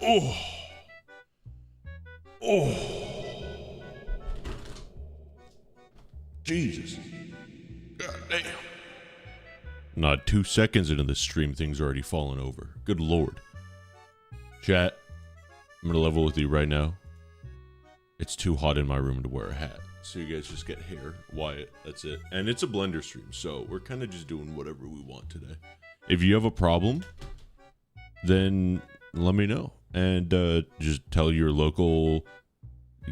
Oh. Oh. Jesus. God damn. Not 2 seconds into the stream, things already fallen over. Good lord. Chat, I'm gonna level with you right now. It's too hot in my room to wear a hat. So you guys just get hair, Wyatt, that's it. And it's a blender stream, so we're kind of just doing whatever we want today. If you have a problem, then let me know. And just tell your local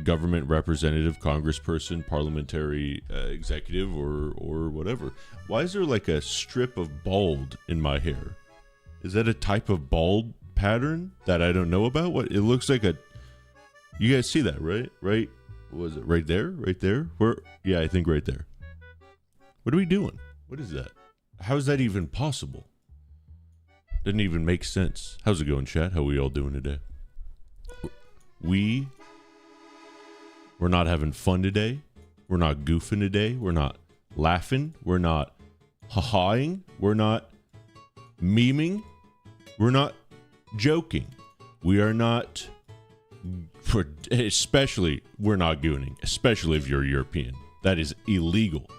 government representative, congressperson, parliamentary executive, or whatever. Why is there like a strip of bald in my hair? Is that a type of bald pattern that I don't know about? What it looks like a... You guys see that, right? Right? Was it right there? Right there? Where? Yeah, I think right there. What are we doing? What is that? How is that even possible? Didn't even make sense. How's it going, chat? How are we all doing today? We're not having fun today. We're not goofing today. We're not laughing. We're not ha-haing. We're not memeing. We're not joking. We are not... Especially, we're not gooning. Especially if you're European. That is illegal.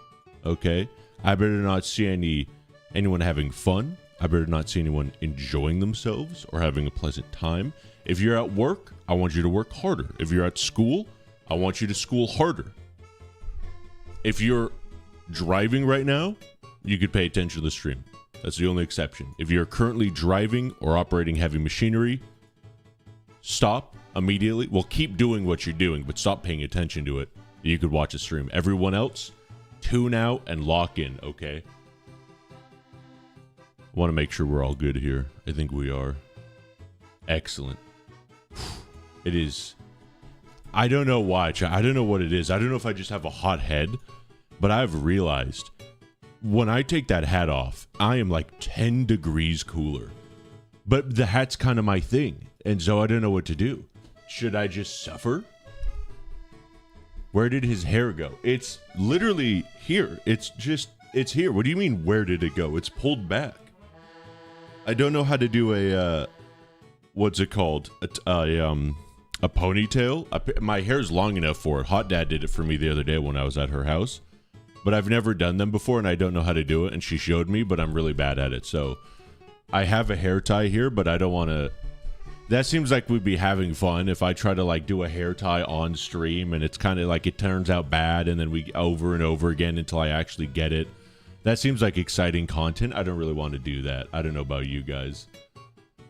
Okay? I better not see anyone having fun. I better not see anyone enjoying themselves or having a pleasant time. If you're at work, I want you to work harder. If you're at school, I want you to school harder. If you're driving right now, you could pay attention to the stream. That's the only exception. If you're currently driving or operating heavy machinery, stop immediately. Well, keep doing what you're doing, but stop paying attention to it. You could watch the stream. Everyone else, tune out and lock in, okay? I want to make sure we're all good here. I think we are. Excellent. It is... I don't know why. I don't know what it is. I don't know if I just have a hot head, but I've realized when I take that hat off, I am like 10 degrees cooler. But the hat's kind of my thing, and so I don't know what to do. Should I just suffer? Where did his hair go? It's literally here. It's here. What do you mean, where did it go? It's pulled back. I don't know how to do a, what's it called? A ponytail. My hair's long enough for it. Hot Dad did it for me the other day when I was at her house. But I've never done them before, and I don't know how to do it, and she showed me, but I'm really bad at it. So I have a hair tie here, but I don't want to... That seems like we'd be having fun if I try to like do a hair tie on stream, and it's kind of like it turns out bad, and then we over and over again until I actually get it. That seems like exciting content. I don't really want to do that. I don't know about you guys.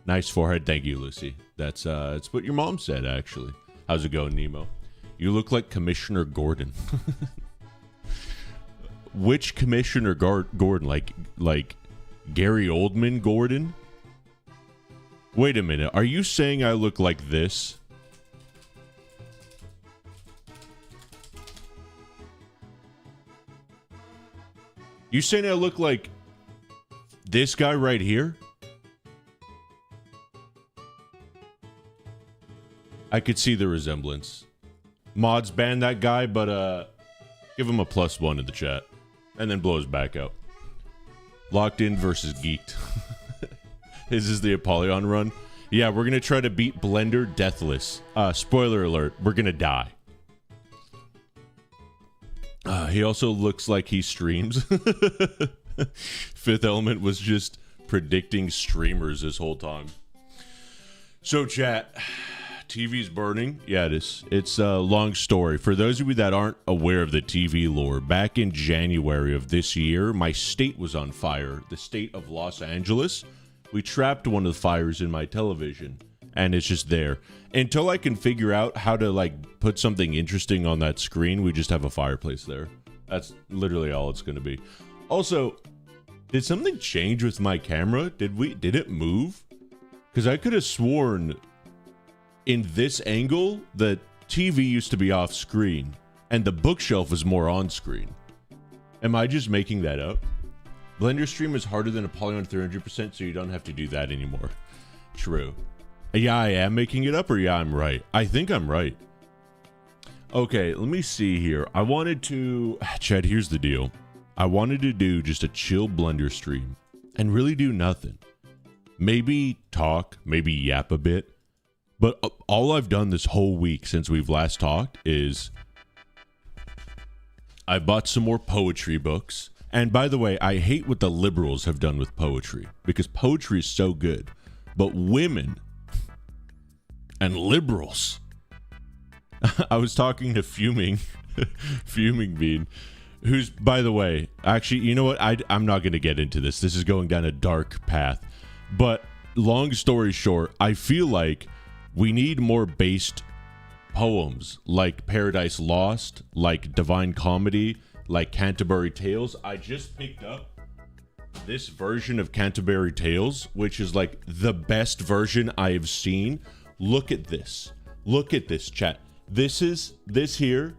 Nice forehead. Thank you, Lucy. That's what your mom said, actually. How's it going, Nemo? You look like Commissioner Gordon. Which Commissioner Gordon? Like Gary Oldman Gordon? Wait a minute. Are you saying I look like this? You saying I look like this guy right here? I could see the resemblance. Mods ban that guy, but give him a +1 in the chat. And then blow his back out. Locked in versus geeked. This is the Apollyon run. Yeah, we're going to try to beat Blender deathless. Spoiler alert, we're going to die. He also looks like he streams. Fifth Element was just predicting streamers this whole time. So chat, TV's burning. Yeah, it is. It's a long story. For those of you that aren't aware of the TV lore, back in January of this year, my state was on fire. The state of Los Angeles. We trapped one of the fires in my television, and it's just there. Until I can figure out how to, like, put something interesting on that screen, we just have a fireplace there. That's literally all it's going to be. Also, did something change with my camera? Did it move? Because I could have sworn in this angle, the TV used to be off screen, and the bookshelf is more on screen. Am I just making that up? Blender stream is harder than Apollyon 300%, so you don't have to do that anymore. True. Yeah, I am making it up, or yeah, I'm right. I think I'm right. Okay, let me see here. I wanted to... Chad, here's the deal. I wanted to do just a chill Blender stream and really do nothing. Maybe talk, maybe yap a bit. But all I've done this whole week since we've last talked is I bought some more poetry books. And by the way, I hate what the liberals have done with poetry because poetry is so good. But women and liberals. I was talking to Fuming Bean, who's, by the way, actually, you know what? I'm not going to get into this. This is going down a dark path. But long story short, I feel like we need more based poems like Paradise Lost, like Divine Comedy, like Canterbury Tales. I just picked up this version of Canterbury Tales, which is like the best version I've seen. Look at this. Look at this, chat. This here.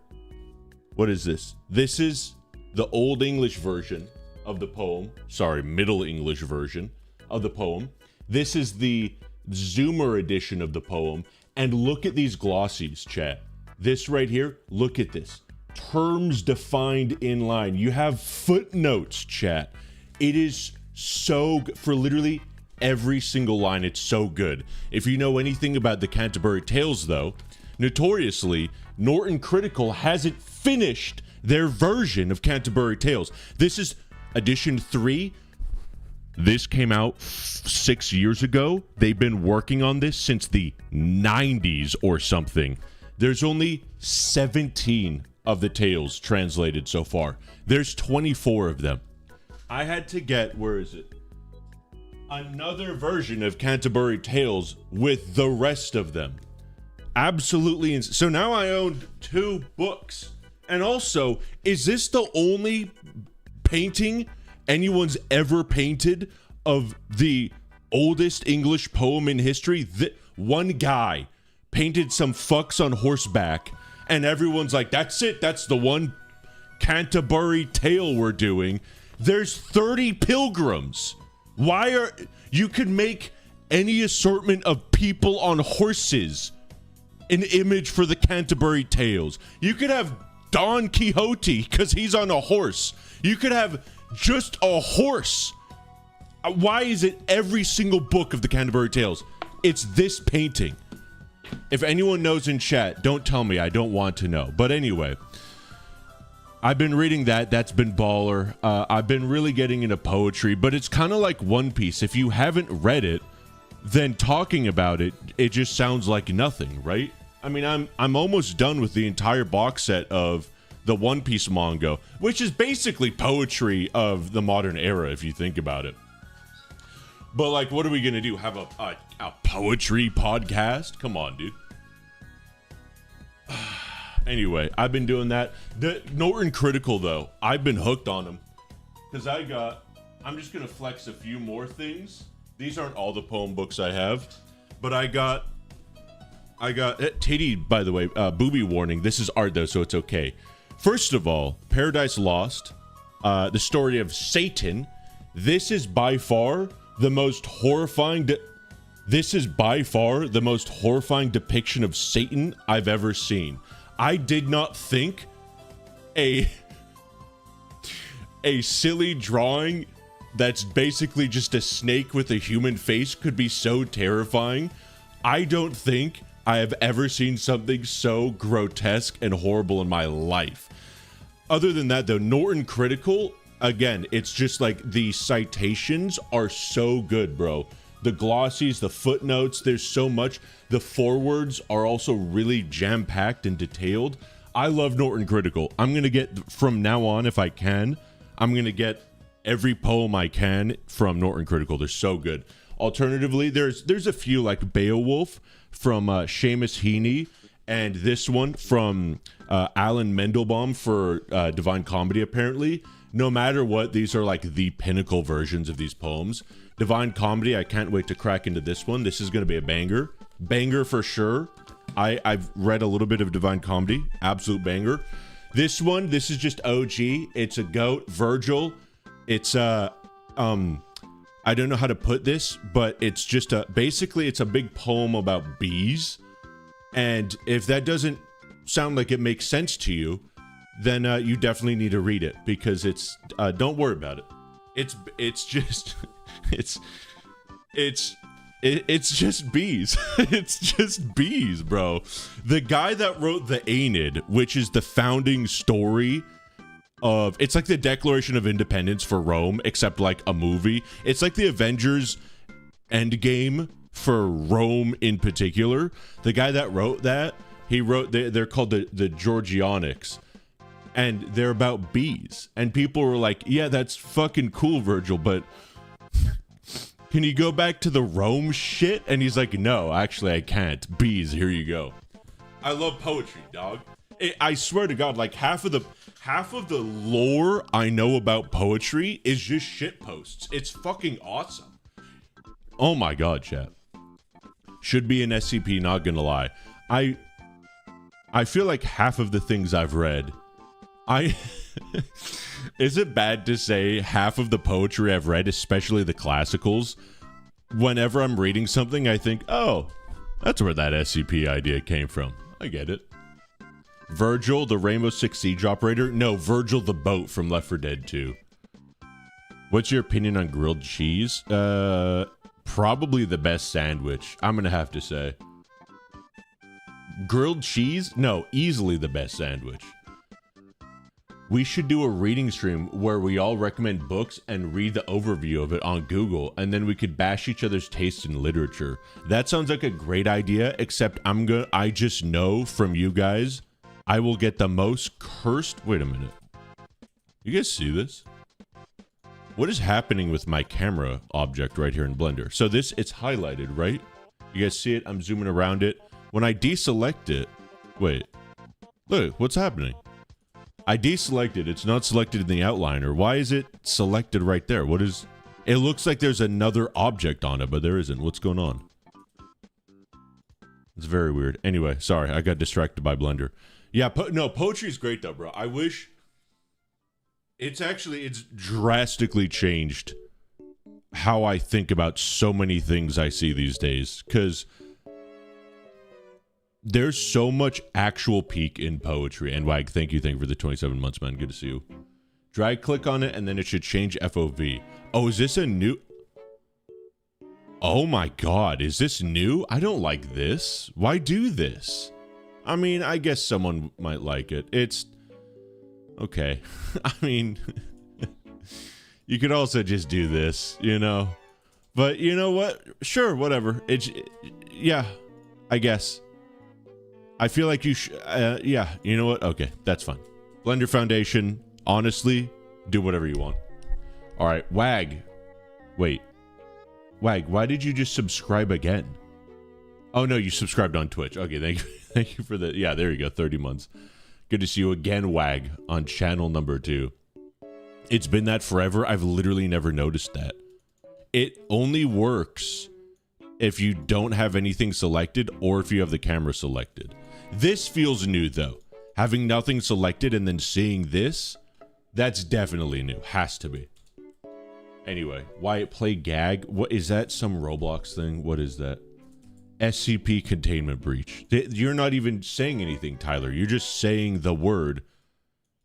What is this? This is the Old English version of the poem. Sorry, Middle English version of the poem. This is the Zoomer edition of the poem. And look at these glossies, chat. This right here, look at this. Terms defined in line. You have footnotes, chat. It is so good for literally every single line. It's so good. If you know anything about the Canterbury Tales, though, notoriously, Norton Critical hasn't finished their version of Canterbury Tales. This is edition 3. This came out 6 years ago. They've been working on this since the 90s or something. There's only 17 of the tales translated so far. There's 24 of them. I had to get, where is it? Another version of Canterbury Tales with the rest of them. Absolutely. So now I own 2 books. And also, is this the only painting anyone's ever painted of the oldest English poem in history? One guy painted some fucks on horseback, and everyone's like, that's it, that's the one Canterbury Tale we're doing. There's 30 pilgrims. You could make any assortment of people on horses an image for the Canterbury Tales. You could have Don Quixote because he's on a horse. You could have just a horse. Why is it every single book of the Canterbury Tales? It's this painting. If anyone knows in chat, don't tell me. I don't want to know. But anyway, I've been reading that. That's been baller. I've been really getting into poetry, but it's kind of like One Piece. If you haven't read it, then talking about it, it just sounds like nothing, right? I mean, I'm almost done with the entire box set of the One Piece manga, which is basically poetry of the modern era, if you think about it. But, like, what are we going to do? Have a poetry podcast? Come on, dude. Anyway, I've been doing that. The Norton Critical, though, I've been hooked on them. Because I'm just going to flex a few more things. These aren't all the poem books I have. But I got Titty, by the way, booby warning. This is art, though, so it's okay. First of all, Paradise Lost, the story of Satan. This is by far the most horrifying. This is by far the most horrifying depiction of Satan I've ever seen. I did not think a silly drawing that's basically just a snake with a human face could be so terrifying. I don't think I have ever seen something so grotesque and horrible in my life. Other than that, though, Norton Critical, again, it's just like the citations are so good, bro. The glossies, the footnotes, there's so much. The forewords are also really jam-packed and detailed. I love Norton Critical. I'm going to get, from now on, if I can, I'm going to get every poem I can from Norton Critical. They're so good. Alternatively, there's a few like Beowulf from Seamus Heaney, and this one from Alan Mendelbaum for Divine Comedy, apparently. No matter what, these are like the pinnacle versions of these poems. Divine Comedy, I can't wait to crack into this one. This is going to be a banger. Banger for sure. I've read a little bit of Divine Comedy. Absolute banger. This one, this is just OG. It's a goat. Virgil. It's I don't know how to put this, but it's just basically it's a big poem about bees. And if that doesn't sound like it makes sense to you, then you definitely need to read it, because it's don't worry about it. It's just it's It's just bees. It's just bees, bro. The guy that wrote the Aeneid, which is the founding story of, it's like the Declaration of Independence for Rome, except like a movie. It's like the Avengers Endgame for Rome in particular. The guy that wrote that, he wrote, they're called the Georgionics, and they're about bees. And people were like, yeah, that's fucking cool, Virgil, but can you go back to the Rome shit? And he's like, no, actually I can't. Bees, here you go. I love poetry, dog. I swear to God, like half of the lore I know about poetry is just shit posts. It's fucking awesome. Oh my God, chat. Should be an SCP, not gonna lie. I feel like half of the things I've read, is it bad to say half of the poetry I've read, especially the classicals, whenever I'm reading something, I think, oh, that's where that SCP idea came from. I get it. Virgil, the Rainbow Six Siege operator? No, Virgil the boat from Left 4 Dead 2. What's your opinion on grilled cheese? Probably the best sandwich, I'm gonna have to say. Grilled cheese? No, easily the best sandwich. We should do a reading stream where we all recommend books and read the overview of it on Google, and then we could bash each other's taste in literature. That sounds like a great idea, except I just know from you guys, I will get the most cursed. Wait a minute. You guys see this? What is happening with my camera object right here in Blender? So it's highlighted, right? You guys see it? I'm zooming around it. When I deselect it, wait, look, what's happening? I deselected, it's not selected in the outliner. Why is it selected right there? What is, it looks like there's another object on it, but there isn't. What's going on? It's very weird. Anyway, sorry, I got distracted by Blender. Yeah, no, poetry is great though, bro. I wish, it's drastically changed how I think about so many things I see these days, because there's so much actual peak in poetry. And Wag, thank you for the 27 months, man. Good to see you. Drag click on it, and then it should change FOV. Oh, is this a new? Oh my God, is this new? I don't like this. Why do this? I mean, I guess someone might like it. It's okay. I mean, you could also just do this, you know? But you know what? Sure, whatever. Yeah, I guess. I feel like you should, yeah, you know what? Okay, that's fine. Blender Foundation, honestly, do whatever you want. All right, Wag. Wait. Wag, why did you just subscribe again? Oh, no, you subscribed on Twitch. Okay, thank you. Thank you for the, yeah, there you go, 30 months. Good to see you again, Wag, on channel number 2. It's been that forever. I've literally never noticed that. It only works if you don't have anything selected or if you have the camera selected. This feels new though. Having nothing selected and then seeing this, that's definitely new. Has to be. Anyway, Wyatt, play gag. What is that? Some Roblox thing? What is that? SCP containment breach. You're not even saying anything, Tyler. You're just saying the word.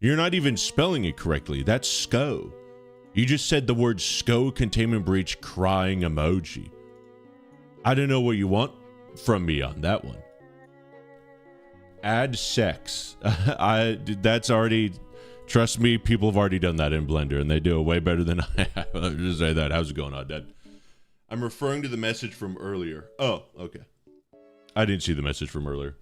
You're not even spelling it correctly. That's SCO. You just said the word SCO containment breach crying emoji. I don't know what you want from me on that one. Add sex. That's already, trust me, people have already done that in Blender and they do it way better than I have. I'll just say that. How's it going on, Dad? I'm referring to the message from earlier. Oh, okay. I didn't see the message from earlier.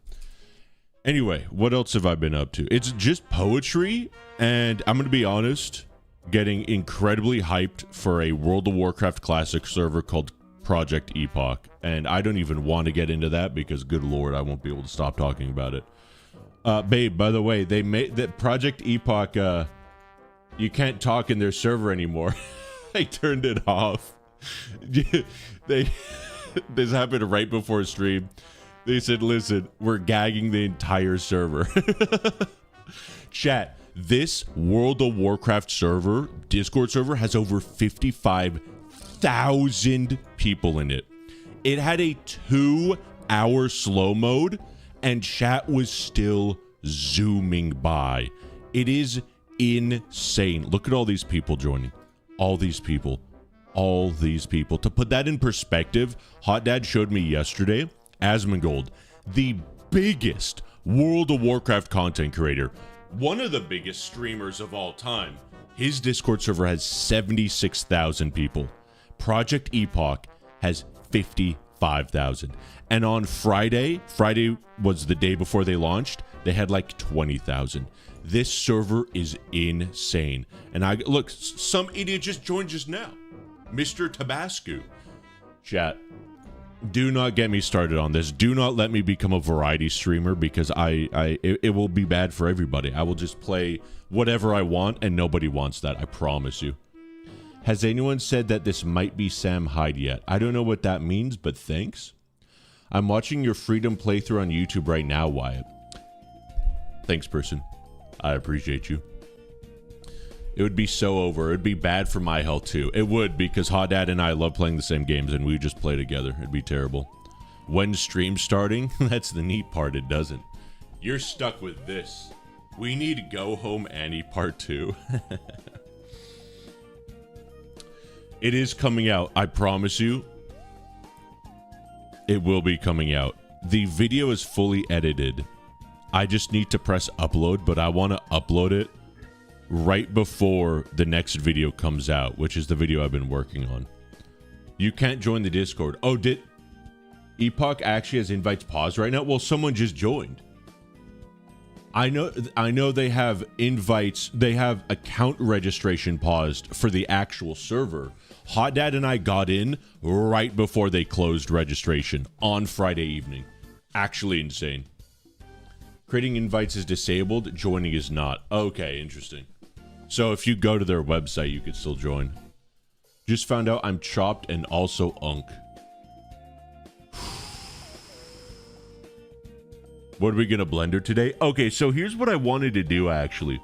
Anyway, what else have I been up to? It's just poetry, and I'm going to be honest, getting incredibly hyped for a World of Warcraft Classic server called Project Epoch, and I don't even want to get into that because, good lord, I won't be able to stop talking about it. Babe, by the way, they made that Project Epoch, you can't talk in their server anymore. I turned it off. This happened right before stream. They said, listen, we're gagging the entire server. Chat, this World of Warcraft server, Discord server, has over 55,000 people in it. It had a 2-hour slow mode, and chat was still zooming by. It is insane. Look at all these people joining. All these people. all these people. To put that in perspective, Hot Dad showed me yesterday, Asmongold, the biggest World of Warcraft content creator, one of the biggest streamers of all time. His Discord server has 76,000 people. Project Epoch has 55,000. And on Friday was the day before they launched, they had like 20,000. This server is insane. And look, some idiot just joined just now. Mr. Tabasco. Chat, do not get me started on this. Do not let me become a variety streamer, because it will be bad for everybody. I will just play whatever I want, and nobody wants that. I promise you. Has anyone said that this might be Sam Hyde yet? I don't know what that means, but thanks. I'm watching your Freedom playthrough on YouTube right now, Wyatt. Thanks, person. I appreciate you. It would be so over. It'd be bad for my health, too. It would, because Hot Dad and I love playing the same games, and we just play together. It'd be terrible. When's stream starting? That's the neat part. It doesn't. You're stuck with this. We need Go Home Annie Part 2. It is coming out. I promise you. It will be coming out. The video is fully edited. I just need to press upload, but I want to upload it right before the next video comes out, which is the video I've been working on. You can't join the Discord. Oh, did Epoch actually has invites paused right now? Well, someone just joined. I know they have invites, they have account registration paused for the actual server. Hot Dad and I got in right before they closed registration on Friday evening. Actually insane. Creating invites is disabled, joining is not. Okay, interesting. So if you go to their website, you could still join. Just found out I'm chopped and also unk. What are we gonna blender today? Okay, so here's what I wanted to do, actually.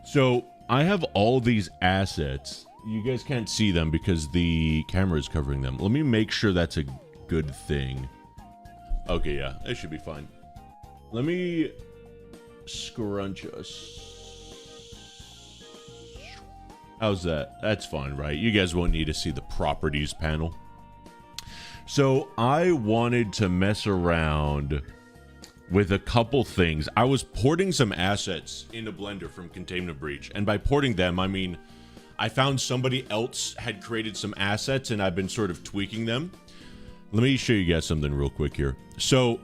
So I have all these assets. You guys can't see them because the camera is covering them. Let me make sure that's a good thing. Okay, yeah, it should be fine. Let me scrunch us. How's that? That's fine, right? You guys won't need to see the properties panel. So I wanted to mess around with a couple things. I was porting some assets into Blender from Containment Breach. And by porting them, I mean, I found somebody else had created some assets and I've been sort of tweaking them. Let me show you guys something real quick here. So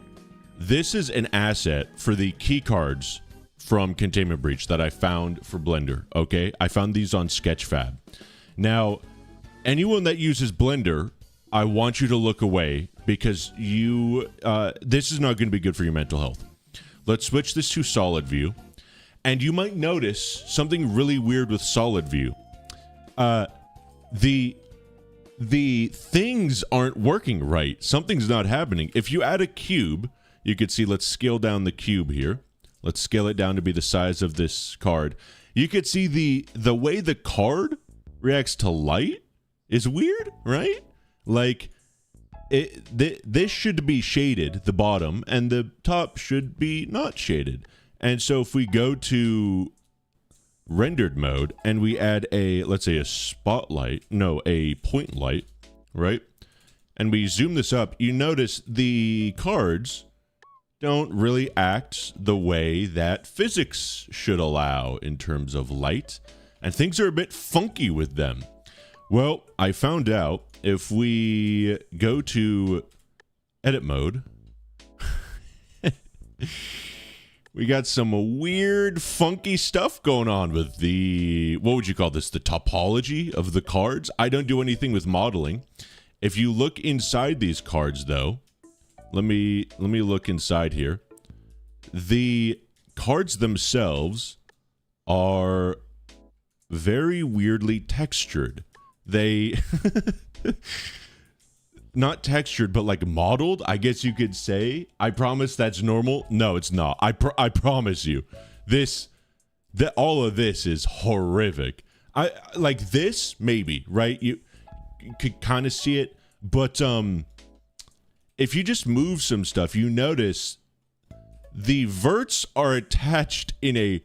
this is an asset for the key cards from Containment Breach that I found for Blender, okay? I found these on Sketchfab. Now, anyone that uses Blender, I want you to look away because this is not going to be good for your mental health. Let's switch this to solid view. And you might notice something really weird with solid view. The things aren't working right. Something's not happening. If you add a cube, you could see, let's scale down the cube here. Let's scale it down to be the size of this card. You could see the way the card reacts to light is weird, right? Like, this should be shaded, the bottom, and the top should be not shaded. And so if we go to rendered mode and we add let's say a point light, right? And we zoom this up, you notice the cards don't really act the way that physics should allow in terms of light, and things are a bit funky with them. Well, I found out if we go to edit mode, we got some weird, funky stuff going on with what would you call this? The topology of the cards. I don't do anything with modeling. If you look inside these cards, though, let me look inside here. The cards themselves are very weirdly textured. They not textured, but like modeled, I guess you could say. I promise that's normal. No, it's not. I promise you. All of this is horrific. I like this, maybe, right? You could kind of see it, but if you just move some stuff, you notice the verts are attached in a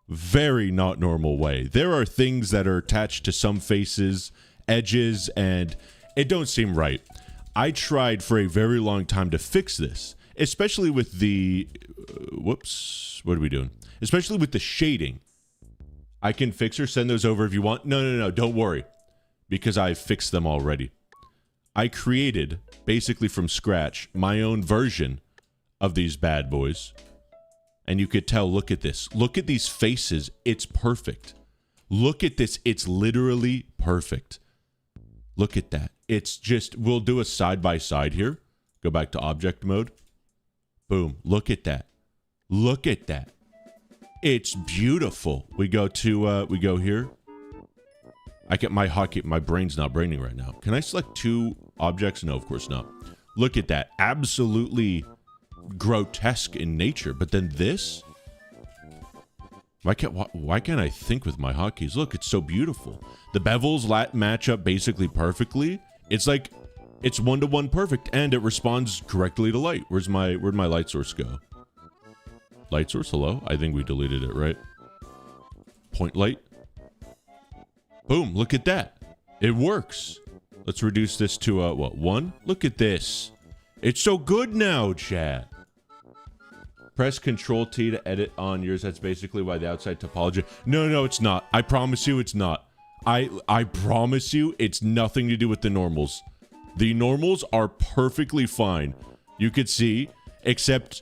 very not normal way. There are things that are attached to some faces edges, and it don't seem right. I tried for a very long time to fix this, especially with the whoops, what are we doing? Especially with the shading. I can fix or send those over if you want. No, don't worry, because I fixed them already. I created, basically from scratch, my own version of these bad boys. And you could tell, look at this. Look at these faces. It's perfect. Look at this. It's literally perfect. Look at that. It's just, we'll do a side-by-side here. Go back to object mode. Boom. Look at that. Look at that. It's beautiful. We go to, we go here. I get my brain's not braining right now. Can I select two objects? No, of course not. Look at that. Absolutely grotesque in nature. But then this? Why can't I think with my hotkeys? Look, it's so beautiful. The bevels match up basically perfectly. It's like, it's one-to-one perfect, and it responds correctly to light. Where'd my light source go? Light source, hello? I think we deleted it, right? Point light. Boom, look at that. It works. Let's reduce this to, what, 1? Look at this. It's so good now, chat. Press Control-T to edit on yours. That's basically why the outside topology... No, it's not. I promise you it's not. I promise you it's nothing to do with the normals. The normals are perfectly fine. You could see, except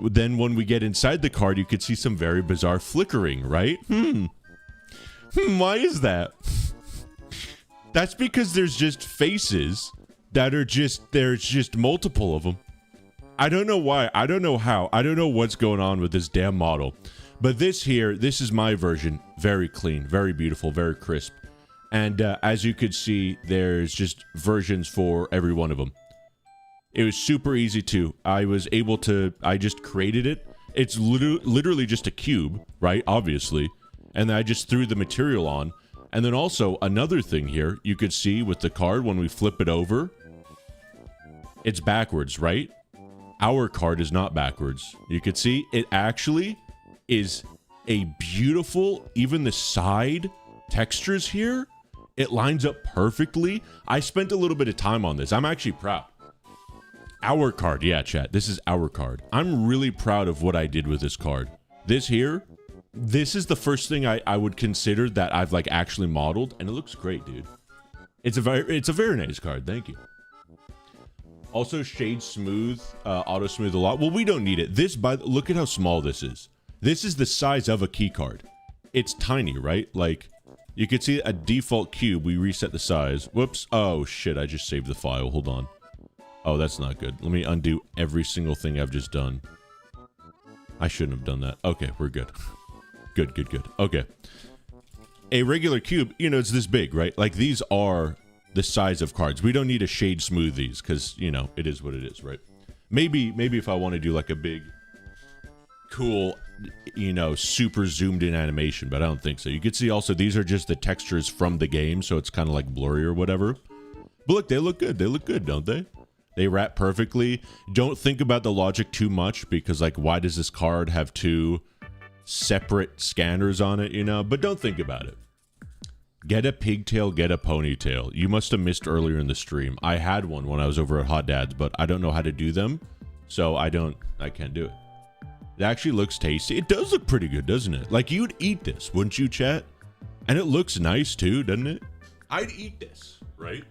then when we get inside the card, you could see some very bizarre flickering, right? Why is that? That's because there's just faces that are just, there's just multiple of them. I don't know why. I don't know how. I don't know what's going on with this damn model. But this here, this is my version. Very clean, very beautiful, very crisp. And as you could see, there's just versions for every one of them. It was super easy to. I was able to, I just created it. It's literally just a cube, right? Obviously. And then I just threw the material on. And then also another thing here, you could see with the card when we flip it over, it's backwards, right? Our card is not backwards. You could see it actually is a beautiful, even the side textures here, it lines up perfectly. I spent a little bit of time on this. I'm actually proud. Our card, yeah, chat. This is our card. I'm really proud of what I did with this card. This here, this is the first thing I would consider that I've like actually modeled, and it looks great, dude. It's a very nice card. Thank you. Also, shade smooth, auto smooth a lot. Well, we don't need it. This, look at how small this is. This is the size of a key card. It's tiny, right? Like, you could see a default cube. We reset the size. Whoops. Oh, shit. I just saved the file. Hold on. Oh, that's not good. Let me undo every single thing I've just done. I shouldn't have done that. Okay, we're good. Good. Okay. A regular cube, you know, it's this big, right? Like, these are the size of cards. We don't need to shade smooth these because, you know, it is what it is, right? Maybe if I want to do like a big, cool, you know, super zoomed in animation, but I don't think so. You can see also these are just the textures from the game, so it's kind of like blurry or whatever. But look, they look good. They look good, don't they? They wrap perfectly. Don't think about the logic too much because, like, why does this card have two separate scanners on it, you know? But don't think about it. Get a pigtail, get a ponytail. You must have missed earlier in the stream. I had one when I was over at Hot Dad's, but I don't know how to do them, so I can't do it. It actually looks tasty. It does look pretty good, doesn't it? Like, you'd eat this, wouldn't you, chat? And it looks nice, too, doesn't it? I'd eat this, right?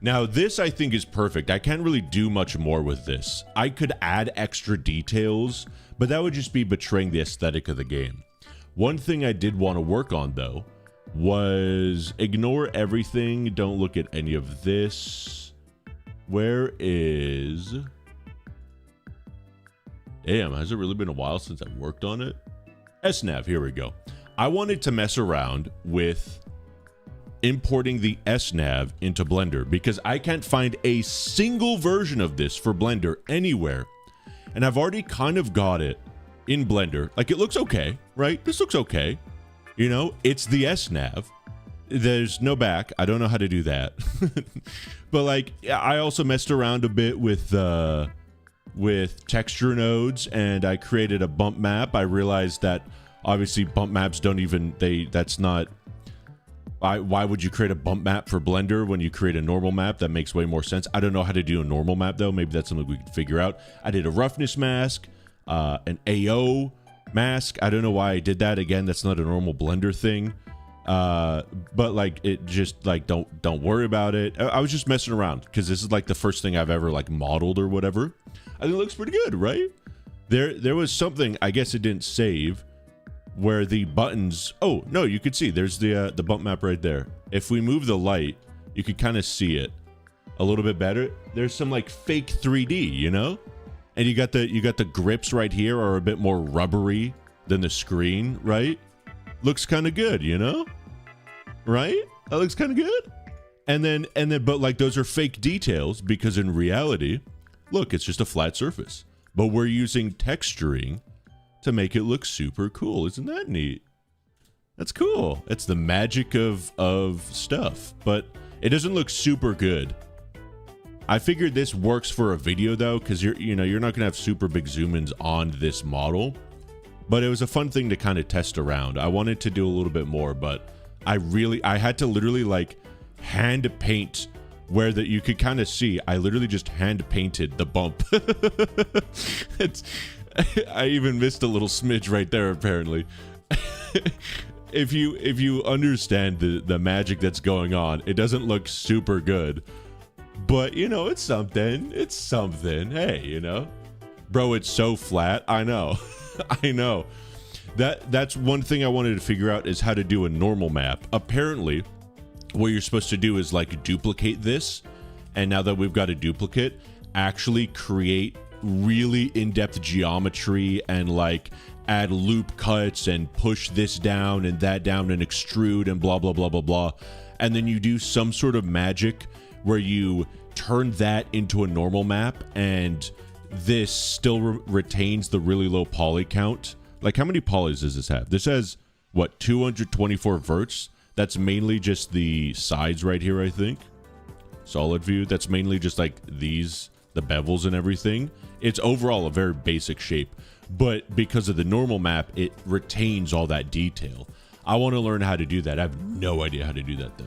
Now, this, I think, is perfect. I can't really do much more with this. I could add extra details, but that would just be betraying the aesthetic of the game. One thing I did want to work on, though, was ignore everything. Don't look at any of this. Where is... Damn, has it really been a while since I've worked on it? SNAV, here we go. I wanted to mess around with importing the SNAV into Blender because I can't find a single version of this for Blender anywhere. And I've already kind of got it in Blender. Like, it looks okay, right? This looks okay. You know, it's the SNAV. There's no back. I don't know how to do that. But, like, I also messed around a bit with texture nodes, and I created a bump map. I realized that, obviously, bump maps don't even... that's not... Why would you create a bump map for Blender when you create a normal map? That makes way more sense. I don't know how to do a normal map, though. Maybe that's something we could figure out. I did a roughness mask, an AO mask. I don't know why I did that. Again, that's not a normal Blender thing. But like, it just like, don't worry about it. I was just messing around because this is like the first thing I've ever like modeled or whatever. I think it looks pretty good, right? There was something, I guess it didn't save, where the buttons, oh no, you could see there's the bump map right there. If we move the light, you could kind of see it a little bit better. There's some like fake 3D, you know? And you got the grips right here are a bit more rubbery than the screen, right? Looks kind of good, you know? Right? That looks kind of good. And then but like those are fake details because in reality, look, it's just a flat surface. But we're using texturing to make it look super cool. Isn't that neat? That's cool. It's the magic of stuff, but it doesn't look super good. I figured this works for a video though, because you're not gonna have super big zoom-ins on this model, but it was a fun thing to kind of test around. I wanted to do a little bit more, but I had to literally like hand paint where that you could kind of see. I literally just hand painted the bump. I even missed a little smidge right there, apparently. If you understand the magic that's going on, it doesn't look super good. But, you know, it's something. It's something. Hey, you know. Bro, it's so flat. I know. I know. That's one thing I wanted to figure out is how to do a normal map. Apparently, what you're supposed to do is, like, duplicate this. And now that we've got a duplicate, actually create really in-depth geometry and, like, add loop cuts and push this down and that down and extrude and blah, blah, blah, blah, blah. And then you do some sort of magic where you turn that into a normal map and this still retains the really low poly count. Like, how many polys does this have? This has, what, 224 verts? That's mainly just the sides right here, I think. Solid view. That's mainly just, like, these, the bevels and everything. It's overall a very basic shape. But because of the normal map, it retains all that detail. I want to learn how to do that. I have no idea how to do that, though.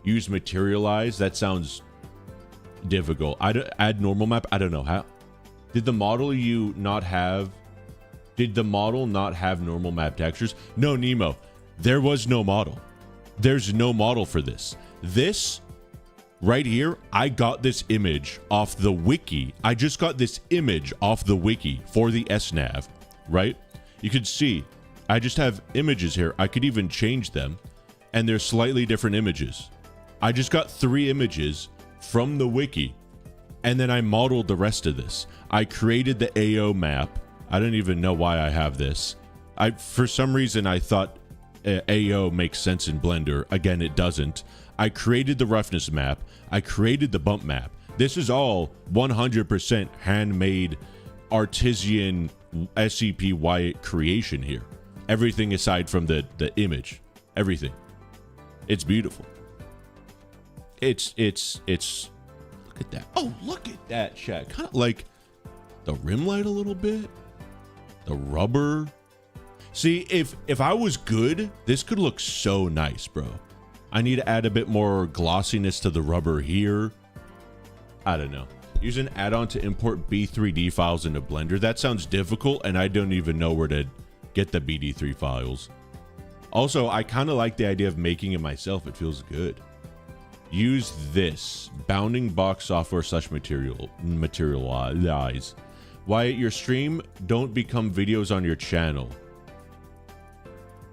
Use materialize. That sounds difficult. Add normal map. I don't know how. Did the model not have normal map textures? No, Nemo. There was no model. There's no model for this. This right here, I got this image off the wiki. I just got this image off the wiki for the SNAV, right? You can see I just have images here. I could even change them, and they're slightly different images. I just got 3 images from the wiki, and then I modeled the rest of this. I created the AO map. I don't even know why I have this. For some reason, I thought AO makes sense in Blender. Again, it doesn't. I created the roughness map. I created the bump map. This is all 100% handmade, artisan SCPY creation here. Everything aside from the image. Everything. It's beautiful. It's look at that. Oh, look at that, chat. Kind of like the rim light a little bit. The rubber. See, if I was good, this could look so nice, bro. I need to add a bit more glossiness to the rubber here. I don't know. Use an add-on to import B3D files into Blender. That sounds difficult, and I don't even know where to get the BD3 files. Also, I kind of like the idea of making it myself. It feels good. Use this. Bounding box software / materialize. Wyatt, your stream don't become videos on your channel.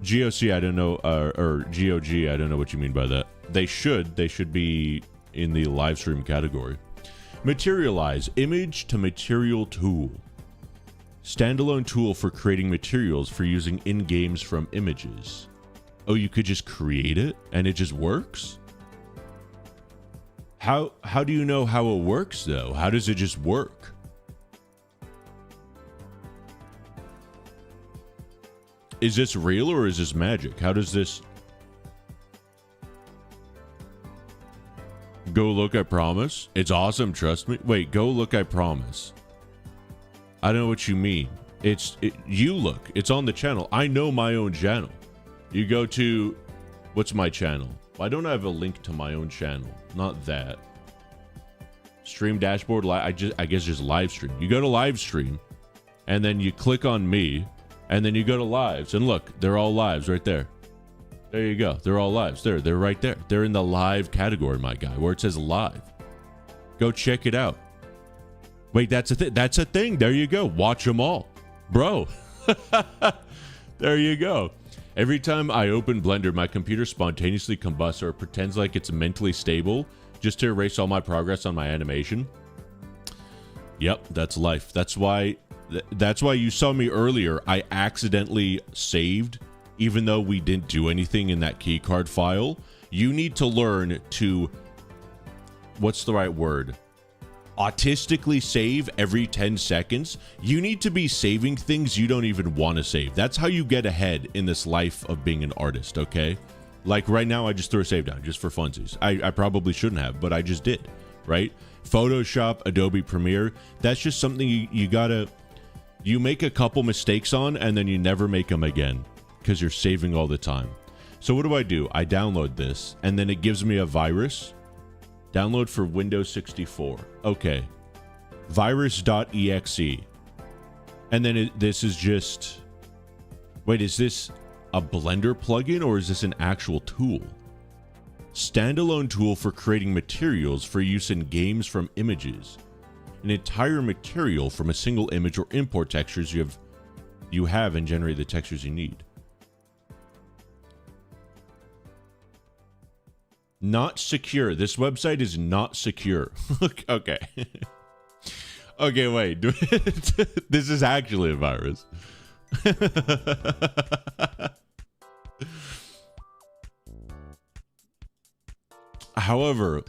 GOC, I don't know, or GOG, I don't know what you mean by that. They should be in the live stream category. Materialize, image to material tool. Standalone tool for creating materials for using in games from images. Oh, you could just create it and it just works? How do you know how it works though? How does it just work? Is this real or is this magic? How does this... Go look, I promise. It's awesome, trust me. Wait, go look, I promise. I don't know what you mean. You look. It's on the channel. I know my own channel. You go to... What's my channel? Why don't I have a link to my own channel? Not that. Stream dashboard, I guess just live stream. You go to live stream, and then you click on me, and then you go to lives, and look, they're all lives right there. There you go. They're all lives. They're right there. They're in the live category, my guy, where it says live. Go check it out. Wait, that's a thing. That's a thing. There you go. Watch them all, bro. There you go. Every time I open Blender, my computer spontaneously combusts or pretends like it's mentally stable just to erase all my progress on my animation. Yep, that's life. That's why you saw me earlier. I accidentally saved, even though we didn't do anything in that keycard file. You need to learn to, what's the right word? Autistically save every 10 seconds. You need to be saving things you don't even want to save. That's how you get ahead in this life of being an artist, okay? Like right now, I just threw a save down just for funsies. I probably shouldn't have, but I just did, right? Photoshop, Adobe Premiere, that's just something you make a couple mistakes on and then you never make them again because you're saving all the time. So what do? I download this and then it gives me a virus. Download for Windows 64. Okay. Virus.exe. And then this is just... Wait, is this a Blender plugin or is this an actual tool? Standalone tool for creating materials for use in games from images. An entire material from a single image or import textures you have and generate the textures you need. Not secure. This website is not secure. Okay. Okay, wait. This is actually a virus. However,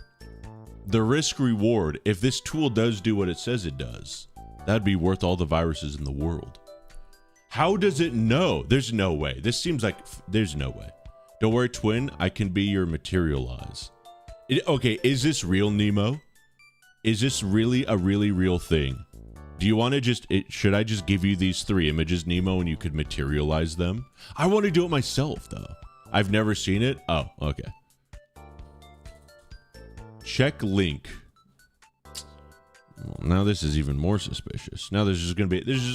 the risk reward, if this tool does do what it says it does, that'd be worth all the viruses in the world. How does it know? There's no way. This seems like there's no way. Don't worry, twin. I can be your materialize. Okay, is this real, Nemo? Is this really a really real thing? Do you want to just... should I just give you these 3 images, Nemo, and you could materialize them? I want to do it myself, though. I've never seen it. Oh, okay. Check link. Well, now this is even more suspicious. Now there's just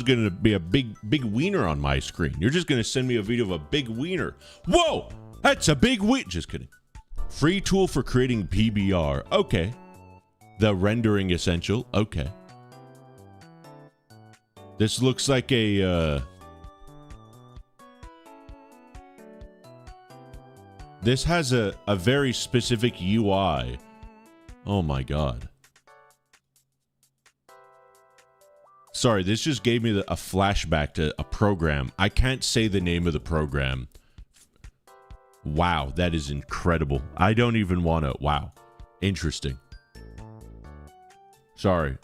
gonna be a big wiener on my screen. You're just gonna send me a video of a big wiener. Whoa! That's a big wiener. Just kidding. Free tool for creating PBR. Okay. The rendering essential. Okay. This looks like a this has a very specific UI. Oh my god. Sorry, this just gave me a flashback to a program. I can't say the name of the program. Wow, that is incredible. I don't even want to... Wow. Interesting. Sorry.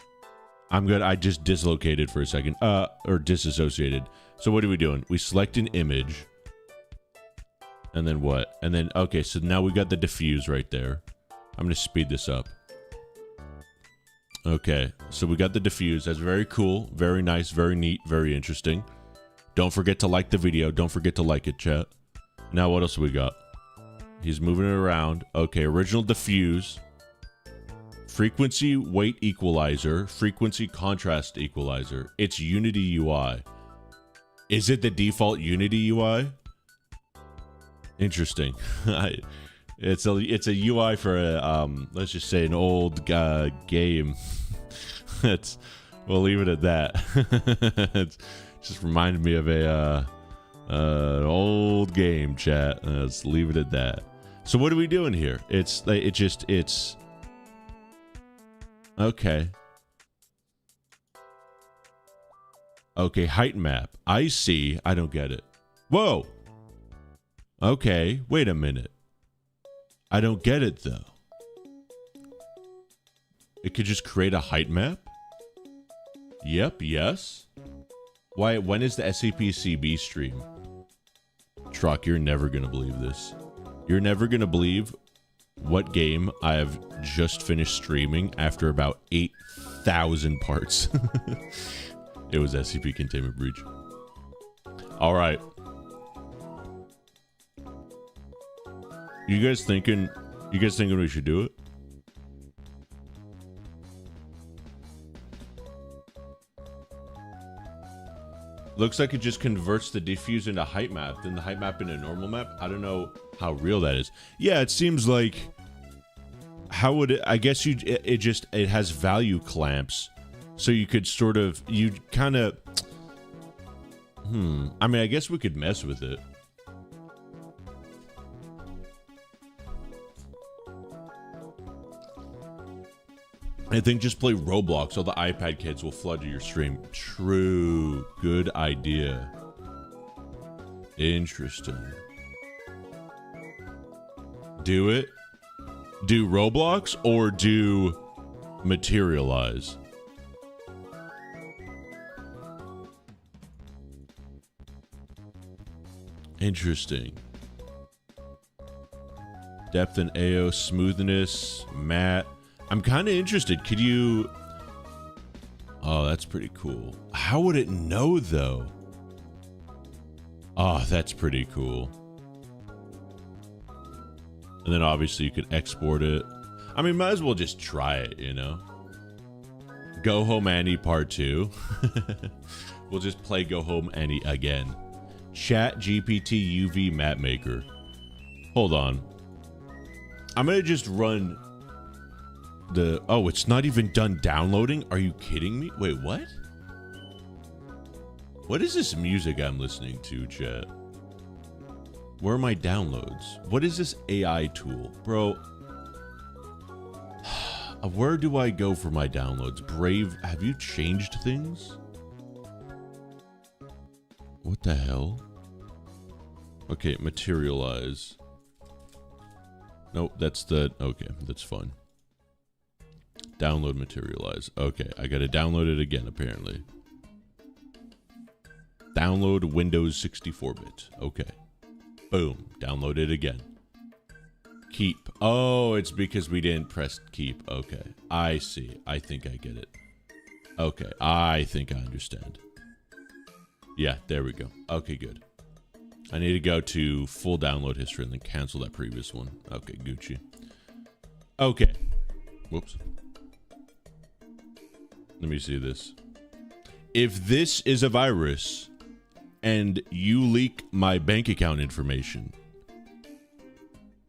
I'm good. I just dislocated for a second. Or disassociated. So what are we doing? We select an image. And then what? And then... Okay, so now we got the diffuse right there. I'm going to speed this up. Okay, so we got the diffuse. That's very cool, very nice, very neat, very interesting. Don't forget to like the video. Don't forget to like it, chat. Now what else we got? He's moving it around. Okay, original diffuse. Frequency weight equalizer. Frequency contrast equalizer. It's Unity UI. Is it the default Unity UI? Interesting. It's a UI for a let's just say an old game. We'll leave it at that. It's just reminded me of an old game, chat. Let's leave it at that. So what are we doing here? It's okay. Okay, height map. I see. I don't get it. Whoa. Okay, wait a minute. I don't get it, though. It could just create a height map? Yep, yes. Why, when is the SCP-CB stream? Truck, you're never gonna believe this. You're never gonna believe what game I have just finished streaming after about 8,000 parts. It was SCP Containment Breach. Alright. You guys thinking we should do it? Looks like it just converts the diffuse into height map, then the height map into normal map. I don't know how real that is. Yeah, it seems like, how would it, I guess it has value clamps. So you could sort of, you'd kind of, I mean, I guess we could mess with it. I think just play Roblox. All the iPad kids will flood to your stream. True. Good idea. Interesting. Do it? Do Roblox or do Materialize? Interesting. Depth and AO, smoothness, matte. I'm kind of interested. Could you... Oh, that's pretty cool. How would it know, though? Oh, that's pretty cool. And then obviously you could export it. I mean, might as well just try it, you know? Go Home Annie Part 2. We'll just play Go Home Annie again. Chat GPT UV Map Maker. Hold on. I'm going to just run... Oh, it's not even done downloading? Are you kidding me? Wait, what? What is this music I'm listening to, chat? Where are my downloads? What is this AI tool? Bro. Where do I go for my downloads? Brave, have you changed things? What the hell? Okay, Materialize. Nope, that's the... Okay, that's fine. Download Materialize. Okay, I gotta download it again, apparently. Download Windows 64-bit. Okay. Boom. Download it again. Keep. Oh, it's because we didn't press keep. Okay. I see. I think I get it. Okay. I think I understand. Yeah, there we go. Okay, good. I need to go to full download history and then cancel that previous one. Okay, Gucci. Okay. Whoops. Let me see this. If this is a virus and you leak my bank account information,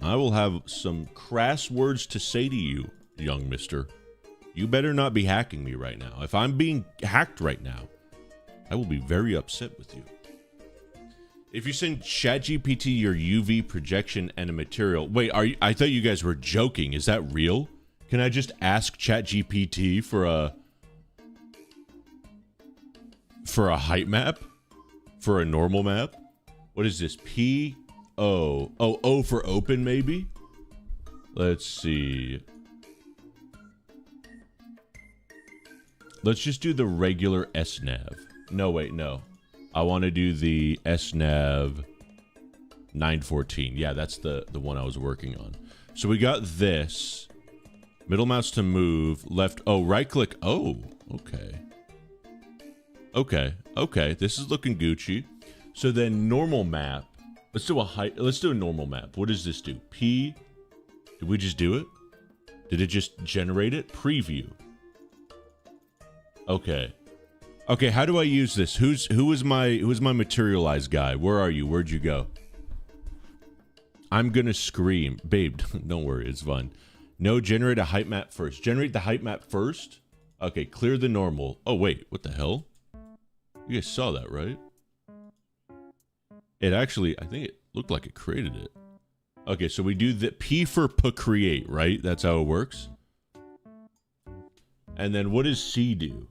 I will have some crass words to say to you, young mister. You better not be hacking me right now. If I'm being hacked right now, I will be very upset with you. If you send ChatGPT your UV projection and a material... Wait, I thought you guys were joking. Is that real? Can I just ask ChatGPT for a height map? For a normal map? What is this? P O. Oh, O for open, maybe? Let's see. Let's just do the regular SNAV. No, wait, no. I want to do the SNAV 914. Yeah, that's the one I was working on. So we got this. Middle mouse to move. Left. Oh, right click. Oh, okay. Okay, okay, this is looking Gucci. So then normal map. Let's do a normal map. What does this do? P. Did we just do it? Did it just generate it? Preview. Okay. Okay, how do I use this? Who is my Materialize guy? Where are you? Where'd you go? I'm gonna scream. Babe, don't worry, it's fun. No, generate a height map first. Generate the height map first? Okay, clear the normal. Oh wait, what the hell? You guys saw that, right? It actually, I think it looked like it created it. Okay, so we do the P for create, right? That's how it works. And then what does C do?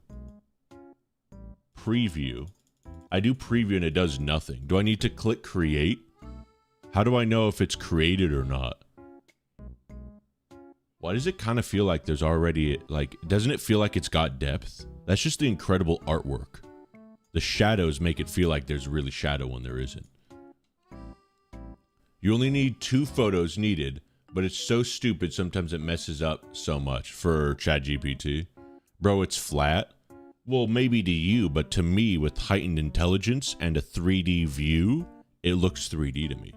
Preview. I do preview and it does nothing. Do I need to click create? How do I know if it's created or not? Why does it kind of feel like there's already, like, doesn't it feel like it's got depth? That's just the incredible artwork. The shadows make it feel like there's really shadow when there isn't. You only need 2 photos needed, but it's so stupid sometimes it messes up so much for ChatGPT. Bro, it's flat. Well, maybe to you, but to me, with heightened intelligence and a 3D view, it looks 3D to me.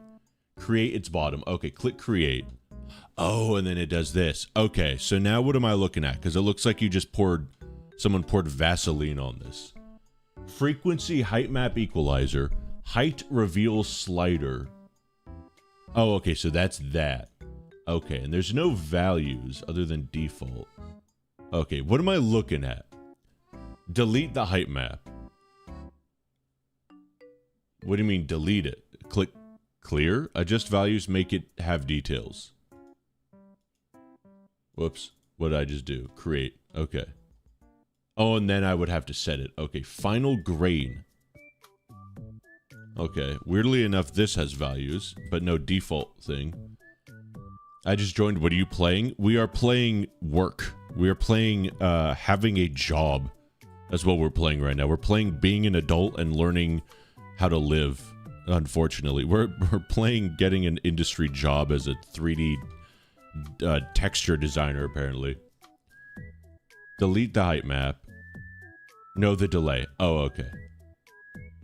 Create its bottom. Okay, click create. Oh, and then it does this. Okay, so now what am I looking at? Because it looks like you just someone poured Vaseline on this. Frequency height map equalizer. Height reveal slider. Oh, okay, so that's that. Okay, and there's no values other than default. Okay, what am I looking at? Delete the height map. What do you mean delete it? Click clear. Adjust values, make it have details. Whoops. What did I just do? Create. Okay. Oh, and then I would have to set it. Okay, final grain. Okay, weirdly enough, this has values, but no default thing. I just joined. What are you playing? We are playing work. We are playing having a job. That's what we're playing right now. We're playing being an adult and learning how to live, unfortunately. We're playing getting an industry job as a 3D texture designer, apparently. Delete the height map. No, the delay. Oh, okay.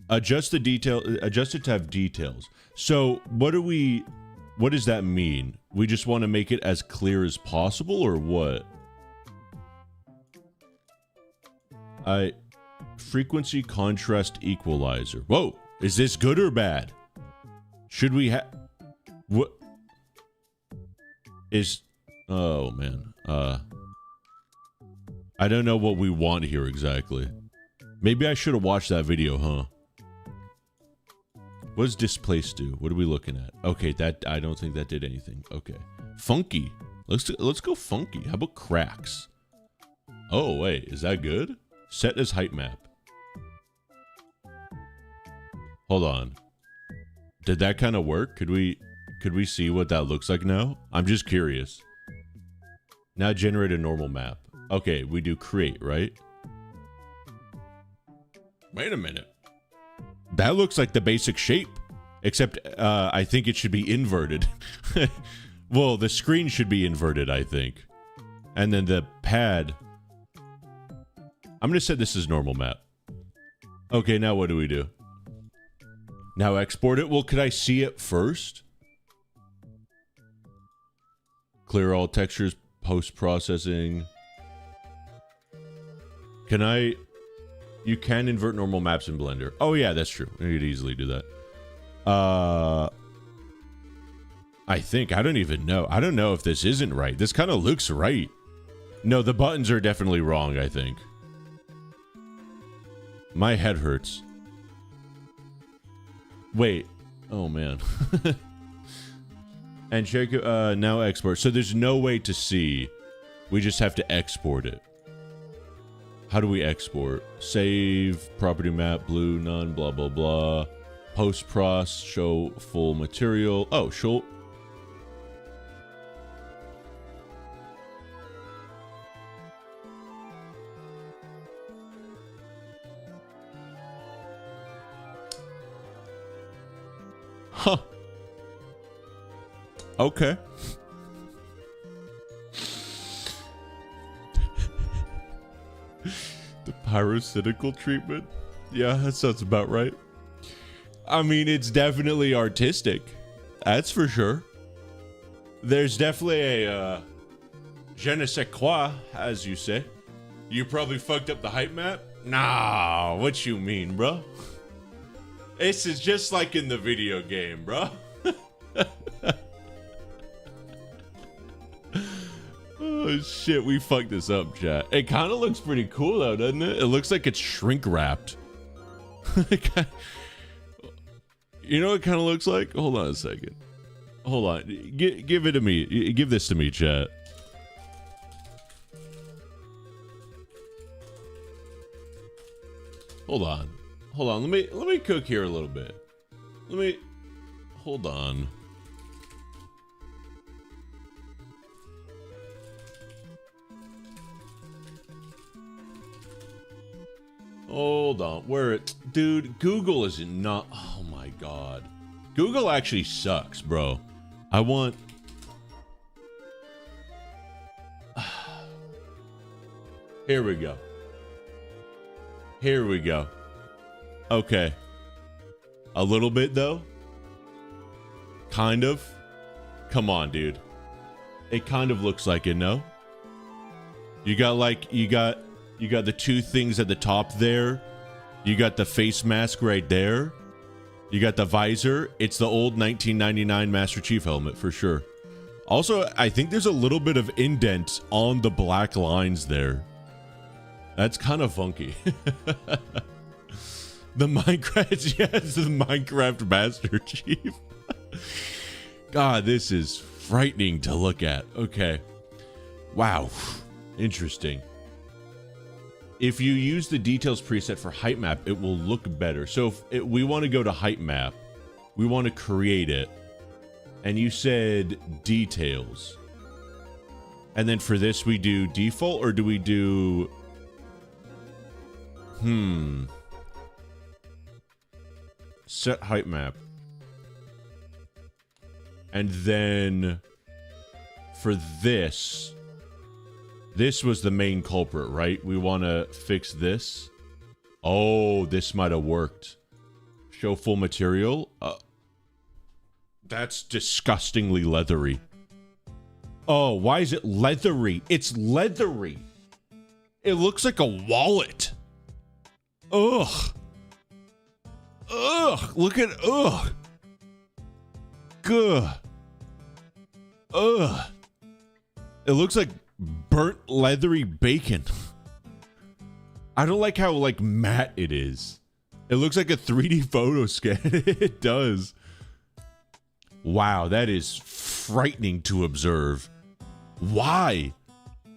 Adjust the detail. Adjust it to have details. So, what does that mean? We just want to make it as clear as possible, or what? Frequency contrast equalizer. Whoa! Is this good or bad? Should we have... What? Oh, man. I don't know what we want here exactly. Maybe I should have watched that video, huh? What does displace do? What are we looking at? Okay, that I don't think that did anything. Okay. Funky. Let's go funky. How about cracks? Oh, wait. Is that good? Set as height map. Hold on. Did that kind of work? Could we see what that looks like now? I'm just curious. Now generate a normal map. Okay, we do create, right? Wait a minute. That looks like the basic shape. Except, I think it should be inverted. Well, the screen should be inverted, I think. And then the pad... I'm going to set this as normal map. Okay, now what do we do? Now export it? Well, could I see it first? Clear all textures, post-processing. Can I... You can invert normal maps in Blender. Oh, yeah, that's true. You could easily do that. I think. I don't even know. I don't know if this isn't right. This kind of looks right. No, the buttons are definitely wrong, I think. My head hurts. Wait. Oh, man. And check now export. So there's no way to see. We just have to export it. How do we export? Save, property map, blue, none, blah, blah, blah. Post-pros, show full material. Oh, show... Huh. Okay. The pyrocynical treatment? Yeah, that sounds about right. I mean, it's definitely artistic. That's for sure. There's definitely a je ne sais quoi, as you say. You probably fucked up the hype map? Nah, what you mean, bro? This is just like in the video game, bro. Oh shit, we fucked this up, chat. It kind of looks pretty cool though, doesn't it? It looks like it's shrink wrapped. You know what it kind of looks like? Hold on a second. Hold on. Give it to me. Give this to me, chat. Hold on. Hold on. Let me cook here a little bit. Hold on. Hold on. Dude, Google is not... Oh my god. Google actually sucks, bro. I want... Here we go. Here we go. Okay. A little bit, though. Kind of. Come on, dude. It kind of looks like it, no? You got like, you got the two things at the top there. You got the face mask right there. You got the visor. It's the old 1999 Master Chief helmet for sure. Also, I think there's a little bit of indent on the black lines there. That's kind of funky. The Minecraft, yes, the Minecraft Master Chief. God, this is frightening to look at. Okay. Wow. Interesting. If you use the details preset for height map, it will look better. So if we want to go to height map, we want to create it. And you said details. And then for this, we do default, or do we do... Set height map. And then for this was the main culprit, right? We want to fix this. Oh, this might have worked. Show full material. That's disgustingly leathery. Oh, why is it leathery? It's leathery. It looks like a wallet. Ugh. Ugh. Look at, ugh. Gah. Ugh. It looks like burnt leathery bacon. I don't like how like matte it is. It looks like a 3D photo scan. It does. Wow, that is frightening to observe. Why?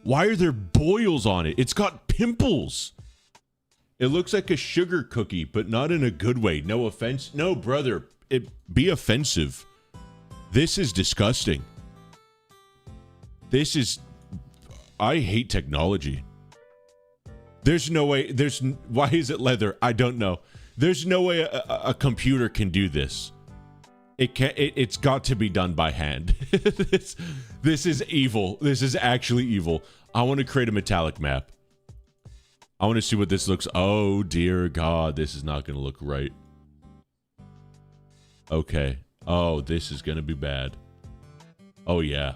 Why are there boils on it? It's got pimples. It looks like a sugar cookie, but not in a good way. No offense. No, brother. Be offensive. This is disgusting. This is... I hate technology. There's no way... Why is it leather? I don't know. There's no way a computer can do this. It's got to be done by hand. This is evil. This is actually evil. I want to create a metallic map. I want to see what this looks... Oh, dear God. This is not going to look right. Okay. Oh, this is going to be bad. Oh, yeah.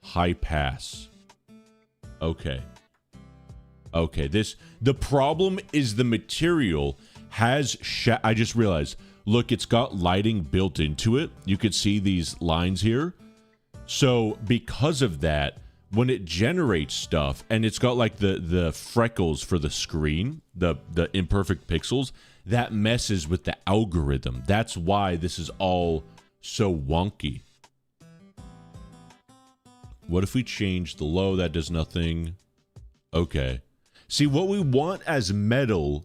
High pass. Okay. Okay, the problem is the material has... I just realized... Look, it's got lighting built into it. You could see these lines here. So because of that, when it generates stuff, and it's got like the freckles for the screen, the imperfect pixels, that messes with the algorithm. That's why this is all so wonky. What if we change the low? That does nothing. Okay. See, what we want as metal...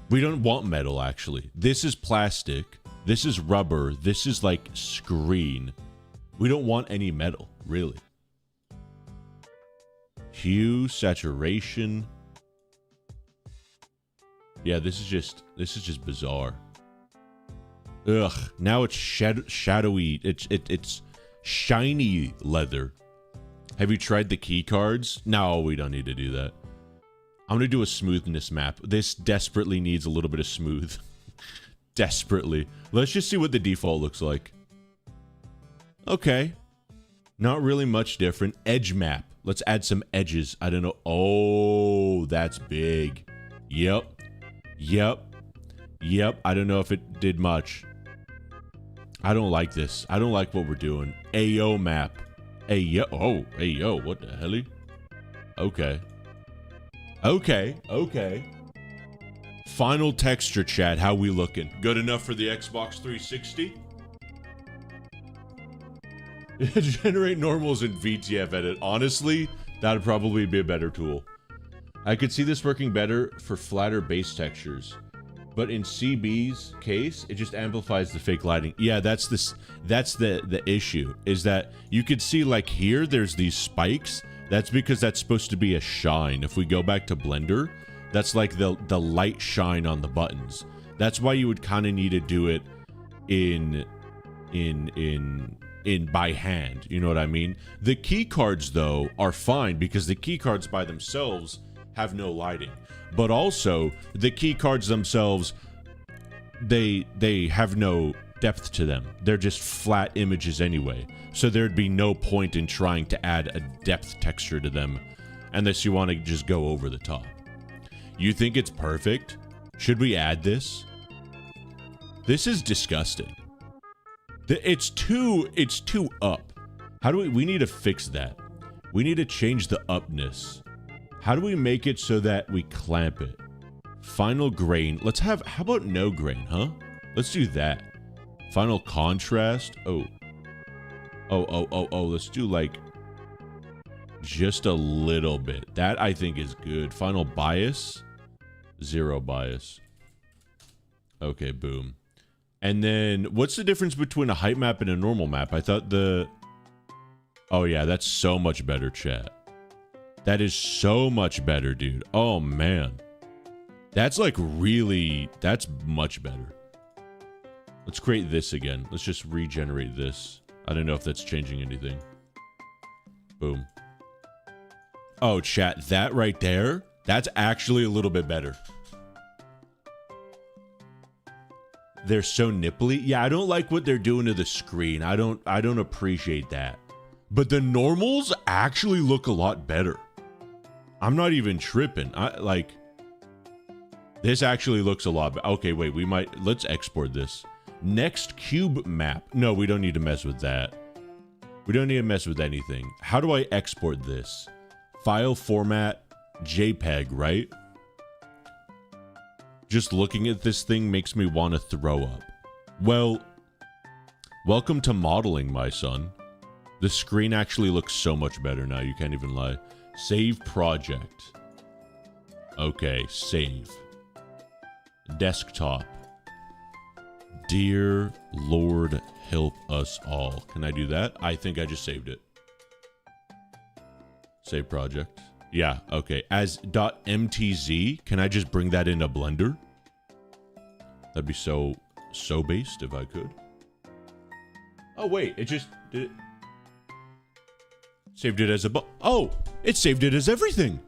We don't want metal, actually. This is plastic. This is rubber. This is like screen. We don't want any metal, really. Hue, saturation. Yeah, this is just bizarre. Ugh. Now it's shadowy. It's shiny leather. Have you tried the key cards? No, we don't need to do that. I'm going to do a smoothness map. This desperately needs a little bit of smooth. Desperately. Let's just see what the default looks like. Okay. Not really much different. Edge map. Let's add some edges. I don't know. Oh, that's big. Yep. Yep. Yep. I don't know if it did much. I don't like this. I don't like what we're doing. AO map. Ayo. Oh, ayo. What the hell? Okay. Okay, okay. Final texture, chat. How we looking? Good enough for the Xbox 360? Generate normals in VTF edit. Honestly, that'd probably be a better tool. I could see this working better for flatter base textures. But in CB's case, it just amplifies the fake lighting. Yeah, that's the issue. Is that you could see like here, there's these spikes. That's because that's supposed to be a shine. If we go back to Blender, that's like the light shine on the buttons. That's why you would kind of need to do it in by hand. You know what I mean? The key cards though are fine because the key cards by themselves have no lighting. But also the key cards themselves, they have no depth to them. They're just flat images anyway. So there'd be no point in trying to add a depth texture to them unless you want to just go over the top. You think it's perfect? Should we add this? This is disgusting. It's too up. How do we need to fix that. We need to change the upness. How do we make it so that we clamp it? Final grain. Let's have, how about no grain, huh? Let's do that. Final contrast. Oh. Let's do like just a little bit. That I think is good. Final bias. 0 bias. Okay, boom. And then what's the difference between a height map and a normal map? I thought oh yeah, that's so much better, chat. That is so much better, dude. Oh man. That's like really, that's much better. Let's create this again. Let's just regenerate this. I don't know if that's changing anything. Boom. Oh, chat, that right there, that's actually a little bit better. They're so nipply. Yeah, I don't like what they're doing to the screen. I don't appreciate that. But the normals actually look a lot better. I'm not even tripping. This actually looks a lot better. Okay, wait, let's export this. Next cube map. No, we don't need to mess with that. We don't need to mess with anything. How do I export this? File format, JPEG, right? Just looking at this thing makes me want to throw up. Well, welcome to modeling, my son. The screen actually looks so much better now, you can't even lie. Save project. Okay, save. Desktop. Dear Lord, help us all. Can I do that? I think I just saved it. Save project. Yeah, okay. As .mtz, can I just bring that into Blender? That'd be so based if I could. Oh, wait, it just did it. Saved it as a oh, it saved it as everything.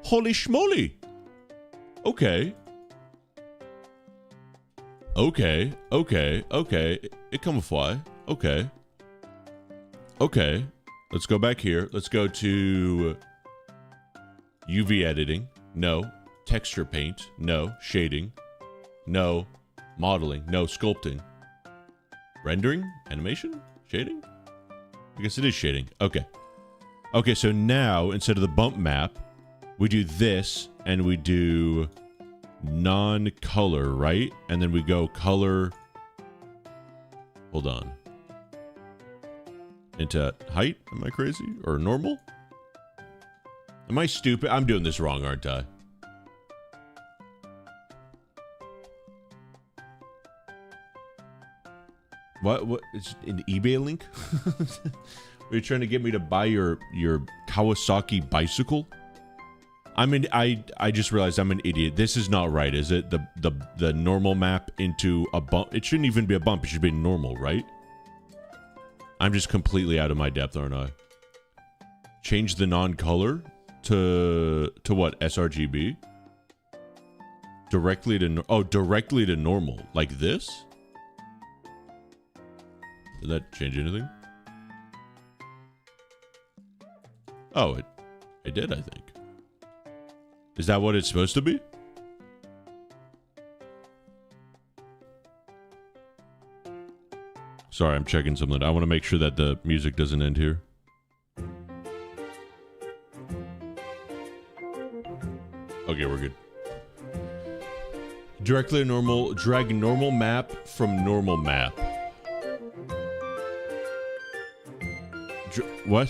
Holy schmoly. Okay. Okay. It camouflage. Okay. Let's go back here. Let's go to UV editing. No. Texture paint. No. Shading. No. Modeling. No. Sculpting. Rendering? Animation? Shading? I guess it is shading. Okay. Okay, so now, instead of the bump map, we do this, and we do non-color, right? And then we go color... Hold on. Into height? Am I crazy? Or normal? Am I stupid? I'm doing this wrong, aren't I? What? It's an eBay link? Are you trying to get me to buy your Kawasaki bicycle? I mean, I just realized I'm an idiot. This is not right, is it? The normal map into a bump. It shouldn't even be a bump. It should be normal, right? I'm just completely out of my depth, aren't I? Change the non-color to what? sRGB? Directly to normal. Like this? Did that change anything? Oh, it did, I think. Is that what it's supposed to be? Sorry, I'm checking something. I want to make sure that the music doesn't end here. Okay, we're good. Directly to normal. Drag normal map from normal map. What?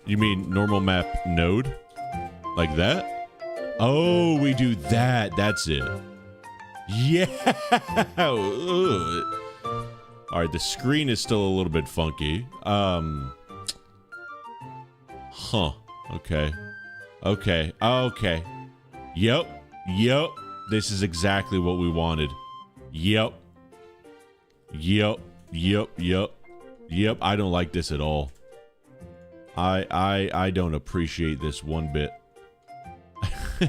You mean normal map node? Like that? Oh, we do that. That's it. Yeah. All right, the screen is still a little bit funky. Huh. Okay. Yep. This is exactly what we wanted. Yep. I don't like this at all. I don't appreciate this one bit.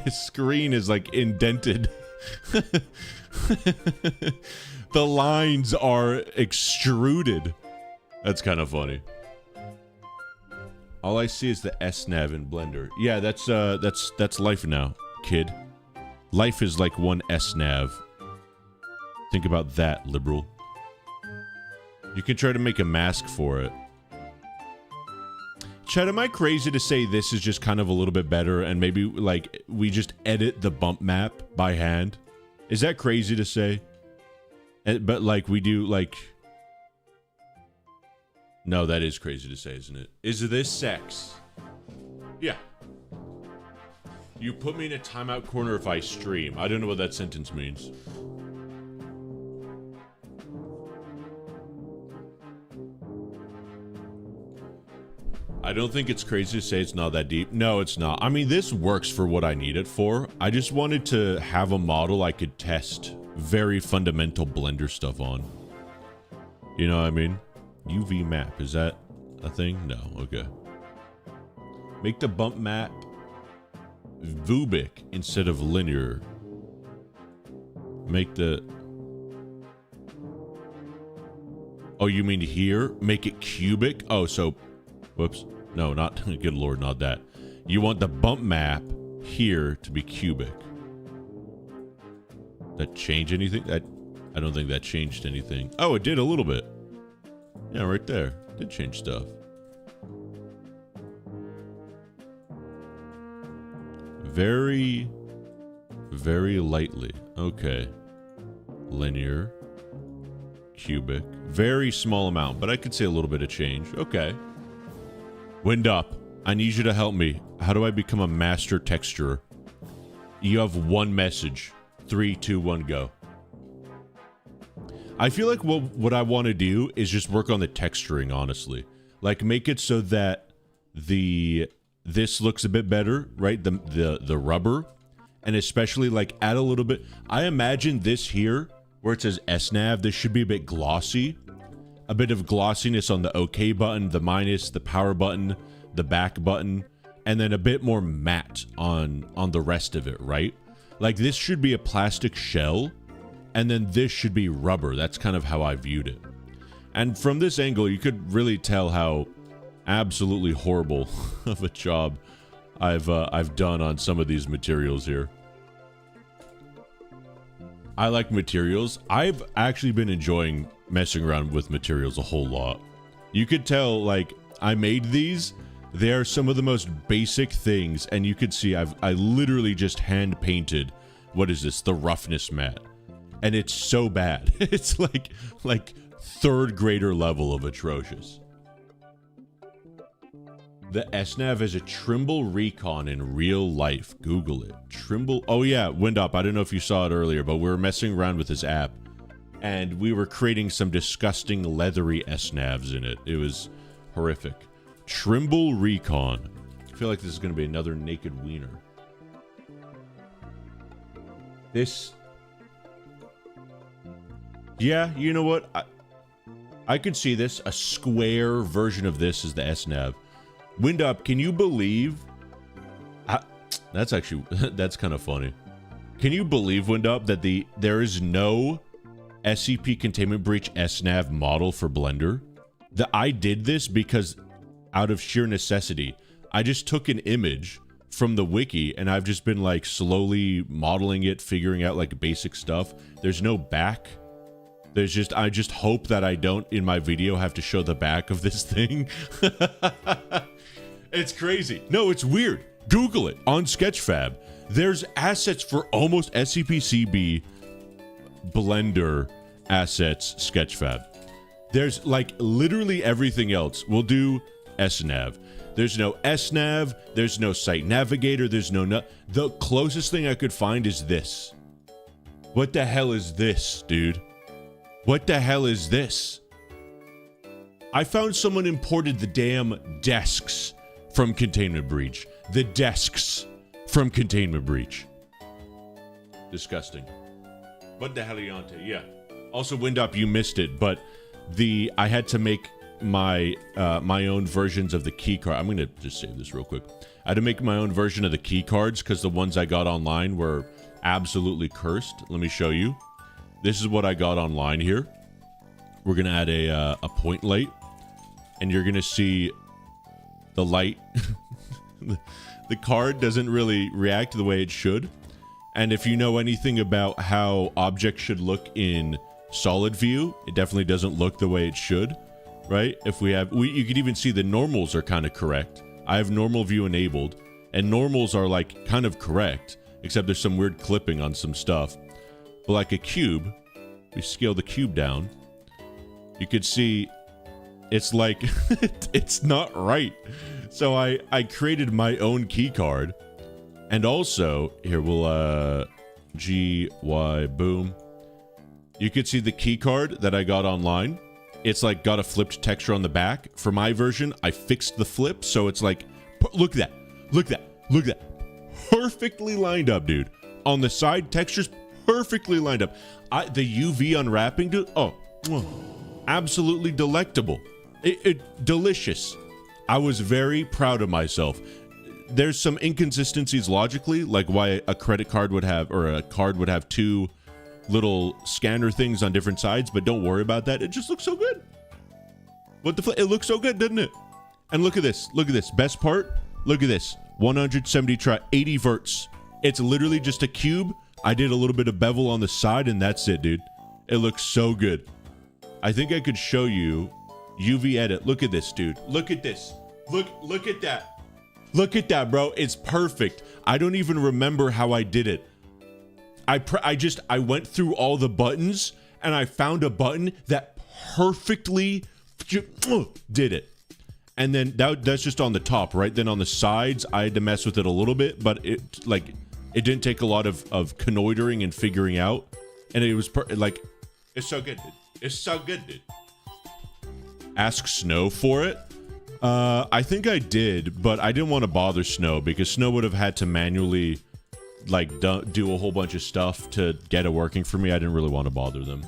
His screen is like indented. The lines are extruded. That's kind of funny. All I see is the SNAV in Blender. Yeah, that's life now, kid. Life is like one SNAV. Think about that, liberal. You can try to make a mask for it. Chad, am I crazy to say this is just kind of a little bit better and maybe, like, we just edit the bump map by hand? Is that crazy to say? But, like, we do, like... No, that is crazy to say, isn't it? Is this sex? Yeah. You put me in a timeout corner if I stream. I don't know what that sentence means. I don't think it's crazy to say it's not that deep. No, it's not. I mean, this works for what I need it for. I just wanted to have a model I could test very fundamental Blender stuff on. You know what I mean? UV map, is that a thing? No, okay. Make the bump map Vubic instead of linear. Make the... Oh, you mean here? Make it cubic? Oh, so... Whoops. No, not... Good lord, not that. You want the bump map here to be cubic. That change anything? I don't think that changed anything. Oh, it did a little bit. Yeah, right there. Did change stuff. Very, very lightly. Okay. Linear. Cubic. Very small amount, but I could see a little bit of change. Okay. Wind up. I need you to help me. How do I become a master texturer? You have one message. 3, 2, 1, go. I feel like what I want to do is just work on the texturing, honestly. Like, make it so that this looks a bit better, right? The rubber. And especially, like, add a little bit... I imagine this here, where it says SNAV, this should be a bit glossy. A bit of glossiness on the OK button, the minus, the power button, the back button, and then a bit more matte on the rest of it, right? Like, this should be a plastic shell, and then this should be rubber. That's kind of how I viewed it. And from this angle, you could really tell how absolutely horrible of a job I've done on some of these materials here. I like materials. I've actually been enjoying messing around with materials a whole lot. You could tell, like, I made these. They are some of the most basic things, and you could see I literally just hand painted, what is this, the roughness mat. And it's so bad. It's like third grader level of atrocious. The SNAV is a Trimble Recon in real life. Google it. Trimble. Oh yeah, Wind Up. I don't know if you saw it earlier, but we were messing around with this app. And we were creating some disgusting leathery SNAVs in it. It was horrific. Trimble Recon. I feel like this is going to be another naked wiener. This... Yeah, you know what? I could see this. A square version of this is the SNAV. Wind Up, can you believe... that's actually... That's kind of funny. Can you believe, Wind Up, that there is no SCP Containment Breach SNAV model for Blender? I did this because, out of sheer necessity, I just took an image from the wiki, and I've just been, like, slowly modeling it, figuring out, like, basic stuff. There's no back. There's just... I just hope that I don't, in my video, have to show the back of this thing. It's crazy. No, it's weird. Google it on Sketchfab. There's assets for almost SCP-CB Blender assets Sketchfab. There's like literally everything else. We'll do SNAV. There's no SNAV. There's no Site Navigator. There's no... The closest thing I could find is this. What the hell is this, dude? What the hell is this? I found someone imported the damn desks from Containment Breach. The desks from Containment Breach. Disgusting. What the hell are you onto? Yeah. Also, Wind Up, you missed it, but I had to make my my own versions of the key card. I'm gonna just save this real quick. I had to make my own version of the key cards because the ones I got online were absolutely cursed. Let me show you. This is what I got online here. We're going to add a point light, and you're going to see the light. The card doesn't really react the way it should. And if you know anything about how objects should look in solid view, it definitely doesn't look the way it should, right? If you could even see the normals are kind of correct. I have normal view enabled, and normals are like kind of correct, except there's some weird clipping on some stuff. But like a cube, we scale the cube down, you could see it's like it's not right. So I created my own key card, and also here we'll GY boom. You could see the key card that I got online. It's like got a flipped texture on the back. For my version, I fixed the flip, so it's like, look at that, look at that, look at that, perfectly lined up, dude. On the side, textures perfectly lined up. The UV unwrapping, dude. Oh, absolutely delectable. Delicious. I was very proud of myself. There's some inconsistencies logically, like why a credit card would have, or a card would have two little scanner things on different sides, but don't worry about that. It just looks so good. What the it looks so good, doesn't it? And look at this. Look at this. Best part, look at this. 170 try, 80 verts. It's literally just a cube. I did a little bit of bevel on the side, and that's it, dude. It looks so good. I think I could show you UV edit. Look at this, dude. Look at this. Look at that. Look at that, bro. It's perfect. I don't even remember how I did it. I went through all the buttons, and I found a button that perfectly did it. And then that's just on the top, right? Then on the sides, I had to mess with it a little bit, but it didn't take a lot of connoitering and figuring out. And it was it's so good, dude. It's so good, dude. Ask Snow for it. I think I did, but I didn't want to bother Snow because Snow would have had to manually do a whole bunch of stuff to get it working for me. I didn't really want to bother them.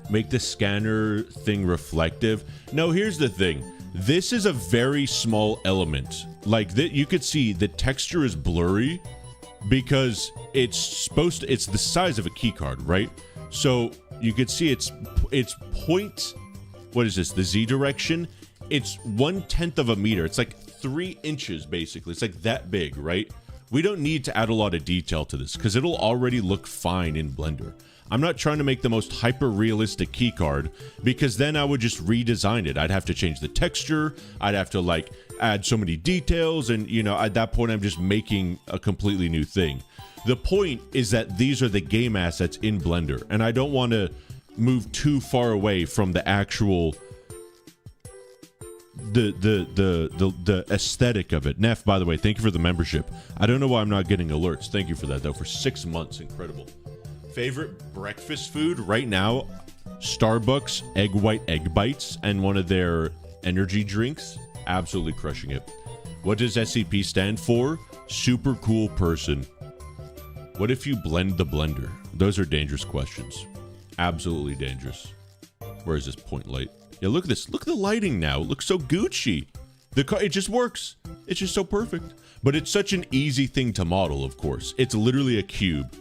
Make the scanner thing reflective. No, here's the thing. This is a very small element. Like that, you could see the texture is blurry because it's the size of a key card, right? So you could see it's point. What is this? The Z direction. It's 1/10 of a meter. It's like 3 inches basically. It's like that big, right? We don't need to add a lot of detail to this because it'll already look fine in Blender. I'm not trying to make the most hyper-realistic keycard because then I would just redesign it. I'd have to change the texture. I'd have to add so many details, and at that point I'm just making a completely new thing. The point is that these are the game assets in Blender, and I don't want to move too far away from the actual the aesthetic of it. Neff, by the way, thank you for the membership. I don't know why I'm not getting alerts. Thank you for that though. For 6 months, incredible. Favorite breakfast food right now, Starbucks egg white egg bites and one of their energy drinks. Absolutely crushing it. What does SCP stand for? Super cool person. What if you blend the blender? Those are dangerous questions. Absolutely dangerous. Where is this point light? Yeah, look at this. Look at the lighting now. It looks so Gucci. It just works. It's just so perfect. But it's such an easy thing to model, of course. It's literally a cube.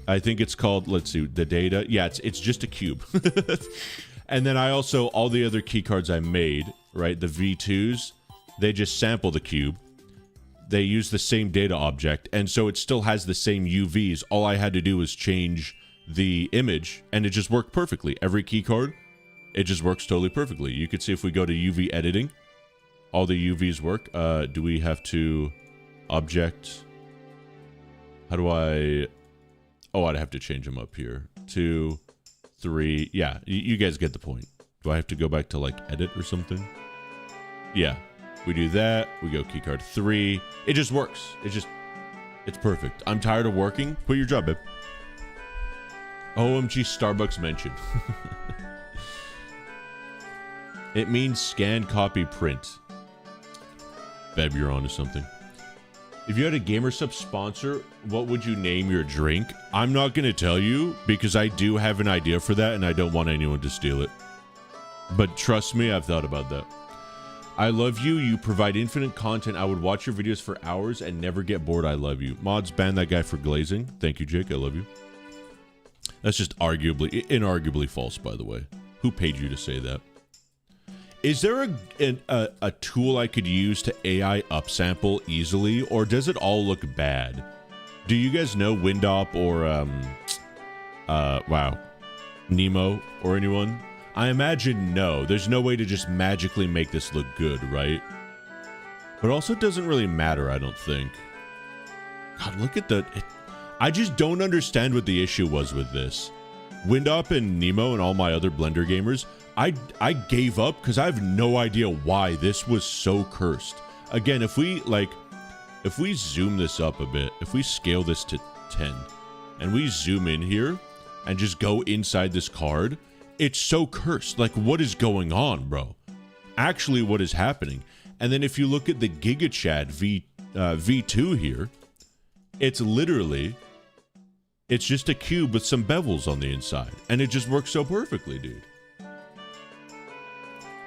I think it's called, let's see, the data. Yeah, it's just a cube. And then I also, all the other key cards I made, right, the V2s, they just sample the cube. They use the same data object, and so it still has the same UVs. All I had to do was change the image, and it just worked perfectly. Every key card, it just works totally perfectly. You could see if we go to UV editing, all the UVs work. Do we have to object? How do I... Oh, I'd have to change them up here. 2, 3. Yeah, you guys get the point. Do I have to go back to edit or something? Yeah, we do that. We go keycard 3. It just works. It's perfect. I'm tired of working. Quit your job, babe. OMG Starbucks mention. It means scan, copy, print. Babe, you're onto something. If you had a GamerSup sponsor, what would you name your drink? I'm not going to tell you because I do have an idea for that and I don't want anyone to steal it. But trust me, I've thought about that. I love you. You provide infinite content. I would watch your videos for hours and never get bored. I love you. Mods, ban that guy for glazing. Thank you, Jake. I love you. That's just inarguably false, by the way. Who paid you to say that? Is there a tool I could use to AI upsample easily, or does it all look bad? Do you guys know Windop or wow, Nemo or anyone? I imagine no. There's no way to just magically make this look good, right? But also, it doesn't really matter, I don't think. God, look at the... I just don't understand what the issue was with this. Windop and Nemo and all my other Blender gamers, I gave up because I have no idea why this was so cursed. Again, if we zoom this up a bit, if we scale this to 10, and we zoom in here, and just go inside this card... It's so cursed. Like, what is going on, bro? Actually, what is happening? And then if you look at the GigaChad V2 here, it's literally, it's just a cube with some bevels on the inside. And it just works so perfectly, dude.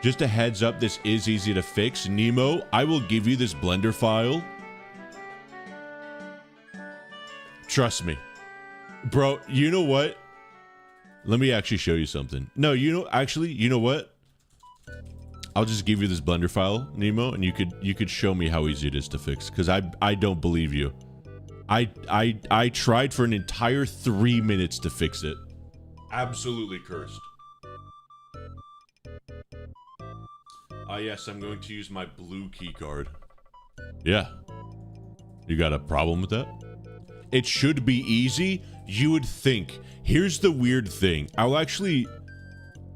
Just a heads up, this is easy to fix. Nemo, I will give you this Blender file. Trust me. Bro, you know what? Let me actually show you something. No, you know what? I'll just give you this Blender file, Nemo, and you could show me how easy it is to fix, because I don't believe you. I tried for an entire 3 minutes to fix it. Absolutely cursed. Ah, yes, I'm going to use my blue keycard. Yeah. You got a problem with that? It should be easy, you would think. Here's the weird thing. Let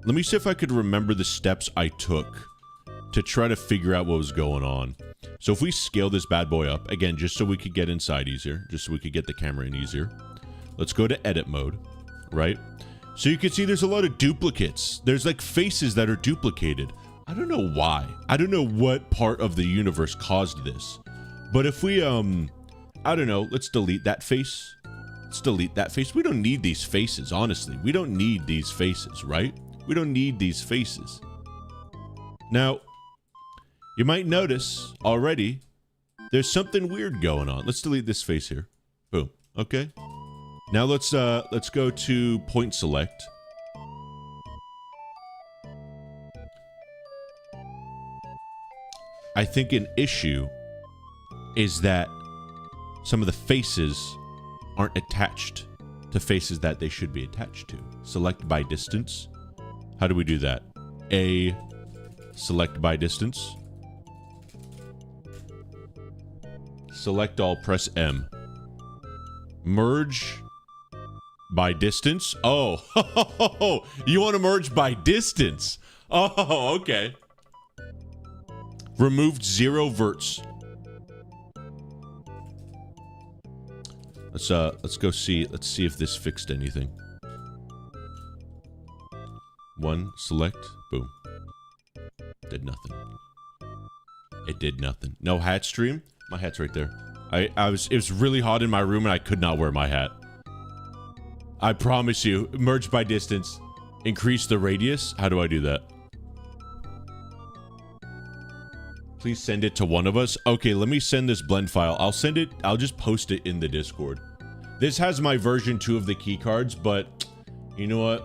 me see if I could remember the steps I took to try to figure out what was going on. So if we scale this bad boy up, again, just so we could get inside easier, just so we could get the camera in easier. Let's go to edit mode, right? So you can see there's a lot of duplicates. There's like faces that are duplicated. I don't know why. I don't know what part of the universe caused this. But if we, I don't know, let's delete that face. Let's delete that face. We don't need these faces, honestly. We don't need these faces, right? We don't need these faces. Now, you might notice already, there's something weird going on. Let's delete this face here. Boom. Okay. Now let's go to point select. I think an issue is that some of the faces aren't attached to faces that they should be attached to. Select by distance. How do we do that? A, select by distance. Select all, press M. Merge by distance. Oh, you want to merge by distance. Oh, okay. Removed 0 verts. Let's go see. Let's see if this fixed anything. 1, select, boom. Did nothing. It did nothing. No hat stream. My hat's right there. It was really hot in my room and I could not wear my hat. I promise you. Merge by distance. Increase the radius. How do I do that? Please send it to one of us. Okay, let me send this blend file. I'll just post it in the Discord. This has my version 2 of the keycards, but you know what?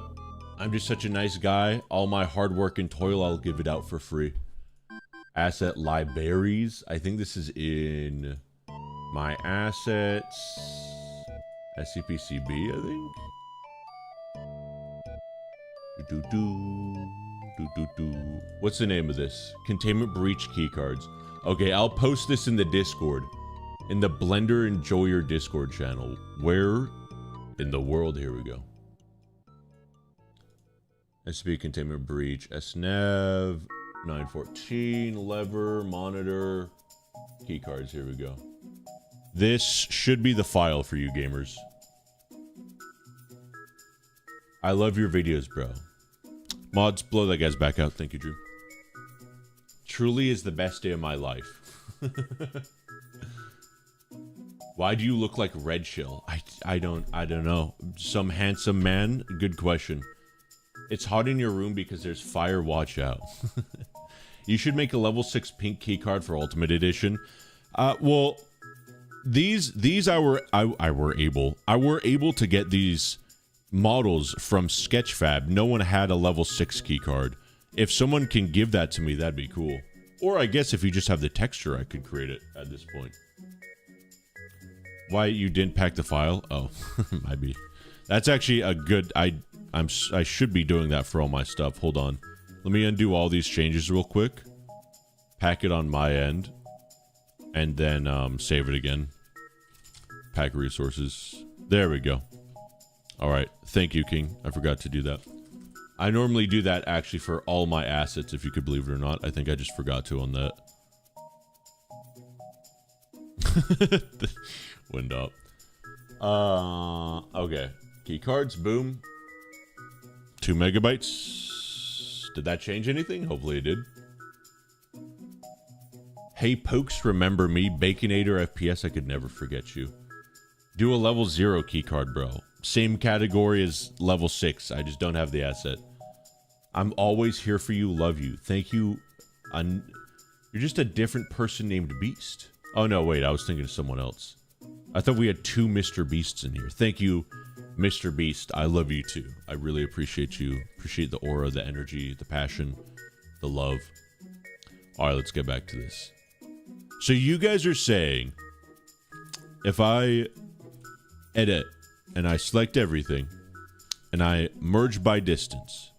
I'm just such a nice guy. All my hard work and toil, I'll give it out for free. Asset libraries. I think this is in my assets. SCP-CB, I think. What's the name of this? Containment breach keycards. Okay, I'll post this in the Discord. In the Blender Enjoyer Discord channel. Where in the world? Here we go. SCP containment breach. SNAV 914 lever monitor keycards. Here we go. This should be the file for you gamers. I love your videos, bro. Mods, blow that guy's back out. Thank you, Drew. Truly is the best day of my life. Why do you look like Red Shill? I don't know. Some handsome man? Good question. It's hot in your room because there's fire. Watch out. You should make a level 6 pink key card for Ultimate Edition. Well, these I were able to get these models from Sketchfab. No one had a level 6 key card. If someone can give that to me, that'd be cool. Or I guess if you just have the texture, I could create it at this point. Why you didn't pack the file? Oh, might be. That's actually a good. I should be doing that for all my stuff. Hold on. Let me undo all these changes real quick. Pack it on my end, and then save it again. Pack resources. There we go. All right. Thank you, King. I forgot to do that. I normally do that actually for all my assets, if you could believe it or not. I think I just forgot to on that. Window up. Okay. Key cards, boom. 2 megabytes. Did that change anything? Hopefully it did. Hey, Pokes, remember me? Baconator FPS, I could never forget you. Do a level 0 key card, bro. Same category as level 6. I just don't have the asset. I'm always here for you. Love you. Thank you. You're just a different person named Beast. Oh, no, wait. I was thinking of someone else. I thought we had 2 Mr. Beasts in here. Thank you, Mr. Beast. I love you, too. I really appreciate you. Appreciate the aura, the energy, the passion, the love. All right, let's get back to this. So you guys are saying if I edit and I select everything and I merge by distance.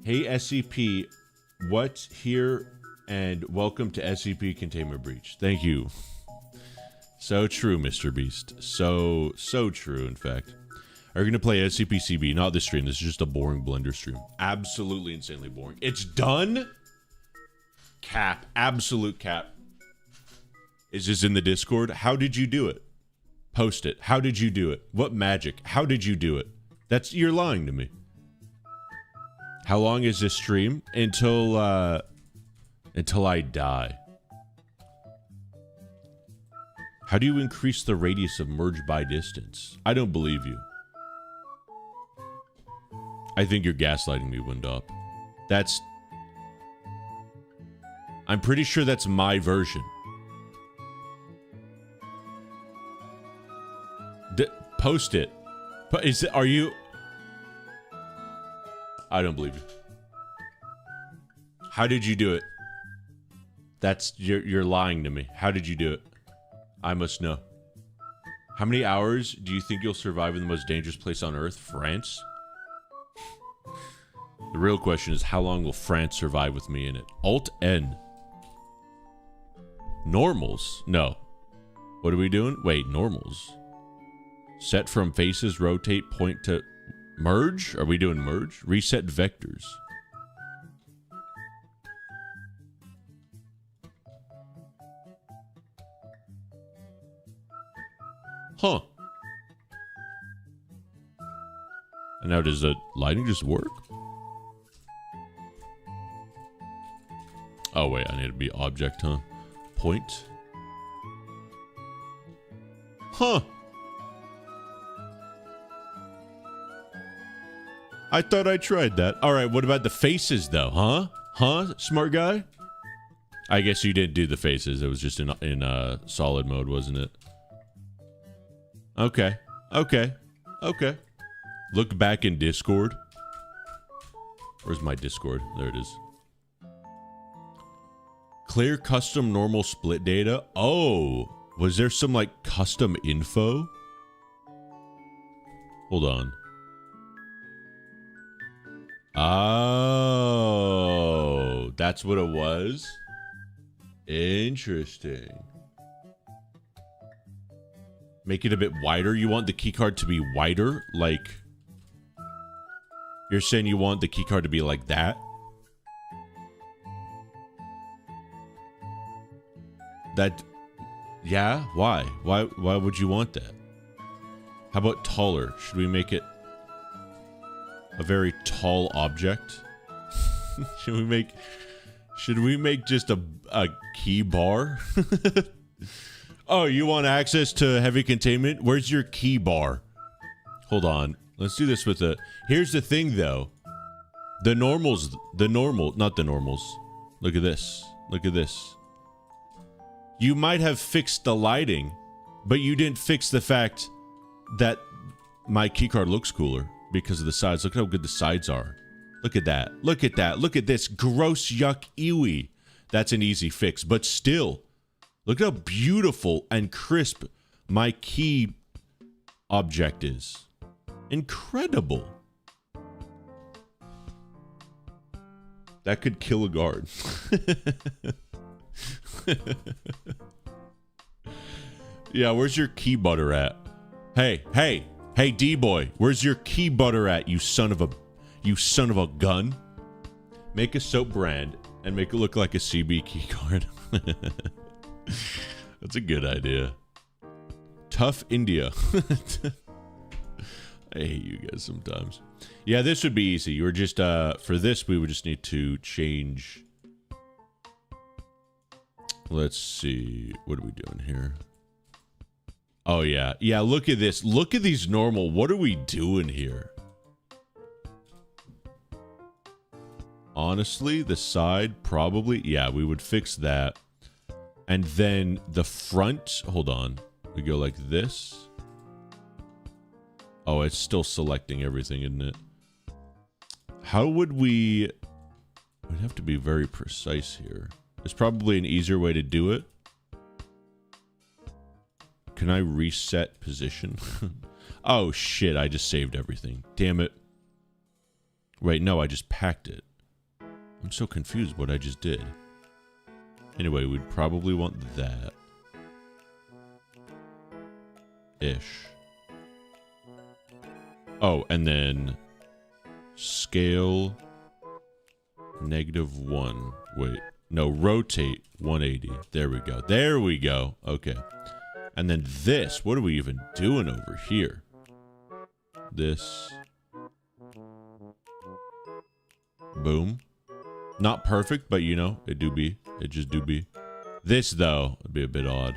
Hey, SCP, what's here? And welcome to SCP Containment Breach. Thank you. So true, Mr. Beast. So true, in fact. Are you going to play SCP-CB? Not this stream. This is just a boring Blender stream. Absolutely insanely boring. It's done? Cap. Absolute cap. Is this in the Discord? How did you do it? Post it. How did you do it? What magic? How did you do it? You're lying to me. How long is this stream? Until I die. How do you increase the radius of merge by distance? I don't believe you. I think you're gaslighting me, Windop. I'm pretty sure that's my version. Post it. Are you... I don't believe you. How did you do it? You're lying to me. How did you do it? I must know. How many hours do you think you'll survive in the most dangerous place on Earth? France? The real question is, how long will France survive with me in it? Alt-N. Normals? No. What are we doing? Wait, normals. Set from faces, rotate, point to... Merge? Are we doing merge? Reset vectors. Huh. And now does the lighting just work? Oh wait, I need to be object, huh? Point. Huh. I thought I tried that. Alright, what about the faces though, huh? Huh, smart guy? I guess you didn't do the faces. It was just in solid mode, wasn't it? Okay. Look back in Discord. Where's my Discord? There it is. Clear custom normal split data. Oh, was there some like custom info? Hold on. Oh, that's what it was? Interesting. Make it a bit wider. You want the keycard to be wider? Like, you're saying you want the keycard to be like that? Yeah? Why? Why would you want that? How about taller? Should we make it a very tall object? Should we make just a key bar? Oh, you want access to heavy containment? Where's your key bar? Hold on. Let's do this with here's the thing though. Not the normals. Look at this. Look at this. You might have fixed the lighting, but you didn't fix the fact that my keycard looks cooler because of the sides. Look at how good the sides are. Look at that. Look at that. Look at this. Gross, yuck, ewy. That's an easy fix, but still, look how beautiful and crisp my key object is. Incredible. That could kill a guard. Yeah, where's your key butter at? Hey, D-boy, where's your key butter at, you son of a gun? Make a soap brand and make it look like a CB key card. That's a good idea. Tough India. I hate you guys sometimes. Yeah, this would be easy. You were just, for this, we would just need to change. Let's see. What are we doing here? Oh, yeah. Yeah, look at this. Look at these normal. What are we doing here? Honestly, the side probably. Yeah, we would fix that. And then the front. Hold on. We go like this. Oh, it's still selecting everything, isn't it? How would we... We'd have to be very precise here. There's probably an easier way to do it. Can I reset position? Oh, shit. I just saved everything. Damn it. Wait, no, I just packed it. I'm so confused what I just did. Anyway, we'd probably want that. Ish. Oh, and then scale -1. Wait, no, rotate 180. There we go. There we go. Okay. And then this, what are we even doing over here? This. Boom. Not perfect, but you know, it just do be. This, though, would be a bit odd.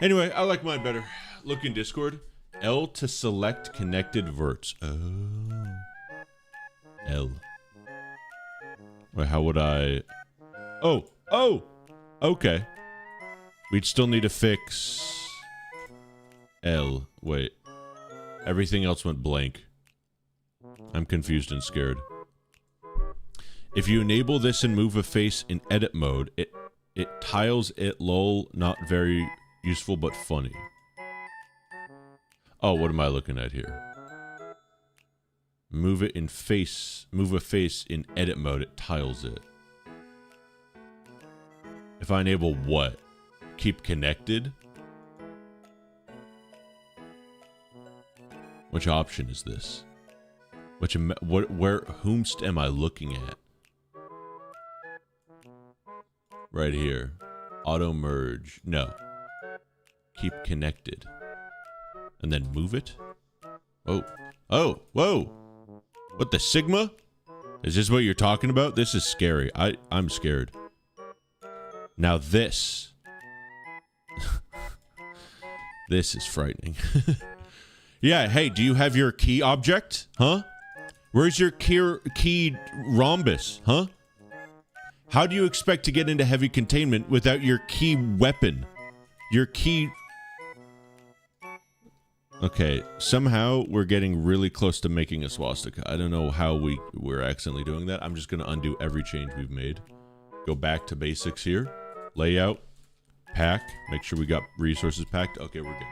Anyway, I like mine better. Look in Discord. L to select connected verts. Oh. L. Wait, how would I... Oh! Okay. We'd still need to fix... L. Wait. Everything else went blank. I'm confused and scared. If you enable this and move a face in edit mode, it tiles it lol, not very useful but funny. Oh, what am I looking at here? Move a face in edit mode, it tiles it. If I enable what? Keep connected? Which option is this? Whomst am I looking at? Right here. Auto merge. No. Keep connected. And then move it? Oh. Oh, whoa. What, the Sigma? Is this what you're talking about? This is scary. I'm scared. Now this. This is frightening. Yeah, hey, do you have your key object? Huh? Where's your key rhombus? Huh? How do you expect to get into heavy containment without your key weapon? Your key... Okay, somehow we're getting really close to making a swastika. I don't know how we're accidentally doing that. I'm just going to undo every change we've made. Go back to basics here. Layout. Pack. Make sure we got resources packed. Okay, we're good.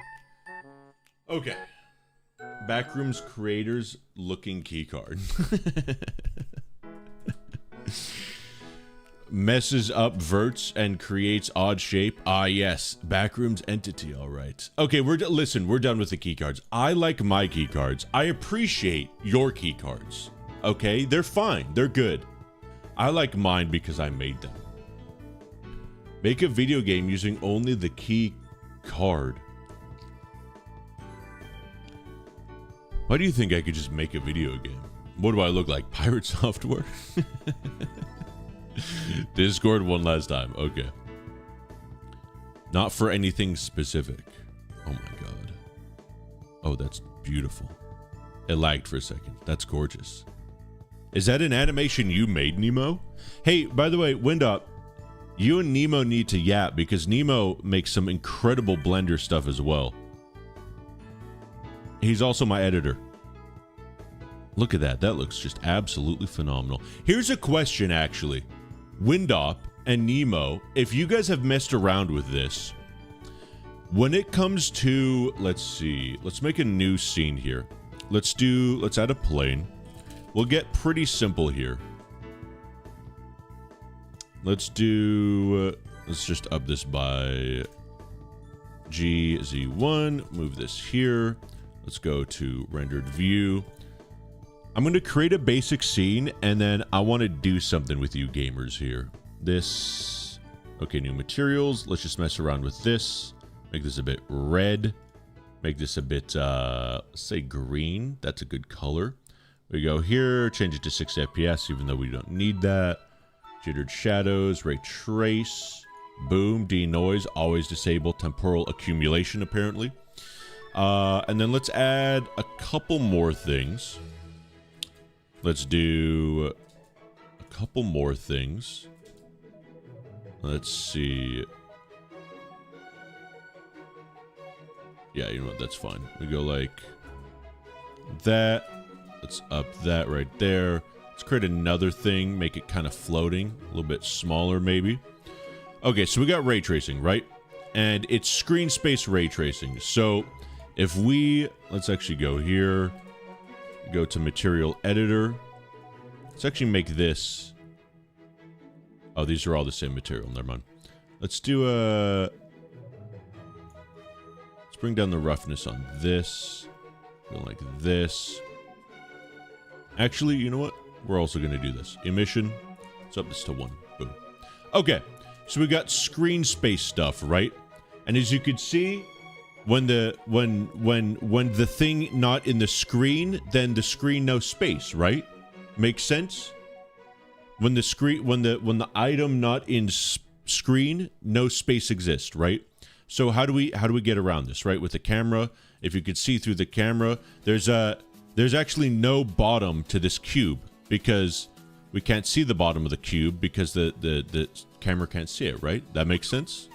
Okay. Backrooms creators looking keycard. Messes up verts and creates odd shape. Ah, yes. Backrooms entity, all right. Okay, listen, we're done with the keycards. I like my keycards. I appreciate your keycards. Okay? They're fine. They're good. I like mine because I made them. Make a video game using only the key card. Why do you think I could just make a video game? What do I look like? Pirate software? Discord one last time. Okay. Not for anything specific. Oh my god. Oh, that's beautiful. It lagged for a second. That's gorgeous. Is that an animation you made, Nemo? Hey, by the way, Windop, you and Nemo need to yap because Nemo makes some incredible Blender stuff as well. He's also my editor. Look at that. That looks just absolutely phenomenal. Here's a question, actually. Windop and Nemo, if you guys have messed around with this, when it comes to, let's see, let's make a new scene here. Let's add a plane. We'll get pretty simple here. Let's just up this by GZ1, move this here. Let's go to rendered view. I'm going to create a basic scene, and then I want to do something with you gamers here. This, okay, new materials. Let's just mess around with this. Make this a bit red. Make this a bit, let's say green. That's a good color. We go here, change it to 60 FPS, even though we don't need that. Jittered shadows, ray trace. Boom, denoise, always disable temporal accumulation, apparently. And then let's add a couple more things. Let's do a couple more things. Let's see. Yeah, you know what? That's fine. We go like that. Let's up that right there. Let's create another thing. Make it kind of floating. A little bit smaller, maybe. Okay, so we got ray tracing, right? And it's screen space ray tracing. So if we, let's actually go here. Go to material editor. Let's actually make this. Oh, these are all the same material. Never mind. Let's do a. Let's bring down the roughness on this. Go like this. Actually, you know what? We're also going to do this. Emission. Let's up this to 1. Boom. Okay. So we got screen space stuff, right? And as you can see, when the thing not in the screen, then the screen no space, right? Makes sense? When the screen when the item not in screen, no space exists, right? So how do we get around this, right? With the camera, if you could see through the camera, there's actually no bottom to this cube because we can't see the bottom of the cube because the camera can't see it, right? That makes sense?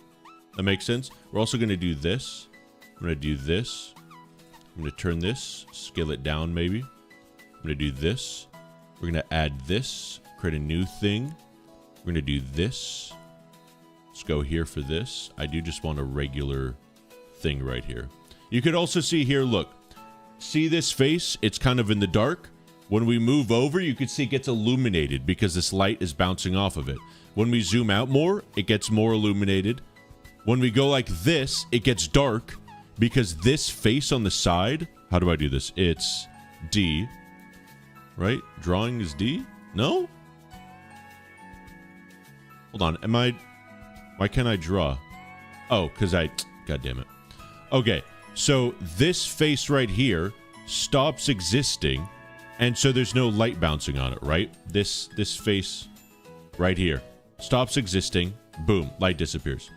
That makes sense? We're also going to do this. I'm going to do this. I'm going to turn this, scale it down maybe. I'm going to do this. We're going to add this, create a new thing. We're going to do this. Let's go here for this. I do just want a regular thing right here. You could also see here, look. See this face? It's kind of in the dark. When we move over, you can see it gets illuminated because this light is bouncing off of it. When we zoom out more, it gets more illuminated. When we go like this, it gets dark because this face on the side, how do I do this? It's D, right? Drawing is D? No? Hold on, why can't I draw? Oh, because god damn it. Okay, so this face right here stops existing, and so there's no light bouncing on it, right? This face right here stops existing, boom, light disappears.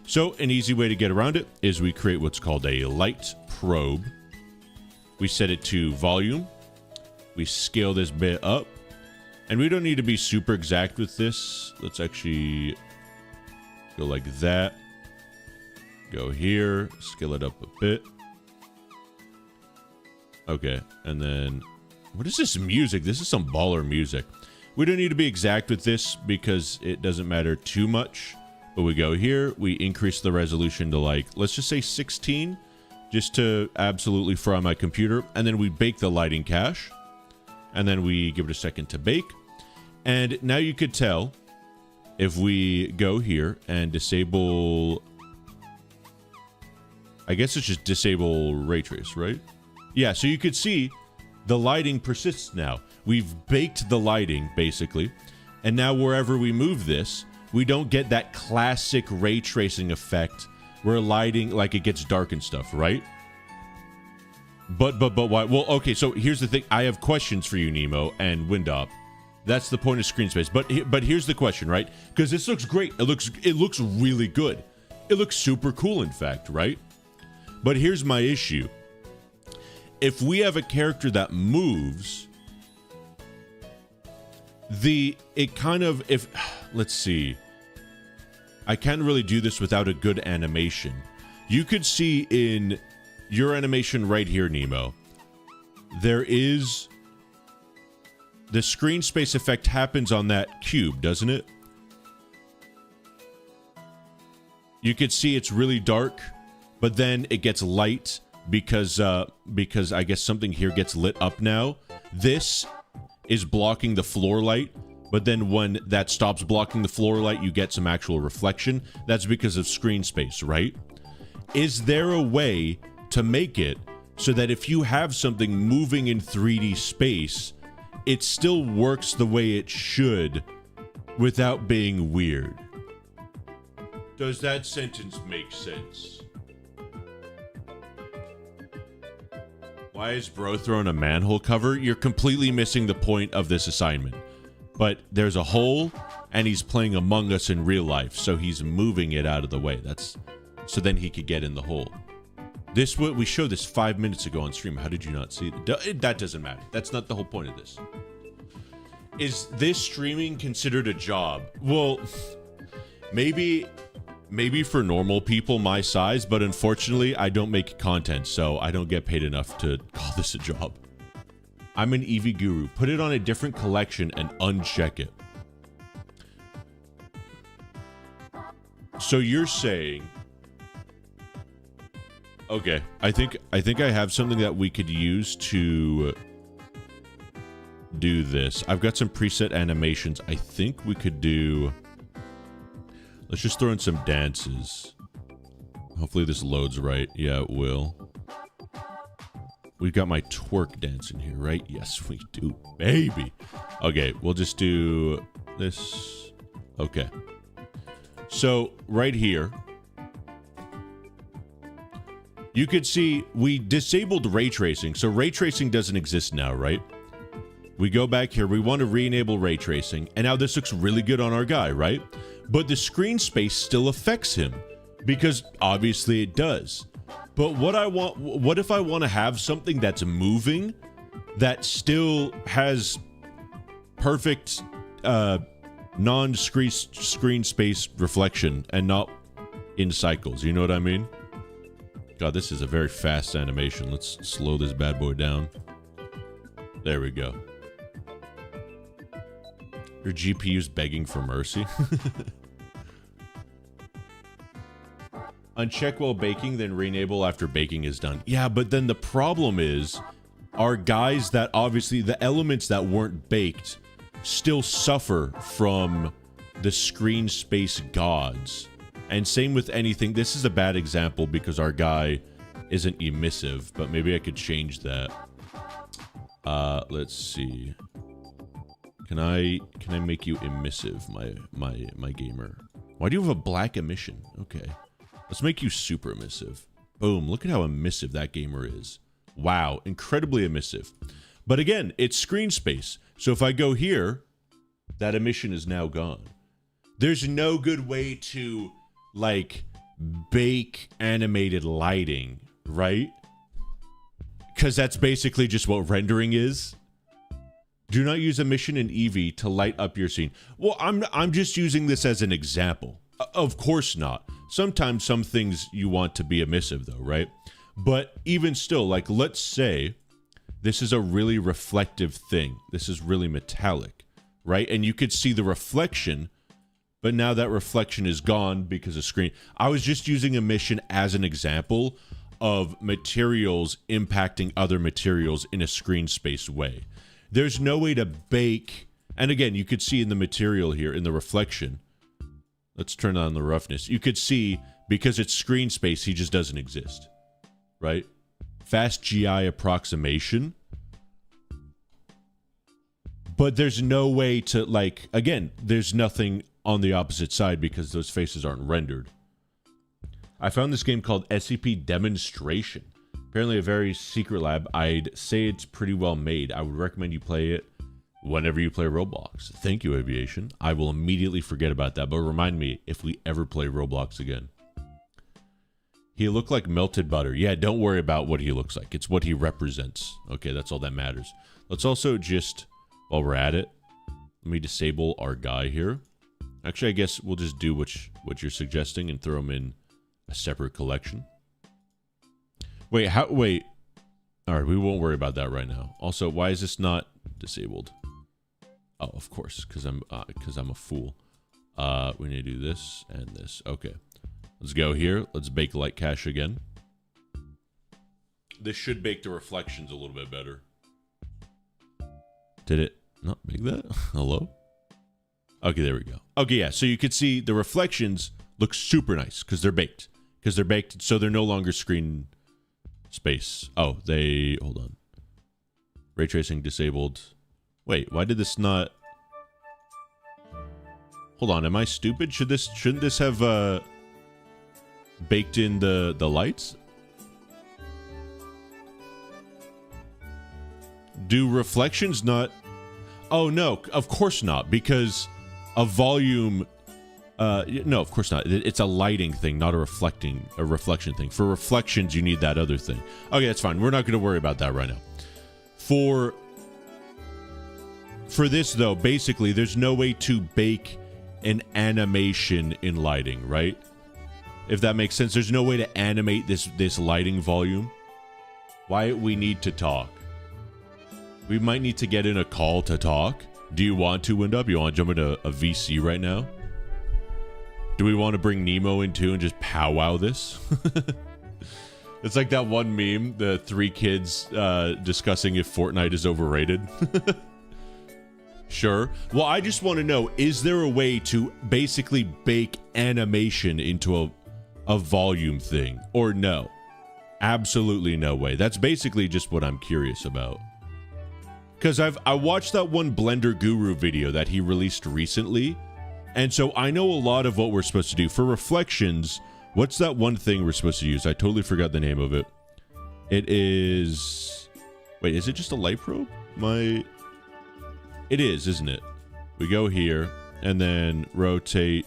So an easy way to get around it is we create what's called a light probe. We set it to volume. We scale this bit up. And we don't need to be super exact with this. Let's actually go like that. Go here, scale it up a bit. Okay, and then what is this music? This is some baller music. We don't need to be exact with this because it doesn't matter too much. But we go here, we increase the resolution to like, let's just say 16, just to absolutely fry my computer. And then we bake the lighting cache. And then we give it a second to bake. And now you could tell if we go here and disable, I guess it's just disable ray trace, right? Yeah, so you could see the lighting persists now. We've baked the lighting, basically. And now wherever we move this, we don't get that classic ray tracing effect where lighting, like it gets dark and stuff, right? But why? Well, okay, so here's the thing. I have questions for you, Nemo and Windop. That's the point of screen space. But here's the question, right? Because this looks great. It looks really good. It looks super cool, in fact, right? But here's my issue. If we have a character that moves, it kind of, if, let's see. I can't really do this without a good animation. You could see in your animation right here, Nemo, there is, the screen space effect happens on that cube, doesn't it? You could see it's really dark, but then it gets light because I guess something here gets lit up now. This is blocking the floor light, but then when that stops blocking the floor light, you get some actual reflection. That's because of screen space, right? Is there a way to make it so that if you have something moving in 3D space, it still works the way it should without being weird? Does that sentence make sense? Why is bro throwing a manhole cover? You're completely missing the point of this assignment. But there's a hole, and he's playing Among Us in real life, so he's moving it out of the way. That's so then he could get in the hole. This we showed this 5 minutes ago on stream. How did you not see it? That doesn't matter. That's not the whole point of this. Is this streaming considered a job? Well, maybe for normal people my size, but unfortunately, I don't make content, so I don't get paid enough to call this a job. I'm an EV guru. Put it on a different collection and uncheck it. So you're saying... Okay, I think I have something that we could use to do this. I've got some preset animations. I think we could do... Let's just throw in some dances. Hopefully this loads right. Yeah, it will. We've got my twerk dance in here, right? Yes, we do, baby. Okay, we'll just do this. Okay. So, right here, you could see we disabled ray tracing. So ray tracing doesn't exist now, right? We go back here. We want to re-enable ray tracing. And now this looks really good on our guy, right? But the screen space still affects him because obviously it does. But what if I want to have something that's moving that still has perfect non-screen space reflection and not in cycles? You know what I mean? God, this is a very fast animation. Let's slow this bad boy down. There we go. Your GPU's begging for mercy. Uncheck while baking, then re-enable after baking is done. Yeah, but then the problem is our guys that obviously the elements that weren't baked still suffer from the screen space gods. And same with anything. This is a bad example because our guy isn't emissive, but maybe I could change that. Let's see. Can I make you emissive, my gamer? Why do you have a black emission? Okay. Let's make you super emissive. Boom, look at how emissive that gamer is. Wow, incredibly emissive. But again, it's screen space. So if I go here, that emission is now gone. There's no good way to, like, bake animated lighting, right? Because that's basically just what rendering is. Do not use emission in Eevee to light up your scene. Well, I'm just using this as an example. Of course not. Sometimes some things you want to be emissive though, right? But even still, like, let's say this is a really reflective thing. This is really metallic, right? And you could see the reflection, but now that reflection is gone because of screen. I was just using emission as an example of materials impacting other materials in a screen space way. There's no way to bake, and again, you could see in the material here, in the reflection, let's turn on the roughness. You could see, because it's screen space, he just doesn't exist, right? Fast GI approximation. But there's no way to, like, again, there's nothing on the opposite side because those faces aren't rendered. I found this game called SCP Demonstration. Apparently a very secret lab. I'd say it's pretty well made. I would recommend you play it whenever you play Roblox. Thank you, Aviation. I will immediately forget about that, but remind me if we ever play Roblox again. He looked like melted butter. Yeah, don't worry about what he looks like. It's what he represents. Okay, that's all that matters. Let's also just, while we're at it, let Let me disable our guy here. Actually, I guess we'll just do what you're suggesting and throw them in a separate collection. Wait, wait. All right, we won't worry about that right now. Also, why is this not disabled? Oh, of course, because I'm a fool. We need to do this and this. Okay, let's go here. Let's bake light cache again. This should bake the reflections a little bit better. Did it not bake that? Hello? Okay, there we go. Okay, yeah, so you could see the reflections look super nice because they're baked. Because they're baked, so they're no longer screen space. Oh, hold on. Ray tracing disabled. Wait, why did this not... Hold on, am I stupid? Shouldn't this have baked in the lights? Do reflections not... Oh, no, of course not, because a volume... no, of course not. It's a lighting thing, not a reflection thing. For reflections, you need that other thing. Okay, that's fine. We're not going to worry about that right now. For this, though, basically, there's no way to bake an animation in lighting, right? If that makes sense. There's no way to animate this lighting volume. Why we need to talk? We might need to get in a call to talk. Do you want to, Windup? You want to jump into a VC right now? Do we want to bring Nemo in too and just powwow this? It's like that one meme, the 3 kids discussing if Fortnite is overrated. Sure. Well, I just want to know, is there a way to basically bake animation into a volume thing? Or no? Absolutely no way. That's basically just what I'm curious about. Because I watched that one Blender Guru video that he released recently. And so I know a lot of what we're supposed to do. For reflections, what's that one thing we're supposed to use? I totally forgot the name of it. It is... Wait, is it just a light probe? It is, isn't it? We go here, and then rotate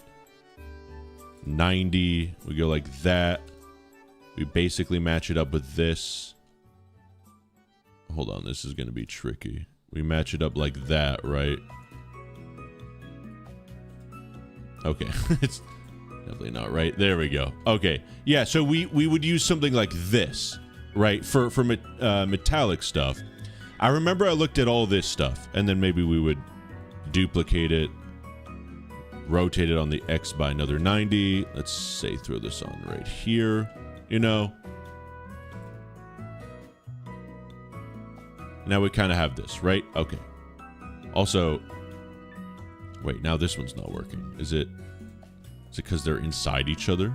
90. We go like that. We basically match it up with this. Hold on, this is going to be tricky. We match it up like that, right? Okay, it's definitely not right. There we go. Okay, yeah, so we would use something like this, right? For metallic stuff. I remember I looked at all this stuff, and then maybe we would duplicate it, rotate it on the X by another 90. Let's say throw this on right here, you know? Now we kind of have this, right? Okay. Also, wait, now this one's not working. Is it because they're inside each other?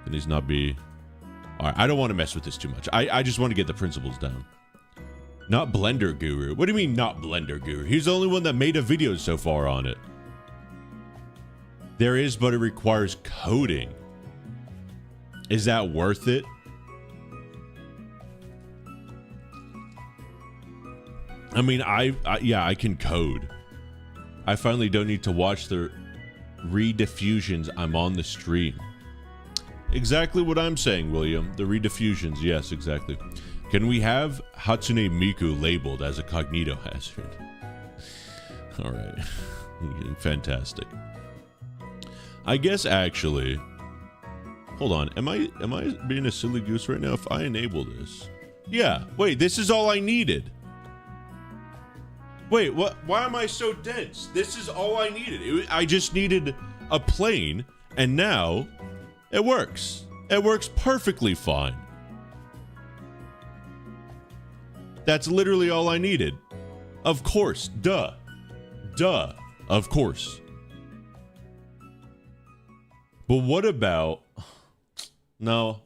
Can these not be... All right, I don't want to mess with this too much. I just want to get the principles down. Not Blender Guru. What do you mean not Blender Guru? He's the only one that made a video so far on it. There is, but it requires coding. Is that worth it? I mean, yeah, I can code. I finally don't need to watch the rediffusions. I'm on the stream. Exactly what I'm saying, William. The rediffusions, yes, exactly. Can we have Hatsune Miku labeled as a cognito hazard? All right. Fantastic. I guess actually... Hold on. Am I being a silly goose right now? If I enable this... Yeah. Wait, this is all I needed. Wait, what? Why am I so dense? This is all I needed. I just needed a plane, and now it works. It works perfectly fine. That's literally all I needed. Of course. Duh. Duh. Of course. But what about... No.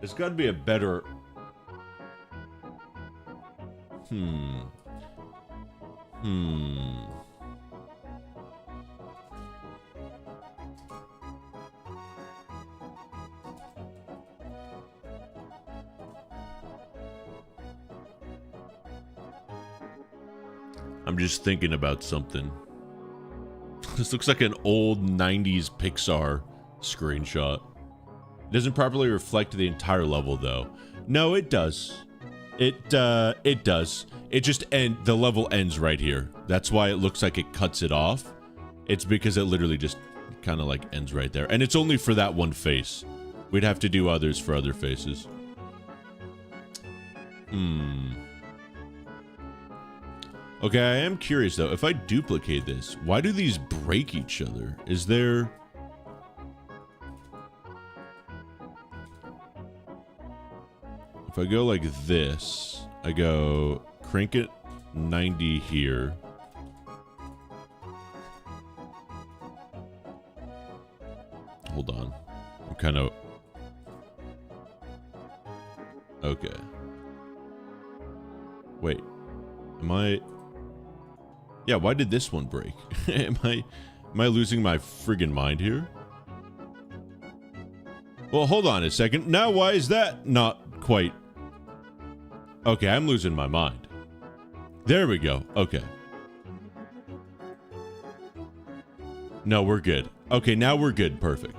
There's got to be a better... I'm just thinking about something. This looks like an old 90s Pixar screenshot. It doesn't properly reflect the entire level, though. No, it does. It does. It just the level ends right here. That's why it looks like it cuts it off. It's because it literally just kind of like ends right there. And it's only for that one face. We'd have to do others for other faces. Okay, I am curious though. If I duplicate this, why do these break each other? Is there... If I go like this, I go crank it 90 here. Hold on. I'm kind of... Okay. Wait. Am I... Yeah, why did this one break? Am I losing my friggin' mind here? Well, hold on a second. Now, why is that not quite... Okay, I'm losing my mind. There we go. Okay. No, we're good. Okay, now we're good. Perfect.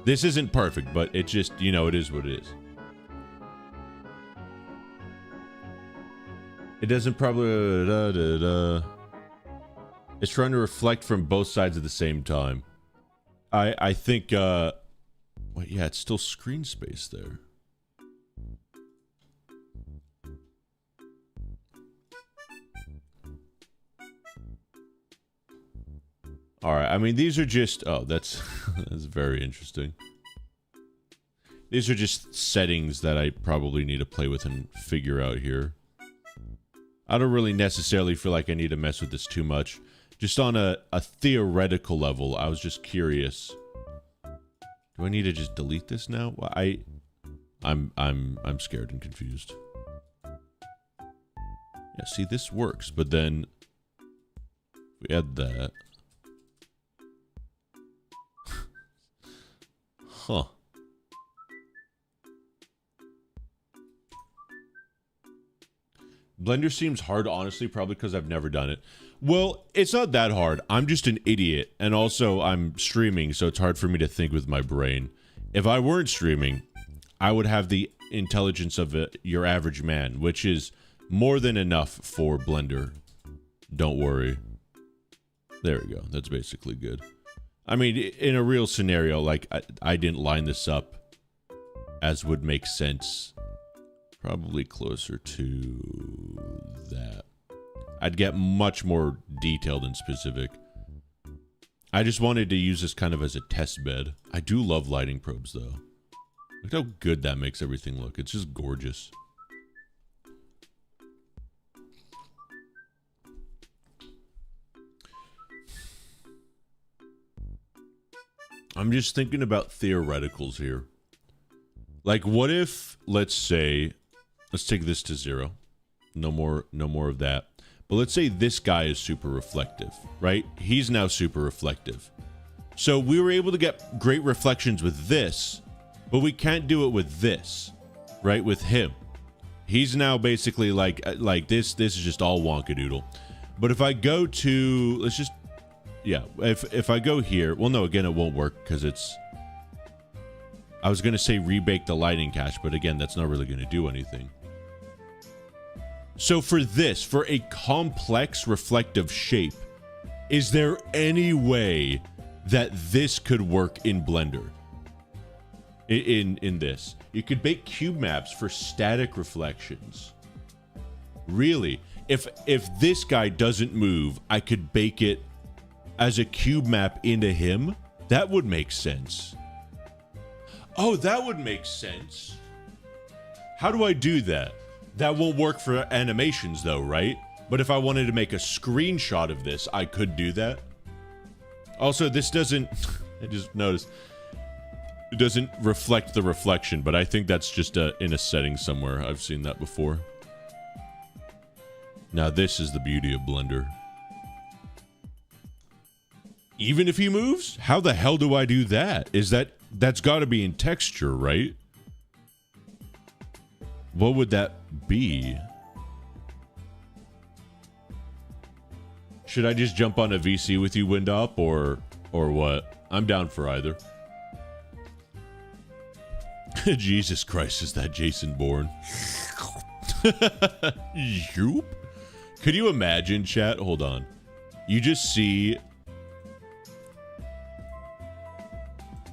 This isn't perfect, but it just, you know, it is what it is. It doesn't probably... It's trying to reflect from both sides at the same time. I think, wait, yeah, it's still screen space there. All right, I mean, these are just... Oh, that's that's very interesting. These are just settings that I probably need to play with and figure out here. I don't really necessarily feel like I need to mess with this too much. Just on a theoretical level, I was just curious. Do I need to just delete this now? Well, I'm scared and confused. Yeah, see, this works, but then if we add that. Huh. Blender seems hard, honestly, probably because I've never done it. Well, it's not that hard. I'm just an idiot, and also I'm streaming, so it's hard for me to think with my brain. If I weren't streaming, I would have the intelligence of your average man, which is more than enough for Blender. Don't worry. There we go. That's basically good. I mean, in a real scenario, like, I didn't line this up as would make sense. Probably closer to that. I'd get much more detailed and specific. I just wanted to use this kind of as a test bed. I do love lighting probes, though. Look how good that makes everything look. It's just gorgeous. I'm just thinking about theoreticals here. Like, what if, let's say, let's take this to 0. No more of that. But let's say this guy is super reflective, right? He's now super reflective. So we were able to get great reflections with this, but we can't do it with this, right? With him. He's now basically like this is just all wonkadoodle. But if I go to, let's just, yeah, if I go here, well, no, again, it won't work because it's, I was going to say rebake the lighting cache, but again, that's not really going to do anything. So for this, for a complex reflective shape, is there any way that this could work in Blender? In this, you could bake cube maps for static reflections. Really? If this guy doesn't move, I could bake it as a cube map into him? That would make sense. Oh, that would make sense. How do I do that? That won't work for animations though, right? But if I wanted to make a screenshot of this, I could do that. Also, this doesn't, I just noticed, it doesn't reflect the reflection, but I think that's just in a setting somewhere. I've seen that before. Now this is the beauty of Blender. Even if he moves? How the hell do I do that? That's gotta be in texture, right? What would that be? Should I just jump on a VC with you, Windop, or what? I'm down for either. Jesus Christ, is that Jason Bourne? Yoop. Could you imagine, chat? Hold on. You just see.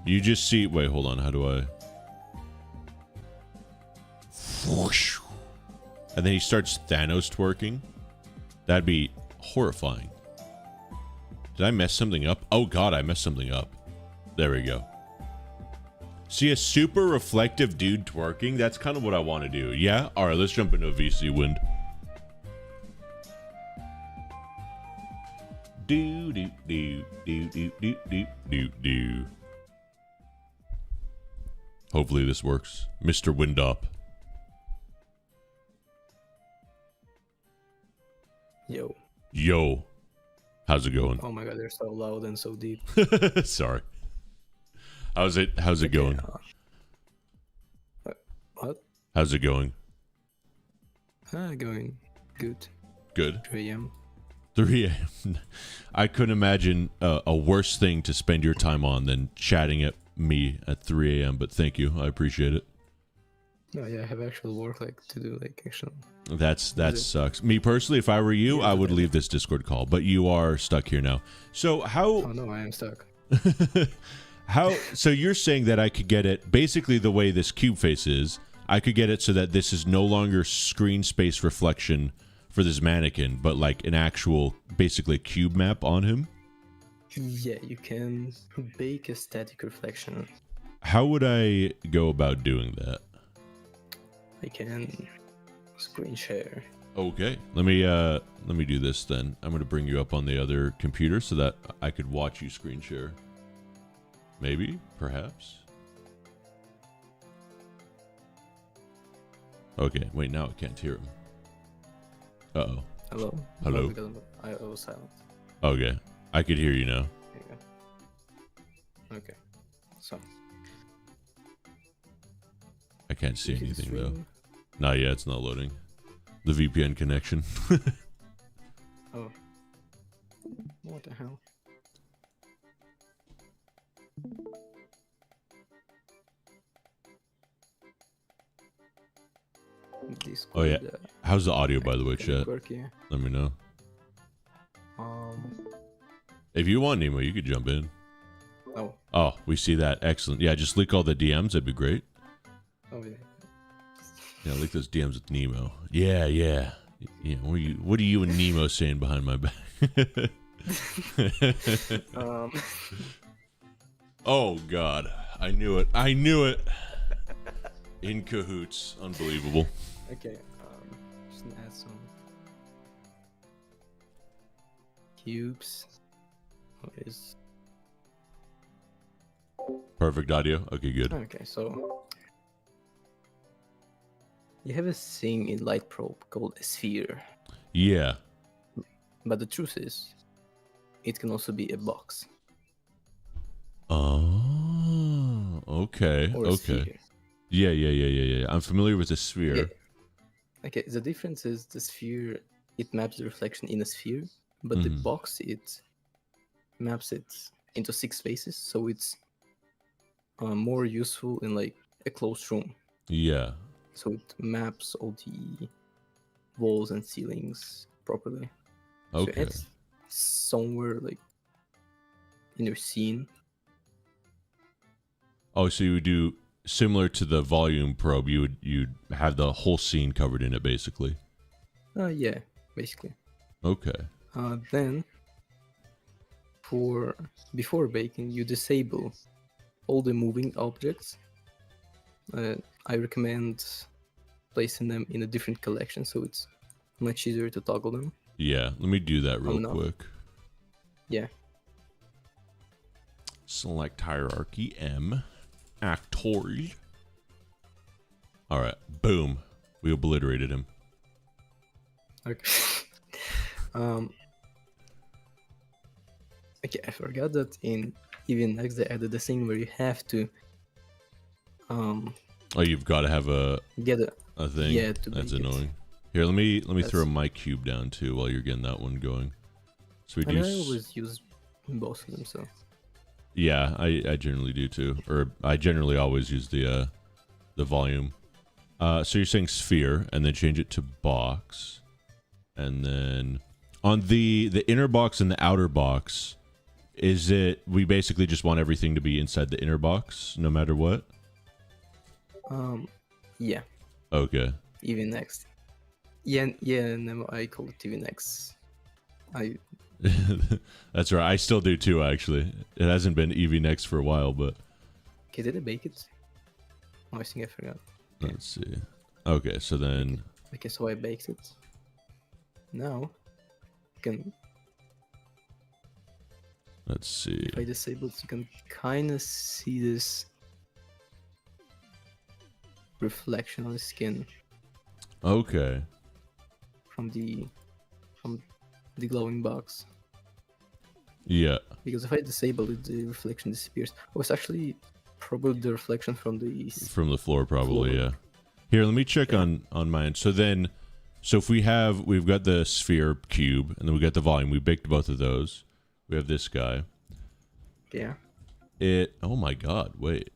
Wait, hold on. How do I? Whoosh. And then he starts Thanos twerking. That'd be horrifying. Did I mess something up? Oh god, I messed something up. There we go. See a super reflective dude twerking? That's kind of what I want to do. Yeah? Alright, let's jump into a VC wind. Do do do do do do do do do. Hopefully this works. Mr. Wind Up. Yo. Yo. How's it going? Oh my god, they're so loud and so deep. Sorry. How's it going? What? How's it going? Going good. Good. 3 a.m. 3 a.m. I couldn't imagine a worse thing to spend your time on than chatting at me at 3 a.m. But thank you. I appreciate it. No, yeah, I have actual work to do actual. That sucks. Me personally, if I were you, I would leave this Discord call. But you are stuck here now. So how? Oh no, I am stuck. How? So you're saying that I could get it basically the way this cube face is. I could get it so that this is no longer screen space reflection for this mannequin, but like an actual, basically cube map on him. Yeah, you can bake a static reflection. How would I go about doing that? I can screen share. Okay, let me do this then. I'm gonna bring you up on the other computer so that I could watch you screen share. Maybe, perhaps. Okay, wait, now I can't hear him. Uh-oh. Hello? Hello? Oh, because I was silent. Okay, I could hear you now. There you go. Okay, so. I can't see you can anything though. stream. Not yet, it's not loading. The VPN connection. Oh. What the hell? Discord, Oh yeah. How's the audio by the way, can chat? work here. Let me know. If you want, Nemo, you could jump in. Oh. Oh, we see that. Excellent. Yeah, just leak all the DMs. That'd be great. Oh yeah. Yeah, leak those DMs with Nemo. Yeah, yeah. Yeah. What are you and Nemo saying behind my back? Oh God, I knew it. I knew it. In cahoots. Unbelievable. Okay. Just add some cubes. What is? Perfect audio. Okay, good. Okay, so you have a thing in Light Probe called a sphere, Yeah. but the truth is, it can also be a box Oh. Okay. or a Okay. sphere. Yeah. I'm familiar with the sphere. Yeah. Okay, the difference is the sphere, it maps the reflection in a sphere, but the box, it maps it into 6 spaces, so it's more useful in like a closed room. Yeah. So it maps all the walls and ceilings properly. Okay. So it's somewhere like in your scene. Oh, so you would do similar to the volume probe. You'd have the whole scene covered in it, basically. Yeah, basically. Okay. Then, before baking, you disable all the moving objects. I recommend placing them in a different collection, so it's much easier to toggle them. Yeah. Let me do that real no. quick. Yeah. Select hierarchy M. Actors. All right. Boom. We obliterated him. Okay. Okay, I forgot that in even next they added the thing where you have to Oh, you've got to have a get thing. Yeah, to That's make it. annoying. Here, let me throw That's- my cube down too while you're getting that one going. So we And do. I always use both of them, so Yeah, I generally do too, or I generally always use the volume. So you're saying sphere, and then change it to box, and then on the inner box and the outer box, is it we basically just want everything to be inside the inner box, no matter what? Yeah. Okay. Even next. Yeah. No, I call it even next. That's right. I still do too. Actually, it hasn't been EV next for a while, but. Okay, did I bake it? Oh, I think I forgot. Let's see. Okay, so then. Okay, so I baked it. Now, you can. Let's see. If I disable it, you can kind of see this reflection on the skin. Okay. From the glowing box. Yeah. Because if I disable it, the reflection disappears. Oh, it's actually probably the reflection from the floor, probably. Yeah. Here, let me check on mine. So if we've got the sphere cube, and then we got the volume. We baked both of those. We have this guy. Yeah. Oh my god! Wait.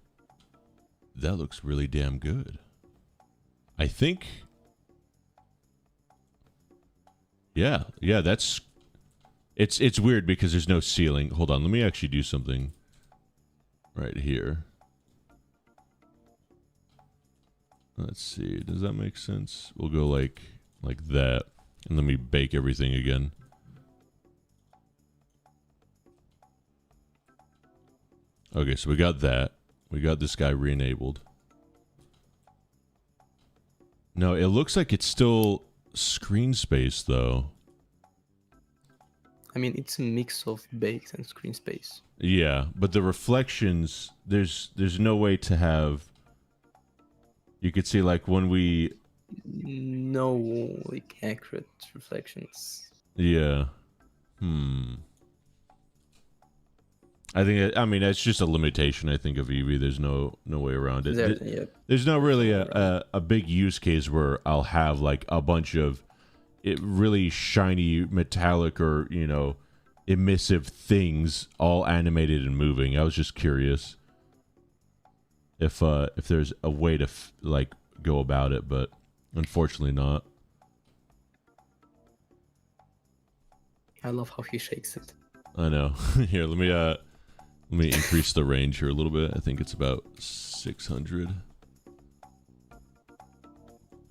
That looks really damn good. I think. Yeah, that's. It's weird because there's no ceiling. Hold on, let me actually do something. Right here. Let's see. Does that make sense? We'll go like that, and let me bake everything again. Okay, so we got that. We got this guy re-enabled. No, it looks like it's still screen space though. I mean, it's a mix of baked and screen space. Yeah, but the reflections, there's no way to have. You could see like when we. No, like accurate reflections. Yeah. I mean, that's just a limitation. I think of EV. There's no way around it. There's not really a big use case where I'll have like a bunch of really shiny metallic or emissive things all animated and moving. I was just curious if there's a way to go about it, but unfortunately not. I love how he shakes it. I know. Here, let me increase the range here a little bit. I think it's about 600.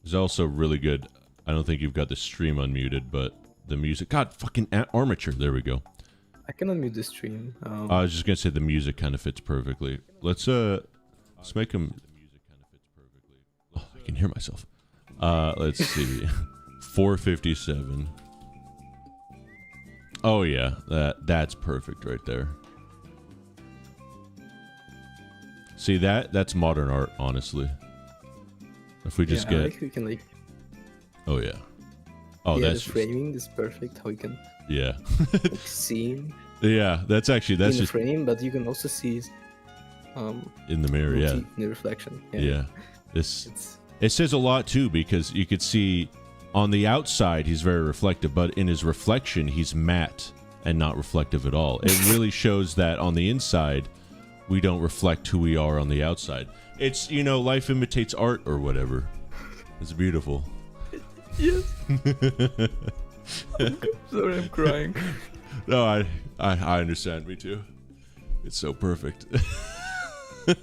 It's also really good. I don't think you've got the stream unmuted, but the music. God, fucking armature. There we go. I can unmute the stream. I was just gonna say the music kind of fits perfectly. Let's make him. Oh, I can hear myself. Let's see. 457. Oh yeah, that's perfect right there. See that's modern art, honestly. If we just get. We can Oh yeah. Oh, yeah, that's the framing is perfect. How you can. Yeah. See him. Yeah, that's in just the frame, but you can also see. In the mirror, yeah. In the reflection. Yeah. It says a lot too, because you could see on the outside he's very reflective, but in his reflection he's matte and not reflective at all. It really shows that on the inside we don't reflect who we are on the outside. It's life imitates art or whatever. It's beautiful. Yes. Sorry, I'm crying. No, I understand. Me too. It's so perfect. You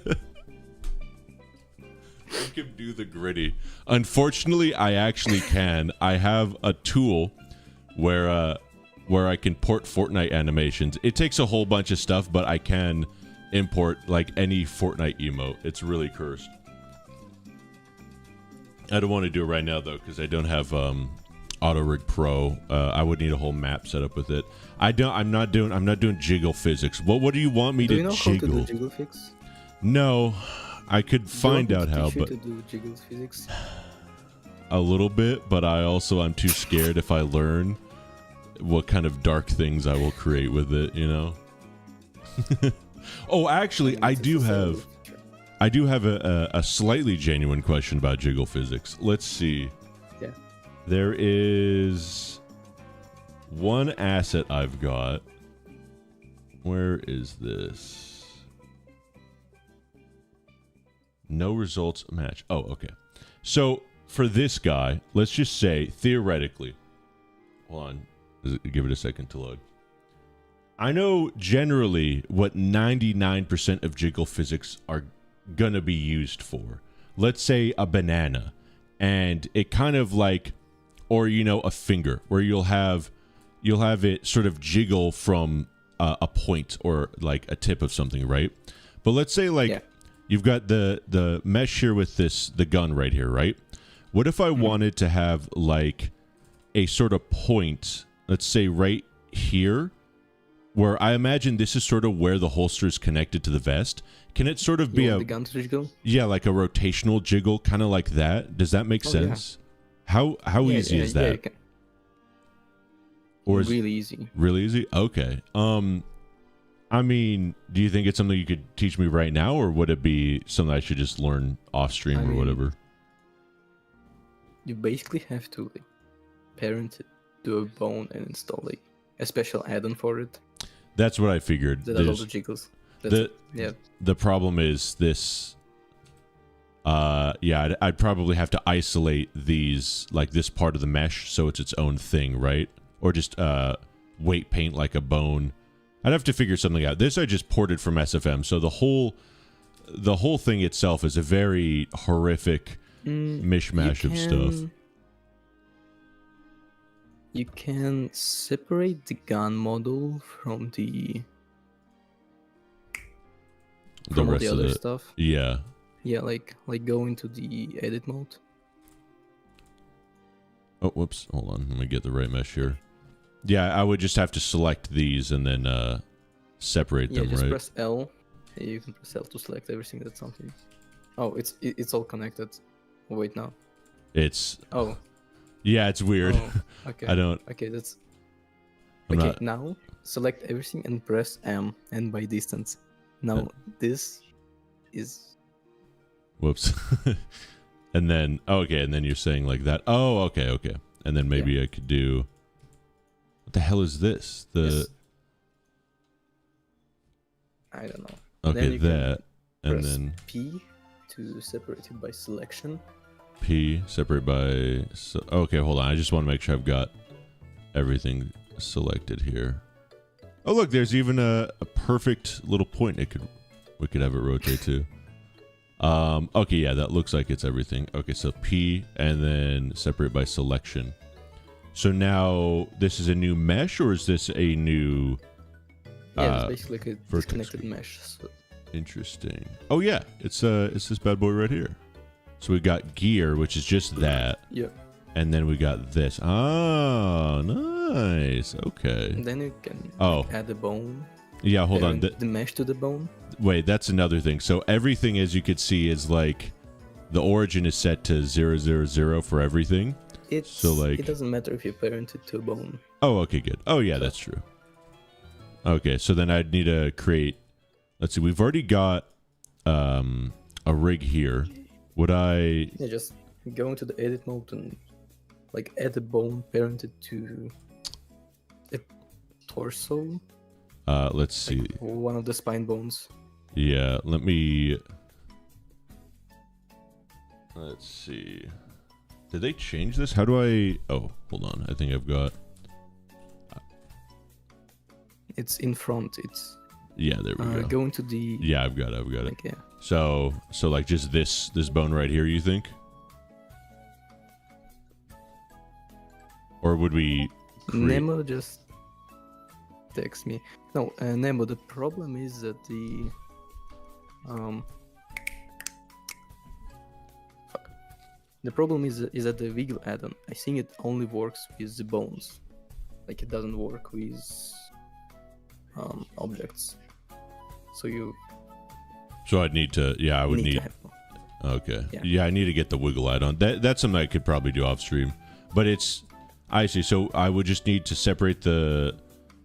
can do the gritty. Unfortunately, I actually can. I have a tool where I can port Fortnite animations. It takes a whole bunch of stuff, but I can import like any Fortnite emote. It's really cursed. I don't want to do it right now though, because I don't have AutoRig Pro. I would need a whole map set up with it. I'm not doing jiggle physics. What do you want me to jiggle? How to do jiggle fix? No, I could find out how, but to do jiggle physics? A little bit, but I'm too scared if I learn what kind of dark things I will create with it. Oh, actually, I do have a slightly genuine question about jiggle physics. Let's see. Yeah. There is one asset I've got. Where is this? No results match. Oh, okay. So for this guy, let's just say theoretically, hold on, give it a second to load. I know generally what 99% of jiggle physics are gonna be used for. Let's say a banana, and it kind of like, or a finger, where you'll have it sort of jiggle from a point or like a tip of something, right? But let's say like you've got the mesh here with the gun right here, right? What if I wanted to have like a sort of point, let's say right here, where I imagine this is sort of where the holster is connected to the vest? Can it sort of be the gun to jiggle? Yeah, like a rotational jiggle, kind of like that? Does that make sense? Yeah. How easy is that? Yeah, you can. Or is really easy. Really easy? Okay. I mean, do you think it's something you could teach me right now, or would it be something I should just learn off stream or whatever? You basically have to like parent it to a bone and install like a special add-on for it. That's what I figured. That all the jiggles. The problem is this. I'd probably have to isolate these, like this part of the mesh, so it's its own thing, right? Or just weight paint like a bone. I'd have to figure something out. This I just ported from SFM, so the whole thing itself is a very horrific mishmash of stuff. You can separate the gun model from all the other stuff. Yeah. Yeah, like go into the edit mode. Oh, whoops. Hold on. Let me get the right mesh here. Yeah, I would just have to select these and then separate them, right? Yeah, just press L. You can press L to select everything that's something. Oh, it's all connected. Oh, wait, now. It's... Oh. Yeah, it's weird. Oh, okay. I don't... Okay, that's... Okay, now select everything and press M, and by distance. Now, this is... Whoops. And then... okay, and then you're saying like that. Oh, okay. And then maybe I could do... What the hell is this? I don't know. Okay, that. And then... P to separate it by selection. P, separate by... okay, hold on. I just want to make sure I've got everything selected here. Oh, look, there's even a perfect little point we could have it rotate to. Okay, yeah, that looks like it's everything. Okay, so P, and then separate by selection. So now, this is a new mesh, or is this a new... yeah, it's basically like a disconnected mesh. So. Interesting. Oh, yeah, it's this bad boy right here. So we got gear, which is just that. Yeah. And then we got this. Oh, nice. Okay. And then you can add the bone. Yeah, hold on. The mesh to the bone. Wait, that's another thing. So everything, as you could see, is like the origin is set to 000 for everything. It doesn't matter if you parent it to a bone. Oh, okay, good. Oh, yeah, that's true. Okay, so then I'd need to create... Let's see, we've already got a rig here. Would I... Yeah, just go into the edit mode and like add a bone parented to a torso. Let's see. Like one of the spine bones. Yeah, let me... Let's see. Did they change this? How do I... Oh, hold on. I think I've got... It's in front. It's... Yeah, there we go. Go into the... Yeah, I've got it. Like, yeah. So like just this bone right here, you think? Or would we Nemo just text me. No, Nemo, the problem is that the... The problem is that the wiggle add-on, I think it only works with the bones. Like, it doesn't work with objects. So I'd need to... Yeah, I would need... Okay. Yeah, I need to get the wiggle add-on. That's something I could probably do off stream. But it's... I see. So I would just need to separate the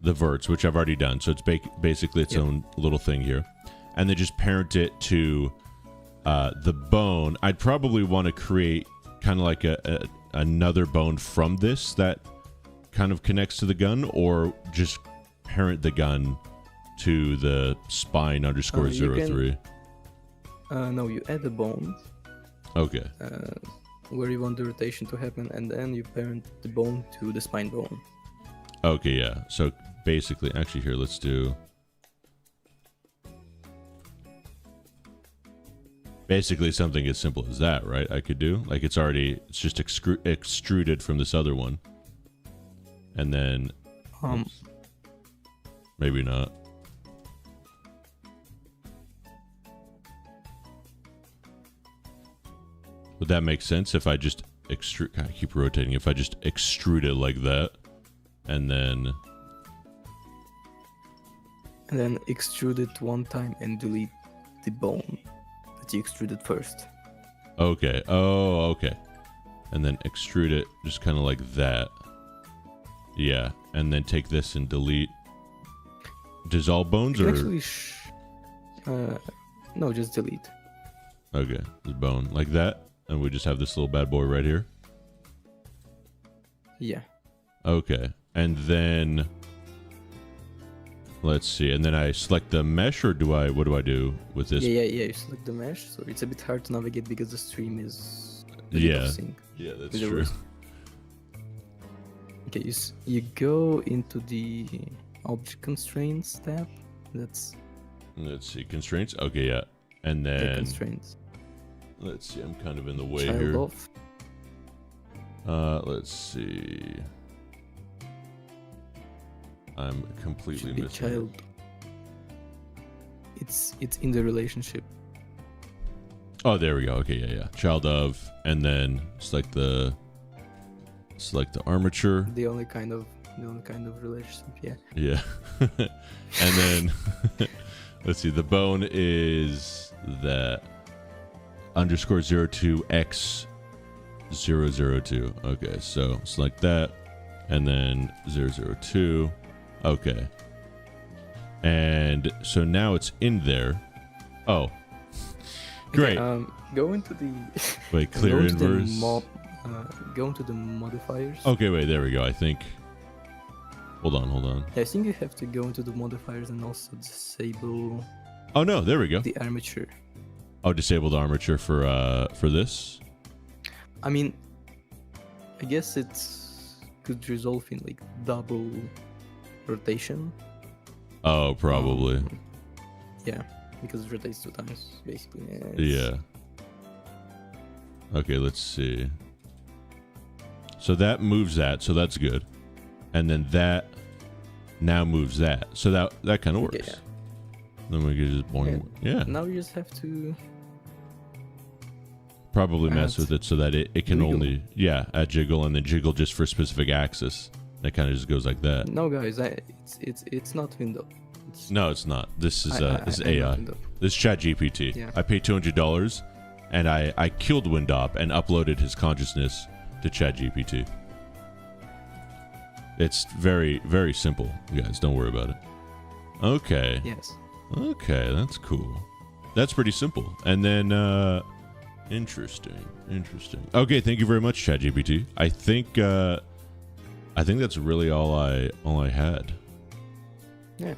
verts, which I've already done. So it's basically its own little thing here. And then just parent it to the bone. I'd probably want to create kind of like another bone from this that kind of connects to the gun, or just parent the gun to the spine _03. No, you add a bone. Okay. where you want the rotation to happen, and then you parent the bone to the spine bone. Okay, yeah. So basically, actually, here, let's do. Basically, something as simple as that, right? I could do like it's just extruded from this other one, and then maybe not. Would that make sense if I just extrude? I keep rotating. If I just extrude it like that, and then extrude it one time and delete the bone that you extruded first. Okay. Oh, okay. And then extrude it just kind of like that. Yeah. And then take this and delete. Dissolve bones or? Actually, no, just delete. Okay. The bone like that. And we just have this little bad boy right here. Yeah. Okay. And then let's see. And then I select the mesh, or what do I do with this? Yeah. You select the mesh, so it's a bit hard to navigate because the stream is. Yeah, that's true. Okay, you go into the object constraints tab. Let's see, constraints. Okay, yeah. And then constraints. Let's see. I'm kind of in the way Child here. Off. Let's see. I'm completely missing. Child. It's in the relationship. Oh, there we go. Okay, yeah. Child of, and then select the armature. The only kind of relationship, yeah. Yeah. And then let's see. The bone is that _02x002. Okay, so select that, and then 002. Okay. And so now it's in there. Oh. Great. Okay, go into the wait, clear inverse. Go into the modifiers. Okay, wait, there we go. I think. Hold on. I think you have to go into the modifiers and also disable. Oh no, there we go. The armature. Oh, disable the armature for this. I mean, I guess it could result in like double rotation. Oh, probably. Yeah, because it rotates 2 times, basically. Yeah. Okay, let's see. So that moves that, so that's good. And then that now moves that. So that kind of works. Okay, yeah. Then we can just boing. Yeah. Now you just have to probably mess with it so that it can jiggle. only add jiggle, and then jiggle just for a specific axis. It kind of just goes like that. No, guys, it's not window. No, it's not. This is AI. This is ChatGPT. Yeah. I paid $200, and I killed Windop and uploaded his consciousness to ChatGPT. It's very, very simple, you guys. Don't worry about it. Okay. Yes. Okay, that's cool. That's pretty simple. And then, interesting. Okay, thank you very much, ChatGPT. I think that's really all I had. Yeah.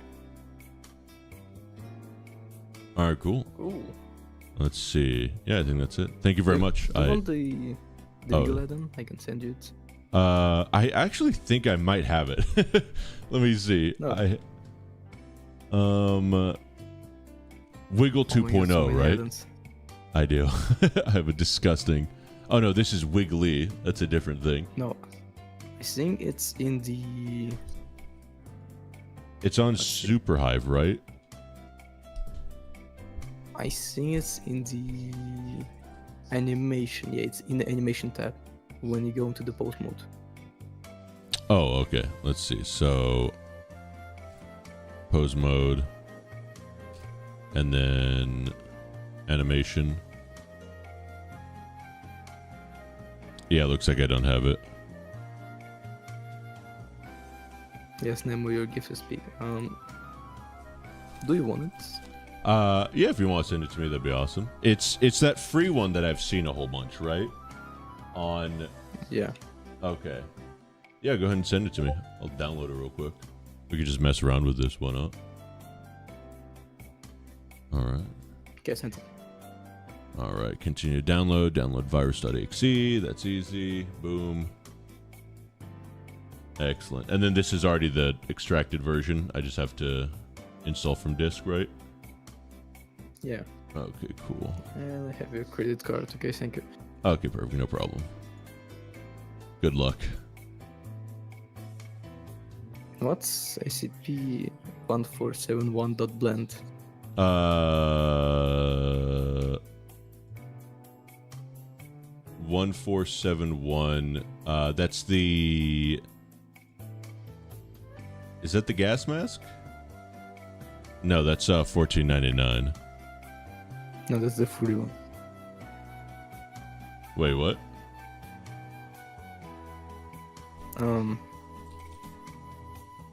All right, cool. Cool. Let's see. Yeah, I think that's it. Thank you very much. Do you want the Eagle add-on? I can send you it. I actually think I might have it. Let me see. No. Wiggle 2.0, right? Add-ons. I do. I have a disgusting. Oh no, this is Wiggly. That's a different thing. No, I think it's in the. It's on Superhive, right? I think it's in the animation. Yeah, it's in the animation tab when you go into the post mode. Oh, okay. Let's see. So, pose mode, and then animation. Yeah, looks like I don't have it. Yes, Nemo, your gift is big. Do you want it? Yeah, if you want to send it to me, that'd be awesome. It's that free one that I've seen a whole bunch, right? Yeah. Okay. Yeah, go ahead and send it to me. I'll download it real quick. We could just mess around with this. Why not? All right. Okay, sent it. All right, continue to download. Download virus.exe. That's easy. Boom. Excellent. And then this is already the extracted version. I just have to install from disk, right? Yeah. Okay, cool. And I have your credit card. Okay, thank you. Okay, perfect. No problem. Good luck. What's ACP 1471.blend? 1471. That's the. Is that the gas mask? No, that's 1499. No, that's the free one. Wait, what?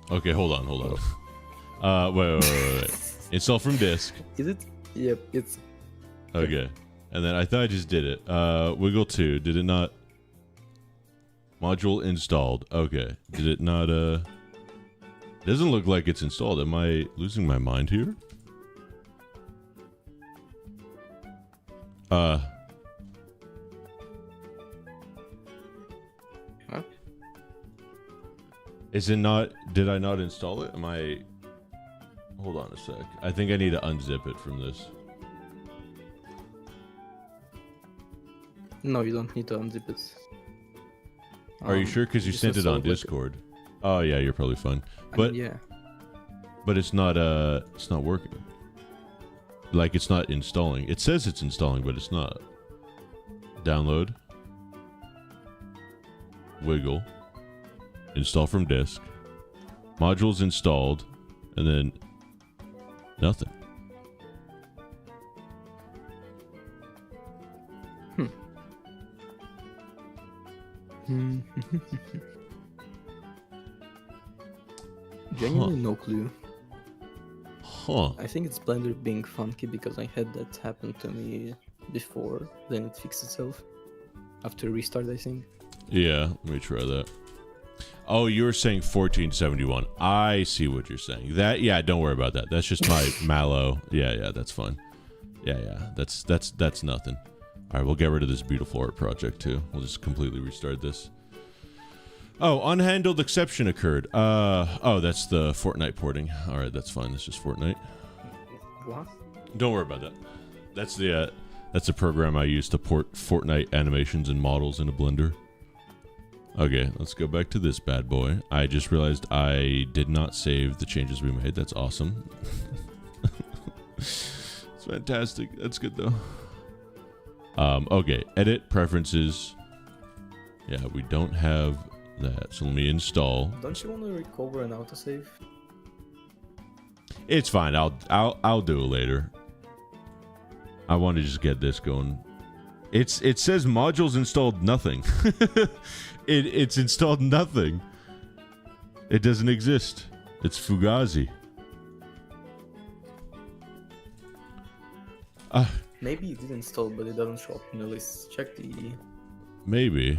Okay, hold on. Wait. Install from disk. Is it? Yep, it's. Okay. And then I thought I just did it. Wiggle 2. Did it not? Module installed. Okay. Did it not, doesn't look like it's installed. Am I losing my mind here? Huh? Is it not? Did I not install it? Am I? Hold on a sec. I think I need to unzip it from this. No, you don't need to unzip it. Are you sure? Because you sent it on Discord. Oh yeah, you're probably fine. But yeah. But it's not working. Like it's not installing. It says it's installing, but it's not. Download. Wiggle. Install from disk. Modules installed, and then nothing. Genuinely no clue. Huh. I think it's Blender being funky because I had that happen to me before. Then it fixed itself after restart, I think. Yeah, let me try that. Oh, you were saying 1471. I see what you're saying. That, yeah, don't worry about that. That's just my mallow. Yeah, that's fine. Yeah, that's nothing. All right, we'll get rid of this beautiful art project too. We'll just completely restart this. Oh, unhandled exception occurred. Oh, that's the Fortnite porting. All right, that's fine. That's just Fortnite. What? Don't worry about that. That's the program I use to port Fortnite animations and models into Blender. Okay, let's go back to this bad boy. I just realized I did not save the changes we made. That's awesome. It's fantastic. That's good though. Okay, edit preferences. Yeah, we don't have that. So let me install. Don't you want to recover an autosave? It's fine. I'll do it later. I want to just get this going. It says modules installed nothing. It's installed nothing. It doesn't exist. It's Fugazi. Maybe it did install, but it doesn't show up in the list. Check the. Maybe.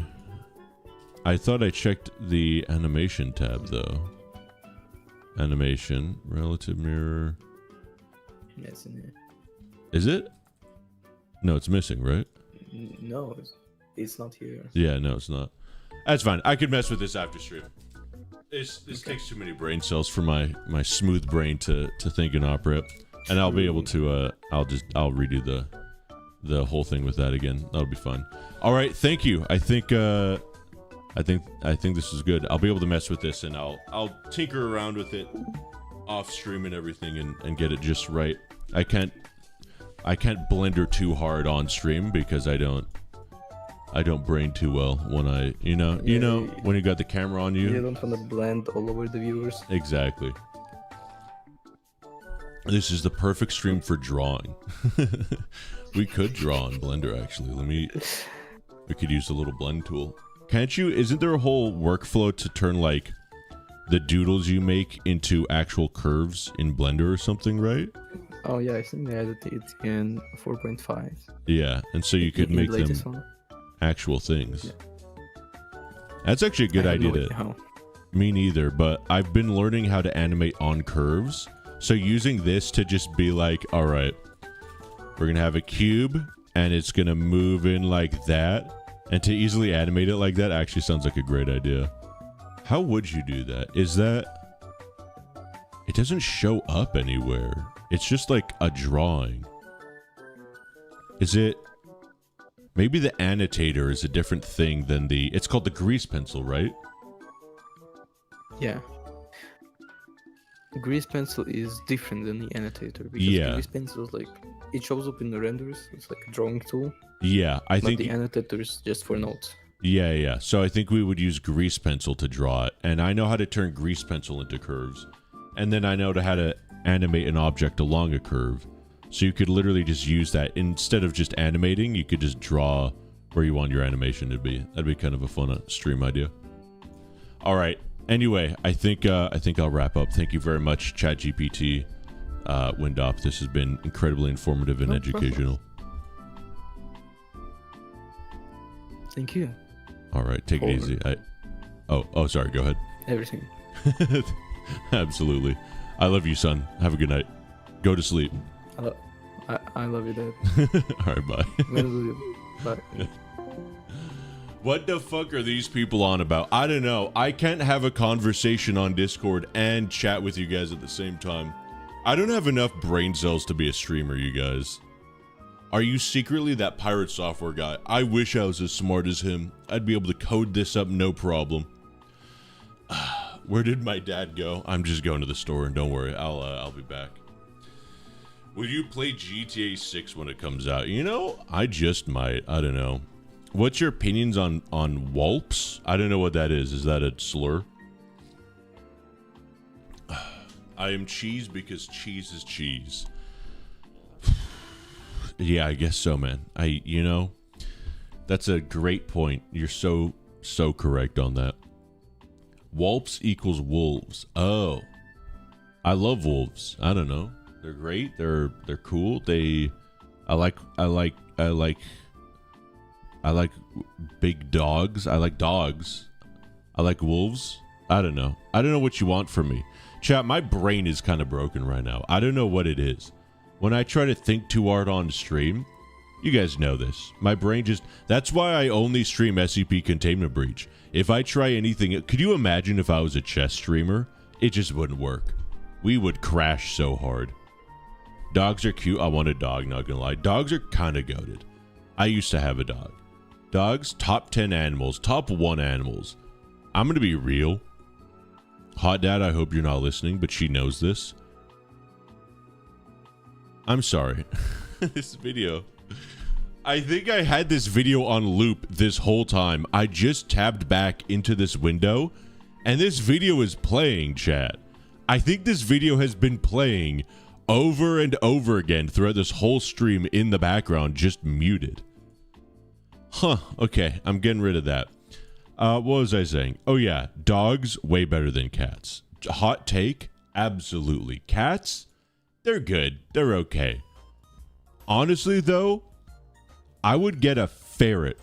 I thought I checked the animation tab though. Animation, relative mirror. Yeah, it's in here. Is it? No, it's missing, right? No, it's not here. Yeah, no, it's not. That's fine. I could mess with this after stream. This takes too many brain cells for my smooth brain to think and operate, and I'll be able to. I'll redo the whole thing with that again. That'll be fun. All right, thank you. I think this is good. I'll be able to mess with this, and I'll tinker around with it off stream and everything, and get it just right. I can't blender too hard on stream because I don't brain too well when I when you got the camera on you. You don't want to blend all over the viewers. Exactly. This is the perfect stream for drawing. We could draw on Blender actually. We could use the little blend tool. Can't you? Isn't there a whole workflow to turn like the doodles you make into actual curves in Blender or something, right? Oh yeah, I think they added it in 4.5. Yeah, and so you could make them actual things. Yeah. That's actually a good idea. Me neither, but I've been learning how to animate on curves. So using this to just be like, all right, we're gonna have a cube and it's gonna move in like that. And to easily animate it like that actually sounds like a great idea. How would you do that? Is that... It doesn't show up anywhere. It's just like a drawing. Is it... Maybe the annotator is a different thing than the... It's called the grease pencil, right? Yeah. The grease pencil is different than the annotator. Because Yeah. the grease pencil is like... It shows up in the renders. It's like a drawing tool. Yeah, I think... But the annotator is just for notes. Yeah. So I think we would use grease pencil to draw it. And I know how to turn grease pencil into curves. And then I know how to animate an object along a curve. So you could literally just use that. Instead of just animating, you could just draw where you want your animation to be. That'd be kind of a fun stream idea. All right. Anyway, I think I'll wrap up. Thank you very much, ChatGPT, Windop. This has been incredibly informative and educational. Thank you. All right, take it easy. Oh, sorry. Go ahead. Everything. Absolutely. I love you, son. Have a good night. Go to sleep. I love you, Dad. All right, bye. Bye. What the fuck are these people on about? I don't know. I can't have a conversation on Discord and chat with you guys at the same time. I don't have enough brain cells to be a streamer, you guys. Are you secretly that pirate software guy? I wish I was as smart as him. I'd be able to code this up no problem. Where did my dad go? I'm just going to the store, and don't worry, I'll be back. Will you play GTA 6 when it comes out? You know, I just might. I don't know. What's your opinions on whelps? I don't know what that is. Is that a slur? I am cheese because cheese is cheese. Yeah, I guess so, man. You know, that's a great point. You're so correct on that. Whelps equals wolves. Oh, I love wolves. I don't know. They're great. They're cool. I like big dogs. I like dogs. I like wolves. I don't know. I don't know what you want from me. Chat, my brain is kind of broken right now. I don't know what it is. When I try to think too hard on stream, you guys know this. My brain just... That's why I only stream SCP Containment Breach. If I try anything... Could you imagine if I was a chess streamer? It just wouldn't work. We would crash so hard. Dogs are cute. I want a dog, not gonna lie. Dogs are kind of goated. I used to have a dog. Dogs, top 10 animals. Top 1 animals. I'm gonna be real. Hot Dad, I hope you're not listening, but she knows this. I'm sorry. This video. I think I had this video on loop this whole time. I just tabbed back into this window, and this video is playing, chat. I think this video has been playing over and over again throughout this whole stream in the background, just muted. Huh, okay, I'm getting rid of that. What was I saying? Oh yeah, dogs, way better than cats. Hot take? Absolutely. Cats? They're good. They're okay. Honestly, though, I would get a ferret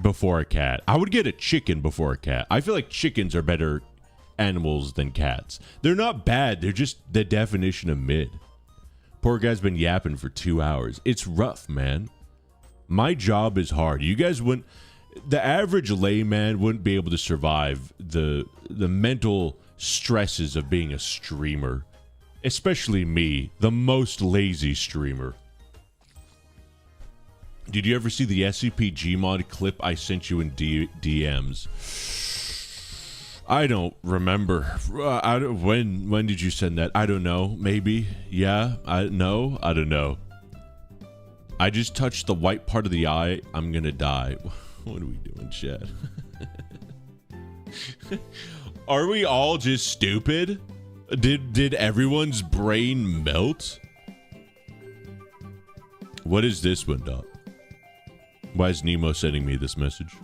before a cat. I would get a chicken before a cat. I feel like chickens are better animals than cats. They're not bad. They're just the definition of mid. Poor guy's been yapping for 2 hours. It's rough, man. My job is hard. You guys wouldn't... The average layman wouldn't be able to survive the mental stresses of being a streamer. Especially me, the most lazy streamer. Did you ever see the SCP Gmod clip I sent you in DMs? I don't remember. When did you send that? I don't know. Maybe. Yeah. I don't know. I just touched the white part of the eye. I'm gonna die. What are we doing, chat? Are we all just stupid? Did everyone's brain melt? What is this window? Why is Nemo sending me this message?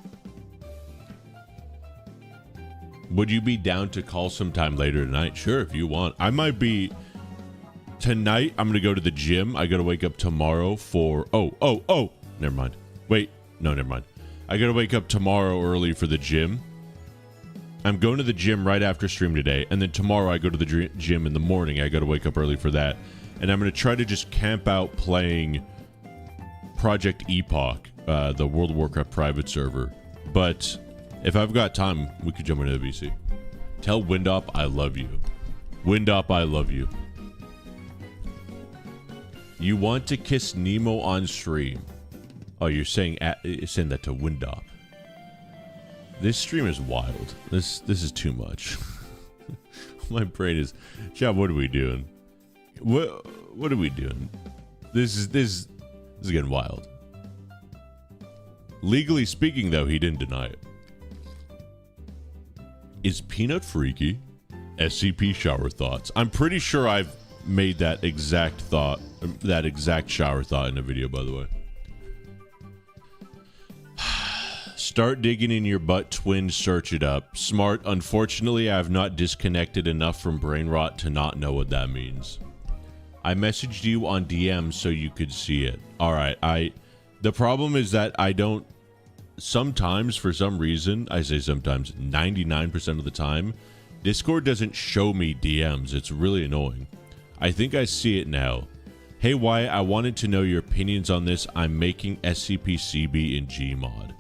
Would you be down to call sometime later tonight? Sure, if you want. I might be... Tonight, I'm going to go to the gym. I got to wake up tomorrow for... Oh. Never mind. Wait. No, never mind. I got to wake up tomorrow early for the gym. I'm going to the gym right after stream today. And then tomorrow, I go to the gym in the morning. I got to wake up early for that. And I'm going to try to just camp out playing Project Epoch, the World of Warcraft private server. But if I've got time, we could jump into the VC. Tell Windop I love you. Windop, I love you. You want to kiss Nemo on stream. Oh, you're saying that to Windop. This stream is wild. This is too much. My brain is... Chad, what are we doing? What are we doing? This is getting wild. Legally speaking, though, he didn't deny it. Is Peanut freaky? SCP shower thoughts. I'm pretty sure I've made that exact shower thought in a video, by the way. Start digging in your butt, twin, search it up. Smart. Unfortunately, I have not disconnected enough from brain rot to not know what that means. I messaged you on DM so you could see it. Alright, the problem is that I don't, sometimes, for some reason, I say sometimes, 99% of the time, Discord doesn't show me DMs. It's really annoying. I think I see it now. Hey Wyatt, I wanted to know your opinions on this. I'm making SCP-CB in Gmod.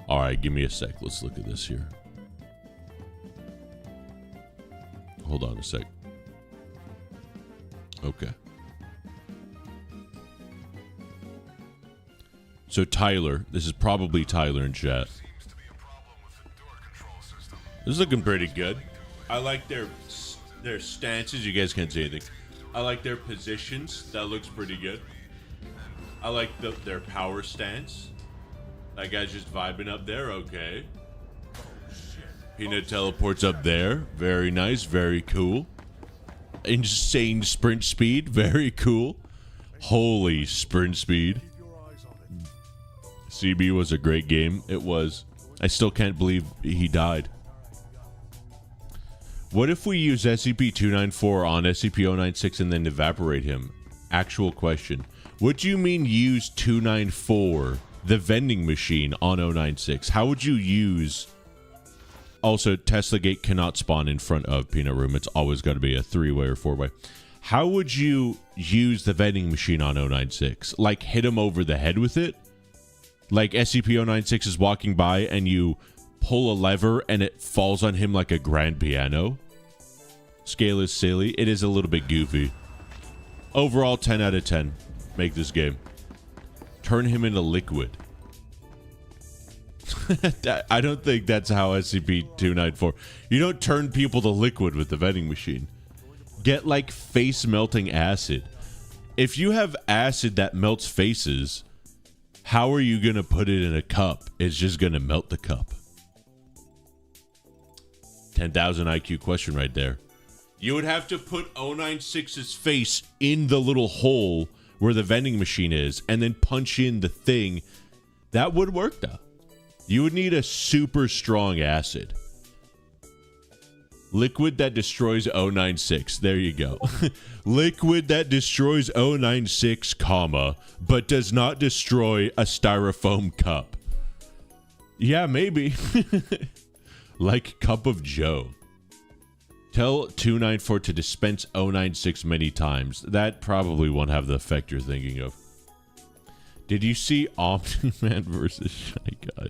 Alright, give me a sec. Let's look at this here. Hold on a sec. Okay. So Tyler, this is probably Tyler in chat. This is looking pretty good. I like their stances. You guys can't see anything. I like their positions. That looks pretty good. I like their power stance. That guy's just vibing up there. Okay. Peanut teleports up there. Very nice. Very cool. Insane sprint speed. Very cool. Holy sprint speed. CB was a great game. It was. I still can't believe he died. What if we use SCP-294 on SCP-096 and then evaporate him? Actual question. What do you mean use 294, the vending machine, on 096? How would you use... Also, Tesla Gate cannot spawn in front of Peanut Room. It's always got to be a 3-way or 4-way. How would you use the vending machine on 096? Like, hit him over the head with it? Like SCP-096 is walking by and you pull a lever and it falls on him like a grand piano? Scale is silly. It is a little bit goofy. Overall, 10 out of 10. Make this game. Turn him into liquid. I don't think that's how SCP-294... You don't turn people to liquid with the vending machine. Get, like, face-melting acid. If you have acid that melts faces... How are you going to put it in a cup? It's just going to melt the cup. 10,000 IQ question right there. You would have to put 096's face in the little hole where the vending machine is and then punch in the thing. That would work, though. You would need a super strong acid. Liquid that destroys 096. There you go. Liquid that destroys 096, comma, but does not destroy a styrofoam cup. Yeah, maybe. Like Cup of Joe. Tell 294 to dispense 096 many times. That probably won't have the effect you're thinking of. Did you see Omniman versus Shy Guy?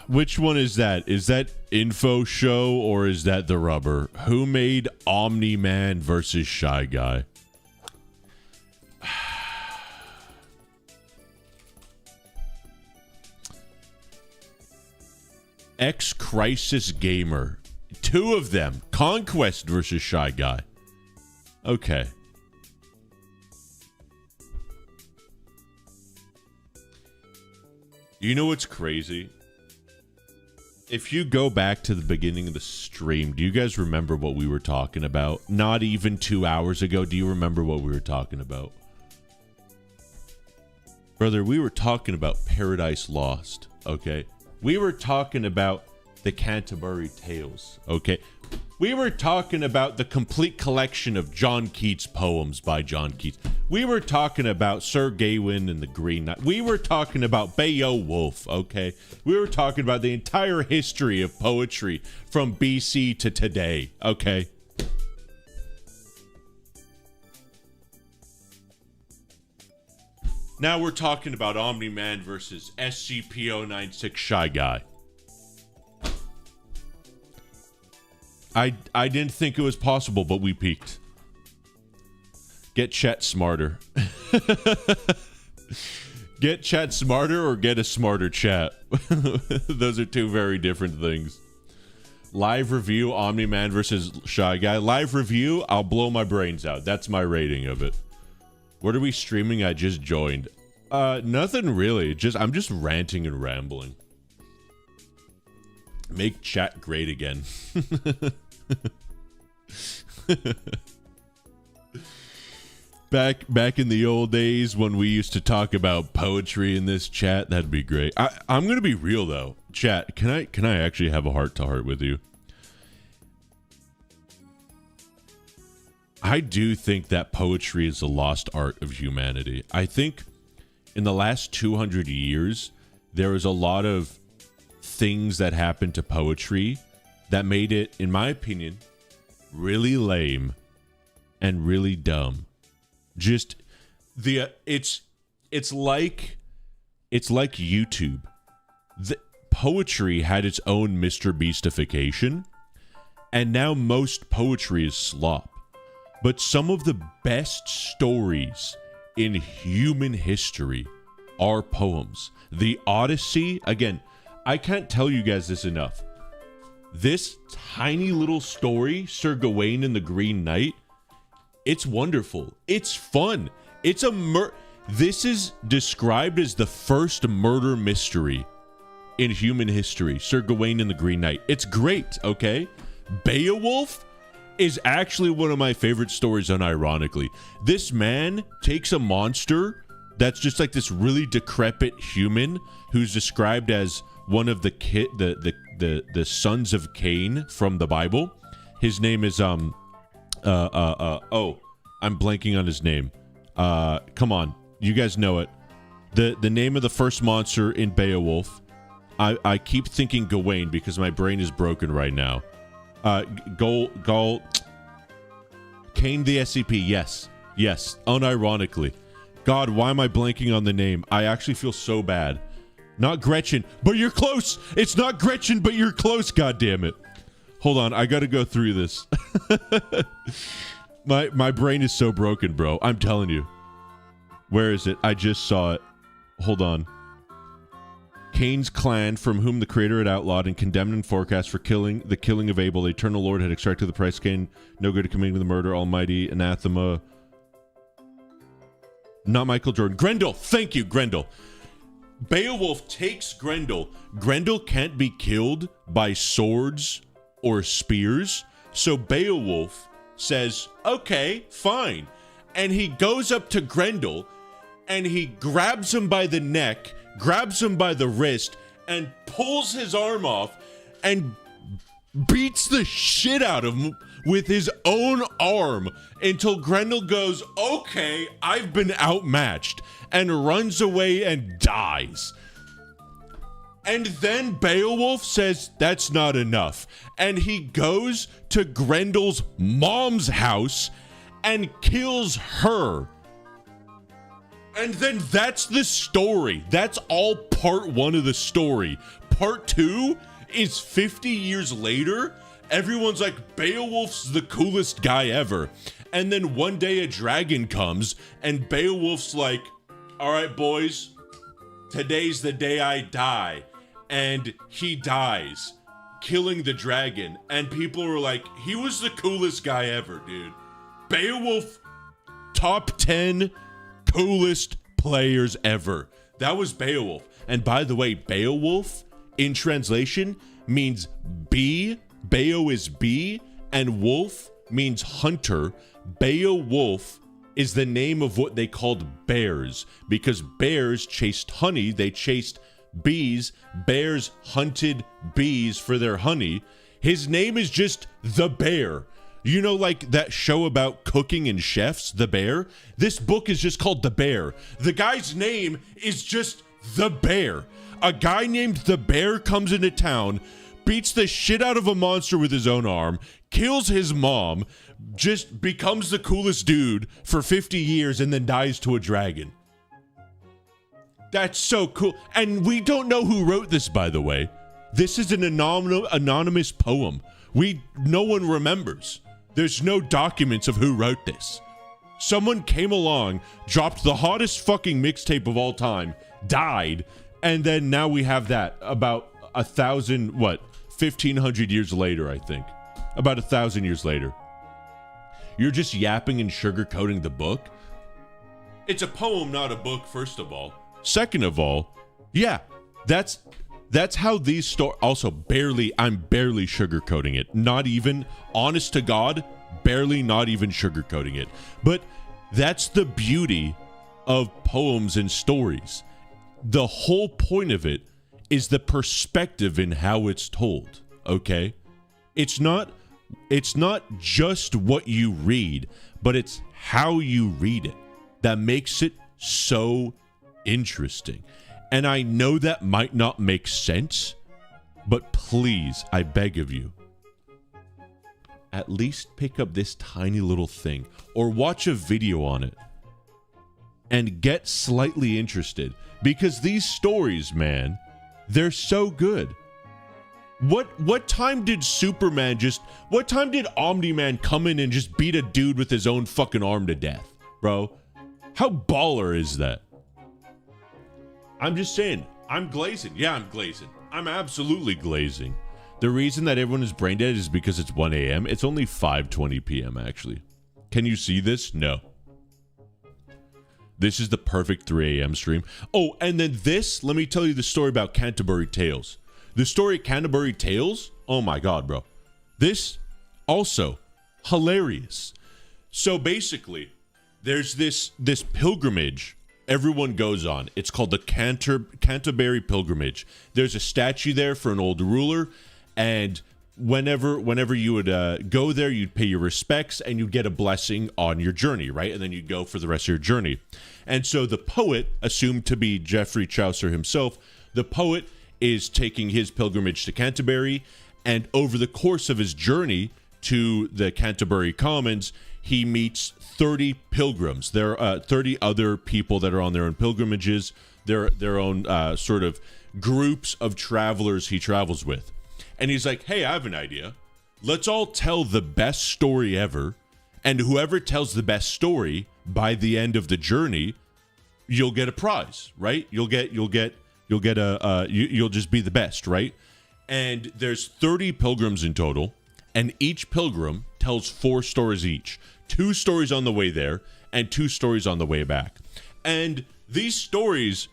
Which one is that? Is that Info Show or is that The Rubber? Who made Omni-Man versus Shy Guy? X-Crisis Gamer. Two of them. Conquest versus Shy Guy. Okay. You know what's crazy? If you go back to the beginning of the stream, do you guys remember what we were talking about? Not even 2 hours ago, do you remember what we were talking about? Brother, we were talking about Paradise Lost, okay? We were talking about the Canterbury Tales, okay? We were talking about the complete collection of John Keats poems by John Keats. We were talking about Sir Gawain and the Green Knight. We were talking about Beowulf, okay? We were talking about the entire history of poetry from BC to today, okay? Now we're talking about Omniman versus SCP-096 Shy Guy. I didn't think it was possible, but we peaked. Get chat smarter. Get chat smarter or get a smarter chat. Those are two very different things. Live review, Omniman versus Shy Guy. Live review, I'll blow my brains out. That's my rating of it. What are we streaming? I just joined. Nothing really. I'm just ranting and rambling. Make chat great again. Back in the old days when we used to talk about poetry in this chat, that'd be great. I'm gonna be real though. Chat, can I actually have a heart-to-heart with you? I do think that poetry is a lost art of humanity. I think in the last 200 years, there was a lot of things that happened to poetry that made it, in my opinion, really lame and really dumb. Just it's like YouTube. The poetry had its own Mr. Beastification, and now most poetry is slop. But some of the best stories in human history are poems. The Odyssey, again, I can't tell you guys this enough. This tiny little story, Sir Gawain and the Green Knight, it's wonderful. It's fun. It's this is described as the first murder mystery in human history, Sir Gawain and the Green Knight. It's great, okay? Beowulf is actually one of my favorite stories, unironically. This man takes a monster that's just like this really decrepit human who's described as one of the sons of Cain from the Bible. His name is I'm blanking on his name. Come on, you guys know it. The name of the first monster in Beowulf. I keep thinking Gawain because my brain is broken right now. Cain the SCP, yes, unironically. God, why am I blanking on the name? I actually feel so bad. Not Gretchen, but you're close. It's not Gretchen, but you're close, God damn it. Hold on, I gotta go through this. My brain is so broken, bro. I'm telling you. Where is it? I just saw it. Hold on. Cain's clan, from whom the creator had outlawed and condemned in forecast for the killing of Abel, the eternal Lord had extracted the price. Cain, no good at committing the murder, almighty anathema. Not Michael Jordan. Grendel! Thank you, Grendel. Beowulf takes Grendel. Grendel can't be killed by swords or spears, so Beowulf says, okay, fine. And he goes up to Grendel, and he grabs him by the neck, grabs him by the wrist, and pulls his arm off, and beats the shit out of him with his own arm until Grendel goes, okay, I've been outmatched, and runs away and dies. And then Beowulf says, that's not enough. And he goes to Grendel's mom's house and kills her. And then that's the story. That's all part one of the story. Part two is 50 years later. Everyone's like, Beowulf's the coolest guy ever. And then one day a dragon comes and Beowulf's like, all right, boys, today's the day I die. And he dies, killing the dragon. And people were like, he was the coolest guy ever, dude. Beowulf, top 10 coolest players ever. That was Beowulf. And by the way, Beowulf, in translation, means bee. Beo is bee, and wolf means hunter. Beowulf is the name of what they called bears, because bears chased honey. They chased bees. Bears hunted bees for their honey. His name is just The Bear. You know, like that show about cooking and chefs, The Bear? This book is just called The Bear. The guy's name is just The Bear. A guy named The Bear comes into town, beats the shit out of a monster with his own arm, kills his mom, just becomes the coolest dude for 50 years, and then dies to a dragon. That's so cool. And we don't know who wrote this, by the way. This is an anonymous poem. No one remembers. There's no documents of who wrote this. Someone came along, dropped the hottest fucking mixtape of all time, died, and then now we have that about 1,500 years later, I think. About 1,000 years later. You're just yapping and sugarcoating the book? It's a poem, not a book, first of all. Second of all, yeah, that's how these stories. Also, I'm barely sugarcoating it. Not even, honest to God, barely not even sugarcoating it. But that's the beauty of poems and stories. The whole point of it is the perspective in how it's told, okay? It's not just what you read, but it's how you read it that makes it so interesting. And I know that might not make sense, but please, I beg of you, at least pick up this tiny little thing or watch a video on it and get slightly interested, because these stories, man, they're so good. What time did Omniman come in and just beat a dude with his own fucking arm to death, bro? How baller is that? I'm just saying, I'm glazing. Yeah, I'm glazing. I'm absolutely glazing. The reason that everyone is brain dead is because it's 1 a.m. It's only 5:20 p.m. actually. Can you see this? No. This is the perfect 3 a.m. stream. Oh, and then this, let me tell you the story about Canterbury Tales. The story of Canterbury Tales, oh my God, bro. This, also, hilarious. So basically, there's this pilgrimage everyone goes on. It's called the Canterbury Pilgrimage. There's a statue there for an old ruler, and whenever you would go there, you'd pay your respects and you'd get a blessing on your journey, right? And then you'd go for the rest of your journey. And so the poet, assumed to be Geoffrey Chaucer himself, the poet is taking his pilgrimage to Canterbury, and over the course of his journey to the Canterbury Commons, he meets 30 pilgrims. There are 30 other people that are on their own pilgrimages, their own sort of groups of travelers he travels with. And he's like, hey, I have an idea. Let's all tell the best story ever, and whoever tells the best story by the end of the journey, you'll get a prize, right? You'll just be the best, right? And there's 30 pilgrims in total, and each pilgrim tells 4 stories each. 2 stories on the way there and 2 stories on the way back. And these stories,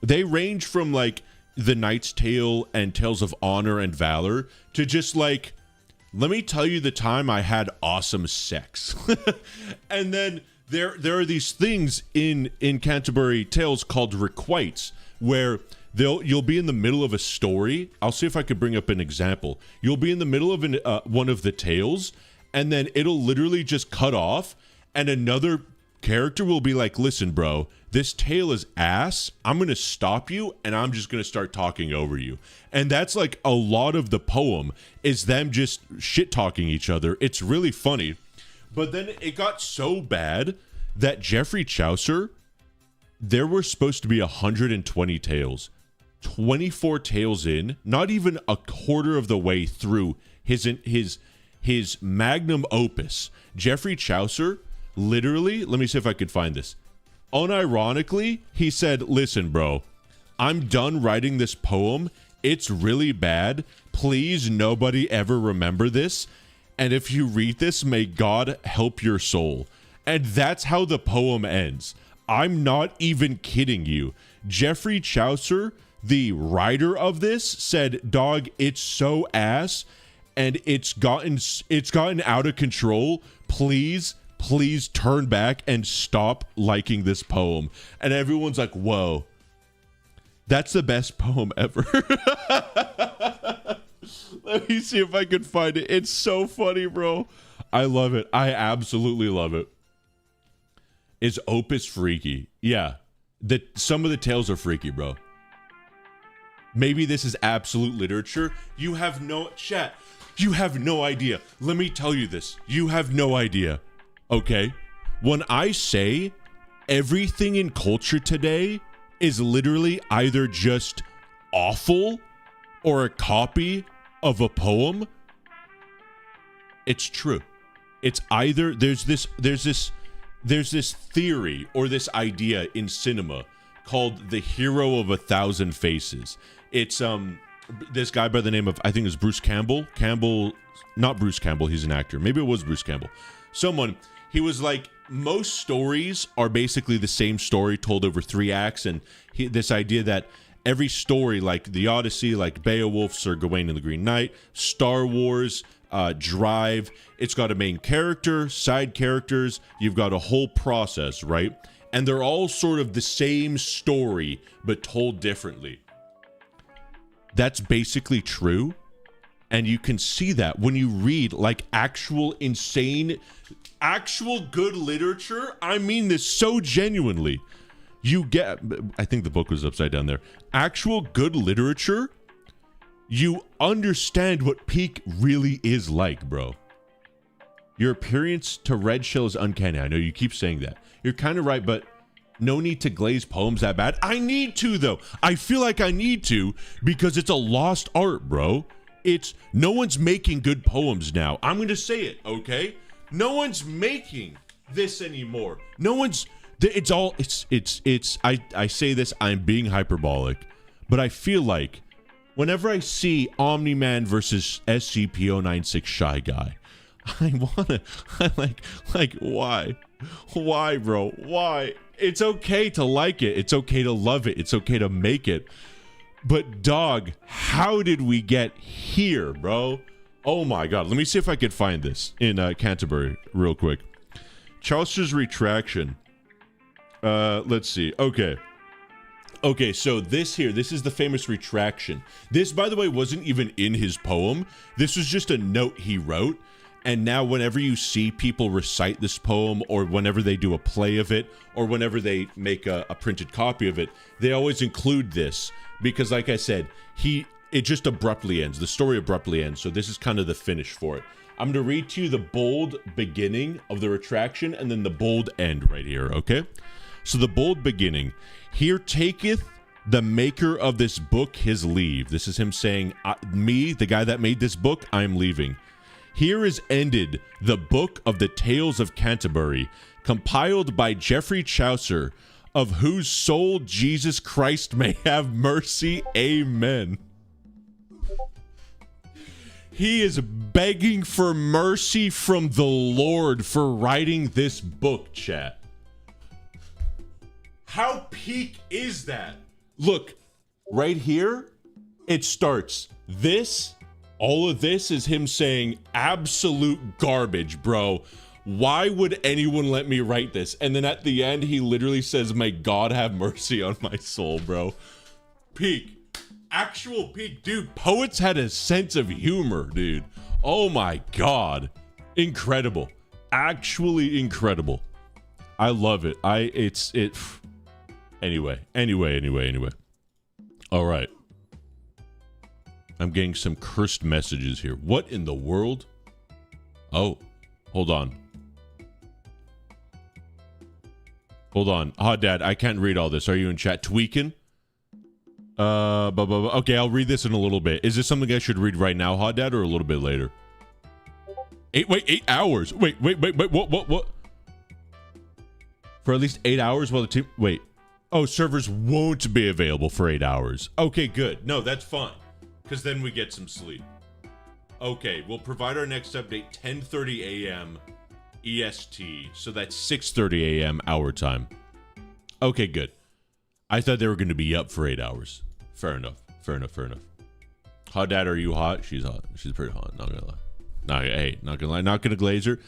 they range from like the Knight's Tale and Tales of Honor and Valor to just like, let me tell you the time I had awesome sex. And then there are these things in Canterbury Tales called requites, where you'll be in the middle of a story. I'll see if I could bring up an example. You'll be in the middle of one of the tales, and then it'll literally just cut off, and another character will be like, listen, bro, this tale is ass. I'm going to stop you, and I'm just going to start talking over you. And that's like a lot of the poem is them just shit-talking each other. It's really funny. But then it got so bad that Geoffrey Chaucer, there were supposed to be 120 tales. 24 tales in, not even a quarter of the way through his magnum opus, Geoffrey Chaucer literally, let me see if I could find this. Unironically, he said, listen, bro, I'm done writing this poem. It's really bad. Please, nobody ever remember this. And if you read this, may God help your soul. And that's how the poem ends. I'm not even kidding you. Geoffrey Chaucer, the writer of this, said, dog, it's so ass and it's gotten out of control. Please turn back and stop liking this poem. And everyone's like, whoa, that's the best poem ever. Let me see if I can find it. It's so funny, bro. I love it. I absolutely love it. Is Opus freaky? Yeah. Some of the tales are freaky, bro. Maybe this is absolute literature. You have no chat. You have no idea. Let me tell you this. You have no idea. Okay? When I say everything in culture today is literally either just awful or a copy of a poem, it's true. It's either there's this theory or this idea in cinema called the hero of 1,000 faces. It's this guy by the name of, I think it's Bruce Campbell. Not Bruce Campbell, he's an actor. Maybe it was Bruce Campbell. He was like, most stories are basically the same story told over 3 acts, and this idea that every story, like the Odyssey, like Beowulf, Sir Gawain and the Green Knight, Star Wars, Drive, it's got a main character, side characters, you've got a whole process, right? And they're all sort of the same story, but told differently. That's basically true. And you can see that when you read like actual good literature. I mean this so genuinely. You get, I think the book was upside down there. Actual good literature, you understand what peak really is like, bro. Your appearance to Red Shell is uncanny. I know you keep saying that. You're kind of right, but no need to glaze poems that bad. I need to, though. I feel like I need to because it's a lost art, bro. No one's making good poems now. I'm going to say it, okay? No one's making this anymore. No one's, I say this, I'm being hyperbolic, but I feel like whenever I see Omniman versus SCP-096 Shy Guy, why? Why, bro? Why? It's okay to like it. It's okay to love it. It's okay to make it. But dog, how did we get here, bro? Oh my God. Let me see if I could find this in Canterbury real quick. Chaucer's retraction. Let's see. Okay, so this is the famous retraction. This, by the way, wasn't even in his poem. This was just a note he wrote. And now whenever you see people recite this poem, or whenever they do a play of it, or whenever they make a printed copy of it, they always include this. Because like I said, it just abruptly ends. The story abruptly ends. So this is kind of the finish for it. I'm going to read to you the bold beginning of the retraction and then the bold end right here, okay? So the bold beginning. Here taketh the maker of this book his leave. This is him saying, me, the guy that made this book, I'm leaving. Here is ended the book of the Tales of Canterbury, compiled by Geoffrey Chaucer, of whose soul Jesus Christ may have mercy. Amen. He is begging for mercy from the Lord for writing this book, chat. How peak is that? Look, right here, it starts. All of this is him saying absolute garbage, bro. Why would anyone let me write this? And then at the end, he literally says, may God have mercy on my soul, bro. Peak. Actual peak. Dude, poets had a sense of humor, dude. Oh my God. Incredible. Actually incredible. I love it. Anyway. All right. I'm getting some cursed messages here. What in the world? Oh, hold on. Hot Dad, I can't read all this. Are you in chat tweaking? Okay, I'll read this in a little bit. Is this something I should read right now, Hot Dad, or a little bit later? 8 hours. Wait, what? For at least 8 hours while the team... Wait. Oh, servers won't be available for 8 hours. Okay, good. No, that's fine. Because then we get some sleep. Okay, we'll provide our next update 10:30 a.m. EST. So that's 6:30 a.m. our time. Okay, good. I thought they were going to be up for 8 hours. Fair enough. Hot Dad, are you hot? She's hot. She's pretty hot. Not gonna lie. Not gonna lie. Not gonna glaze her.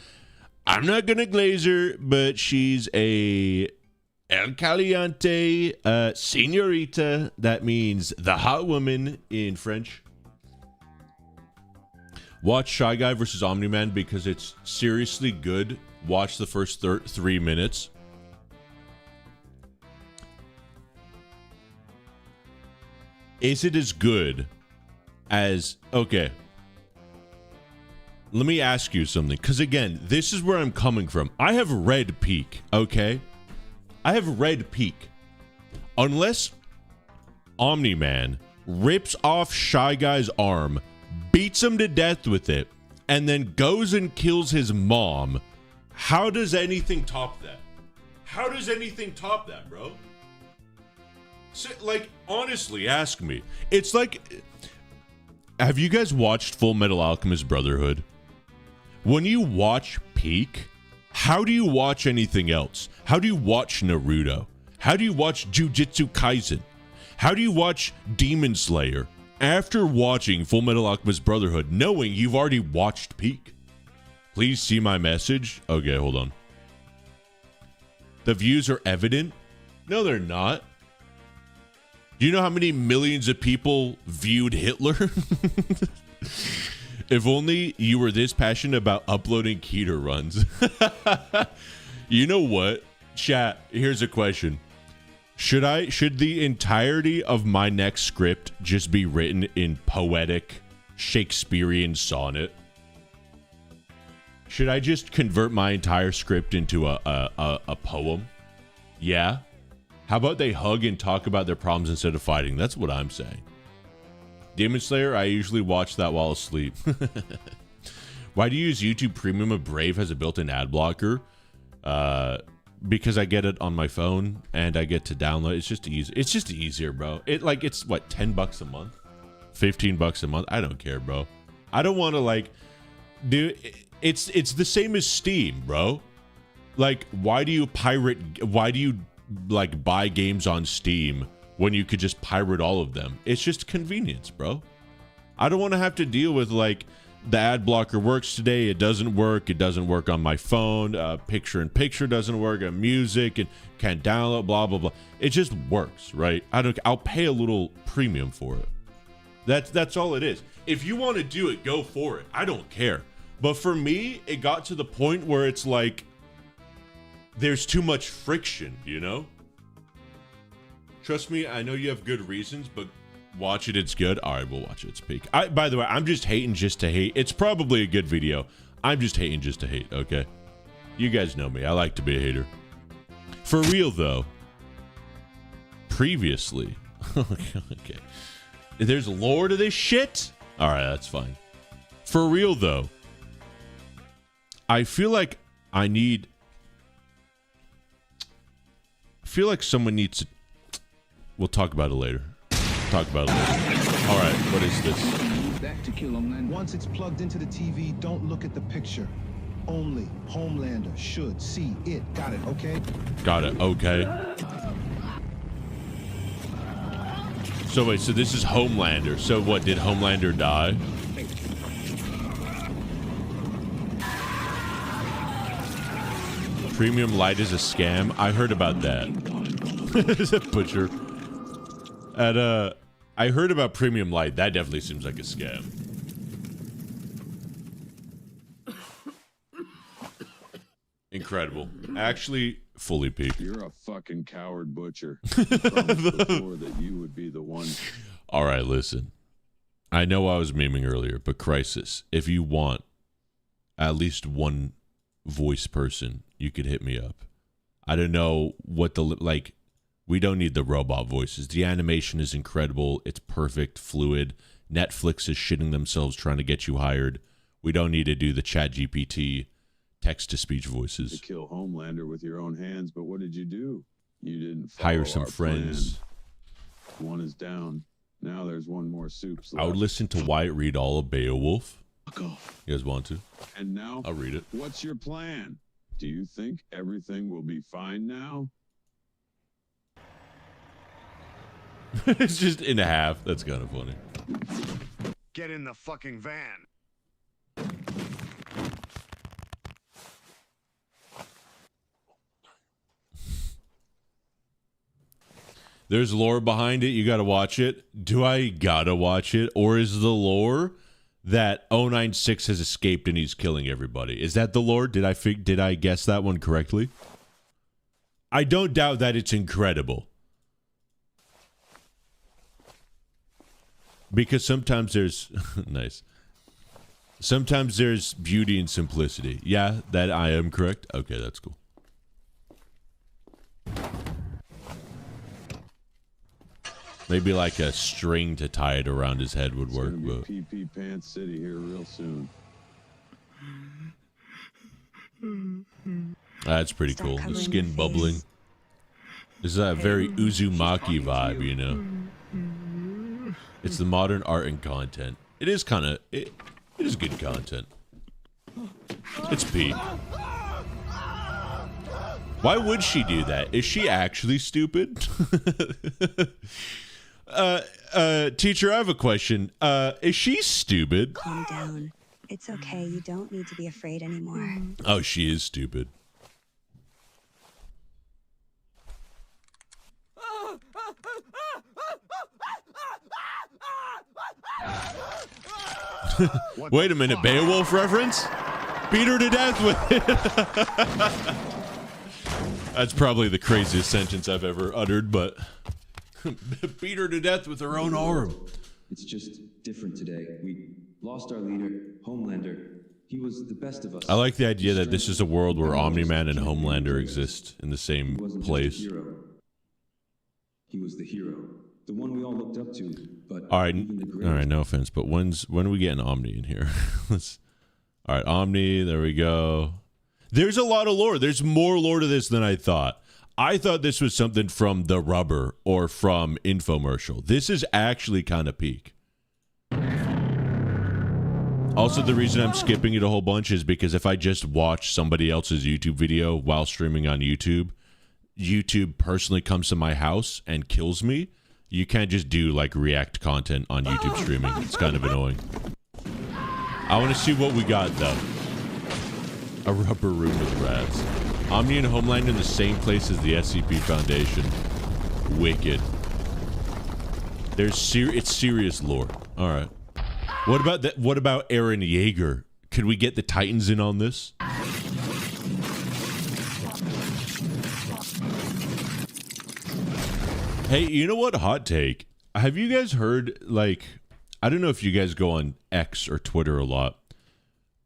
I'm not gonna glaze her, but she's a El Caliente Señorita. That means the hot woman in French. Watch Shy Guy versus Omni-Man because it's seriously good. Watch the first 3 minutes. Is it as good as... Okay. Let me ask you something. Because again, this is where I'm coming from. I have read Peak, okay? I have read Peak. Unless Omni-Man rips off Shy Guy's arm, beats him to death with it, and then goes and kills his mom, how does anything top that? How does anything top that, bro? So, like, honestly, ask me. It's like... Have you guys watched Full Metal Alchemist Brotherhood? When you watch Peak, how do you watch anything else? How do you watch Naruto? How do you watch Jujutsu Kaisen? How do you watch Demon Slayer after watching Full Metal Alchemist Brotherhood, knowing you've already watched Peak? Please see my message. Okay, hold on. The views are evident? No, they're not. Do you know how many millions of people viewed Hitler? If only you were this passionate about uploading Keter runs. You know what? Chat, here's a question. Should the entirety of my next script just be written in poetic Shakespearean sonnet? Should I just convert my entire script into a poem? Yeah. How about they hug and talk about their problems instead of fighting? That's what I'm saying. Demon Slayer, I usually watch that while asleep. Why do you use YouTube Premium if Brave has a built-in ad blocker? Because I get it on my phone and I get to download. It's just easy. It's just easier, bro. It's what, $10 a month? $15 a month? I don't care, bro. I don't want to like do it's the same as Steam, bro. Like, why do you like buy games on Steam when you could just pirate all of them? It's just convenience, bro. I don't want to have to deal with like the ad blocker works today, it doesn't work on my phone, picture-in-picture doesn't work, music and can't download, blah blah blah. It just works, right? I'll pay a little premium for it. That's all it is. If you want to do it, go for it. I don't care. But for me, it got to the point where it's like there's too much friction, you know? Trust me, I know you have good reasons, but watch it, it's good. All right, we'll watch it, it's Peak. By the way, I'm just hating just to hate. It's probably a good video. I'm just hating just to hate, okay? You guys know me. I like to be a hater. For real, though, previously... okay. There's lore to this shit? All right, that's fine. For real, though, I feel like someone needs to... We'll talk about it later. All right, what is this? Back to kill Homelander. Once it's plugged into the TV, don't look at the picture. Only Homelander should see it. Got it, okay? Got it, okay. So wait, so this is Homelander. So what, did Homelander die? Premium Light is a scam. I heard about that. Is a butcher. I heard about Premium Light. That definitely seems like a scam. Incredible. Actually, fully peaked. You're a fucking coward, Butcher. You promised before that you would be the one. All right, listen. I know I was memeing earlier, but Crisis, if you want at least one voice person, you could hit me up. I don't know what we don't need the robot voices. The animation is incredible. It's perfect, fluid. Netflix is shitting themselves trying to get you hired. We don't need to do the Chat GPT text-to-speech voices. To kill Homelander with your own hands, but what did you do? You didn't hire some friends. Plan. One is down. Now there's one more soup left. I would listen to Wyatt read all of Beowulf. Fuck off. You guys want to? And now I'll read it. What's your plan? Do you think everything will be fine now? It's just in half. That's kind of funny. Get in the fucking van. There's lore behind it. You gotta watch it. Do I gotta watch it? Or is the lore that 096 has escaped and he's killing everybody. Is that the lore? Did I guess that one correctly? I don't doubt that it's incredible. Because sometimes there's nice. Sometimes there's beauty in simplicity. Yeah, that I am correct. Okay, that's cool. Maybe like a string to tie it around his head would work. It's gonna But be PP Pants City here real soon. that's pretty cool. The skin bubbling. This is a very Uzumaki vibe, you know. It's the modern art and content. It is kind of it is good content. It's peak. Why would she do that? Is she actually stupid? Teacher, I have a question. Is she stupid? Calm down. It's okay. You don't need to be afraid anymore. Oh, she is stupid. Wait a minute, Beowulf reference? Beat her to death with it. That's probably the craziest sentence I've ever uttered, but beat her to death with her own arm. It's just different today. We lost our leader, Homelander. He was the best of us. I like the idea that this is a world where Omni-Man and Homelander exist in the same place. He was the hero, the one we all looked up to. But all right, no offense, but when are we getting Omni in here? All right, Omni, there we go. There's a lot of lore. There's more lore to this than I thought. I thought this was something from The Rubber or from Infomercial. This is actually kind of peak. Also, the reason I'm skipping it a whole bunch is because if I just watch somebody else's YouTube video while streaming on YouTube, YouTube personally comes to my house and kills me. You can't just do like react content on YouTube streaming. It's kind of annoying. I want to see what we got though. A rubber room with rats. Omni and Homelander in the same place as the SCP Foundation. Wicked. It's serious lore. All right. What about that? What about Eren Yeager? Could we get the Titans in on this? Hey, you know what? Hot take. Have you guys heard, like, I don't know if you guys go on X or Twitter a lot,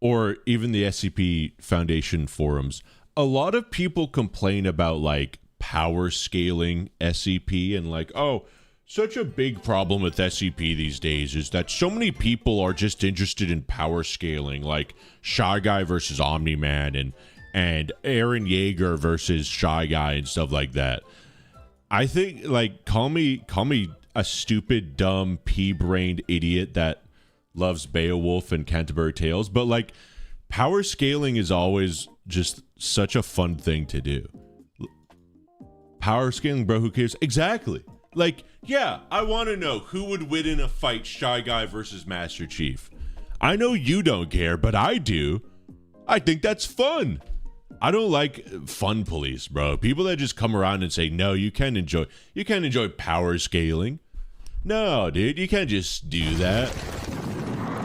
or even the SCP Foundation forums. A lot of people complain about, like, power scaling SCP and, like, oh, such a big problem with SCP these days is that so many people are just interested in power scaling, like Shy Guy versus Omni-Man and Eren Yeager versus Shy Guy and stuff like that. I think, like, call me a stupid, dumb, pea-brained idiot that loves Beowulf and Canterbury Tales, but, like, power scaling is always just such a fun thing to do. Power scaling, bro, who cares? Exactly. Like, yeah, I want to know who would win in a fight, Shy Guy versus Master Chief. I know you don't care, but I do. I think that's fun. I don't like fun police, bro. People that just come around and say, no, you can't enjoy power scaling. No, dude, you can't just do that.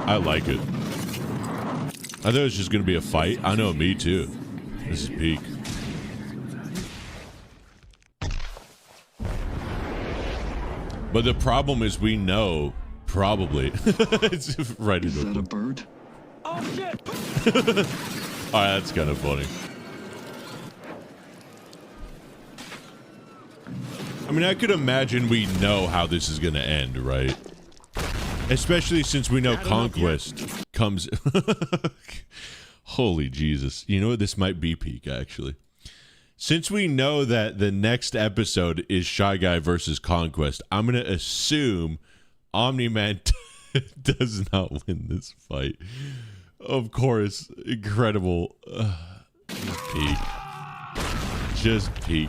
I like it. I thought it was just going to be a fight. I know, me too. This is peak. But the problem is we know, probably. It's right into it. Is that a bird? Oh shit! All right, that's kind of funny. I mean, I could imagine we know how this is going to end, right? Especially since we know Conquest comes... Holy Jesus. You know what? This might be peak, actually. Since we know that the next episode is Shy Guy versus Conquest, I'm going to assume Omni-Man does not win this fight. Of course. Incredible. Peak. Just peak.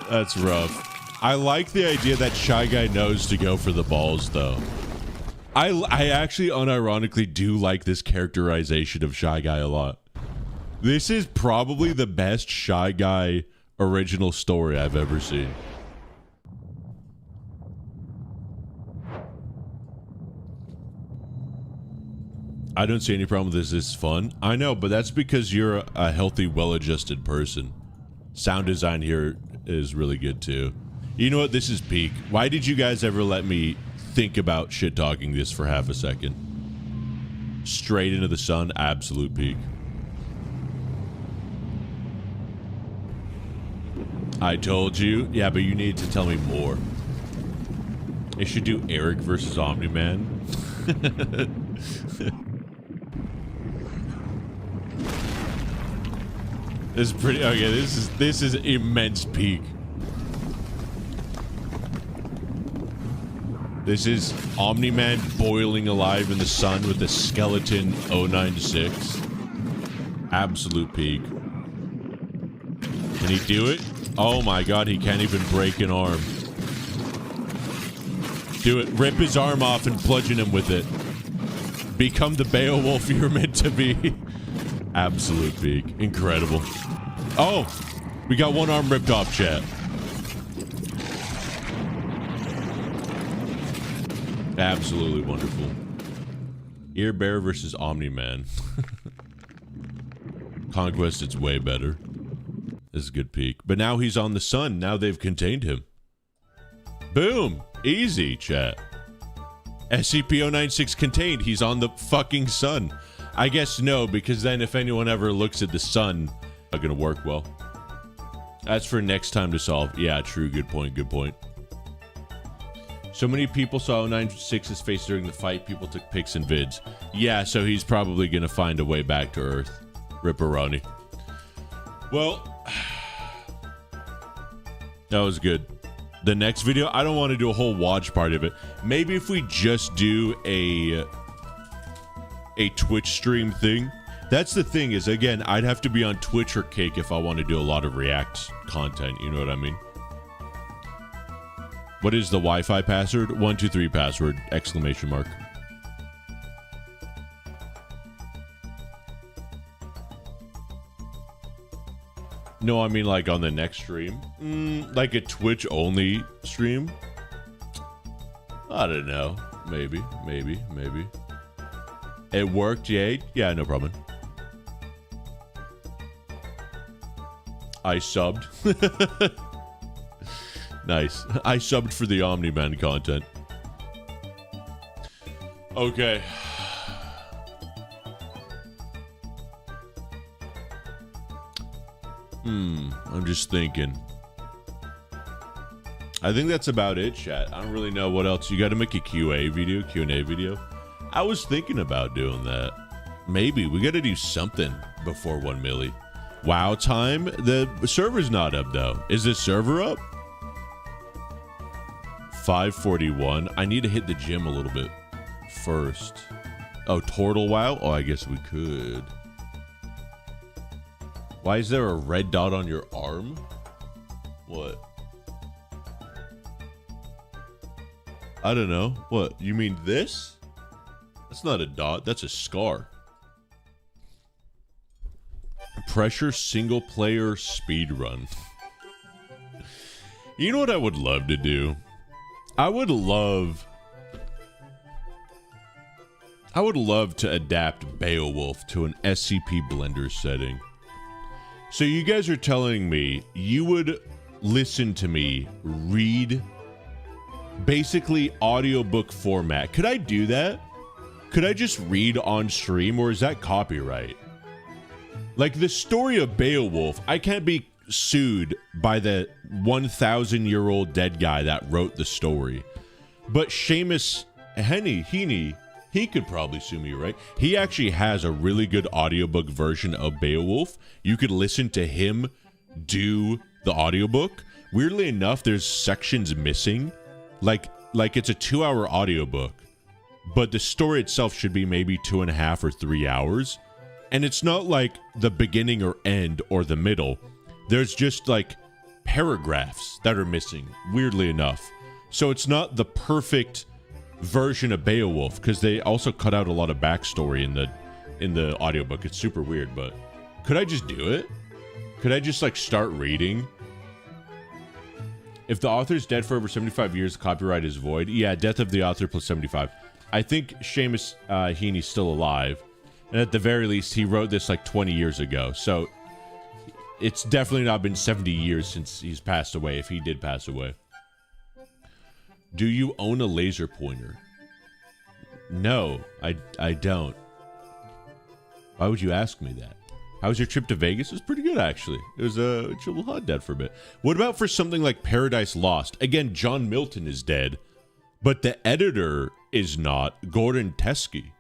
That's rough. I like the idea that Shy Guy knows to go for the balls, though. I actually unironically do like this characterization of Shy Guy a lot. This is probably the best Shy Guy original story I've ever seen. I don't see any problem with this. This is fun. I know, but that's because you're a healthy, well-adjusted person. Sound design here is really good, too. You know what? This is peak. Why did you guys ever let me think about shit-talking this for half a second? Straight into the sun, absolute peak. I told you. Yeah, but you need to tell me more. They should do Eric versus Omniman. This is pretty okay. This is immense peak. This is Omni-Man boiling alive in the sun with the skeleton 096. Absolute peak. Can he do it? Oh my god, he can't even break an arm. Do it. Rip his arm off and bludgeon him with it. Become the Beowulf you're meant to be. Absolute peak. Incredible. Oh! We got one arm ripped off, chat. Absolutely wonderful. Ear Bear versus Omni-Man. Conquest, it's way better. This is a good peak. But now he's on the sun. Now they've contained him. Boom! Easy, chat. SCP-096 contained. He's on the fucking sun. I guess no, because then if anyone ever looks at the sun, not gonna work well. That's for next time to solve. Yeah, true. Good point. Good point. So many people saw 096's face during the fight. People took pics and vids. Yeah, so he's probably gonna find a way back to Earth. Ripperoni. Well, that was good. The next video, I don't want to do a whole watch party of it. Maybe if we just do a Twitch stream thing. That's the thing is, again, I'd have to be on Twitch or Cake if I want to do a lot of React content. You know what I mean? What is the Wi-Fi password? 123 password, exclamation mark. No, I mean like on the next stream. Like a Twitch only stream? I don't know. Maybe. It worked, yay? Yeah, no problem. I subbed. Nice. I subbed for the Omni-Man content. Okay. I'm just thinking. I think that's about it, chat. I don't really know what else. You got to make a Q&A video. I was thinking about doing that. Maybe. We got to do something before 1 milli. WoW time? The server's not up, though. Is the server up? 5:41. I need to hit the gym a little bit first. Oh, Turtle WoW? Oh, I guess we could. Why is there a red dot on your arm? What? I don't know. What? You mean this? That's not a dot. That's a scar. Pressure single player speed run. You know what I would love to do? I would love to adapt Beowulf to an SCP Blender setting. So you guys are telling me you would listen to me read basically audiobook format. Could I do that? Could I just read on stream, or is that copyright? Like the story of Beowulf, I can't be sued by the 1,000-year-old dead guy that wrote the story. But Seamus Heaney, he could probably sue me, right? He actually has a really good audiobook version of Beowulf. You could listen to him do the audiobook. Weirdly enough, there's sections missing. Like it's a 2-hour audiobook, but the story itself should be maybe 2.5 or 3 hours. And it's not like the beginning or end or the middle. There's just like paragraphs that are missing, weirdly enough. So it's not the perfect version of Beowulf, because they also cut out a lot of backstory in the audiobook. It's super weird, but could I just do it? Could I just like start reading? If the author's dead for over 75 years, the copyright is void. Yeah, death of the author plus 75. I think Seamus Heaney's still alive. And at the very least, he wrote this like 20 years ago. So it's definitely not been 70 years since he's passed away, if he did pass away. Do you own a laser pointer? No, I don't. Why would you ask me that? How was your trip to Vegas? It was pretty good, actually. It was a little hot dead for a bit. What about for something like Paradise Lost? Again, John Milton is dead, but the editor is not. Gordon Teskey.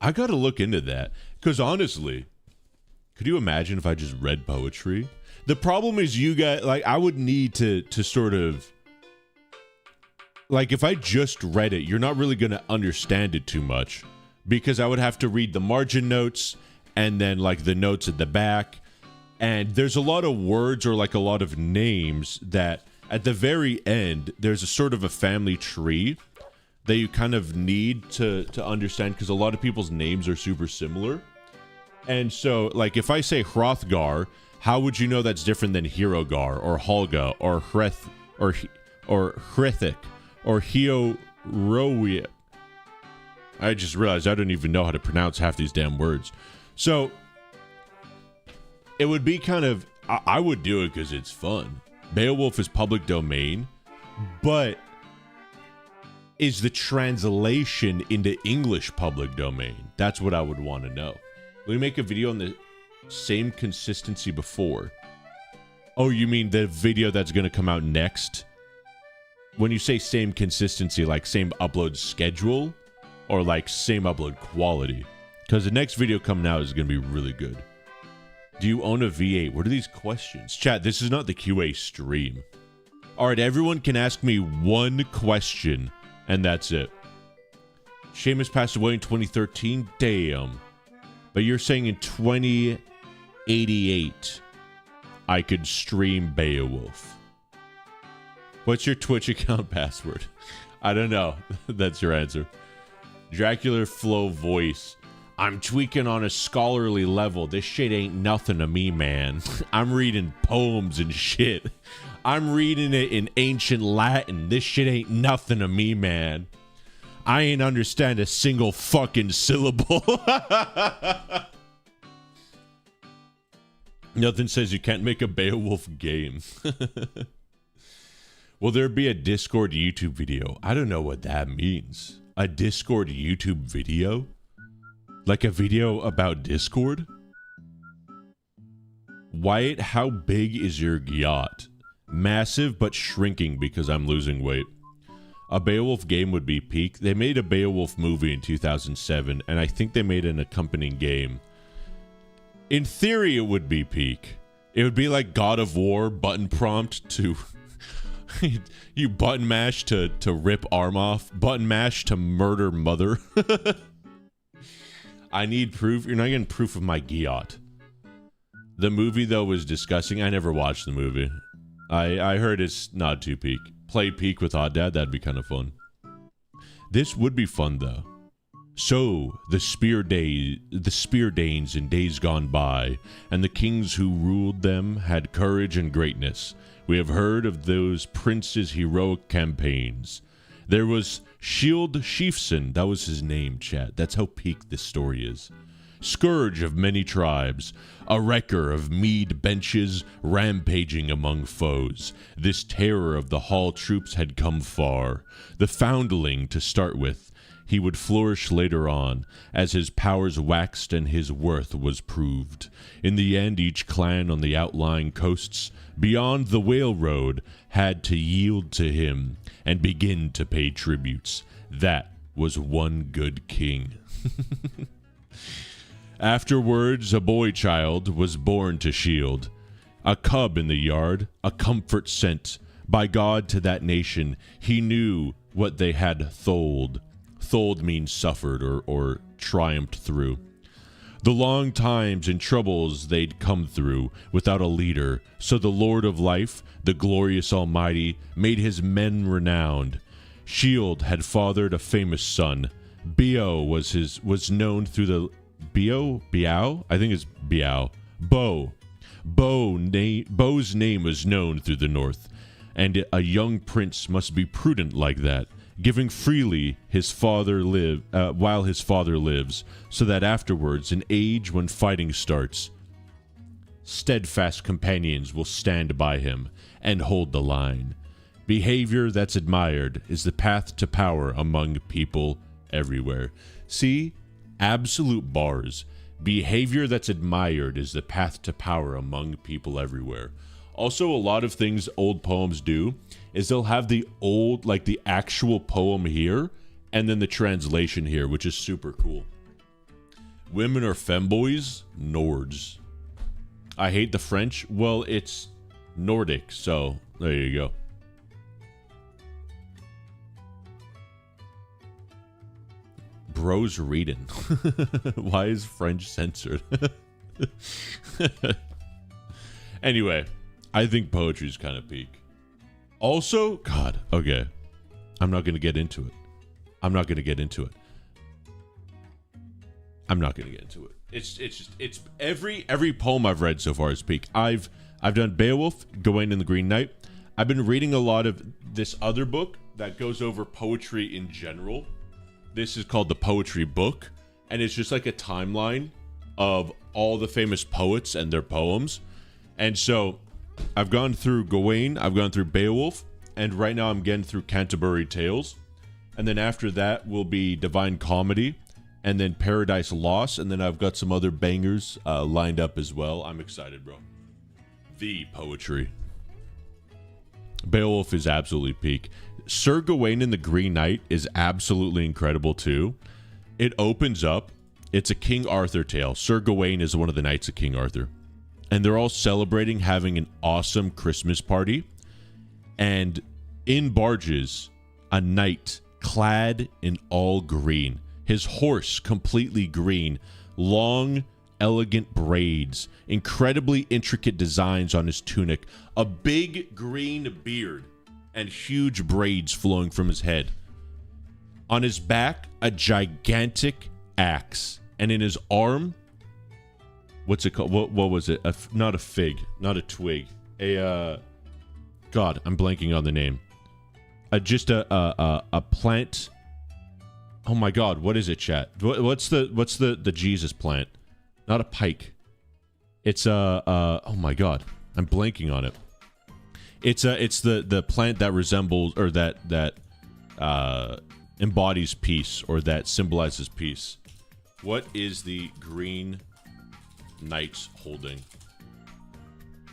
I gotta look into that, because honestly, could you imagine if I just read poetry? The problem is you guys, like, I would need to sort of, like, if I just read it, you're not really gonna understand it too much, because I would have to read the margin notes, and then, like, the notes at the back, and there's a lot of words or, like, a lot of names that, at the very end, there's a sort of a family tree that you kind of need to understand, because a lot of people's names are super similar. And so, like, if I say Hrothgar, how would you know that's different than Hirogar, or Holga, or Hreth, or Hrithik, or Hiorowia? I just realized I don't even know how to pronounce half these damn words. So, it would be kind of... I would do it because it's fun. Beowulf is public domain, but is the translation into English public domain? That's what I would want to know. Let me make a video on the same consistency before. Oh, you mean the video that's going to come out next? When you say same consistency, like same upload schedule, or like same upload quality? Because the next video coming out is going to be really good. Do you own a V8? What are these questions? Chat, this is not the QA stream. All right, everyone can ask me one question, and that's it. Seamus passed away in 2013? Damn. But you're saying in 2088, I could stream Beowulf. What's your Twitch account password? I don't know. That's your answer. Dracula Flow voice. I'm tweaking on a scholarly level. This shit ain't nothing to me, man. I'm reading poems and shit. I'm reading it in ancient Latin. This shit ain't nothing to me, man. I ain't understand a single fucking syllable. Nothing says you can't make a Beowulf game. Will there be a Discord YouTube video? I don't know what that means. A Discord YouTube video? Like a video about Discord? Wyatt, how big is your yacht? Massive, but shrinking because I'm losing weight. A Beowulf game would be peak. They made a Beowulf movie in 2007, and I think they made an accompanying game. In theory, it would be peak. It would be like God of War button prompt to... you button mash to rip arm off. Button mash to murder mother. I need proof. You're not getting proof of my yacht. The movie, though, was disgusting. I never watched the movie. I heard it's not too peak. Play peak with Odd Dad, that'd be kind of fun. This would be fun, though. So, the Spear Danes in days gone by, and the kings who ruled them had courage and greatness. We have heard of those princes' heroic campaigns. There was Shield Sheafson, that was his name, chat. That's how peak this story is. Scourge of many tribes, a wrecker of mead benches, rampaging among foes. This terror of the hall troops had come far. The foundling, to start with, he would flourish later on, as his powers waxed and his worth was proved. In the end, each clan on the outlying coasts, beyond the whale road, had to yield to him and begin to pay tributes. That was one good king. Afterwards, a boy child was born to Shield, a cub in the yard, a comfort sent by God to that nation. He knew what they had tholed. Tholed means suffered or triumphed through. The long times and troubles they'd come through without a leader. So the Lord of Life, the glorious Almighty, made his men renowned. Shield had fathered a famous son. Bio was known through the Biao? I think it's Biao. Bo's name was known through the north, and a young prince must be prudent like that. giving freely his father while his father lives, so that afterwards, in age when fighting starts, steadfast companions will stand by him and hold the line. Behavior that's admired is the path to power among people everywhere. See? Absolute bars. Behavior that's admired is the path to power among people everywhere. Also, a lot of things old poems do is they'll have the old, like the actual poem here, and then the translation here, which is super cool. Women are femboys? Nords. I hate the French. Well, it's Nordic, so there you go. Bro's reading. Why is French censored? Anyway, I think poetry's kind of peak. Also, God, okay. I'm not going to get into it. It's every poem I've read so far is peak. I've done Beowulf, Gawain and the Green Knight. I've been reading a lot of this other book that goes over poetry in general. This is called the Poetry Book, and it's just like a timeline of all the famous poets and their poems. And so I've gone through Gawain, I've gone through Beowulf, and right now I'm getting through Canterbury Tales. And then after that will be Divine Comedy, and then Paradise Lost, and then I've got some other bangers lined up as well. I'm excited, bro. The poetry. Beowulf is absolutely peak. Sir Gawain and the Green Knight is absolutely incredible too. It opens up, it's a King Arthur tale. Sir Gawain is one of the knights of King Arthur. And they're all celebrating having an awesome Christmas party. And in barges, a knight clad in all green. His horse completely green. Long, elegant braids. Incredibly intricate designs on his tunic. A big green beard. And huge braids flowing from his head. On his back, a gigantic axe. And in his arm, what's it called? What was it? Not a fig, not a twig. God, I'm blanking on the name. Just a plant. Oh my God, what is it, chat? What's the Jesus plant? Not a pike. It's oh my God, I'm blanking on it. It's the plant that resembles or that embodies peace or that symbolizes peace. What is the Green Knight's holding?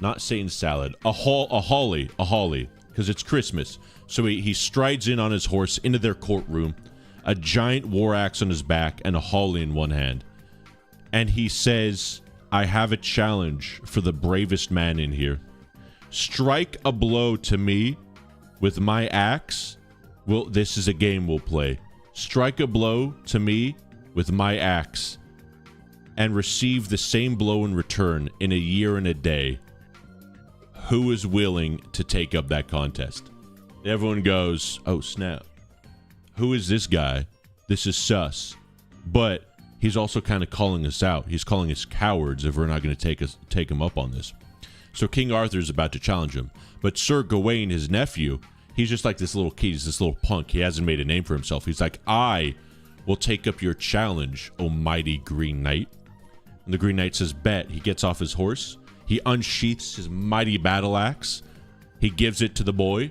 Not Satan's salad. A holly, because it's Christmas. So he strides in on his horse into their courtroom, a giant war axe on his back and a holly in one hand, and he says, "I have a challenge for the bravest man in here. Strike a blow to me with my axe. Well, this is a game we'll play. Strike a blow to me with my axe and receive the same blow in return in a year and a day. Who is willing to take up that contest?" Everyone goes, "Oh, snap. Who is this guy? This is sus." But he's also kind of calling us out. He's calling us cowards if we're not going to take him up on this. So King Arthur's about to challenge him. But Sir Gawain, his nephew, he's just like this little kid. He's this little punk. He hasn't made a name for himself. He's like, "I will take up your challenge, O mighty Green Knight." And the Green Knight says, "Bet." He gets off his horse. He unsheaths his mighty battle axe. He gives it to the boy.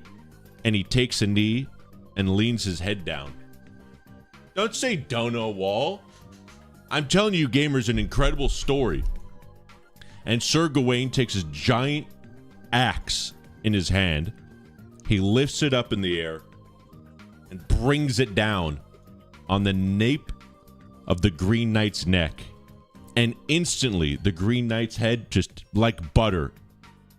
And he takes a knee and leans his head down. Don't say dono wall. I'm telling you, gamers, an incredible story. And Sir Gawain takes his giant axe in his hand. He lifts it up in the air and brings it down on the nape of the Green Knight's neck. And instantly, the Green Knight's head, just like butter,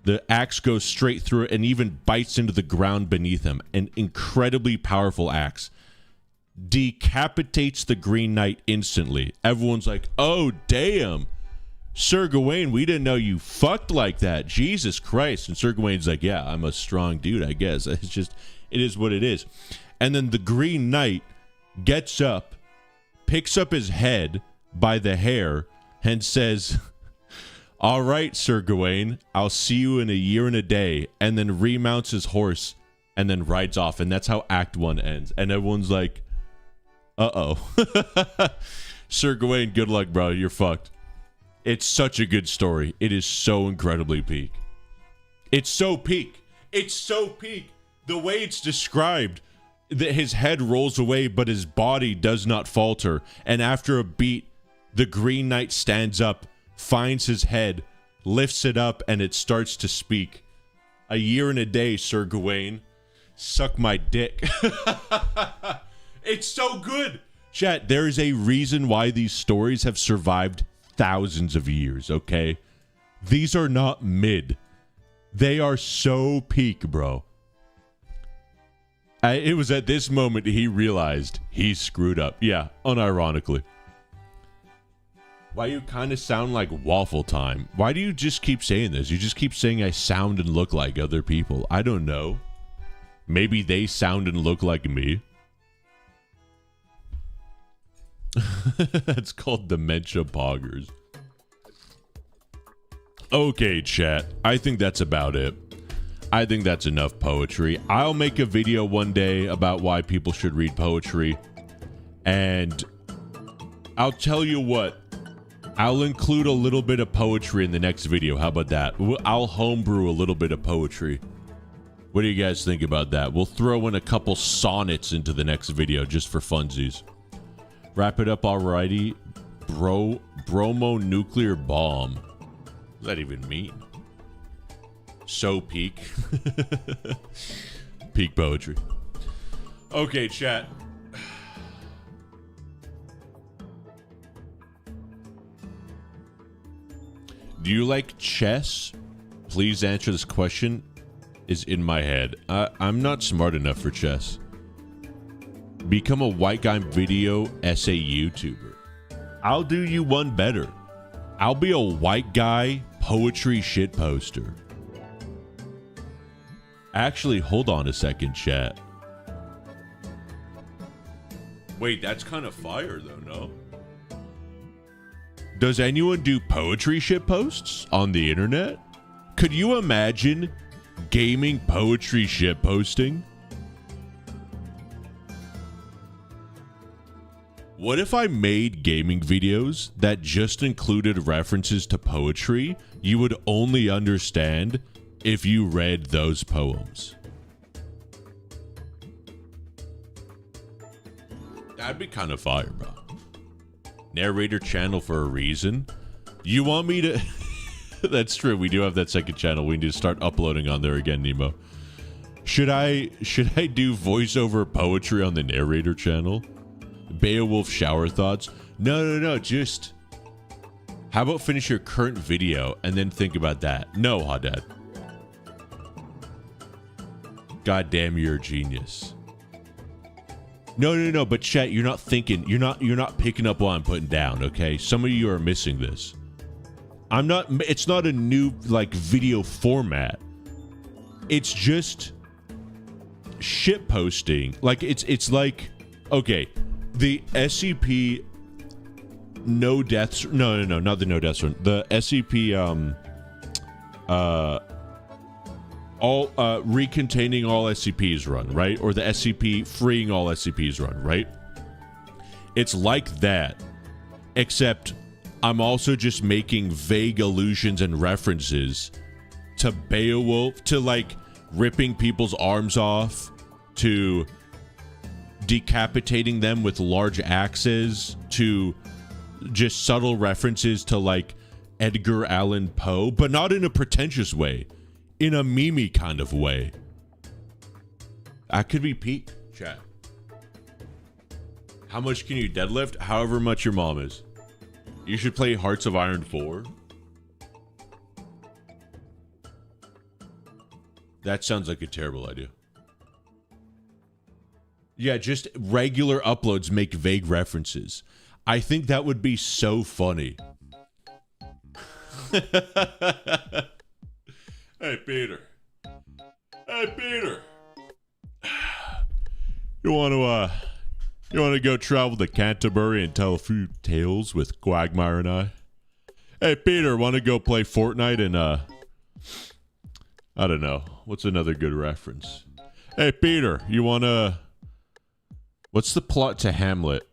the axe goes straight through it and even bites into the ground beneath him. An incredibly powerful axe. Decapitates the Green Knight instantly. Everyone's like, "Oh, damn. Sir Gawain, we didn't know you fucked like that. Jesus Christ." And Sir Gawain's like, "Yeah, I'm a strong dude, I guess." It's just, it is what it is. And then the Green Knight gets up, picks up his head by the hair, and says, "All right, Sir Gawain, I'll see you in a year and a day," and then remounts his horse and then rides off, and that's how Act 1 ends. And everyone's like, uh-oh. Sir Gawain, good luck, bro. You're fucked. It's such a good story. It is so incredibly peak. It's so peak. It's so peak. The way it's described, that his head rolls away, but his body does not falter. And after a beat, the Green Knight stands up, finds his head, lifts it up, and it starts to speak. A year and a day, Sir Gawain. Suck my dick. It's so good. Chat, there is a reason why these stories have survived thousands of years, okay? These are not mid. They are so peak, bro. It was at this moment he realized he screwed up. Yeah, unironically. Why you kind of sound like Waffle Time? Why do you just keep saying this? You just keep saying I sound and look like other people. I don't know. Maybe they sound and look like me. That's called dementia poggers. Okay, chat. I think that's about it. I think that's enough poetry. I'll make a video one day about why people should read poetry. And I'll tell you what. I'll include a little bit of poetry in the next video. How about that? I'll homebrew a little bit of poetry. What do you guys think about that? We'll throw in a couple sonnets into the next video just for funsies. Wrap it up alrighty. Bromonuclear bomb. What does that even mean? So peak. Peak poetry. Okay, chat. Do you like chess? Please answer this question. Is in my head. I'm not smart enough for chess. Become a white guy video essay YouTuber. I'll do you one better. I'll be a white guy poetry shit poster. Actually, hold on a second, chat. Wait, that's kind of fire though, no? Does anyone do poetry shit posts on the internet? Could you imagine gaming poetry shit posting? What if I made gaming videos that just included references to poetry you would only understand if you read those poems? That'd be kind of fire, bro. Narrator channel for a reason. You want me to... That's true. We do have that second channel. We need to start uploading on there again, Nemo. Should I do voiceover poetry on the narrator channel? Beowulf shower thoughts? No. Just... How about finish your current video and then think about that? No, Haddad. God damn, you're a genius. No. But chat, you're not thinking. You're not picking up what I'm putting down. Okay, some of you are missing this. I'm not. It's not a new like video format. It's just shit posting. Like it's like okay, the SCP no deaths. No, not the no deaths run. The SCP all recontaining all SCPs run, right? Or the SCP freeing all SCPs run, right? It's like that, except I'm also just making vague allusions and references to Beowulf, to like ripping people's arms off, to decapitating them with large axes, to just subtle references to like Edgar Allan Poe, but not in a pretentious way. In a meme kind of way. I could be peak, chat. How much can you deadlift? However much your mom is. You should play Hearts of Iron 4. That sounds like a terrible idea. Yeah, just regular uploads make vague references. I think that would be so funny. Hey, Peter. You want to go travel to Canterbury and tell a few tales with Quagmire and I? Hey, Peter, want to go play Fortnite and I don't know. What's another good reference? Hey, Peter, you want to... What's the plot to Hamlet?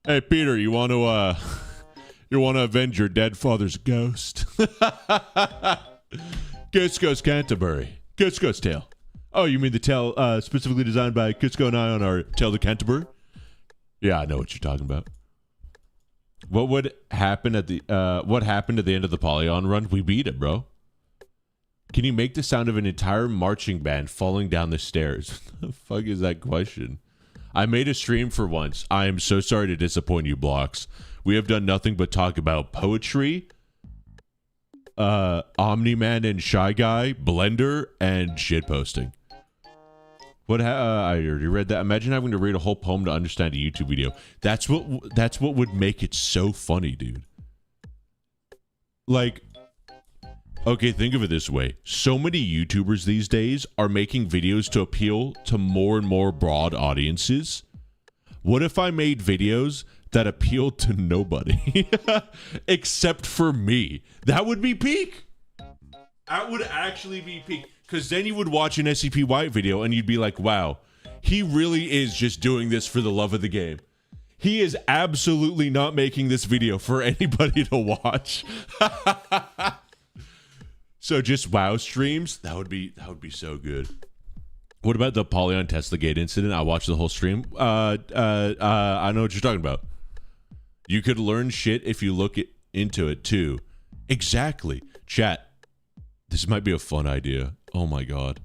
Hey, Peter, you want to, you want to avenge your dead father's ghost? Cusco's Canterbury. Cusco's tale. Oh, you mean the tale specifically designed by Cusco and I on our Tale to Canterbury? Yeah, I know what you're talking about. What would happen at the what happened at the end of the Polyon run? We beat it, bro. Can you make the sound of an entire marching band falling down the stairs? What the fuck is that question? I made a stream for once. I am so sorry to disappoint you, Blocks. We have done nothing but talk about poetry, Omniman and Shy Guy, Blender, and shitposting. What I already read that. Imagine having to read a whole poem to understand a YouTube video. That's what would make it so funny, dude. Like, okay, think of it this way. So many YouTubers these days are making videos to appeal to more and more broad audiences. What if I made videos that appealed to nobody except for me? That would be peak. That would actually be peak. Because then you would watch an SCP White video and you'd be like, wow, he really is just doing this for the love of the game. He is absolutely not making this video for anybody to watch. So just WoW streams, that would be so good. What about the Polyon Tesla Gate incident? I watched the whole stream. I know what you're talking about. You could learn shit if you look into it too. Exactly. Chat. This might be a fun idea. Oh my god.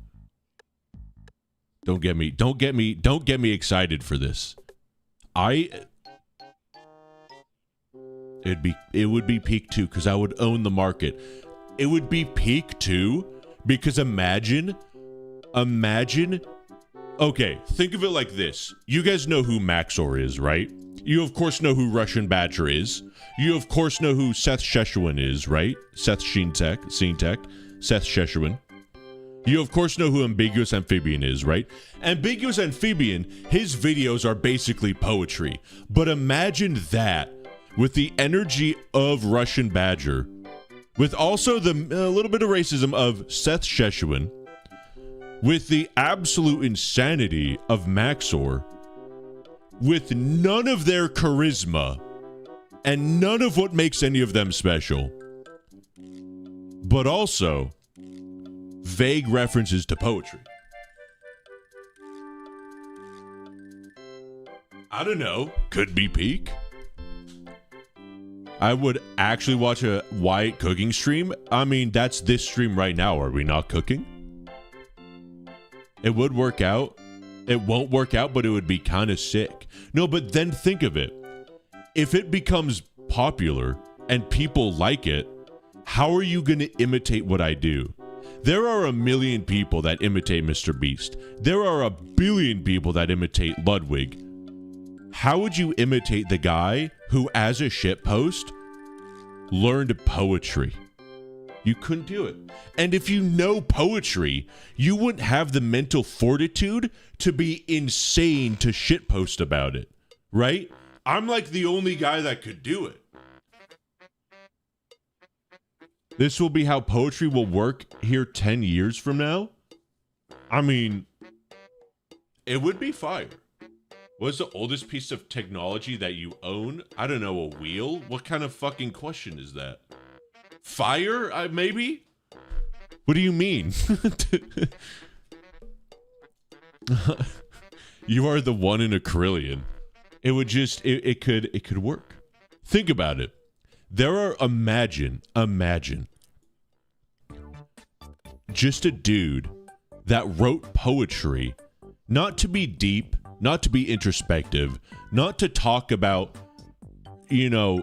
Don't get me excited for this. It would be peak 2 because I would own the market. It would be peak 2 because imagine, okay, think of it like this. You guys know who Maxor is, right? You of course know who Russian Badger is. You of course know who Seth Sheshuan is, right? Seth Sheentek, Seth Sheshuan. You of course know who Ambiguous Amphibian is, right? Ambiguous Amphibian, his videos are basically poetry. But imagine that with the energy of Russian Badger, with also the little bit of racism of Seth Sheshuan, with the absolute insanity of Maxor, with none of their charisma and none of what makes any of them special, but also vague references to poetry. I don't know. Could be peak. I would actually watch a Wyatt cooking stream. I mean, that's this stream right now. Are we not cooking? It would work out. It won't work out, but it would be kind of sick. No, but then think of it. If it becomes popular and people like it, how are you going to imitate what I do? There are 1 million people that imitate Mr. Beast. There are 1 billion people that imitate Ludwig. How would you imitate the guy who, as a shitpost, learned poetry? You couldn't do it. And if you know poetry, you wouldn't have the mental fortitude to be insane to shitpost about it, right? I'm like the only guy that could do it. This will be how poetry will work here 10 years from now. I mean, it would be fire. What's the oldest piece of technology that you own? I don't know, a wheel? What kind of fucking question is that? Fire? Maybe? What do you mean? You are the one in a trillion. It would just, it could work. Think about it. There are, imagine, just a dude that wrote poetry, not to be deep, not to be introspective, not to talk about, you know,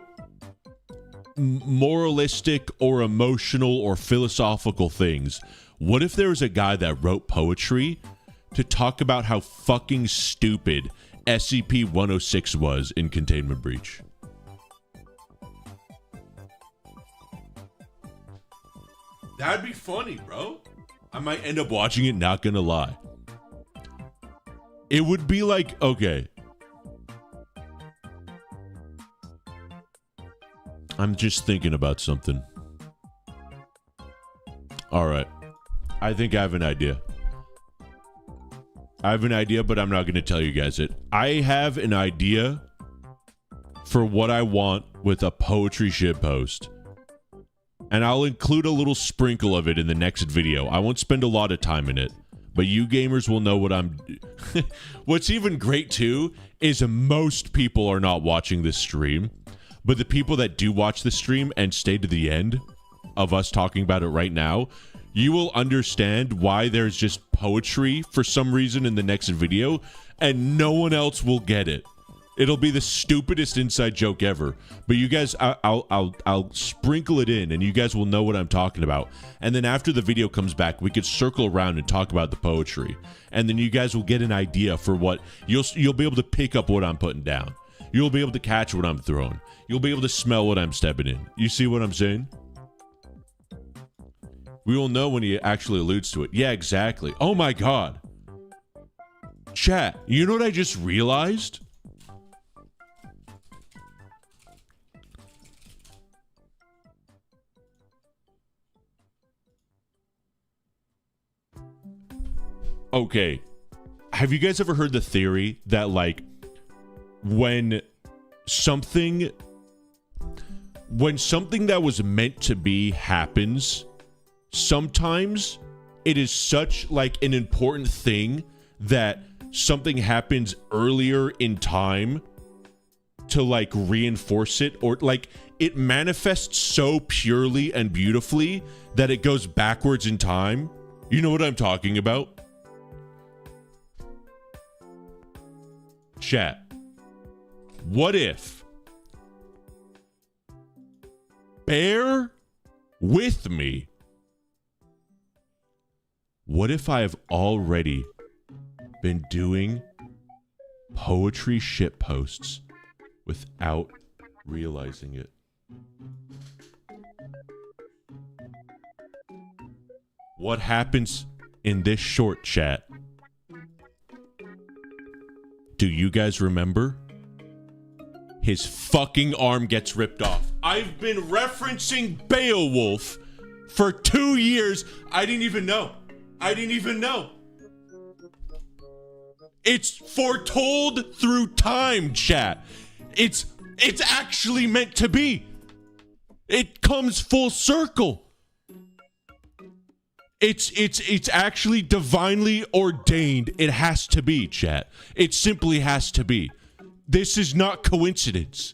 moralistic or emotional or philosophical things. What if there was a guy that wrote poetry to talk about how fucking stupid SCP-106 was in Containment Breach? That'd be funny, bro. I might end up watching it, not gonna lie. It would be like, okay. I'm just thinking about something. All right. I think I have an idea. I have an idea, but I'm not going to tell you guys it. I have an idea for what I want with a poetry shitpost. And I'll include a little sprinkle of it in the next video. I won't spend a lot of time in it, but you gamers will know what I'm... What's even great, too, is most people are not watching this stream, but the people that do watch the stream and stay to the end of us talking about it right now, you will understand why there's just poetry for some reason in the next video, and no one else will get it. It'll be the stupidest inside joke ever. But you guys, I'll sprinkle it in, and you guys will know what I'm talking about. And then after the video comes back, we could circle around and talk about the poetry. And then you guys will get an idea for what you'll be able to pick up what I'm putting down. You'll be able to catch what I'm throwing. You'll be able to smell what I'm stepping in. You see what I'm saying? We will know when he actually alludes to it. Yeah, exactly. Oh my god. Chat, you know what I just realized? Okay, have you guys ever heard the theory that, like, when something that was meant to be happens, sometimes it is such, like, an important thing that something happens earlier in time to, like, reinforce it, or, like, it manifests so purely and beautifully that it goes backwards in time? You know what I'm talking about? Chat, what if, bear with me, what if I have already been doing poetry shitposts without realizing it? What happens in this short chat? Do you guys remember? His fucking arm gets ripped off. I've been referencing Beowulf for 2 years. I didn't even know. It's foretold through time, chat. It's actually meant to be. It comes full circle. It's actually divinely ordained. It has to be, chat. It simply has to be. This is not coincidence.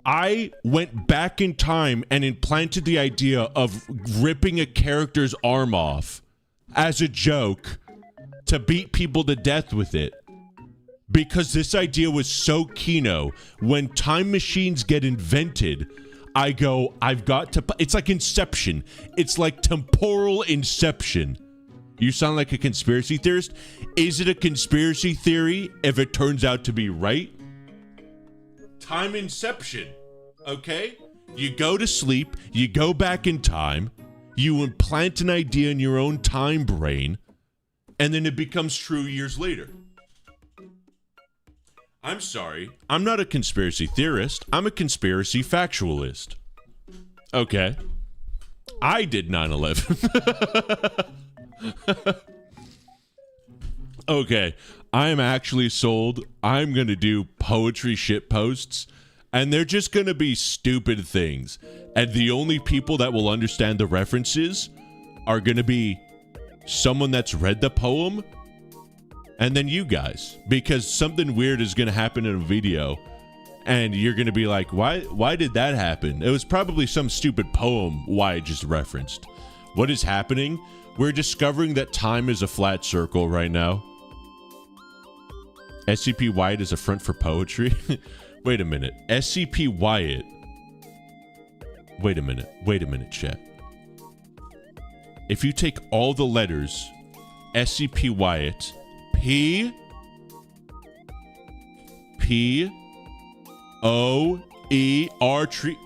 I went back in time and implanted the idea of ripping a character's arm off as a joke to beat people to death with it. Because this idea was so keynote. When time machines get invented, I go, I've got to... It's like Inception. It's like temporal inception. You sound like a conspiracy theorist. Is it a conspiracy theory if it turns out to be right? Time inception. Okay? You go to sleep, you go back in time, you implant an idea in your own time brain, and then it becomes true years later. I'm sorry. I'm not a conspiracy theorist. I'm a conspiracy factualist. Okay. I did 9/11. Okay. I am actually sold. I'm going to do poetry shit posts, and they're just going to be stupid things. And the only people that will understand the references are going to be someone that's read the poem, and then you guys, because something weird is going to happen in a video, and you're going to be like, why did that happen? It was probably some stupid poem Wyatt just referenced. What is happening? We're discovering that time is a flat circle right now. SCP Wyatt is a front for poetry? Wait a minute. SCP Wyatt. Wait a minute, chat. If you take all the letters, SCP Wyatt, P O E R tree.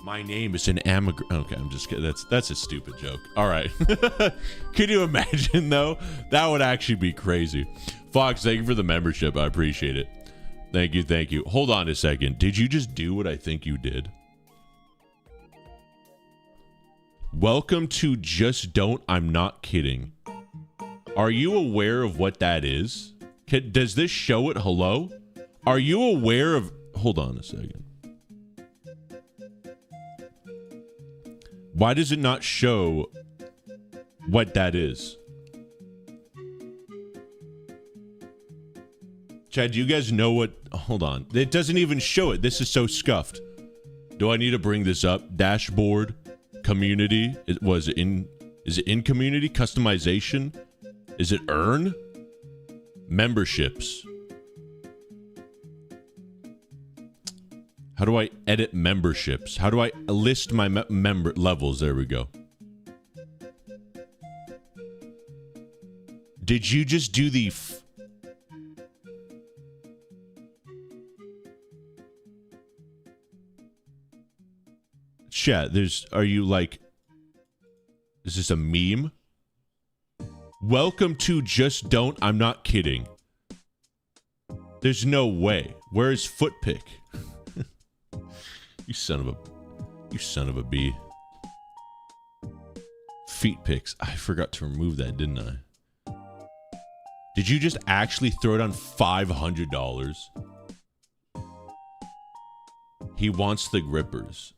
My name is an amigrant. Okay, I'm just kidding. That's a stupid joke. All right. Can you imagine though? That would actually be crazy. Fox, thank you for the membership. I appreciate it. Thank you. Hold on a second. Did you just do what I think you did? Welcome to Just Don't. I'm Not Kidding. Are you aware of what that is? Does this show it? Hello? Are you aware of... Hold on a second. Why does it not show what that is? Chad, do you guys know what... Hold on. It doesn't even show it. This is so scuffed. Do I need to bring this up? Dashboard, community. Is it in community? Customization? Is it earn? Memberships. How do I edit memberships? How do I list my member levels? There we go. Did you just do the... Chat, are you like... Is this a meme? Welcome to Just Don't, I'm not kidding. There's no way. Where is Footpick? You son of a bee. Feet pics. I forgot to remove that, didn't I? Did you just actually throw down $500? He wants the grippers.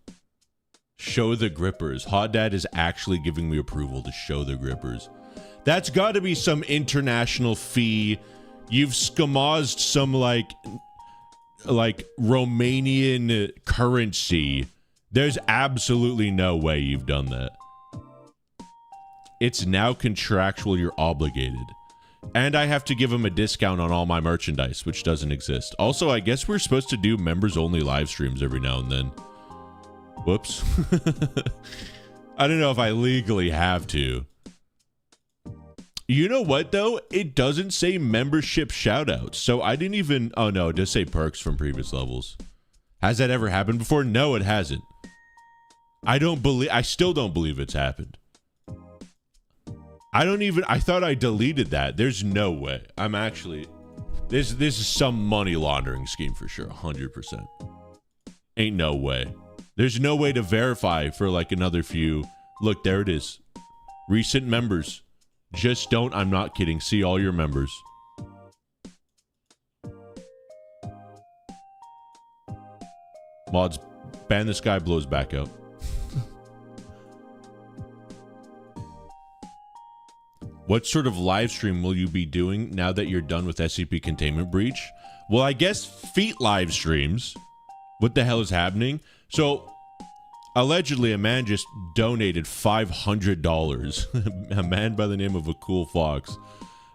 Show the grippers. Hot Dad is actually giving me approval to show the grippers. That's got to be some international fee. You've skamazed some like Romanian currency. There's absolutely no way you've done that. It's now contractual. You're obligated. And I have to give him a discount on all my merchandise, which doesn't exist. Also, I guess we're supposed to do members-only live streams every now and then. Whoops. I don't know if I legally have to. You know what, though? It doesn't say membership shoutouts. So I didn't even... Oh, no. It does say perks from previous levels. Has that ever happened before? No, it hasn't. I still don't believe it's happened. I thought I deleted that. There's no way. I'm actually... This is some money laundering scheme for sure. 100%. Ain't no way. There's no way to verify for like another few. Look, there it is. Recent members. Just don't. I'm not kidding. See all your members. Mods, ban this guy, blows back out. What sort of live stream will you be doing now that you're done with SCP Containment Breach? Well, I guess feet live streams. What the hell is happening? So, allegedly, a man just donated $500. A man by the name of a cool fox.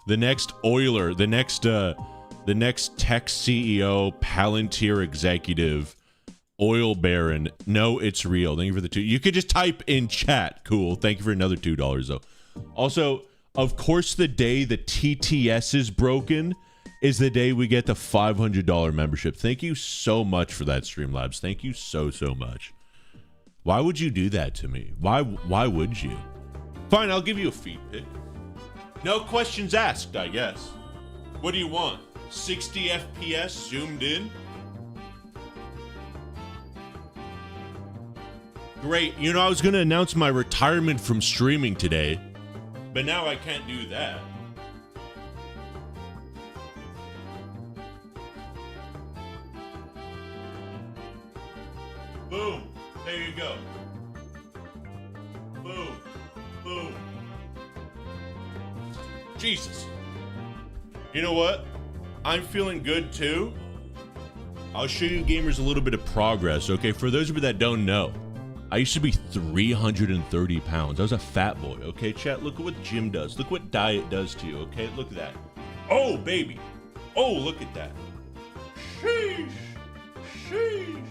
The next Euler, the next tech CEO, Palantir executive, oil baron. No, it's real. Thank you for the $2. You could just type in chat. Cool. Thank you for another $2 though. Also, of course, the day the TTS is broken is the day we get the $500 membership. Thank you so much for that, Streamlabs. Thank you so much. Why would you do that to me? Why would you? Fine, I'll give you a feed pic. No questions asked, I guess. What do you want? 60 FPS zoomed in? Great. You know, I was going to announce my retirement from streaming today, but now I can't do that. Boom. There you go. Boom. Boom. Jesus. You know what? I'm feeling good too. I'll show you gamers a little bit of progress, okay? For those of you that don't know, I used to be 330 pounds. I was a fat boy, okay? Chat, look at what gym does. Look what diet does to you, okay? Look at that. Oh, baby. Oh, look at that. Sheesh. Sheesh.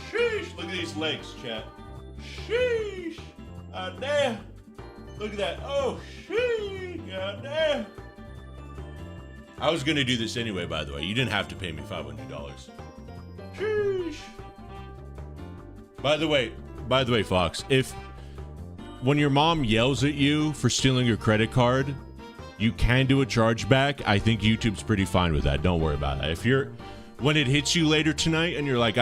Sheesh. Look at these legs, chat. Sheesh. God damn. Look at that. Oh, sheesh. God damn. I was going to do this anyway, by the way. You didn't have to pay me $500. Sheesh. By the way, Fox, when your mom yells at you for stealing your credit card, you can do a chargeback. I think YouTube's pretty fine with that. Don't worry about it. When it hits you later tonight and you're like,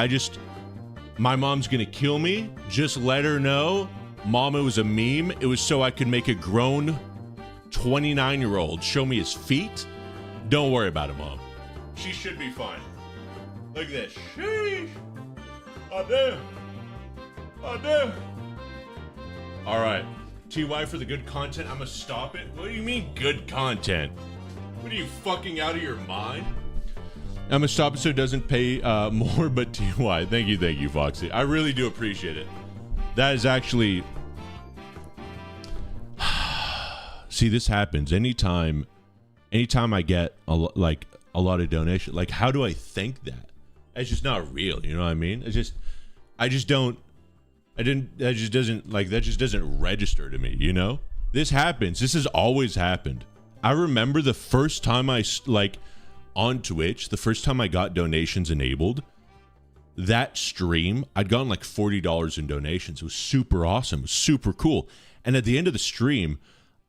my mom's gonna kill me, just let her know, Mom, it was a meme. It was so I could make a grown 29-year-old show me his feet, don't worry about it, Mom. She should be fine. Look at this. Sheesh. Oh, damn. Oh, damn. All right. TY for the good content. I'm going to stop it. What do you mean good content? What are you, fucking out of your mind? I'm going to stop it so it doesn't pay more, but TY. Thank you, Foxy. I really do appreciate it. That is actually... See, this happens anytime I get a lot of donation. Like, how do I thank that? It's just not real. You know what I mean? That just doesn't register to me. You know, this happens. This has always happened. I remember the first time on Twitch, the first time I got donations enabled, that stream, I'd gotten like $40 in donations. It was super awesome. It was super cool. And at the end of the stream,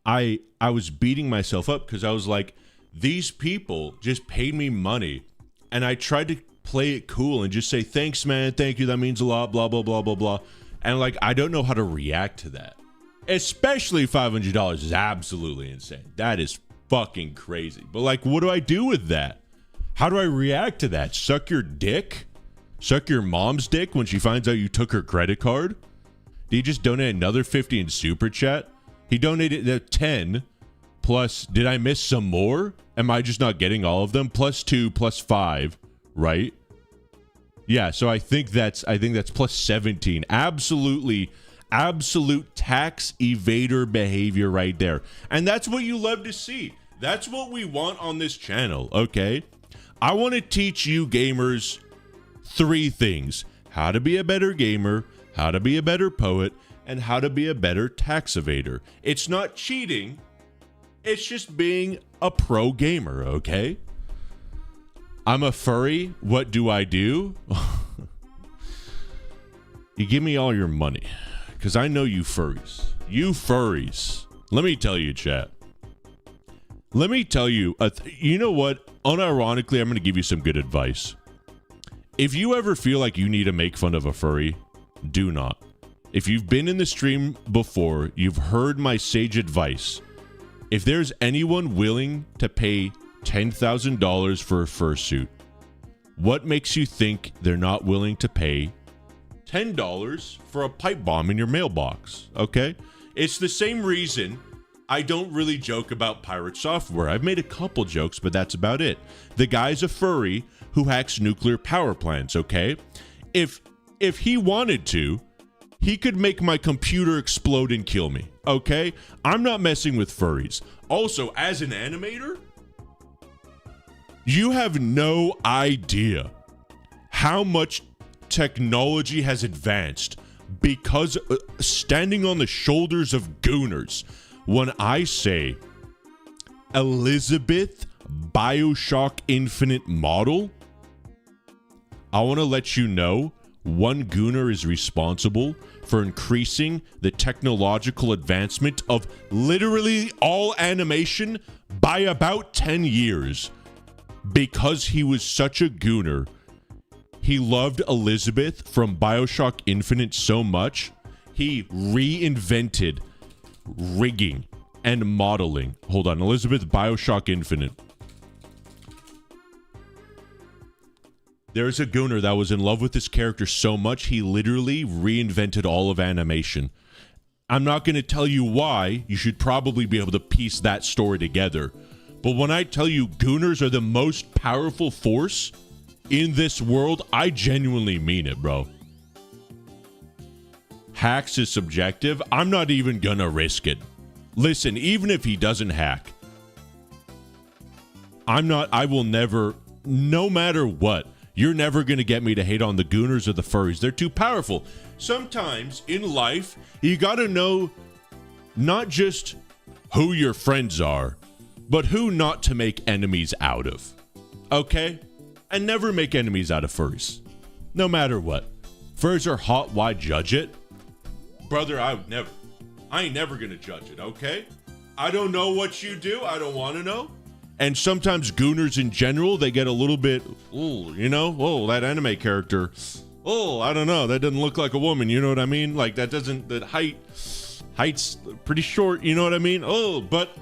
I was beating myself up because I was like, these people just paid me money. And I tried to play it cool and just say, thanks, man. Thank you. That means a lot. Blah, blah, blah, blah, blah. And like, I don't know how to react to that. Especially $500 is absolutely insane. That is fucking crazy. But like, what do I do with that? How do I react to that? Suck your dick? Suck your mom's dick when she finds out you took her credit card? Do you just donate another 50 in super chat? He donated 10 plus, did I miss some more? Am I just not getting all of them? Plus 2, plus 5, right? Yeah, so I think that's plus 17. Absolute tax evader behavior right there. And that's what you love to see. That's what we want on this channel, okay? I want to teach you gamers 3 things. How to be a better gamer, how to be a better poet, and how to be a better tax evader. It's not cheating. It's just being a pro gamer, okay? I'm a furry. What do I do? You give me all your money. Because I know you furries. You furries. Let me tell you, chat. Let me tell you, you know what? Unironically, I'm going to give you some good advice. If you ever feel like you need to make fun of a furry, do not. If you've been in the stream before, you've heard my sage advice. If there's anyone willing to pay $10,000 for a fursuit, what makes you think they're not willing to pay $10 for a pipe bomb in your mailbox? Okay? It's the same reason I don't really joke about pirate software. I've made a couple jokes, but that's about it. The guy's a furry who hacks nuclear power plants, okay? If he wanted to, he could make my computer explode and kill me, okay? I'm not messing with furries. Also, as an animator, you have no idea how much technology has advanced because standing on the shoulders of gooners. When I say Elizabeth BioShock Infinite model, I want to let you know one gooner is responsible for increasing the technological advancement of literally all animation by about 10 years. Because he was such a gooner, he loved Elizabeth from BioShock Infinite so much, he reinvented rigging and modeling. Hold on, Elizabeth BioShock Infinite. There's a gooner that was in love with this character so much, he literally reinvented all of animation. I'm not going to tell you why. You should probably be able to piece that story together. But when I tell you gooners are the most powerful force in this world, I genuinely mean it, bro. Hacks is subjective. I'm not even going to risk it. Listen, even if he doesn't hack, I will never, no matter what, you're never going to get me to hate on the gooners or the furries. They're too powerful. Sometimes in life, you got to know not just who your friends are, but who not to make enemies out of. Okay? And never make enemies out of furries. No matter what. Furs are hot, why judge it? Brother, I ain't never going to judge it, okay? I don't know what you do. I don't want to know. And sometimes gooners in general, they get a little bit, that anime character, I don't know, that doesn't look like a woman, you know what I mean? Like, that height's pretty short, you know what I mean? But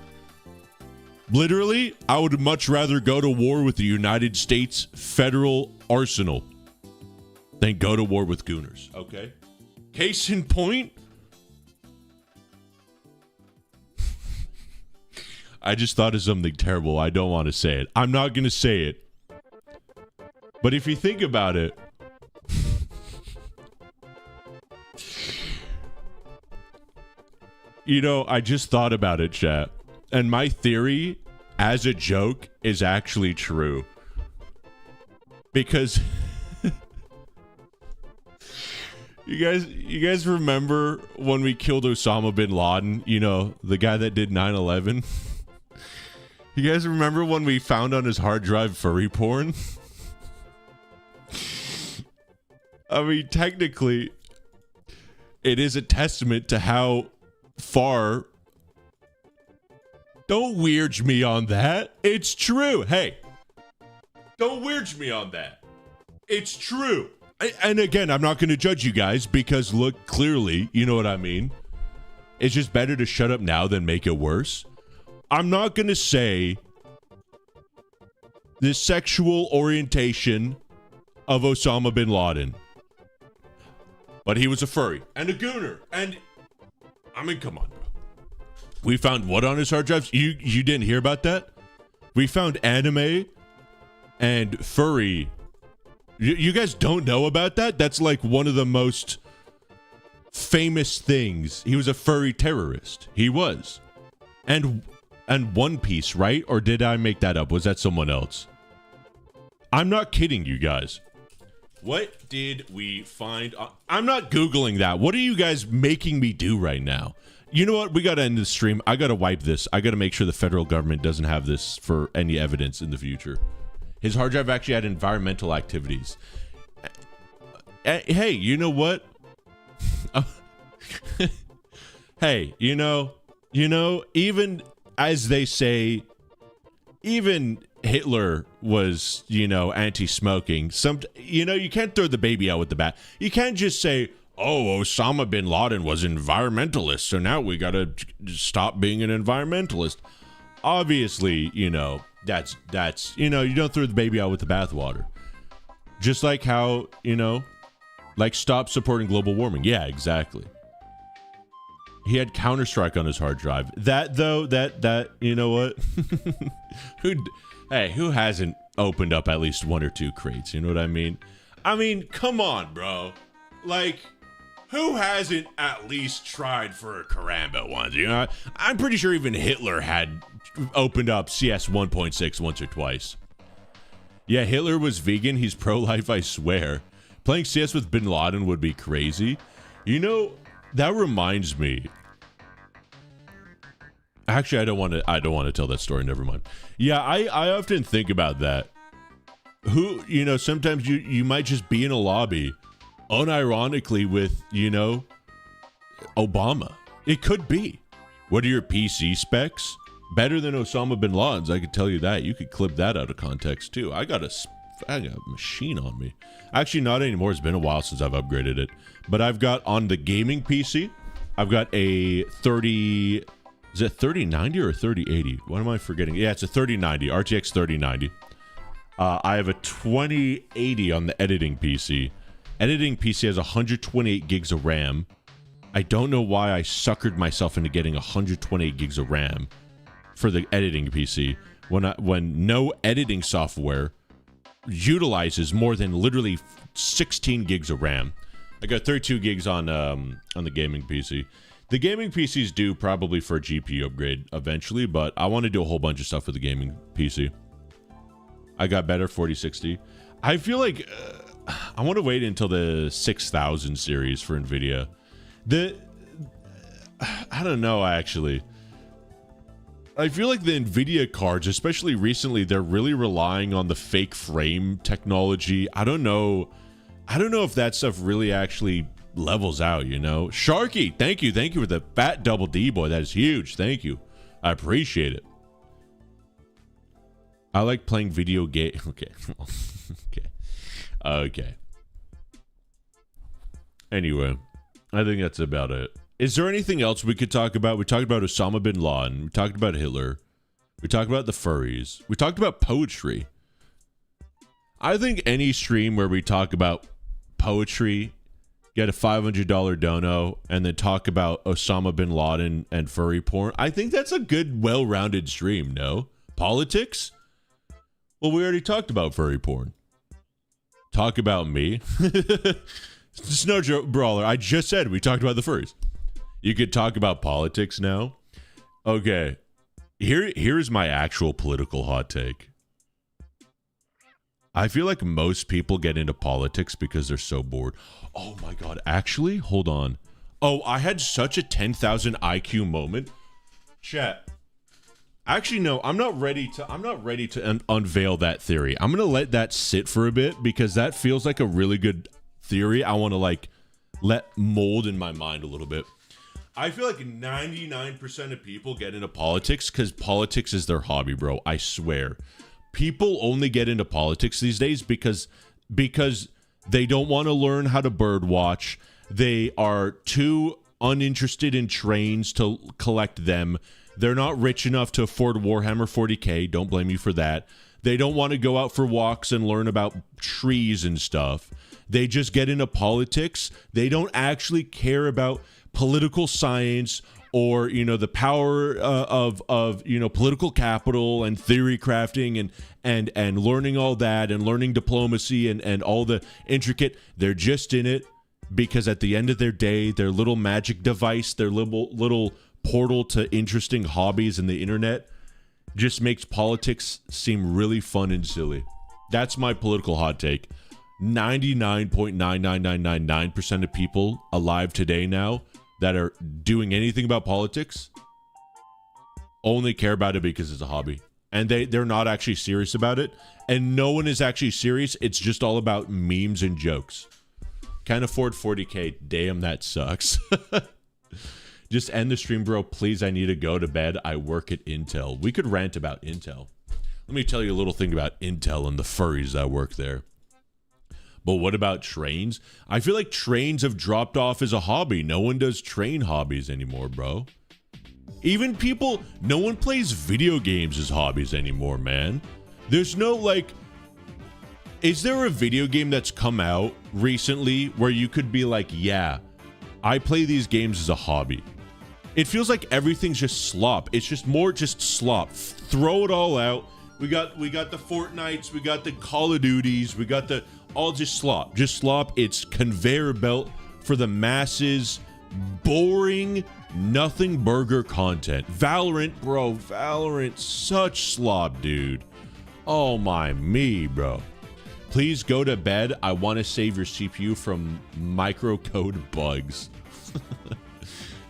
Literally, I would much rather go to war with the United States federal arsenal than go to war with gooners, okay? Case in point, I just thought of something terrible. I don't want to say it. I'm not going to say it. But if you think about it, you know, I just thought about it, chat. And my theory, as a joke, is actually true. Because you guys remember when we killed Osama bin Laden, you know, the guy that did 9/11? You guys remember when we found on his hard drive furry porn? I mean, technically, it is a testament to how far... Don't weird me on that. It's true. Hey, don't weird me on that. It's true. And again, I'm not going to judge you guys because look, clearly, you know what I mean? It's just better to shut up now than make it worse. I'm not going to say the sexual orientation of Osama bin Laden. But he was a furry and a gooner. And, I mean, come on, bro. We found what on his hard drives? You didn't hear about that? We found anime and furry. You guys don't know about that? That's like one of the most famous things. He was a furry terrorist. He was. And One Piece, right? Or did I make that up? Was that someone else? I'm not kidding you guys. What did we find? I'm not Googling that. What are you guys making me do right now? You know what? We got to end the stream. I got to wipe this. I got to make sure the federal government doesn't have this for any evidence in the future. His hard drive actually had environmental activities. Hey, you know what? Hey, you know, even as they say, even Hitler was, you know, anti-smoking. You can't throw the baby out with the bath. You can't just say, oh, Osama bin Laden was environmentalist, so now we gotta stop being an environmentalist. Obviously, you know, that's you know, you don't throw the baby out with the bathwater. Just like how, you know, like stop supporting global warming. Yeah, exactly. He had Counter-Strike on his hard drive. That though, that you know what? Who hasn't opened up at least one or two crates? You know what I mean? I mean, come on, bro. Like, who hasn't at least tried for a Karamba once? You know, I'm pretty sure even Hitler had opened up CS 1.6 once or twice. Yeah, Hitler was vegan. He's pro-life, I swear. Playing CS with Bin Laden would be crazy. You know, that reminds me. Actually, I don't want to tell that story. Never mind. Yeah, I often think about that. Who, you know, sometimes you might just be in a lobby unironically with, you know, Obama. It could be. What are your PC specs? Better than Osama bin Laden's, I could tell you that. You could clip that out of context too. I got a machine on me. Actually, not anymore. It's been a while since I've upgraded it. But I've got on the gaming PC, I've got a 30... Is it 3090 or 3080? What am I forgetting? Yeah, it's a 3090, RTX 3090. I have a 2080 on the editing PC. Editing PC has 128 gigs of RAM. I don't know why I suckered myself into getting 128 gigs of RAM for the editing PC when no editing software utilizes more than literally 16 gigs of RAM. I got 32 gigs on the gaming PC. The gaming PC is due probably for a GPU upgrade eventually, but I want to do a whole bunch of stuff with the gaming PC. I got better 4060. I feel like I want to wait until the 6000 series for NVIDIA. I don't know, actually. I feel like the NVIDIA cards, especially recently, they're really relying on the fake frame technology. I don't know if that stuff really actually levels out, you know. Sharky, thank you for the fat double D, boy. That is huge. Thank you. I appreciate it. I like playing video game. Okay. Anyway, I think that's about it. Is there anything else we could talk about? We talked about Osama bin Laden. We talked about Hitler. We talked about the furries. We talked about poetry. I think any stream where we talk about poetry, get a $500 dono, and then talk about Osama bin Laden and furry porn, I think that's a good, well-rounded stream, no? Politics? Well, we already talked about furry porn. Talk about me. It's no joke, brawler. I just said we talked about the furries. You could talk about politics now. Okay. Here's my actual political hot take. I feel like most people get into politics because they're so bored. Oh my god, actually, hold on. Oh, I had such a 10,000 IQ moment. Chat. Actually, no, I'm not ready to unveil that theory. I'm going to let that sit for a bit because that feels like a really good theory. I want to like let mold in my mind a little bit. I feel like 99% of people get into politics because politics is their hobby, bro. I swear. People only get into politics these days because they don't want to learn how to bird watch. They are too uninterested in trains to collect them. They're not rich enough to afford Warhammer 40k. Don't blame me for that. They don't want to go out for walks and learn about trees and stuff. They just get into politics. They don't actually care about political science or, you know, the power of you know, political capital and theory crafting and learning all that and learning diplomacy and all the intricate. They're just in it because at the end of their day, their little magic device, their little portal to interesting hobbies in the internet just makes politics seem really fun and silly. That's my political hot take. 99.99999% of people alive today now that are doing anything about politics only care about it because it's a hobby. And they're not actually serious about it. And no one is actually serious. It's just all about memes and jokes. Can't afford 40k. Damn, that sucks. Just end the stream, bro. Please, I need to go to bed. I work at Intel. We could rant about Intel. Let me tell you a little thing about Intel and the furries that work there. But what about trains? I feel like trains have dropped off as a hobby. No one does train hobbies anymore, bro. Even people, no one plays video games as hobbies anymore, man. There's no, like, is there a video game that's come out recently where you could be like, yeah, I play these games as a hobby? It feels like everything's just slop. It's just more just slop. Throw it all out. We got the Fortnites, we got the Call of Duties, we got the all just slop. Just slop. It's conveyor belt for the masses. Boring, nothing burger content. Valorant, bro. Valorant, such slop, dude. Oh my me, bro. Please go to bed. I want to save your CPU from microcode bugs.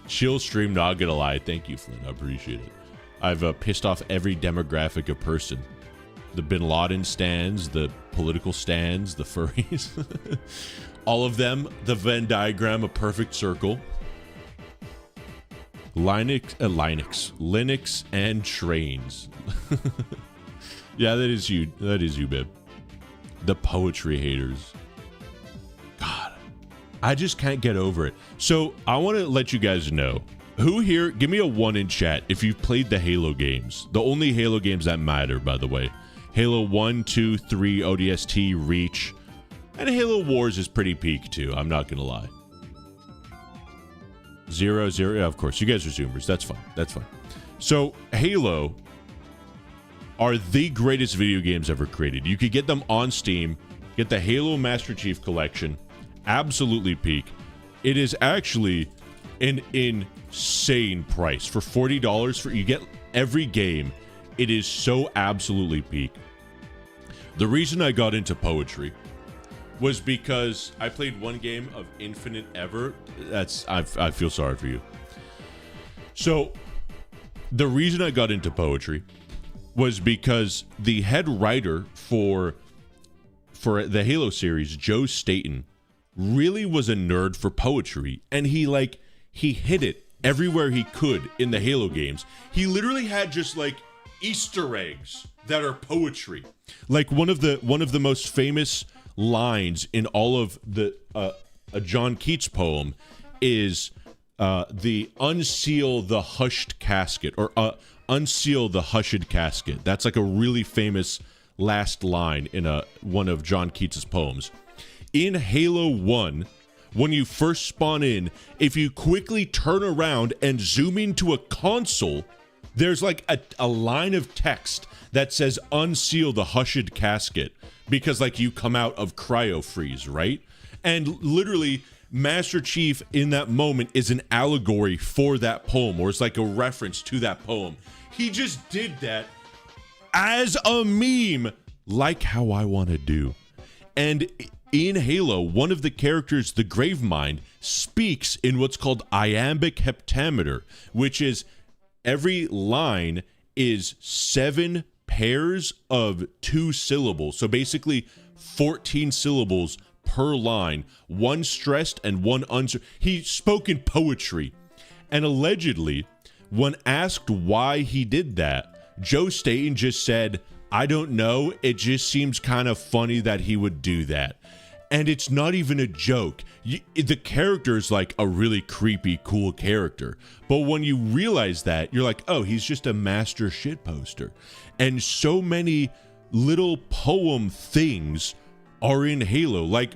Chill stream, not gonna lie. Thank you, Flynn. I appreciate it. I've pissed off every demographic of person. The Bin Laden stands, the political stands, the furries. All of them, the Venn diagram, a perfect circle. Linux and trains. Yeah, that is you. That is you, babe. The poetry haters. God, I just can't get over it. So I want to let you guys know. Who here, give me a 1 in chat if you've played the Halo games. The only Halo games that matter, by the way. Halo 1, 2, 3, ODST, Reach. And Halo Wars is pretty peak too, I'm not gonna lie. 0, 0, yeah, of course, you guys are Zoomers, that's fine, that's fine. So, Halo are the greatest video games ever created. You could get them on Steam, get the Halo Master Chief Collection, absolutely peak. It is actually an insane price. For $40, you get every game. It is so absolutely peak. The reason I got into poetry was because I played one game of Infinite Ever. I feel sorry for you. So the reason I got into poetry was because the head writer for the Halo series, Joe Staten, really was a nerd for poetry, and he hit it everywhere he could in the Halo games. He literally had just like Easter eggs that are poetry. Like one of the most famous lines in all of the a John Keats poem is the unseal the hushed casket, or unseal the hushed casket. That's like a really famous last line in one of John Keats' poems. In Halo 1, when you first spawn in, if you quickly turn around and zoom into a console, there's like a line of text that says unseal the hushed casket, because like you come out of cryo freeze, right? And literally Master Chief in that moment is an allegory for that poem, or it's like a reference to that poem. He just did that as a meme, like how I want to do. And in Halo, one of the characters, the Gravemind, speaks in what's called iambic heptameter, which is every line is 7 pairs of 2 syllables. So basically 14 syllables per line, 1 stressed and 1 unstressed. He spoke in poetry. And allegedly, when asked why he did that, Joe Staten just said, I don't know, it just seems kind of funny that he would do that. And it's not even a joke. The character is like a really creepy, cool character. But when you realize that, you're like, oh, he's just a master shit poster. And so many little poem things are in Halo. Like,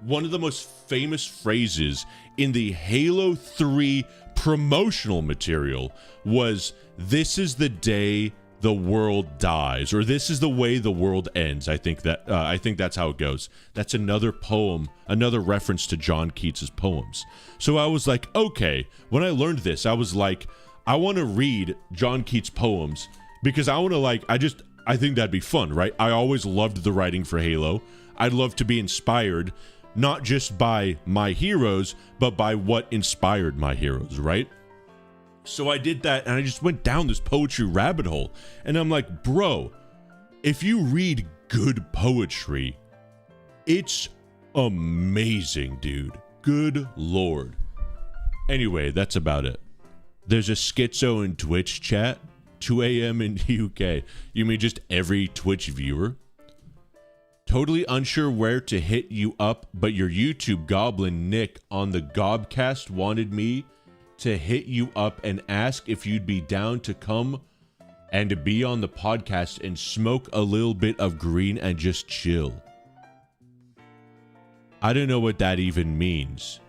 one of the most famous phrases in the Halo 3 promotional material was, "This is the day the world dies," or "This is the way the world ends." I think that's how it goes. That's another poem, another reference to John Keats' poems. So I was like, okay, when I learned this, I was like, I want to read John Keats' poems, because I want to I think that'd be fun, right? I always loved the writing for Halo. I'd love to be inspired, not just by my heroes, but by what inspired my heroes, right? So I did that, and I just went down this poetry rabbit hole. And I'm like, bro, if you read good poetry, it's amazing, dude. Good Lord. Anyway, that's about it. There's a schizo in Twitch chat, 2 a.m. in the UK. You mean just every Twitch viewer? Totally unsure where to hit you up, but your YouTube goblin Nick on the Gobcast wanted me to hit you up and ask if you'd be down to come and to be on the podcast and smoke a little bit of green and just chill. I don't know what that even means.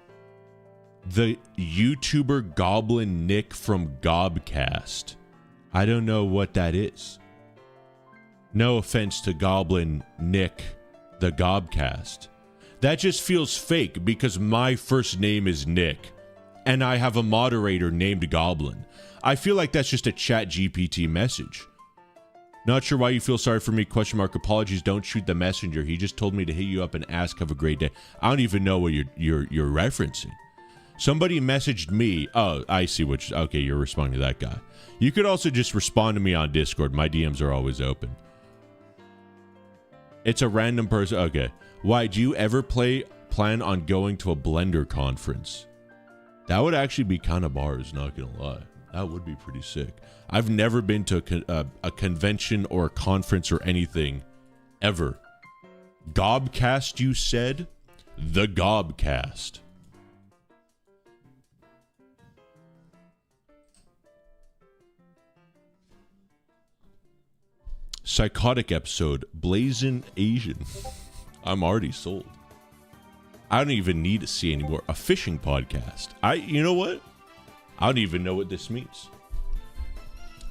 The YouTuber Goblin Nick from Gobcast. I don't know what that is. No offense to Goblin Nick, the Gobcast. That just feels fake because my first name is Nick. And I have a moderator named Goblin. I feel like that's just a chat GPT message. Not sure why you feel sorry for me, ? Apologies, don't shoot the messenger. He just told me to hit you up and ask, have a great day. I don't even know what you're referencing. Somebody messaged me. Oh, I see okay, you're responding to that guy. You could also just respond to me on Discord. My DMs are always open. It's a random person. Okay. Why, do you ever plan on going to a Blender conference? That would actually be kind of bars, not gonna lie. That would be pretty sick. I've never been to a convention or a conference or anything, ever. Gobcast, you said? The Gobcast. Psychotic episode, Blazing Asian. I'm already sold. I don't even need to see anymore. A fishing podcast. You know what? I don't even know what this means.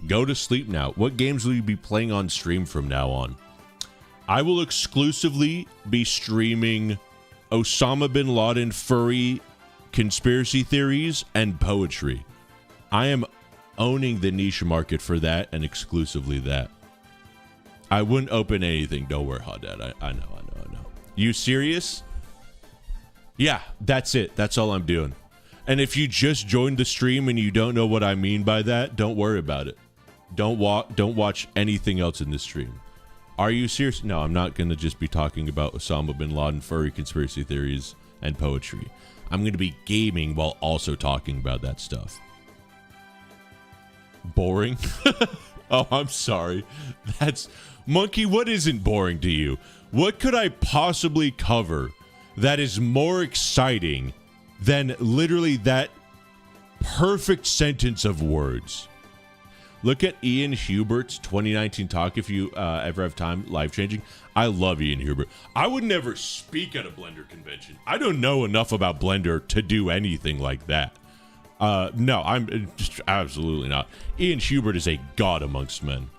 Go to sleep now. What games will you be playing on stream from now on? I will exclusively be streaming Osama bin Laden furry conspiracy theories and poetry. I am owning the niche market for that and exclusively that. I wouldn't open anything. Don't worry, Hot Dad. I know. You serious? Yeah, that's it. That's all I'm doing. And if you just joined the stream and you don't know what I mean by that, don't worry about it. Don't watch anything else in this stream. Are you serious? No, I'm not going to just be talking about Osama bin Laden furry conspiracy theories and poetry. I'm going to be gaming while also talking about that stuff. Boring? Oh, I'm sorry. Monkey, what isn't boring to you? What could I possibly cover that is more exciting than literally that perfect sentence of words. Look at Ian Hubert's 2019 talk if you ever have time, life-changing. I love Ian Hubert. I would never speak at a Blender convention. I don't know enough about Blender to do anything like that. No, I'm just absolutely not. Ian Hubert is a god amongst men.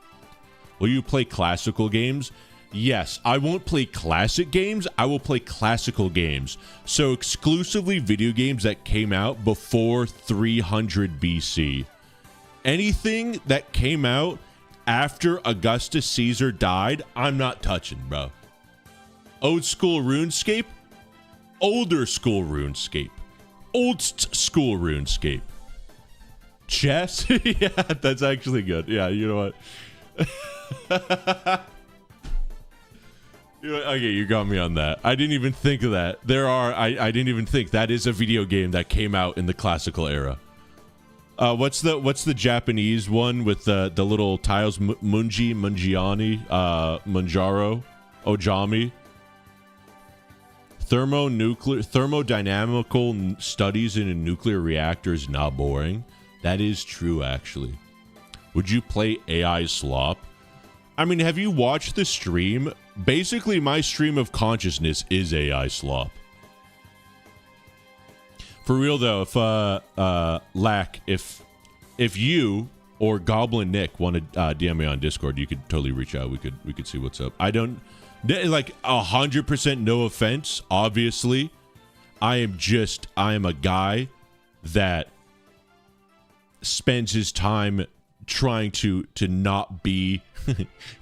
Will you play classical games? Yes, I won't play classic games. I will play classical games. So exclusively video games that came out before 300 BC. Anything that came out after Augustus Caesar died, I'm not touching, bro. Old school RuneScape, older school RuneScape, old school RuneScape. Chess? Yeah, that's actually good. Yeah, you know what? Okay, you got me on that. I didn't even think of that. I didn't even think that is a video game that came out in the classical era. What's the Japanese one with the little tiles? Mungiani, Manjaro, Ojami. Thermodynamical studies in a nuclear reactor is not boring. That is true, actually. Would you play AI Slop? I mean, have you watched the stream? Basically, my stream of consciousness is AI Slop. For real though, if Lack, if you or Goblin Nick want to DM me on Discord, you could totally reach out. We could see what's up. I don't like 100% no offense. Obviously, I am a guy that spends his time trying to not be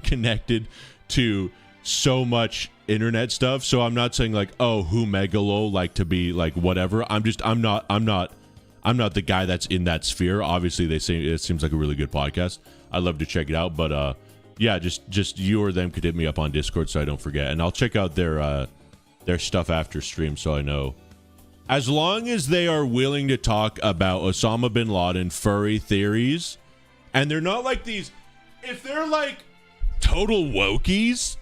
connected to so much internet stuff. So I'm not saying like, oh, who megalo, like to be like whatever. I'm not the guy that's in that sphere. Obviously they say it seems like a really good podcast. I'd love to check it out, but yeah, just you or them could hit me up on Discord so I don't forget, and I'll check out their stuff after stream so I know. As long as they are willing to talk about Osama bin Laden furry theories, and they're not like these, if they're like total wokies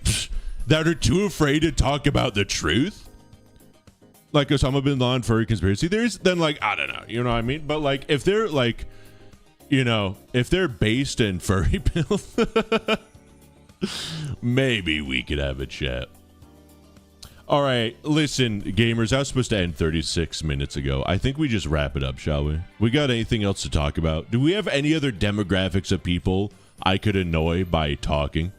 that are too afraid to talk about the truth, like Osama bin Laden furry conspiracy theories, then like, I don't know, you know what I mean? But like, if they're like, you know, if they're based in furry pills, maybe we could have a chat. All right, listen, gamers, I was supposed to end 36 minutes ago. I think we just wrap it up, shall we? We got anything else to talk about? Do we have any other demographics of people I could annoy by talking?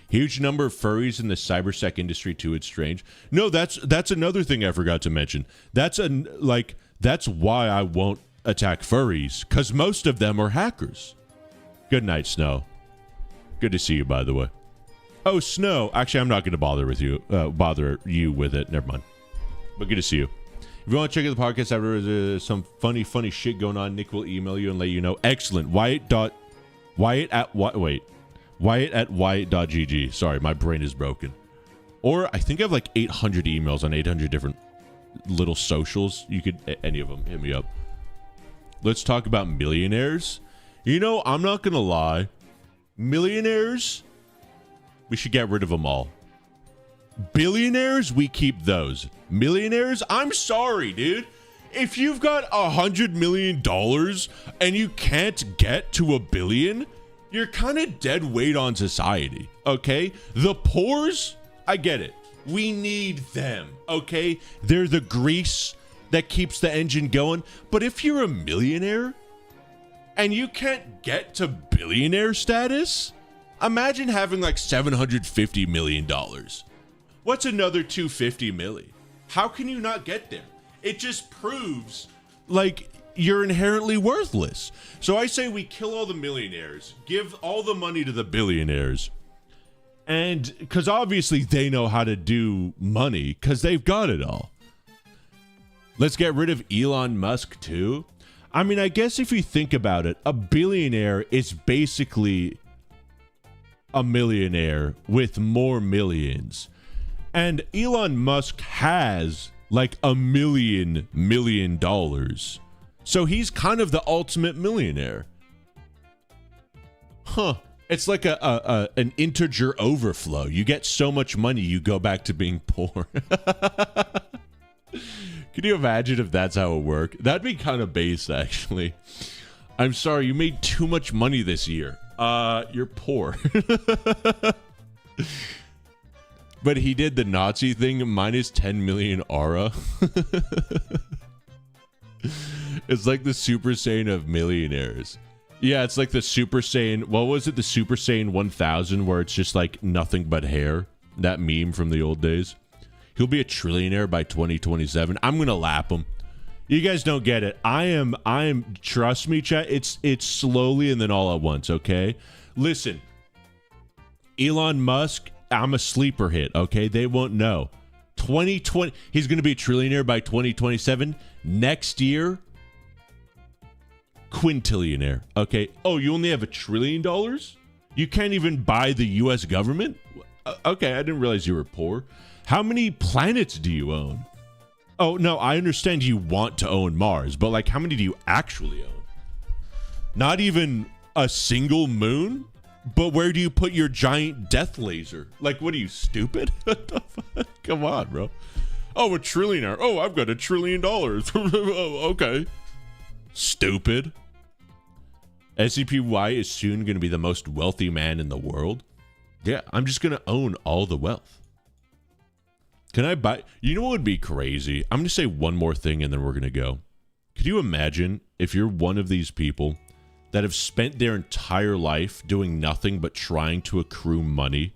Huge number of furries in the cybersec industry too. It's strange. No, that's another thing I forgot to mention. That's why I won't attack furries, because most of them are hackers. Good night, Snow. Good to see you, by the way. Oh, Snow. Actually, I'm not going to bother you with it. Never mind. But good to see you. If you want to check out the podcast after there's some funny shit going on, Nick will email you and let you know. Excellent. Wyatt at wyatt.gg. Sorry, my brain is broken. Or I think I have like 800 emails on 800 different little socials. You could, any of them, hit me up. Let's talk about millionaires. You know, I'm not going to lie. Millionaires, we should get rid of them all. Billionaires, we keep those. Millionaires, I'm sorry, dude. If you've got $100 million and you can't get to $1 billion, you're kind of dead weight on society, okay? The poors, I get it. We need them, okay? They're the grease that keeps the engine going. But if you're a millionaire and you can't get to billionaire status, imagine having like $750 million. What's another $250 million? How can you not get there? It just proves like you're inherently worthless. So I say we kill all the millionaires, give all the money to the billionaires. And because obviously they know how to do money because they've got it all. Let's get rid of Elon Musk too. I mean, I guess if you think about it, a billionaire is basically a millionaire with more millions. And Elon Musk has like $1 million. So he's kind of the ultimate millionaire. Huh. It's like an integer overflow. You get so much money, you go back to being poor. Can you imagine if that's how it worked? That'd be kind of base, actually. I'm sorry, you made too much money this year. You're poor. But he did the Nazi thing, minus 10 million aura. It's like the Super Saiyan of millionaires. Yeah, it's like the Super Saiyan, what was it? The Super Saiyan 1000, where it's just like nothing but hair. That meme from the old days. He'll be a trillionaire by 2027. I'm gonna lap him. You guys don't get it. I am. Trust me, chat. It's slowly and then all at once. Okay. Listen, Elon Musk. I'm a sleeper hit. Okay, they won't know. 2020. He's gonna be a trillionaire by 2027. Next year, quintillionaire. Okay. Oh, you only have $1 trillion? You can't even buy the U.S. government? Okay, I didn't realize you were poor. How many planets do you own? Oh, no, I understand you want to own Mars, but like, how many do you actually own? Not even a single moon? But where do you put your giant death laser? Like, what are you, stupid? What the fuck? Come on, bro. Oh, a trillionaire. Oh, I've got $1 trillion. Oh, okay. Stupid. SCPY is soon going to be the most wealthy man in the world. Yeah, I'm just going to own all the wealth. Can I buy... You know what would be crazy? I'm going to say one more thing and then we're going to go. Could you imagine if you're one of these people that have spent their entire life doing nothing but trying to accrue money?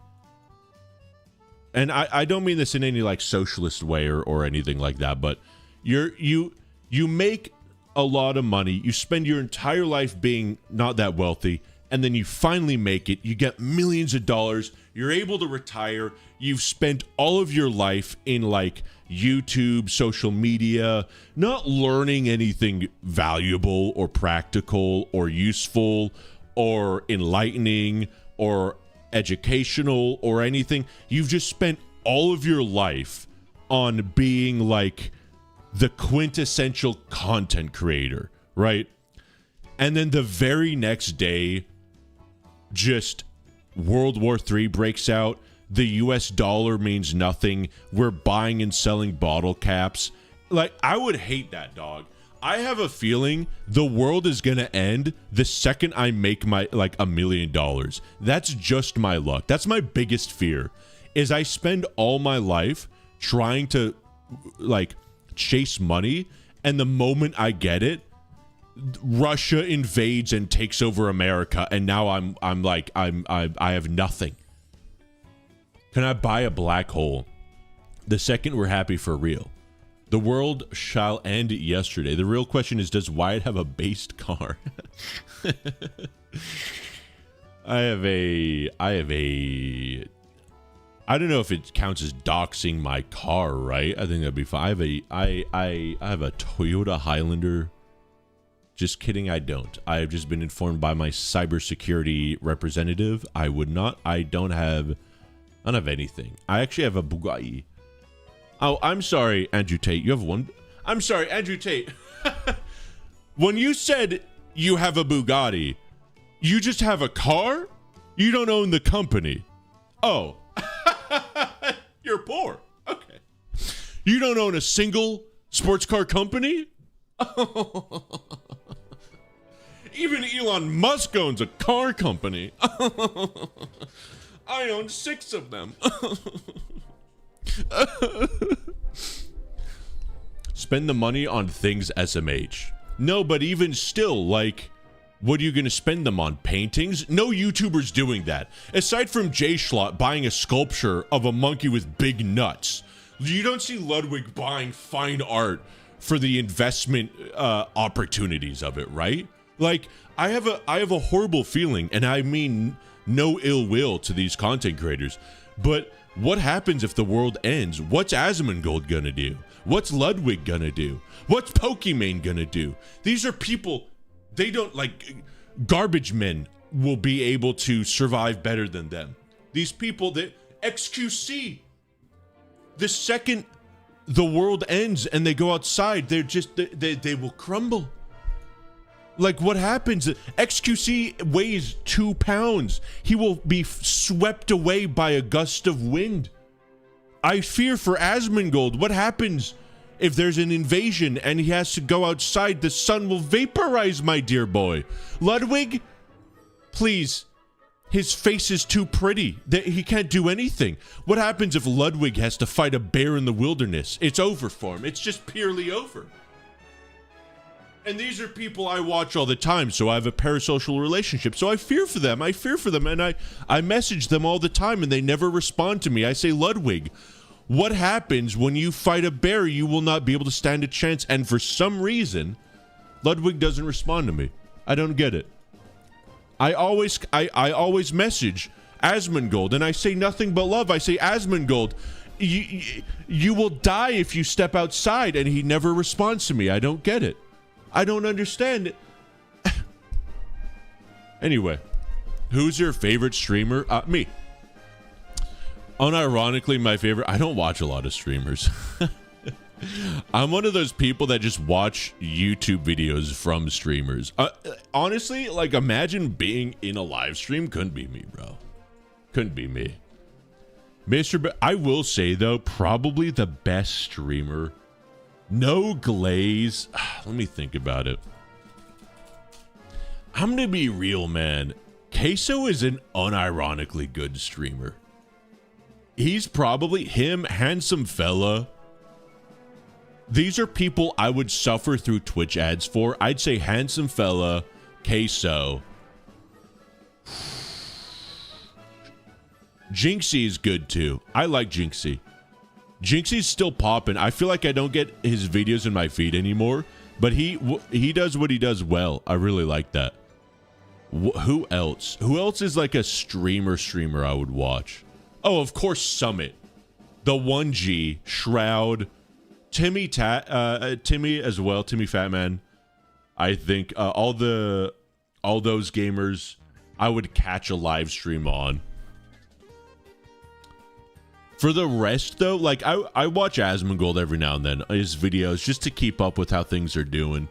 And I don't mean this in any like socialist way or anything like that, but you make a lot of money, you spend your entire life being not that wealthy, and then you finally make it, you get millions of dollars, you're able to retire, you've spent all of your life in like YouTube, social media, not learning anything valuable or practical or useful or enlightening or educational or anything. You've just spent all of your life on being like the quintessential content creator, right? And then the very next day, just World War III breaks out. The US dollar means nothing. We're buying and selling bottle caps. Like, I would hate that, dog. I have a feeling the world is going to end the second I make my, like, $1 million. That's just my luck. That's my biggest fear, is I spend all my life trying to, like, chase money, and the moment I get it, Russia invades and takes over America, and now I have nothing. Can I buy a black hole? The second we're happy for real. The world shall end yesterday. The real question is, does Wyatt have a based car? I don't know if it counts as doxing my car, right? I think that'd be fine. I have a Toyota Highlander. Just kidding, I don't. I've just been informed by my cybersecurity representative. I don't have anything. I actually have a Bugatti. Oh, I'm sorry, Andrew Tate. You have one? I'm sorry, Andrew Tate. When you said you have a Bugatti, you just have a car? You don't own the company. Oh. You're poor. Okay. You don't own a single sports car company? Even Elon Musk owns a car company. I own 6 of them. Spend the money on things, SMH. No, but even still, like, what are you going to spend them on? Paintings? No YouTuber's doing that. Aside from Jay Schlott buying a sculpture of a monkey with big nuts. You don't see Ludwig buying fine art for the investment opportunities of it, right? Like, I have a horrible feeling, and I mean no ill will to these content creators, but what happens if the world ends? What's Asmongold gonna do? What's Ludwig gonna do? What's Pokimane gonna do? These are people, they don't, like, garbage men will be able to survive better than them. These people that, XQC, the second the world ends and they go outside, they're just, they will crumble. Like, what happens? XQC weighs 2 pounds. He will be swept away by a gust of wind. I fear for Asmongold. What happens If there's an invasion and he has to go outside, the sun will vaporize my dear boy. Ludwig, please. His face is too pretty. He can't do anything. What happens if Ludwig has to fight a bear in the wilderness? It's over for him. It's just purely over. And these are people I watch all the time, so I have a parasocial relationship. So I fear for them. And I message them all the time, and they never respond to me. I say, Ludwig, what happens when you fight a bear? You will not be able to stand a chance. And for some reason, Ludwig doesn't respond to me. I don't get it. I always message Asmongold, and I say nothing but love. I say, Asmongold, you will die if you step outside, and he never responds to me. I don't get it. I don't understand it. Anyway, who's your favorite streamer? Me. Unironically, my favorite. I don't watch a lot of streamers. I'm one of those people that just watch YouTube videos from streamers. Honestly, like, imagine being in a live stream. Couldn't be me, bro. Couldn't be me. I will say, though, probably the best streamer. No glaze. Let me think about it. I'm gonna be real, man. Queso is an unironically good streamer. He's probably handsome fella. These are people I would suffer through Twitch ads for. I'd say handsome fella, Queso. Jinxie is good too. I like Jinxie. Jinxie's still popping. I feel like I don't get his videos in my feed anymore, but he does what he does well. I really like that. Who else? Who else is like a streamer I would watch? Oh, of course, Summit. The 1G, Shroud, Timmy as well, Timmy Fatman. I think all those gamers I would catch a live stream on. For the rest, though, like, I watch Asmongold every now and then, his videos, just to keep up with how things are doing.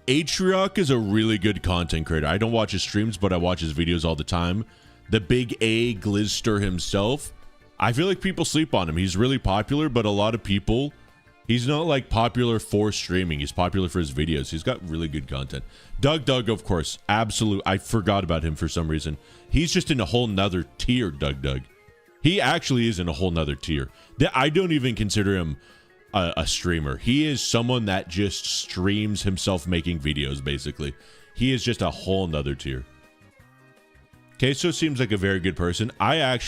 Atriarch is a really good content creator. I don't watch his streams, but I watch his videos all the time. The big A Glizster himself, I feel like people sleep on him. He's really popular, but a lot of people, he's not, like, popular for streaming. He's popular for his videos. He's got really good content. Doug, of course, absolute. I forgot about him for some reason. He's just in a whole nother tier, Doug. He actually is in a whole nother tier. I don't even consider him a streamer. He is someone that just streams himself making videos, basically. He is just a whole nother tier. Queso seems like a very good person. I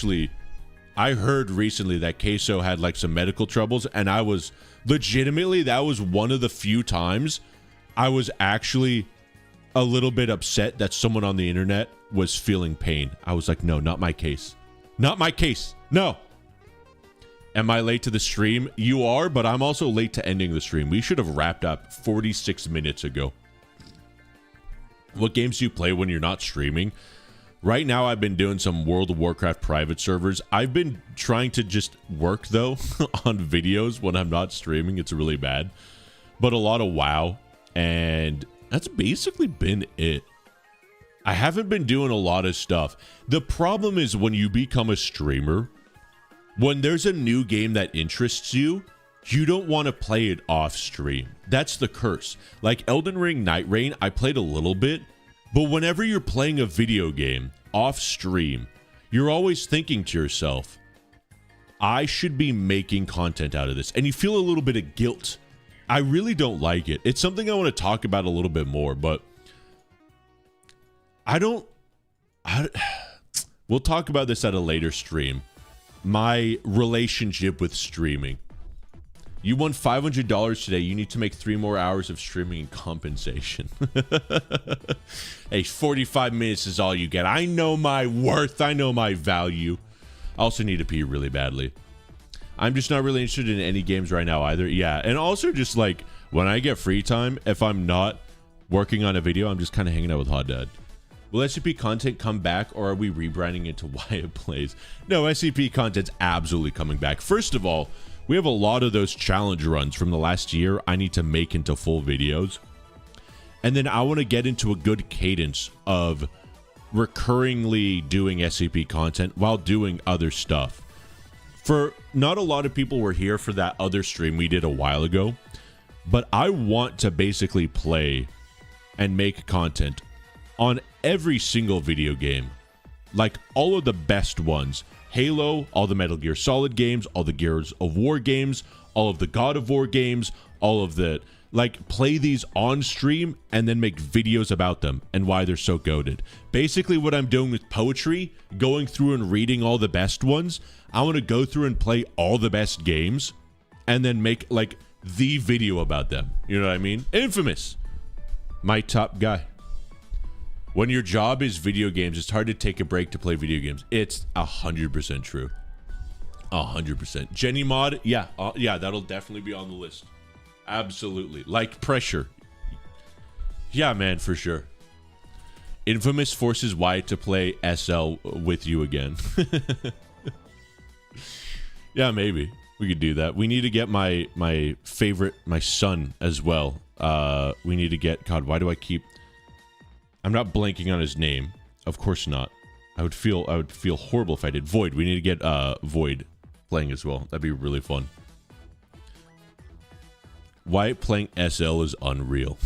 heard recently that Queso had like some medical troubles, and I was legitimately, that was one of the few times I was actually a little bit upset that someone on the internet was feeling pain. I was like, no, not my case. Not my case. No. Am I late to the stream? You are, but I'm also late to ending the stream. We should have wrapped up 46 minutes ago. What games do you play when you're not streaming? Right now, I've been doing some World of Warcraft private servers. I've been trying to just work, though, on videos when I'm not streaming. It's really bad. But a lot of WoW, and that's basically been it. I haven't been doing a lot of stuff. The problem is when you become a streamer, when there's a new game that interests you, you don't want to play it off stream. That's the curse. Like Elden Ring Night Rain, I played a little bit, but whenever you're playing a video game off stream, you're always thinking to yourself, I should be making content out of this. And you feel a little bit of guilt. I really don't like it. It's something I want to talk about a little bit more, but we'll talk about this at a later stream. My relationship with streaming. You won $500 today. You need to make 3 more hours of streaming in compensation. Hey, 45 minutes is all you get. I know my worth. I know my value. I also need to pee really badly. I'm just not really interested in any games right now either. Yeah, and also just like when I get free time, if I'm not working on a video, I'm just kind of hanging out with Hot Dad. Will SCP content come back, or are we rebranding into Wyatt Plays? No, SCP content's absolutely coming back. First of all, we have a lot of those challenge runs from the last year I need to make into full videos. And then I want to get into a good cadence of recurringly doing SCP content while doing other stuff. For not a lot of people were here for that other stream we did a while ago. but I want to basically play and make content on every single video game. Like all of the best ones. Halo, all the Metal Gear Solid games, all the Gears of War games, all of the God of War games, all of the... Like, play these on stream and then make videos about them and why they're so goated. Basically what I'm doing with poetry, going through and reading all the best ones, I want to go through and play all the best games and then make, like, the video about them. You know what I mean? Infamous. My top guy. When your job is video games, it's hard to take a break to play video games. It's 100% true. 100%. Jenny Mod, yeah, that'll definitely be on the list. Absolutely. Like pressure. Yeah, man, for sure. Infamous forces Wyatt to play SL with you again. Yeah, maybe. We could do that. We need to get my favorite, my son as well. We need to get... God, why do I keep... I'm not blanking on his name. Of course not. I would feel horrible if I did. Void. We need to get Void playing as well. That'd be really fun. Wyatt playing SL is unreal.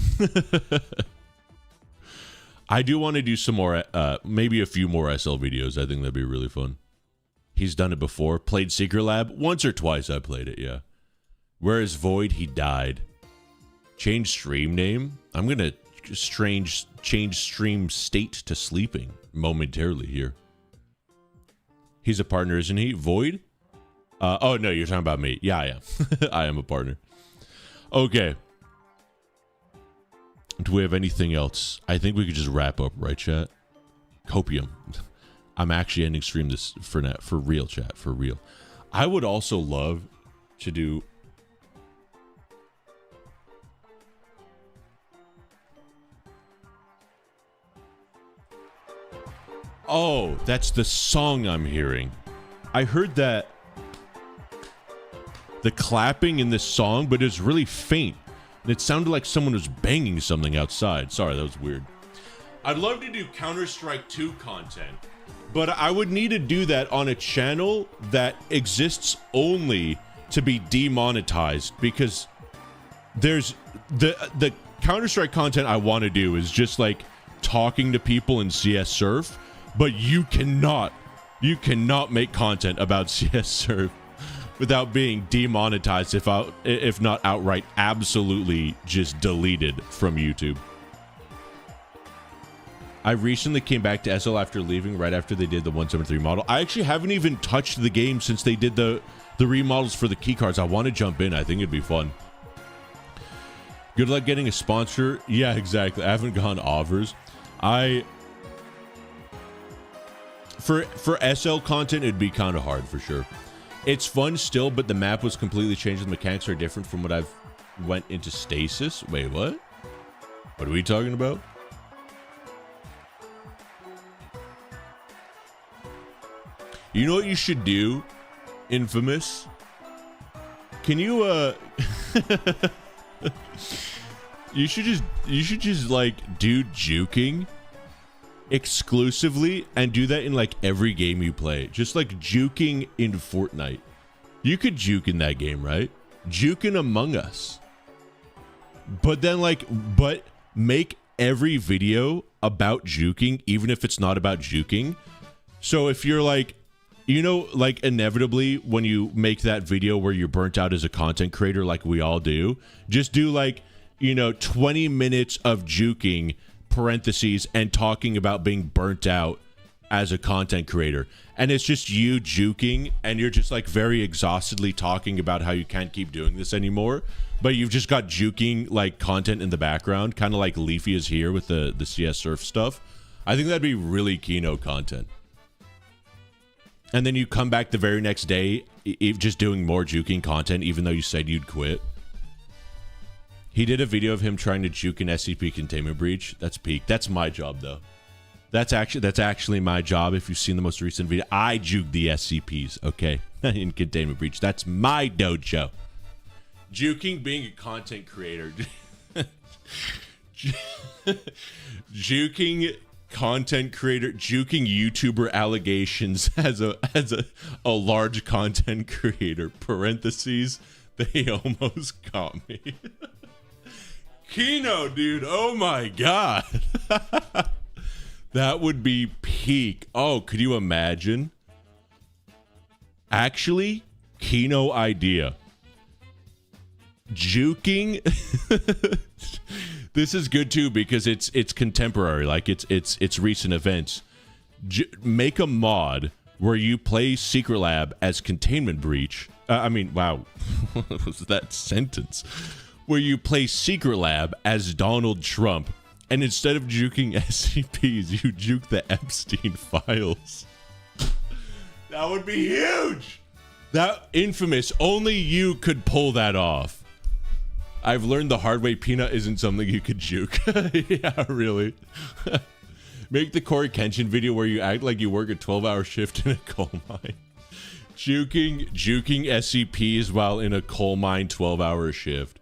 I do want to do some more, maybe a few more SL videos. I think that'd be really fun. He's done it before. Played Secret Lab. Once or twice I played it, yeah. Whereas Void, he died. Change stream name. I'm going to change stream state to sleeping momentarily here. He's a partner, isn't he? Void? Oh, no, you're talking about me. Yeah, I am. I am a partner. Okay. Do we have anything else? I think we could just wrap up, right, chat? Copium. I'm actually ending stream this for real, chat, for real. I would also love to do... Oh, that's the song I'm hearing. I heard that... the clapping in this song, but it's really faint. And it sounded like someone was banging something outside. Sorry, that was weird. I'd love to do Counter-Strike 2 content, but I would need to do that on a channel that exists only to be demonetized, because there's the Counter-Strike content I want to do is just like talking to people in CS Surf, but you cannot make content about CS Surf without being demonetized, if not outright absolutely just deleted from YouTube. I recently came back to SL after leaving right after they did the 173 model. I actually haven't even touched the game since they did the remodels for the keycards. I want to jump in. I think it'd be fun. Good luck getting a sponsor. Yeah, exactly. I haven't gone offers. For SL content, it'd be kind of hard for sure. It's fun still, but the map was completely changed. The mechanics are different from what I've went into stasis. Wait, what? What are we talking about? You know what you should do, Infamous? Can you you should just like do juking exclusively and do that in like every game you play. Just like juking in Fortnite. You could juke in that game, right? Juke in Among Us. But then but make every video about juking, even if it's not about juking. So if you're like, you know, like inevitably when you make that video where you're burnt out as a content creator like we all do, just do like, you know, 20 minutes of juking parentheses and talking about being burnt out as a content creator, and it's just you juking and you're just like very exhaustedly talking about how you can't keep doing this anymore, but you've just got juking like content in the background, kind of like Leafy is here with the CS Surf stuff. I think that'd be really Kino content. And then you come back the very next day just doing more juking content even though you said you'd quit. He did a video of him trying to juke an SCP containment breach. That's peak. That's my job, though. That's actually my job. If you've seen the most recent video, I juke the SCPs, okay? In containment breach. That's my dojo. Juking being a content creator. Juking content creator, juking YouTuber allegations as a large content creator. Parentheses, they almost got me. Kino, dude. Oh my god. That would be peak. Oh, could you imagine? Actually, Kino idea. Juking. This is good too because it's contemporary, like it's recent events. Make a mod where you play Secret Lab as Containment Breach. Wow, what was that sentence? Where you play Secret Lab as Donald Trump, and instead of juking SCPs, you juke the Epstein files. That would be huge. That infamous. Only you could pull that off. I've learned the hard way. Peanut isn't something you could juke. Yeah, really. Make the Corey Kenshin video where you act like you work a 12-hour shift in a coal mine. Juking SCPs while in a coal mine 12-hour shift.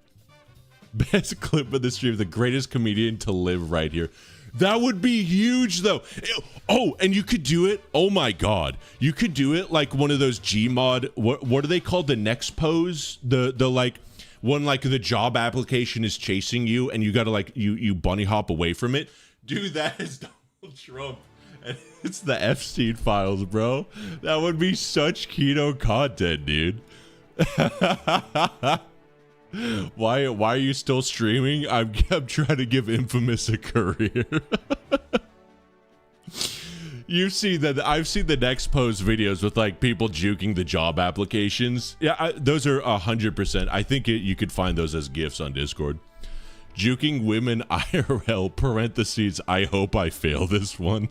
Best clip of the stream. The greatest comedian to live right here. That would be huge, though. Oh, and you could do it. Oh my god, you could do it like one of those Gmod. What are they called? The next pose. The like. When like the job application is chasing you and you gotta like you bunny hop away from it. Do that as Donald Trump. And it's the Epstein files, bro. That would be such Kino content, dude. Why are you still streaming? I'm trying to give Infamous a career. I've seen the next post videos with like people juking the job applications. Yeah, those are 100%. I think you could find those as GIFs on Discord. Juking women IRL, parentheses, I hope I fail this one.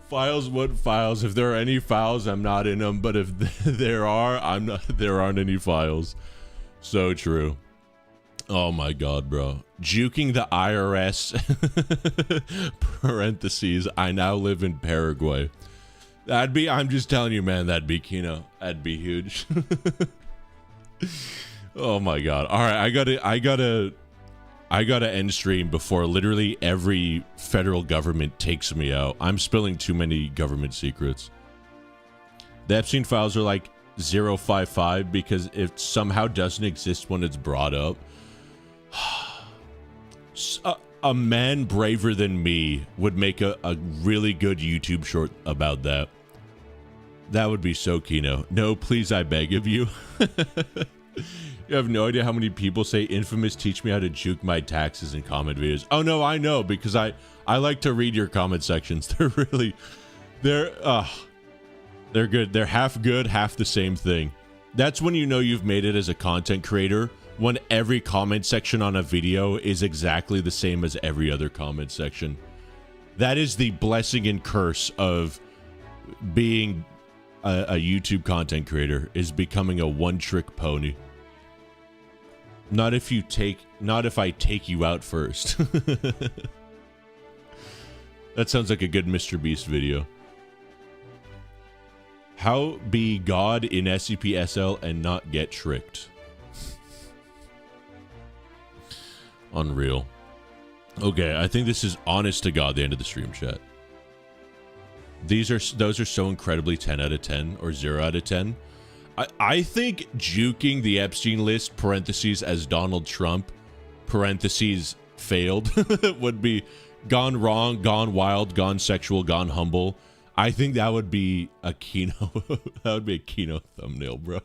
Files, what files? If there are any files, I'm not in them. But if there are, there aren't any files. So true. Oh my god, bro. Juking the IRS, parentheses, I now live in Paraguay. I'm just telling you, man, that'd be Kino. That'd be huge. Oh my god. All right, I gotta end stream before literally every federal government takes me out. I'm spilling too many government secrets. The Epstein files are like 055 because it somehow doesn't exist when it's brought up. A man braver than me would make a really good YouTube short about that. That would be so Kino. No, please, I beg of you. You have no idea how many people say Infamous teach me how to juke my taxes in comment videos. Oh no, I know, because I like to read your comment sections. They're good. They're half good, half the same thing. That's when you know you've made it as a content creator. When every comment section on a video is exactly the same as every other comment section. That is the blessing and curse of being a YouTube content creator, is becoming a one-trick pony. Not if I take you out first. That sounds like a good Mr. Beast video. How be God in SCP-SL and not get tricked? Unreal. Okay, I think this is honest to God the end of the stream, chat. Those are so incredibly 10 out of 10 or 0 out of 10. I think juking the Epstein list, parentheses, as Donald Trump, parentheses, failed, would be gone wrong, gone wild, gone sexual, gone humble. I think that would be a Kino. That would be a Kino thumbnail, bro.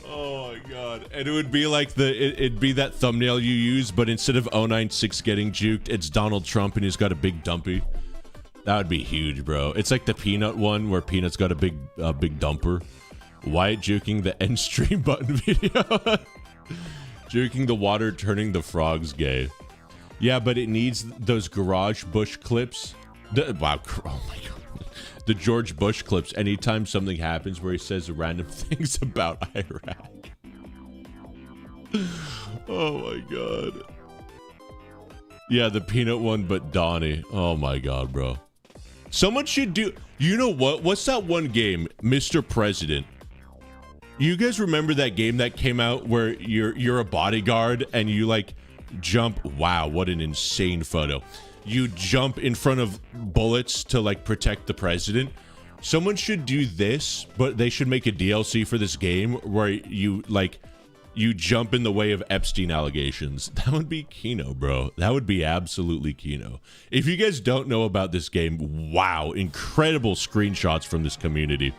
Oh my god. And it would be like it'd be that thumbnail you use, but instead of 096 getting juked, it's Donald Trump and he's got a big dumpy. That would be huge, bro. It's like the Peanut one where Peanut's got a big dumper. Wyatt juking the end stream button video. Juking the water, turning the frogs gay. Yeah, but it needs those Garage Bush clips. Wow, oh my god. The George Bush clips anytime something happens where he says random things about Iraq. Oh my god. Yeah, the Peanut one, but Donnie. Oh my god, bro. Someone should do... You know what? What's that one game? Mr. President. You guys remember that game that came out where you're a bodyguard and you like jump... Wow, what an insane photo. You jump in front of bullets to like protect the president. Someone should do this, but they should make a DLC for this game where you like you jump in the way of Epstein allegations. That would be Kino, bro. That would be absolutely Kino. If you guys don't know about this game, wow, incredible screenshots from this community.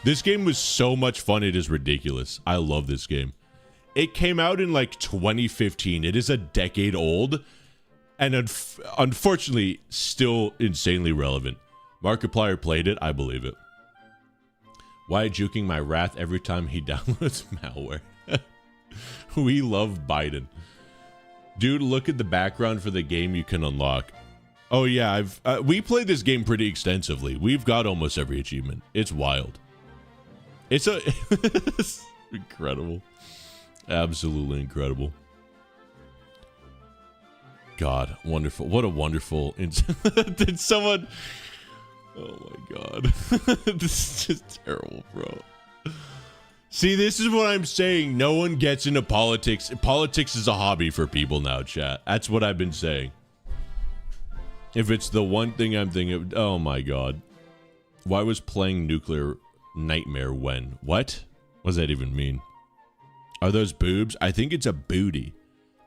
This game was so much fun, it is ridiculous. I love this game. It came out in like 2015. It is a decade old, and unfortunately, still insanely relevant. Markiplier played it, I believe it. Why juking my wrath every time he downloads malware? We love Biden. Dude, look at the background for the game you can unlock. Oh yeah, we played this game pretty extensively. We've got almost every achievement. It's wild. It's it's incredible. Absolutely incredible. God, wonderful. What a wonderful... Did someone... Oh my God. This is just terrible, bro. See, this is what I'm saying. No one gets into politics. Politics is a hobby for people now, chat. That's what I've been saying. If it's the one thing I'm thinking of... Oh my God. Why was playing Nuclear Nightmare when? What? What does that even mean? Are those boobs? I think it's a booty.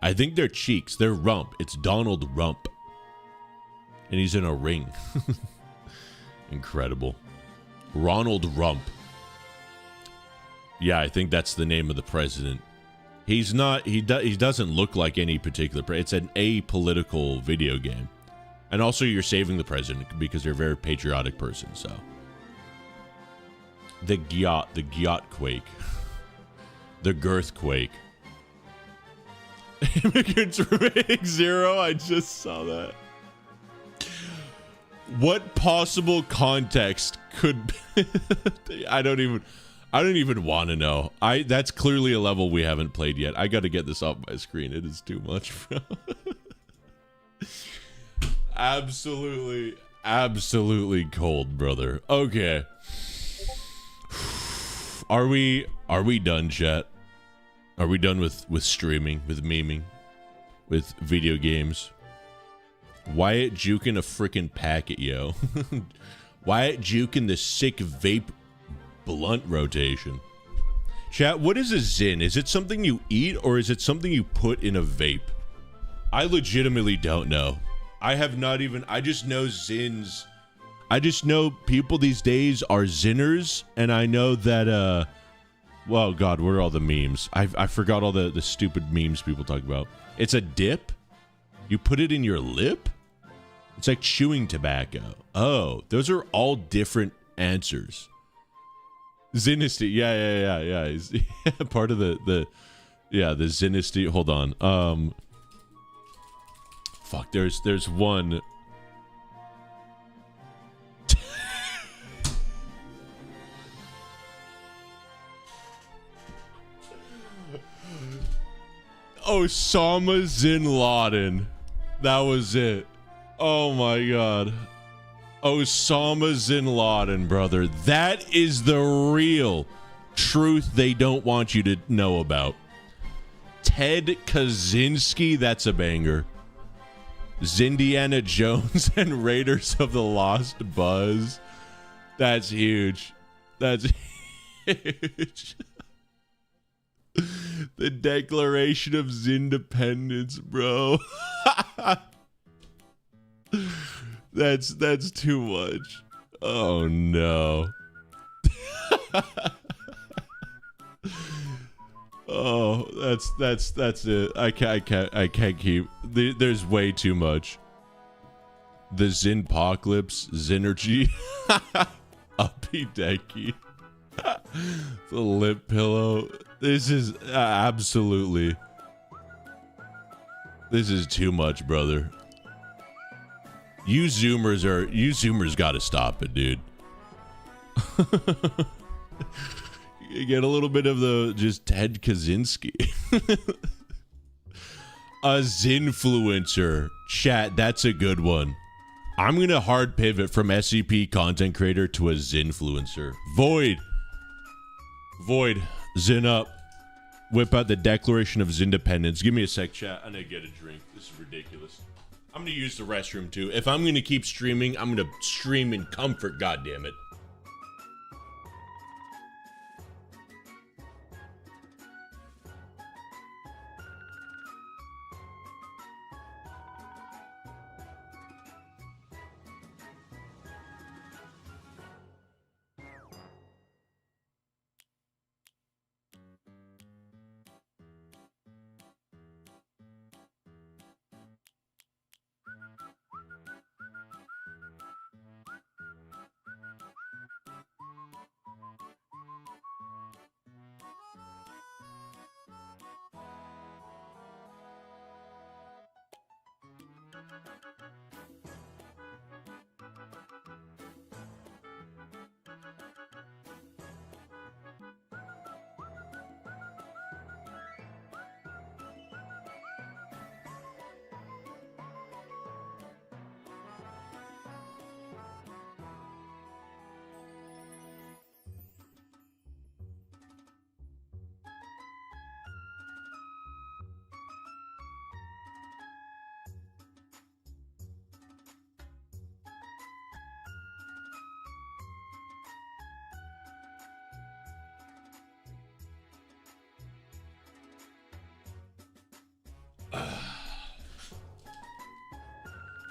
I think they're cheeks. They're rump. It's Donald Rump. And he's in a ring. Incredible. Ronald Rump. Yeah, I think that's the name of the president. He's not, he doesn't look like any particular it's an apolitical video game. And also you're saving the president because you're a very patriotic person, so. The Gyat quake. The Girthquake. Immigrants Remaining Zero, I just saw that. What possible context could I don't even want to know. That's clearly a level we haven't played yet. I got to get this off my screen. It is too much, bro. Absolutely cold, brother. Okay. Are we done, chat? Are we done with streaming, with memeing, with video games? Wyatt juking a freaking packet, yo. Wyatt juking the sick vape blunt rotation. Chat, what is a Zin? Is it something you eat or is it something you put in a vape? I legitimately don't know. I have not even... I just know Zins. I just know people these days are Zinners, and I know that... Well, God, where are all the memes? I forgot all the stupid memes people talk about. It's a dip? You put it in your lip? It's like chewing tobacco. Oh, those are all different answers. Zinnesty, yeah. He's part of the Zinnesty. Hold on. Fuck, there's one. Osama Bin Laden. That was it. Oh my God. Osama Bin Laden, brother. That is the real truth they don't want you to know about. Ted Kaczynski, that's a banger. Zindiana Jones and Raiders of the Lost Buzz. That's huge. That's huge. The Declaration of Independence, bro. That's too much. Oh no. Oh, that's it. I can't keep. There's way too much. The Zinpocalypse, Zinergy, Uppy Decky, the lip pillow. This is absolutely. This is too much, brother. You Zoomers gotta stop it, dude. You get a little bit of the just Ted Kaczynski. A Zinfluencer. Chat, that's a good one. I'm gonna hard pivot from SCP content creator to a Zinfluencer. Void, Zin up. Whip out the Declaration of Independence. Give me a sec, chat. I'm gonna get a drink. This is ridiculous. I'm gonna use the restroom too. If I'm gonna keep streaming, I'm gonna stream in comfort, goddammit.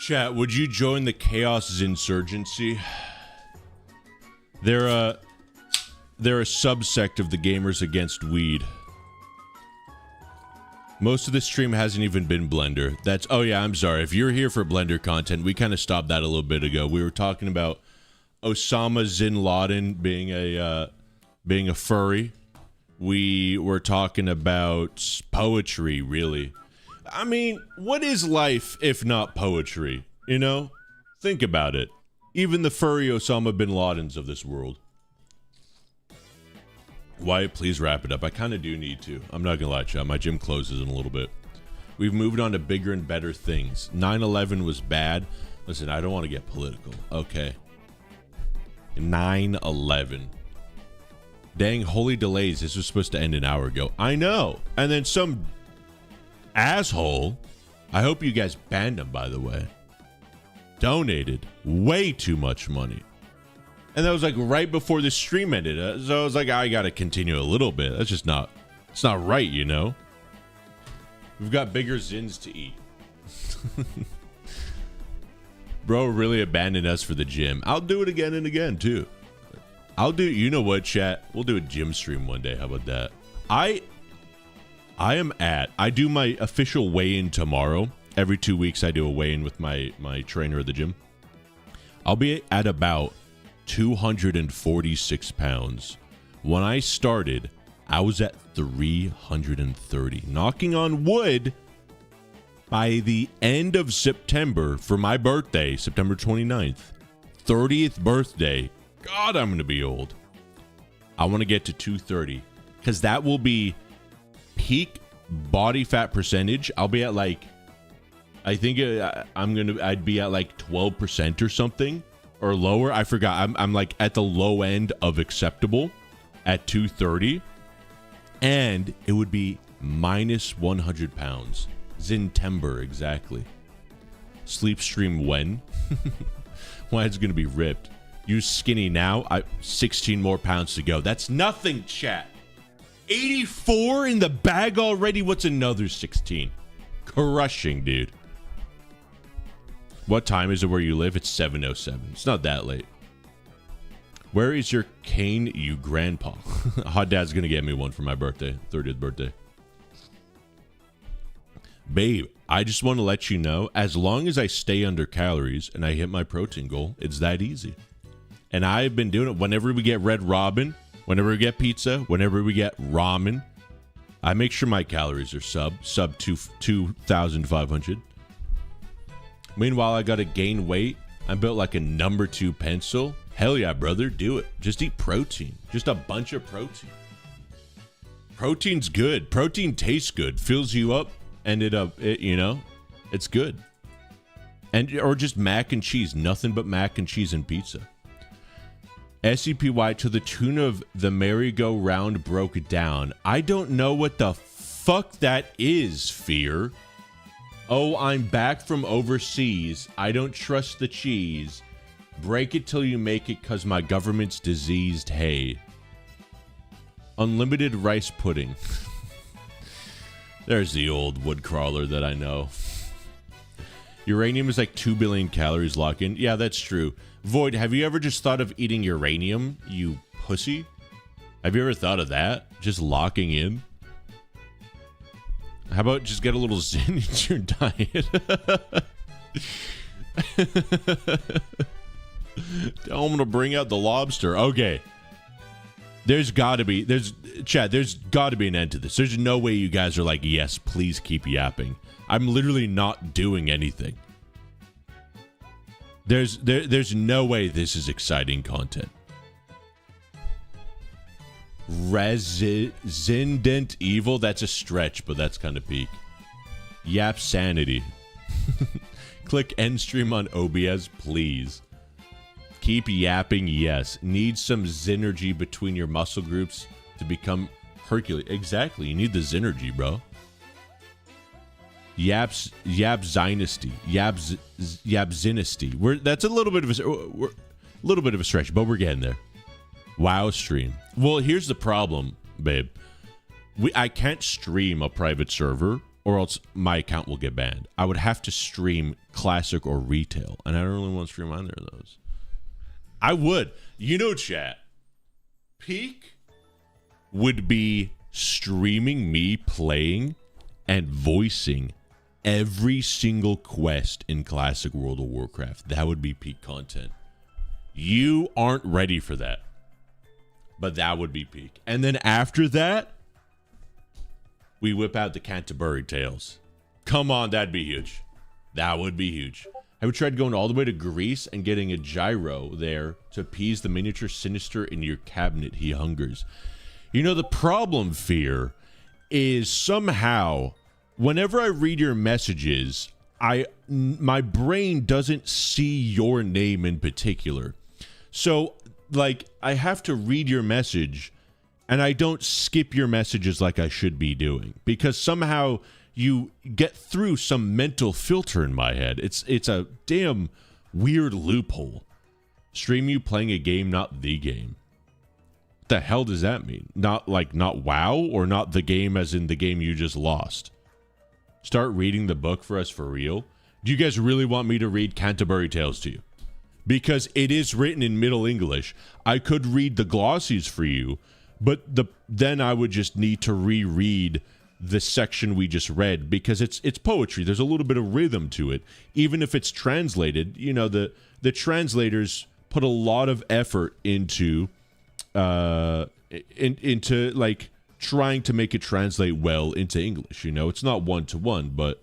Chat, would you join the Chaos Insurgency? They're a subsect of the Gamers Against Weed. Most of the stream hasn't even been Blender. Oh yeah, I'm sorry. If you're here for Blender content, we kind of stopped that a little bit ago. We were talking about Osama Bin Laden being a furry. We were talking about poetry, really. I mean, what is life if not poetry? You know? Think about it. Even the furry Osama Bin Ladens of this world. Wyatt, please wrap it up. I kind of do need to. I'm not gonna lie, chat. My gym closes in a little bit. We've moved on to bigger and better things. 9/11 was bad. Listen, I don't want to get political. Okay. 9/11. Dang, holy delays. This was supposed to end an hour ago. I know. And then some asshole, I hope you guys banned him, by the way, donated way too much money. And that was like right before the stream ended. So I was like, I gotta continue a little bit. That's just not, it's not right, you know? We've got bigger zins to eat. Bro really abandoned us for the gym. I'll do it again and again, too. You know what, chat? We'll do a gym stream one day. How about that? I do my official weigh-in tomorrow. Every 2 weeks, I do a weigh-in with my trainer at the gym. I'll be at about 246 pounds. When I started, I was at 330. Knocking on wood, by the end of September, for my birthday, September 29th, 30th birthday, God, I'm going to be old. I want to get to 230, because that will be peak body fat percentage. I'll be at like, I think I'd be at like 12% or something, or lower. I forgot. I'm like at the low end of acceptable at 230, and it would be minus 100 pounds. Zintember, exactly. Sleep stream when? Why it's gonna be ripped. You skinny now. 16 more pounds to go. That's nothing, chat. 84 in the bag already. What's another 16? Crushing, dude. What time is it where you live? It's 7:07. It's not that late. Where is your cane, you grandpa? Hot Dad's gonna get me one for my birthday, 30th birthday. Babe, I just want to let you know, as long as I stay under calories and I hit my protein goal, it's that easy. And I've been doing it whenever we get Red Robin, whenever we get pizza, whenever we get ramen. I make sure my calories are sub 2,500. Meanwhile, I got to gain weight. I'm built like a number 2 pencil. Hell yeah, brother, do it. Just eat protein. Just a bunch of protein. Protein's good. Protein tastes good. Fills you up, and it you know, it's good. And or just mac and cheese. Nothing but mac and cheese and pizza. SCPY to the tune of the merry-go-round broke down. I don't know what the fuck that is, Fear. Oh, I'm back from overseas. I don't trust the cheese. Break it till you make it, cause my government's diseased. Hey. Unlimited rice pudding. There's the old wood crawler that I know. Uranium is like 2 billion calories lock in. Yeah, that's true. Void, have you ever just thought of eating uranium, you pussy? Have you ever thought of that? Just locking in? How about just get a little zen into your diet? I'm gonna bring out the lobster. Okay. There's gotta be an end to this. There's no way you guys are like, yes, please keep yapping. I'm literally not doing anything. There's no way this is exciting content. Resident Evil, that's a stretch, but that's kind of peak. Yap Sanity. Click end stream on OBS, please. Keep yapping, yes. Need some synergy between your muscle groups to become Hercules. Exactly, you need the synergy, bro. Yap's Dynasty. Yap's Dynasty. That's a little bit of a stretch, but we're getting there. WoW stream. Well, here's the problem, babe. I can't stream a private server or else my account will get banned. I would have to stream classic or retail, and I don't really want to stream either of those. I would. You know, chat. Peak would be streaming me playing and voicing every single quest in classic World of Warcraft. That would be peak content. You aren't ready for that. But that would be peak. And then after that, we whip out the Canterbury Tales. Come on, that'd be huge. That would be huge. Have you tried going all the way to Greece and getting a gyro there to appease the miniature sinister in your cabinet? He hungers. You know, the problem, Fear, is somehow, whenever I read your messages, my brain doesn't see your name in particular. So, like, I have to read your message, and I don't skip your messages like I should be doing, because somehow you get through some mental filter in my head. It's a damn weird loophole. Stream you playing a game, not the game. What the hell does that mean? Not WoW, or not the game as in the game you just lost? Start reading the book for us for real? Do you guys really want me to read Canterbury Tales to you? Because it is written in Middle English. I could read the glossies for you, but then I would just need to reread the section we just read, because it's poetry. There's a little bit of rhythm to it. Even if it's translated, you know, the translators put a lot of effort into like trying to make it translate well into English. You know, it's not one-to-one, but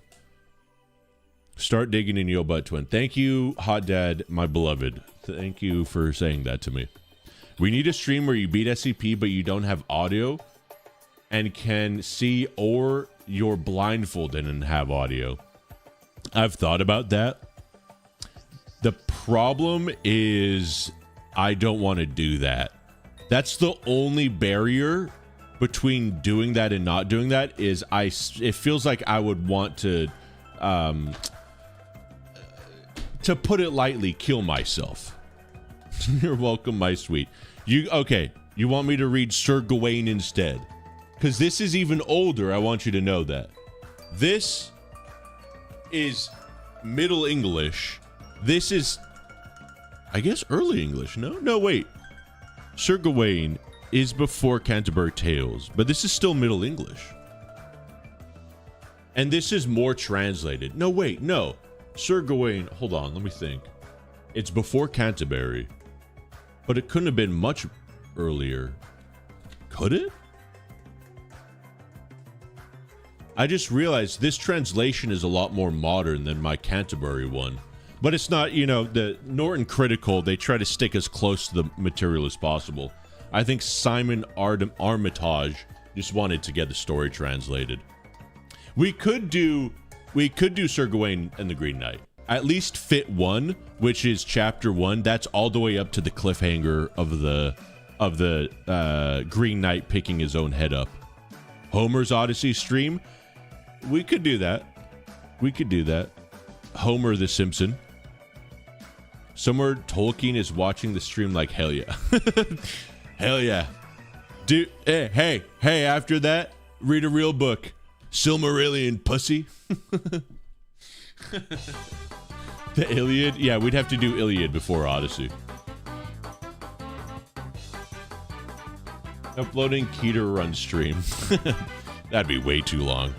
start digging in your butt, twin. Thank you, Hot Dad, my beloved. Thank you for saying that to me. We need a stream where you beat SCP, but you don't have audio and can see, or you're blindfolded and have audio. I've thought about that. The problem is I don't want to do that. That's the only barrier between doing that and not doing that, is it feels like I would want to put it lightly, kill myself. You're welcome, my sweet. You want me to read Sir Gawain instead? Because this is even older, I want you to know that. This is Middle English. This is, I guess, early English, no? No, wait. Sir Gawain is before Canterbury Tales, but this is still Middle English. And this is more translated. No, wait, no. Sir Gawain, hold on, let me think. It's before Canterbury, but it couldn't have been much earlier. Could it? I just realized this translation is a lot more modern than my Canterbury one. But it's not, you know, the Norton Critical, they try to stick as close to the material as possible. I think Simon Armitage just wanted to get the story translated. We could do Sir Gawain and the Green Knight. At least Fit 1, which is chapter 1, that's all the way up to the cliffhanger of the Green Knight picking his own head up. Homer's Odyssey stream, we could do that. Homer the Simpson. Somewhere Tolkien is watching the stream like, hell yeah. Hell yeah. Dude, hey, after that, read a real book. Silmarillion, pussy. The Iliad? Yeah, we'd have to do Iliad before Odyssey. Uploading Keter Run stream. That'd be way too long.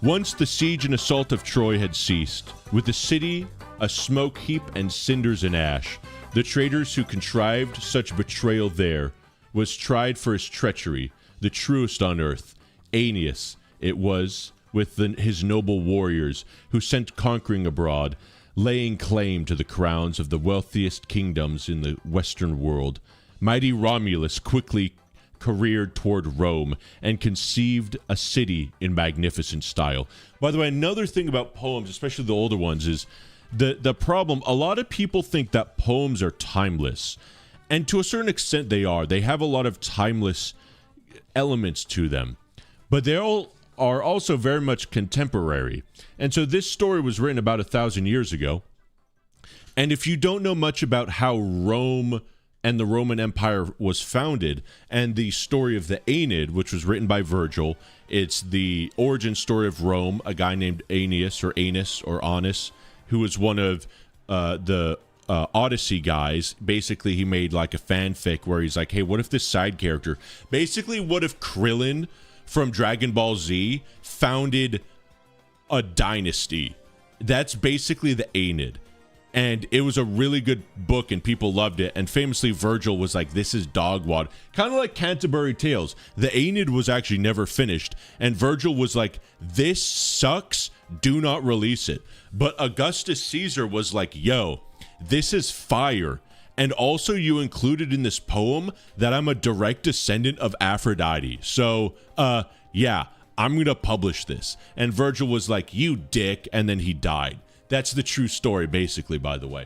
Once the siege and assault of Troy had ceased, with the city a smoke heap and cinders and ash, the traitors who contrived such betrayal there was tried for his treachery, the truest on earth. Aeneas it was, with his noble warriors, who sent conquering abroad, laying claim to the crowns of the wealthiest kingdoms in the Western world, mighty Romulus quickly careered toward Rome and conceived a city in magnificent style. By the way, another thing about poems, especially the older ones, is the problem. A lot of people think that poems are timeless, and to a certain extent they are. They have a lot of timeless elements to them, but they all are also very much contemporary. And so this story was written about 1,000 years ago, and if you don't know much about how Rome and the Roman Empire was founded, and the story of the Aeneid, which was written by Virgil, it's the origin story of Rome, a guy named Aeneas or Aeneas or Aunus, who was one of the Odyssey guys. Basically, he made like a fanfic where he's like, hey, what if this side character, basically what if Krillin from Dragon Ball Z founded a dynasty? That's basically the Aeneid. And it was a really good book and people loved it. And famously, Virgil was like, this is dog water. Kind of like Canterbury Tales. The Aeneid was actually never finished. And Virgil was like, this sucks. Do not release it. But Augustus Caesar was like, yo, this is fire. And also you included in this poem that I'm a direct descendant of Aphrodite. So, yeah, I'm going to publish this. And Virgil was like, you dick. And then he died. That's the true story, basically, by the way.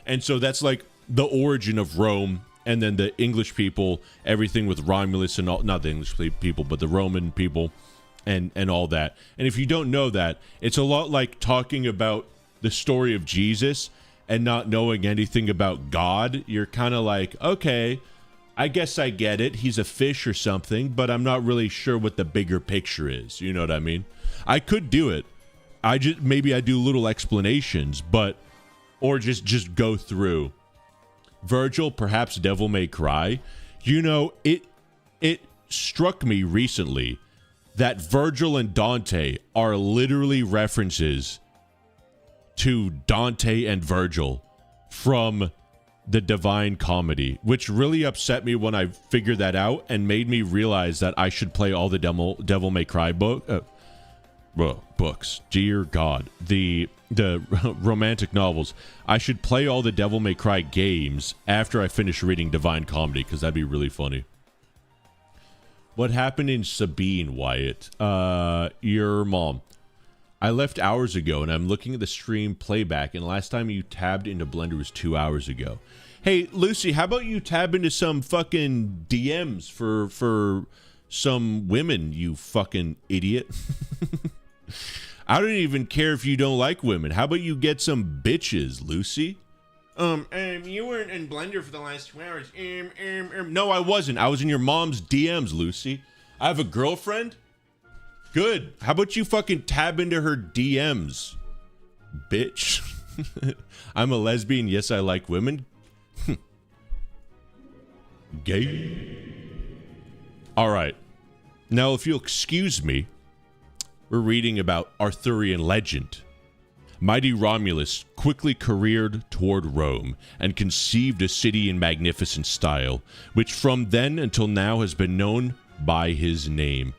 And so that's like the origin of Rome, and then the English people, everything with Romulus and all, not the English people, but the Roman people and all that. And if you don't know that, it's a lot like talking about the story of Jesus and not knowing anything about God. You're kind of like, okay, I guess I get it. He's a fish or something, but I'm not really sure what the bigger picture is. You know what I mean? I could do it. Maybe I do little explanations, but or just go through. Virgil, perhaps Devil May Cry. You know, it struck me recently that Virgil and Dante are literally references to Dante and Virgil from the Divine Comedy, which really upset me when I figured that out and made me realize that I should play all the Devil May Cry books. Dear God, the romantic novels. I should play all the Devil May Cry games after I finish reading Divine Comedy, because that'd be really funny. What happened in Sabine, Wyatt? Your mom. I left hours ago, and I'm looking at the stream playback, and last time you tabbed into Blender was 2 hours ago. Hey, Lucy, how about you tab into some fucking DMs for some women, you fucking idiot? I don't even care if you don't like women. How about you get some bitches, Lucy? You weren't in Blender for the last 2 hours. No, I wasn't. I was in your mom's DMs, Lucy. I have a girlfriend? Good. How about you fucking tab into her DMs, bitch? I'm a lesbian. Yes, I like women. Gay. All right. Now, if you'll excuse me, we're reading about Arthurian legend. Mighty Romulus quickly careered toward Rome and conceived a city in magnificent style, which from then until now has been known by his name.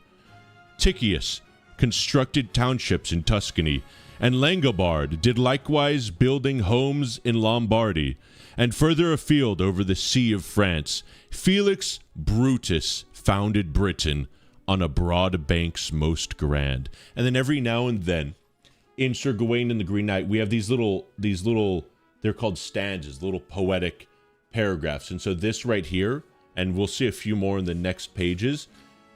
Ticius constructed townships in Tuscany, and Langobard did likewise, building homes in Lombardy, and further afield over the Sea of France, Felix Brutus founded Britain on a broad banks most grand. And then every now and then, in Sir Gawain and the Green Knight, we have these little, they're called stanzas, little poetic paragraphs. And so this right here, and we'll see a few more in the next pages,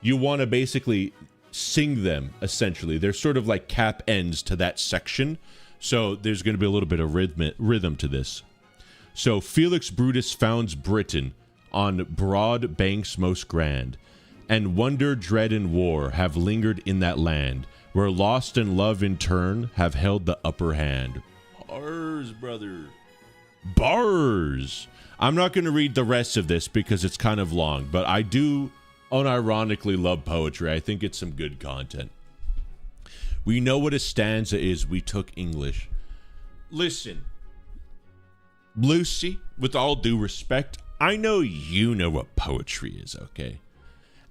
you want to basically sing them, essentially. They're sort of like cap ends to that section. So there's going to be a little bit of rhythm to this. So Felix Brutus founds Britain on broad banks most grand, and wonder, dread, and war have lingered in that land, where lost and love in turn have held the upper hand. Bars, brother. Bars! I'm not going to read the rest of this because it's kind of long, but I do unironically love poetry. I think it's some good content. We know what a stanza is. We took English. Listen, Lucy, with all due respect, I know you know what poetry is, okay?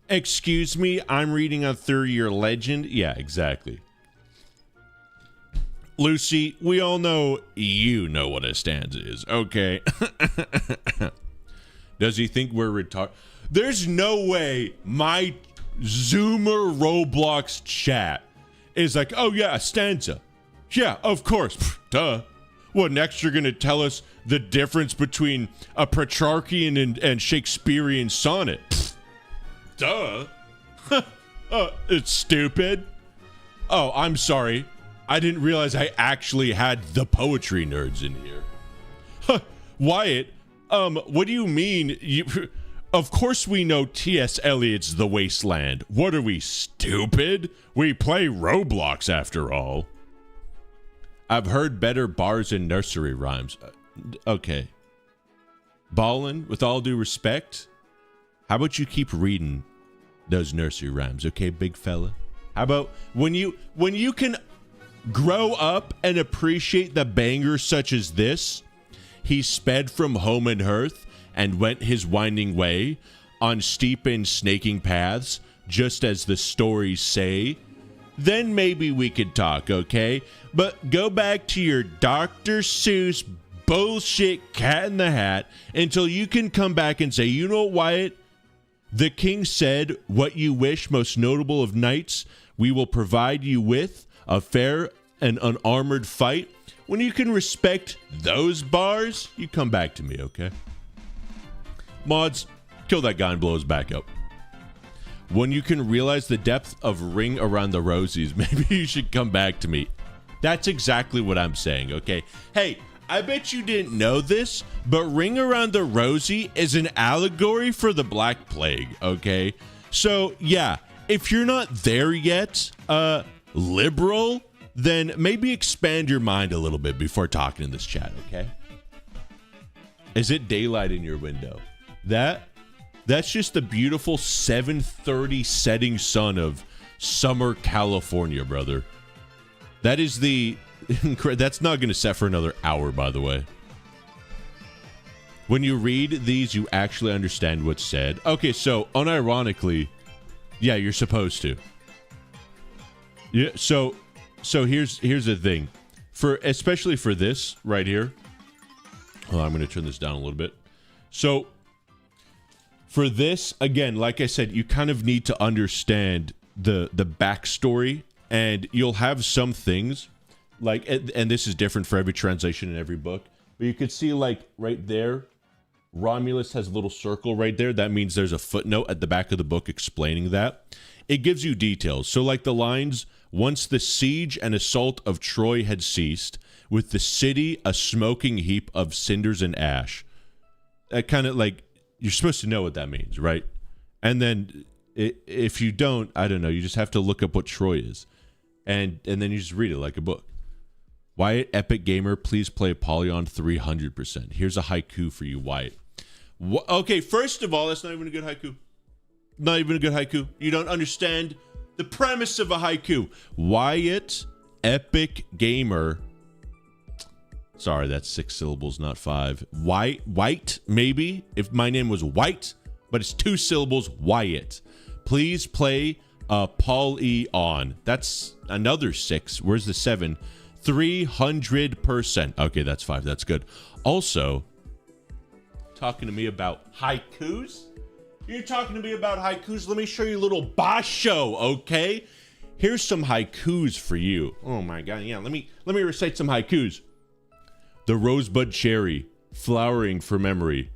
Excuse me, I'm reading Arthurian legend? Yeah, exactly. Lucy, we all know you know what a stanza is, okay? Does he think we're retarded? There's no way my Zoomer Roblox chat is like, oh yeah, a stanza. Yeah, of course. Pfft, duh. What, next you're going to tell us the difference between a Petrarchian and Shakespearean sonnet? Pfft, duh. It's stupid. Oh, I'm sorry. I didn't realize I actually had the poetry nerds in here. Wyatt, what do you mean? Of course we know T.S. Eliot's The Wasteland. What are we, stupid? We play Roblox after all. I've heard better bars and nursery rhymes. Okay. Ballin, with all due respect, how about you keep reading those nursery rhymes, okay, big fella? How about when you can grow up and appreciate the bangers such as this? He sped from home and hearth and went his winding way on steep and snaking paths, just as the stories say. Then maybe we could talk, okay? But go back to your Dr. Seuss bullshit Cat in the Hat until you can come back and say, you know, Wyatt, the king said, what you wish, most notable of knights, we will provide you with a fair and unarmored fight. When you can respect those bars, you come back to me, okay? Mods, kill that guy and blow his back up. When you can realize the depth of Ring Around the Rosies, maybe you should come back to me. That's exactly what I'm saying, okay? Hey, I bet you didn't know this, but Ring Around the Rosie is an allegory for the Black Plague, okay? So, yeah, if you're not there yet, liberal, then maybe expand your mind a little bit before talking in this chat, okay? Is it daylight in your window? That's just the beautiful 7:30 setting sun of summer California, brother. That is that's not going to set for another hour, by the way. When you read these, you actually understand what's said. Okay, so unironically, yeah, you're supposed to. Yeah, so here's the thing. Especially for this right here. Hold on, I'm going to turn this down a little bit. So for this, again, like I said, you kind of need to understand the backstory, and you'll have some things like, and this is different for every translation in every book, but you could see like right there, Romulus has a little circle right there. That means there's a footnote at the back of the book explaining that. It gives you details. So like the lines, once the siege and assault of Troy had ceased, with the city a smoking heap of cinders and ash. That kind of like, you're supposed to know what that means, right? And then if you don't, I don't know, you just have to look up what Troy is. And then you just read it like a book. Wyatt, Epic Gamer, please play Apollyon 300%. Here's a haiku for you, Wyatt. Okay, first of all, that's not even a good haiku. Not even a good haiku. You don't understand the premise of a haiku. Wyatt, Epic Gamer. Sorry, that's 6 syllables, not 5. White, maybe, if my name was White, but it's 2 syllables, Wyatt. Please play Apollyon. That's another 6. Where's the 7? 300%. Okay, that's 5. That's good. Also, talking to me about haikus? You're talking to me about haikus? Let me show you a little basho, okay? Here's some haikus for you. Oh my god, yeah, let me recite some haikus. The rosebud cherry, flowering for memory,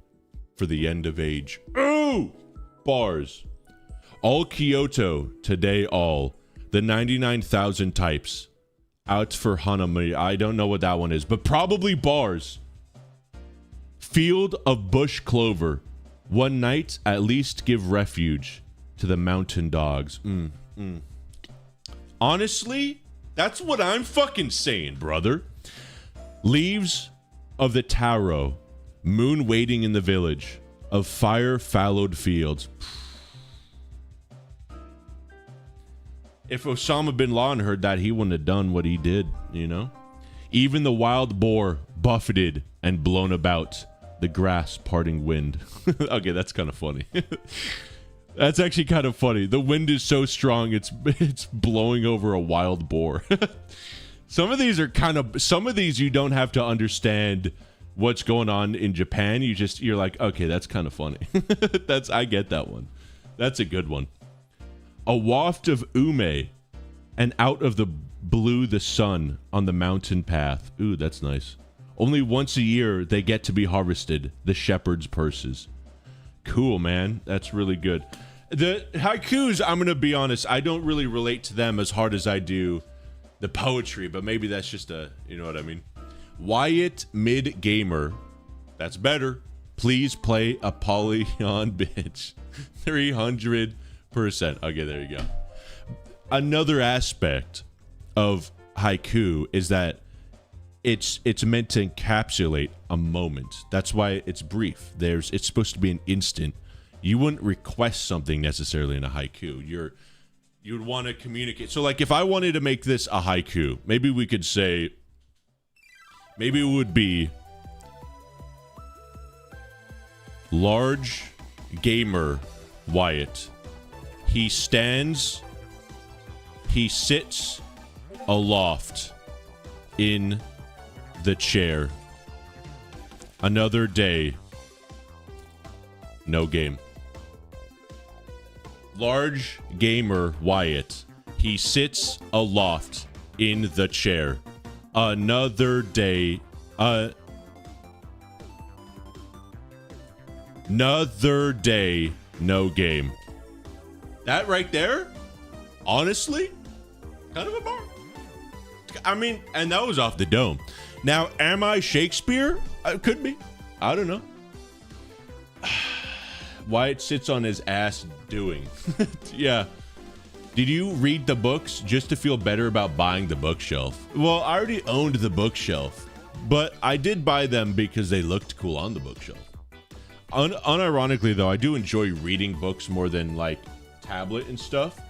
for the end of age. Ooh! Bars. All Kyoto, today all. The 99,000 types. Out for Hanami. I don't know what that one is, but probably bars. Field of bush clover. One night, at least give refuge to the mountain dogs. Honestly, that's what I'm fucking saying, brother. Leaves of the taro, moon waiting in the village, of fire fallowed fields. If Osama bin Laden heard that, he wouldn't have done what he did, you know? Even the wild boar buffeted and blown about, the grass parting wind. Okay, that's kind of funny. That's actually kind of funny. The wind is so strong, it's blowing over a wild boar. Some of these you don't have to understand what's going on in Japan. You're like, okay, that's kind of funny. I get that one. That's a good one. A waft of ume, and out of the blue the sun on the mountain path. Ooh, that's nice. Only once a year they get to be harvested, the shepherd's purses. Cool, man. That's really good. The haikus, I'm going to be honest, I don't really relate to them as hard as I do the poetry, but maybe that's just you know what I mean? Wyatt Mid Gamer, that's better. Please play Apollyon bitch. 300%. Okay, there you go. Another aspect of haiku is that it's meant to encapsulate a moment. That's why it's brief. It's supposed to be an instant. You wouldn't request something necessarily in a haiku. You'd want to communicate. So like if I wanted to make this a haiku, maybe we could say, maybe it would be large gamer Wyatt. He sits aloft in the chair. Another day, no game. Large gamer Wyatt. He sits aloft in the chair. Another day. Another day, no game. That right there, honestly, kind of a bar. I mean, and that was off the dome. Now, am I Shakespeare? Could be. I don't know. Wyatt sits on his ass doing. Yeah. Did you read the books just to feel better about buying the bookshelf? Well, I already owned the bookshelf, but I did buy them because they looked cool on the bookshelf. Unironically, though, I do enjoy reading books more than like tablet and stuff.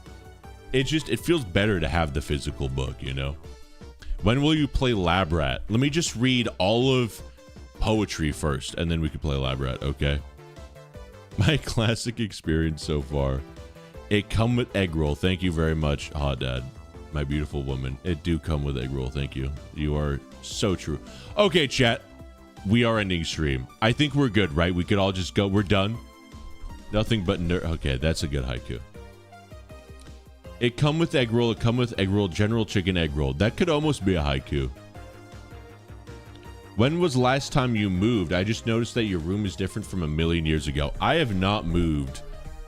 It feels better to have the physical book, you know? When will you play Lab Rat? Let me just read all of poetry first, and then we can play Lab Rat, okay? My classic experience so far. It come with egg roll. Thank you very much, Hot Dad. My beautiful woman. It do come with egg roll. Thank you. You are so true. Okay, chat. We are ending stream. I think we're good, right? We could all just go. We're done. Nothing but okay, that's a good haiku. It come with egg roll. It come with egg roll. General chicken egg roll. That could almost be a haiku. When was last time you moved? I just noticed that your room is different from a million years ago. I have not moved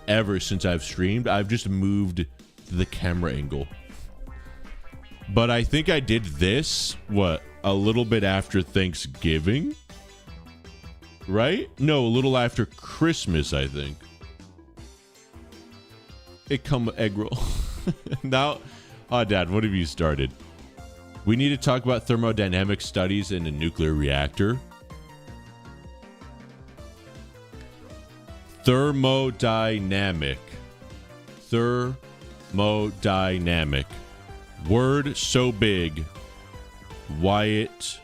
ever since I've streamed. I've just moved the camera angle. But I think I did this, a little bit after Thanksgiving? Right? No, a little after Christmas, I think. It come with egg roll. Now, Dad, what have you started? We need to talk about thermodynamic studies in a nuclear reactor. Thermodynamic. Word so big. Wyatt's.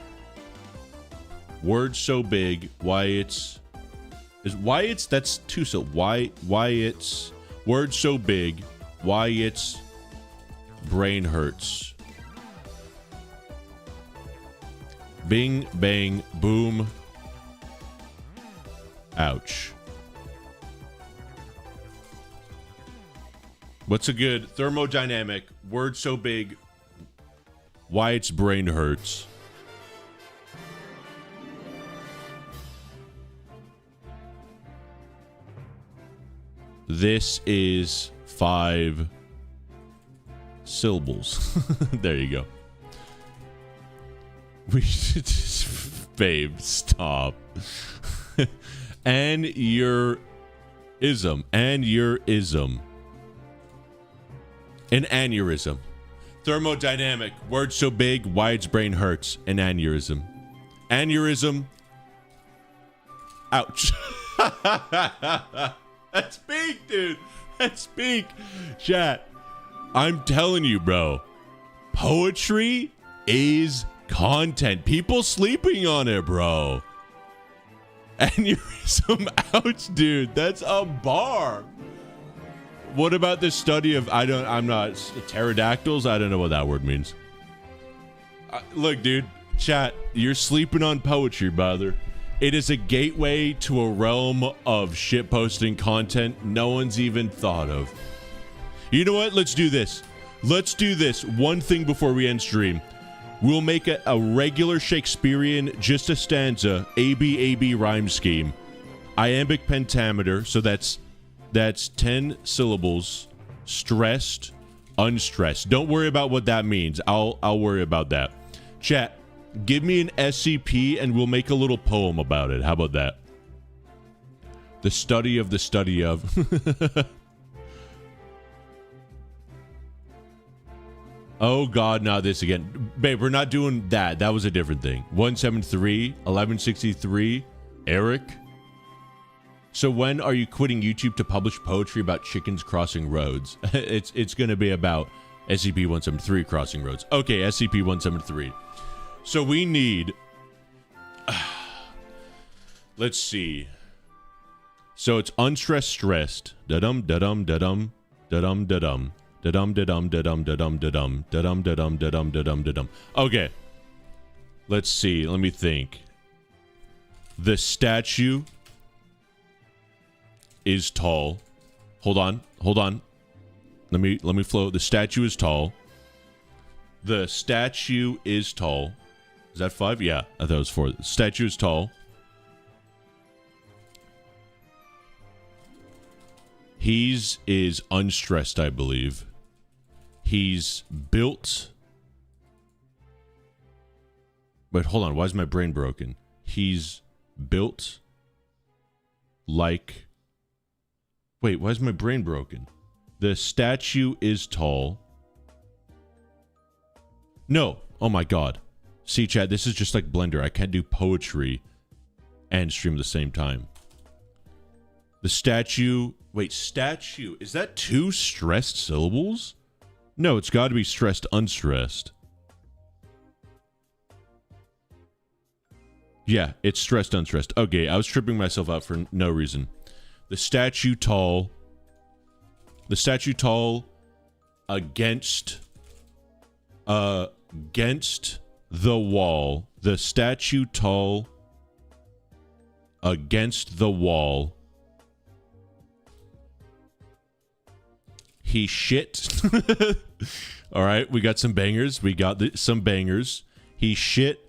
Word so big. Wyatt's. Is Wyatt's? That's two. So Wyatt's. Word so big. Wyatt's brain hurts. Bing, bang, boom. Ouch. What's a good thermodynamic? Word so big. Wyatt's brain hurts. This is 5 syllables. There you go. We should just, babe, stop. Aneurysm. An aneurysm. Thermodynamic. Word so big, Wyatt's brain hurts. An aneurysm. Aneurysm. Ouch. That's big, dude. That's big. Chat. I'm telling you, bro. Poetry is content. People sleeping on it, bro. Aneurysm. Ouch, dude. That's a bar. What about this study of I'm not pterodactyls? I don't know what that word means. Look, dude, chat, you're sleeping on poetry, brother. It is a gateway to a realm of shitposting content no one's even thought of. You know what? Let's do this. Let's do this. One thing before we end stream. We'll make a regular Shakespearean, just a stanza, A-B rhyme scheme. Iambic pentameter, so that's 10 syllables. Stressed, unstressed. Don't worry about what that means. I'll worry about that. Chat, give me an SCP and we'll make a little poem about it. How about that? The study of the study of. Oh God, not this again. Babe, we're not doing that. That was a different thing. 173, 1163, Eric. So when are you quitting YouTube to publish poetry about chickens crossing roads? It's going to be about SCP-173 crossing roads. Okay, SCP-173. So we need... let's see. So it's unstressed, stressed. Da-dum, da-dum, da-dum, da-dum, da-dum. Da-dum, da-dum, da-dum, da-dum, da-dum. Da-dum, da-dum, da-dum, da-dum, da-dum. Okay. Let's see. Let me think. The statue is tall. Hold on. Let me flow. The statue is tall. The statue is tall. Is that 5? Yeah, I thought it was 4. The statue is tall. He's is unstressed, I believe. He's built. Wait, hold on. Why is my brain broken? He's built like... Wait, why is my brain broken? The statue is tall. No. Oh my God. See, chat, this is just like Blender. I can't do poetry and stream at the same time. The statue... Wait, statue. Is that 2 stressed syllables? No, it's got to be stressed, unstressed. Yeah, it's stressed, unstressed. Okay, I was tripping myself out for no reason. The statue tall. The statue tall against the wall. The statue tall against the wall. He shit. All right, we got some bangers. We got some bangers. He shit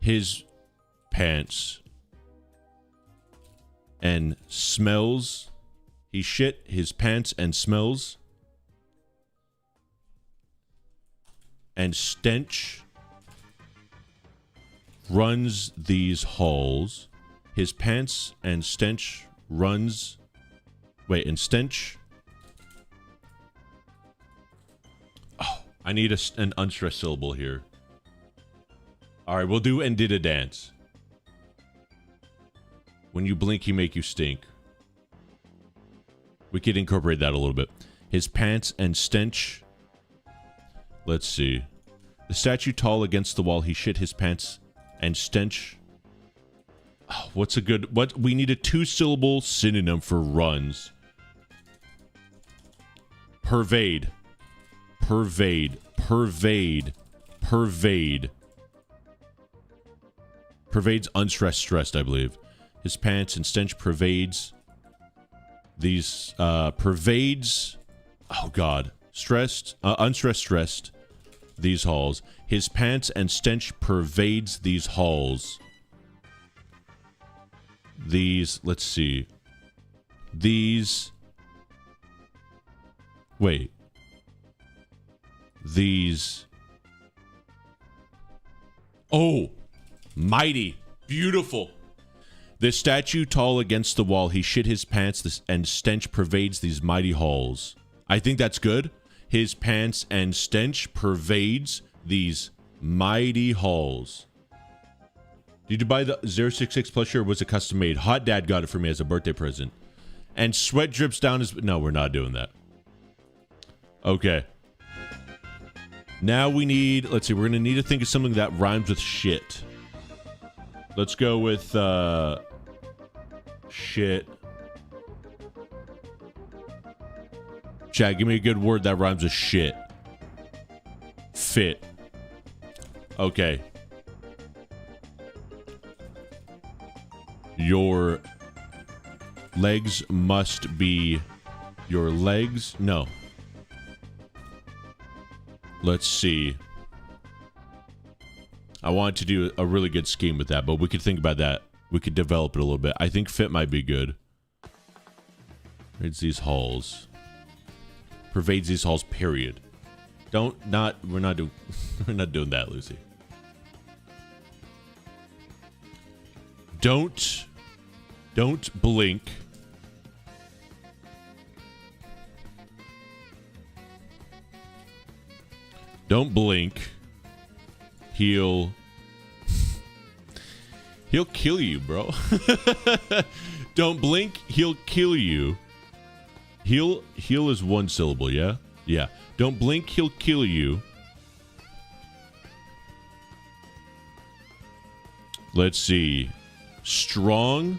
his pants and smells. He shit his pants and smells. And stench runs these halls. His pants and stench runs... Wait, and stench... Oh, I need an unstressed syllable here. Alright, we'll do and did a dance. When you blink, he make you stink. We could incorporate that a little bit. His pants and stench... Let's see. The statue tall against the wall, he shit his pants and stench... Oh, what's a good... What? We need a 2-syllable synonym for runs. Pervade. Pervade. Pervade. Pervade. Pervades unstressed, stressed, I believe. His pants and stench pervades these... pervades... Oh, God. Stressed... unstressed, stressed. These halls. His pants and stench pervades these halls. These... Let's see. These... Wait. These... Oh! Mighty. Beautiful. The statue tall against the wall, he shit his pants and stench pervades these mighty halls. I think that's good. His pants and stench pervades these mighty halls. Did you buy the 066 plushie or was it custom made? Hot Dad got it for me as a birthday present. And sweat drips down his... No, we're not doing that. Okay. Now we need... Let's see, we're going to need to think of something that rhymes with shit. Let's go with, shit. Chad, give me a good word that rhymes with shit. fit. Okay. Your legs must be... Your legs... No. Let's see. I want to do a really good scheme with that, but we could think about that. We could develop it a little bit. I think fit might be good. Pervades these halls. Pervades these halls, period. We're not doing that, Lucy. Don't blink. Don't blink. He'll kill you, bro. Don't blink, he'll kill you. Heal is one syllable, yeah? Yeah. Don't blink, he'll kill you. Let's see. Strong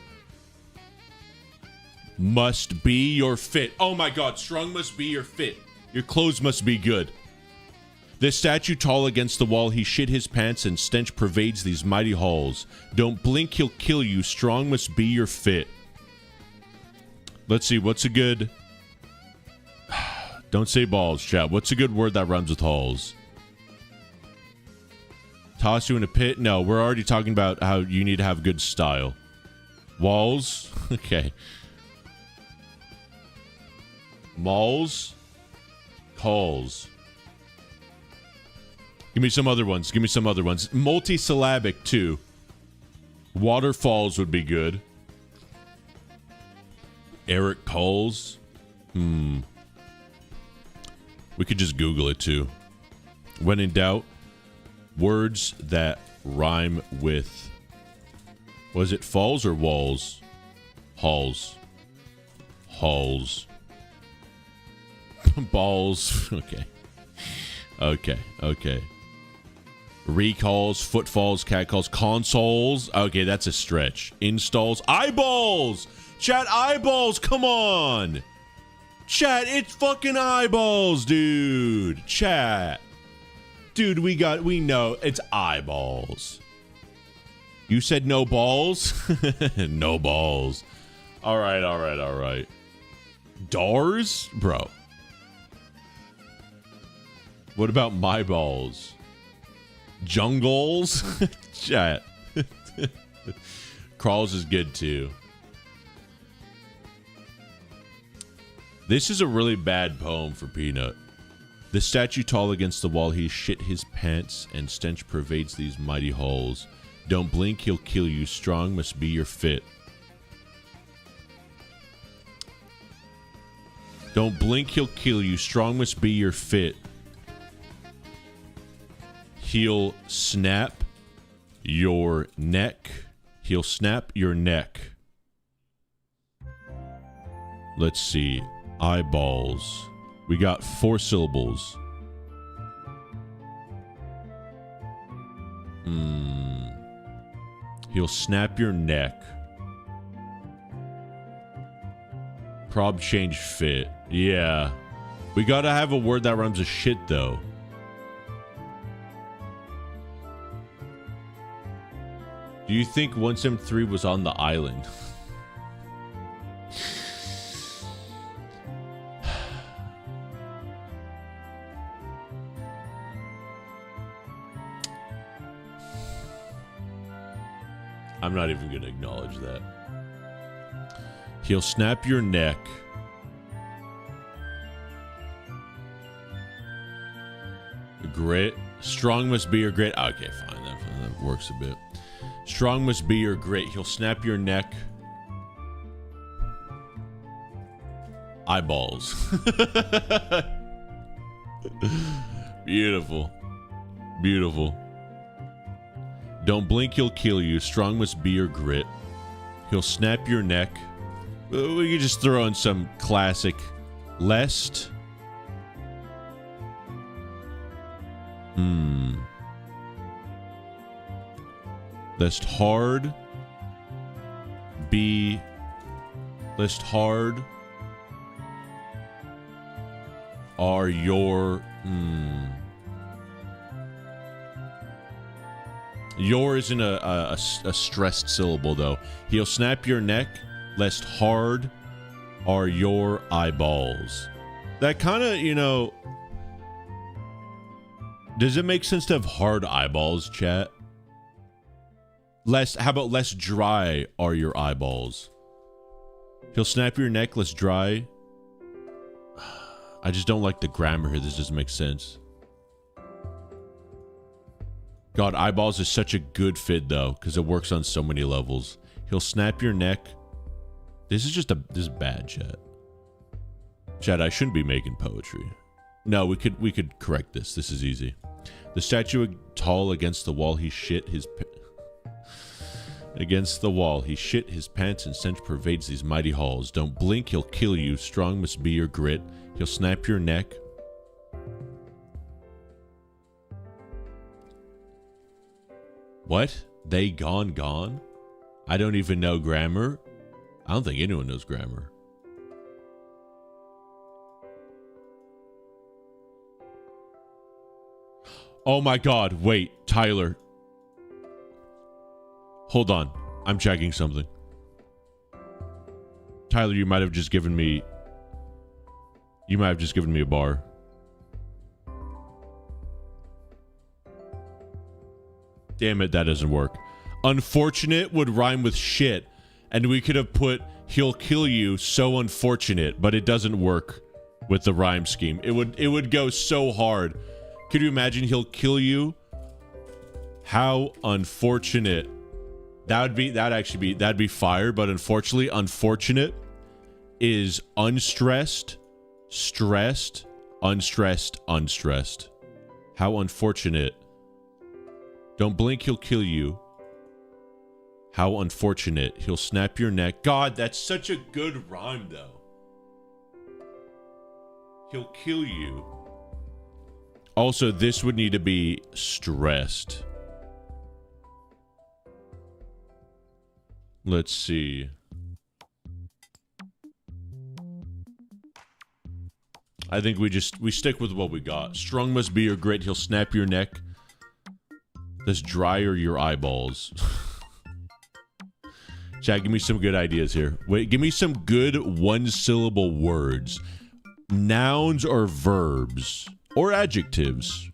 must be your fit. Oh my god, strong must be your fit. Your clothes must be good. This statue tall against the wall, he shit his pants and stench pervades these mighty halls. Don't blink, he'll kill you. Strong must be your fit. Let's see, what's a good... Don't say balls, chat. What's a good word that rhymes with halls? Toss you in a pit? No, we're already talking about how you need to have good style. Walls? Okay. Malls? Calls. Give me some other ones. Give me some other ones. Multisyllabic, too. Waterfalls would be good. Eric calls? We could just Google it, too. When in doubt, words that rhyme with... Was it falls or walls? Halls. Halls. Balls. Okay. Okay. Recalls, footfalls, catcalls, consoles. Okay, that's a stretch. Installs. Eyeballs! Chat, eyeballs! Come on! Chat, it's fucking eyeballs, dude! Chat. Dude, we know. It's eyeballs. You said no balls? No balls. Alright. Dars? Bro. What about my balls? Jungles? Chat. Crawls is good too. This is a really bad poem for Peanut. The statue tall against the wall, he shit his pants, and stench pervades these mighty halls. Don't blink, he'll kill you. Strong must be your fit. Don't blink, he'll kill you. Strong must be your fit. He'll snap your neck. He'll snap your neck. Let's see. Eyeballs. We got 4 syllables. He'll snap your neck. Prob change fit. Yeah. We gotta have a word that rhymes with shit, though. Do you think 173 was on the island? I'm not even going to acknowledge that. He'll snap your neck. Grit. Strong must be your grit. Okay, fine. That works a bit. Strong must be your grit. He'll snap your neck. Eyeballs. Beautiful. Beautiful. Don't blink, he'll kill you. Strong must be your grit. He'll snap your neck. We could just throw in some classic. Lest. Lest hard. Be. Lest hard. Are your. Your isn't a stressed syllable, though. He'll snap your neck, lest hard are your eyeballs. That kind of, you know... Does it make sense to have hard eyeballs, chat? How about less dry are your eyeballs? He'll snap your neck, less dry. I just don't like the grammar here. This doesn't make sense. God, eyeballs is such a good fit, though, because it works on so many levels. He'll snap your neck. This is bad, chat. Chat, I shouldn't be making poetry. No, we could correct this. This is easy. The statue tall against the wall, he shit his... Against the wall, he shit his pants and stench pervades these mighty halls. Don't blink, he'll kill you. Strong must be your grit. He'll snap your neck. What? They gone? I don't even know grammar. I don't think anyone knows grammar. Oh my god, wait, Tyler. Hold on. I'm checking something. Tyler, you might have just given me... You might have just given me a bar. Damn it, that doesn't work. Unfortunate would rhyme with shit, and we could have put he'll kill you, so unfortunate, but it doesn't work with the rhyme scheme. It would go so hard. Could you imagine he'll kill you? How unfortunate. That'd be fire, but unfortunately, unfortunate is unstressed, stressed, unstressed, unstressed. How unfortunate. Don't blink, he'll kill you. How unfortunate. He'll snap your neck. God, that's such a good rhyme, though. He'll kill you. Also, this would need to be stressed. Let's see. I think we stick with what we got. Strong must be your grit. He'll snap your neck. This dryer your eyeballs. Chad, give me some good ideas here. Wait, give me some good one-syllable words. Nouns or verbs. Or adjectives.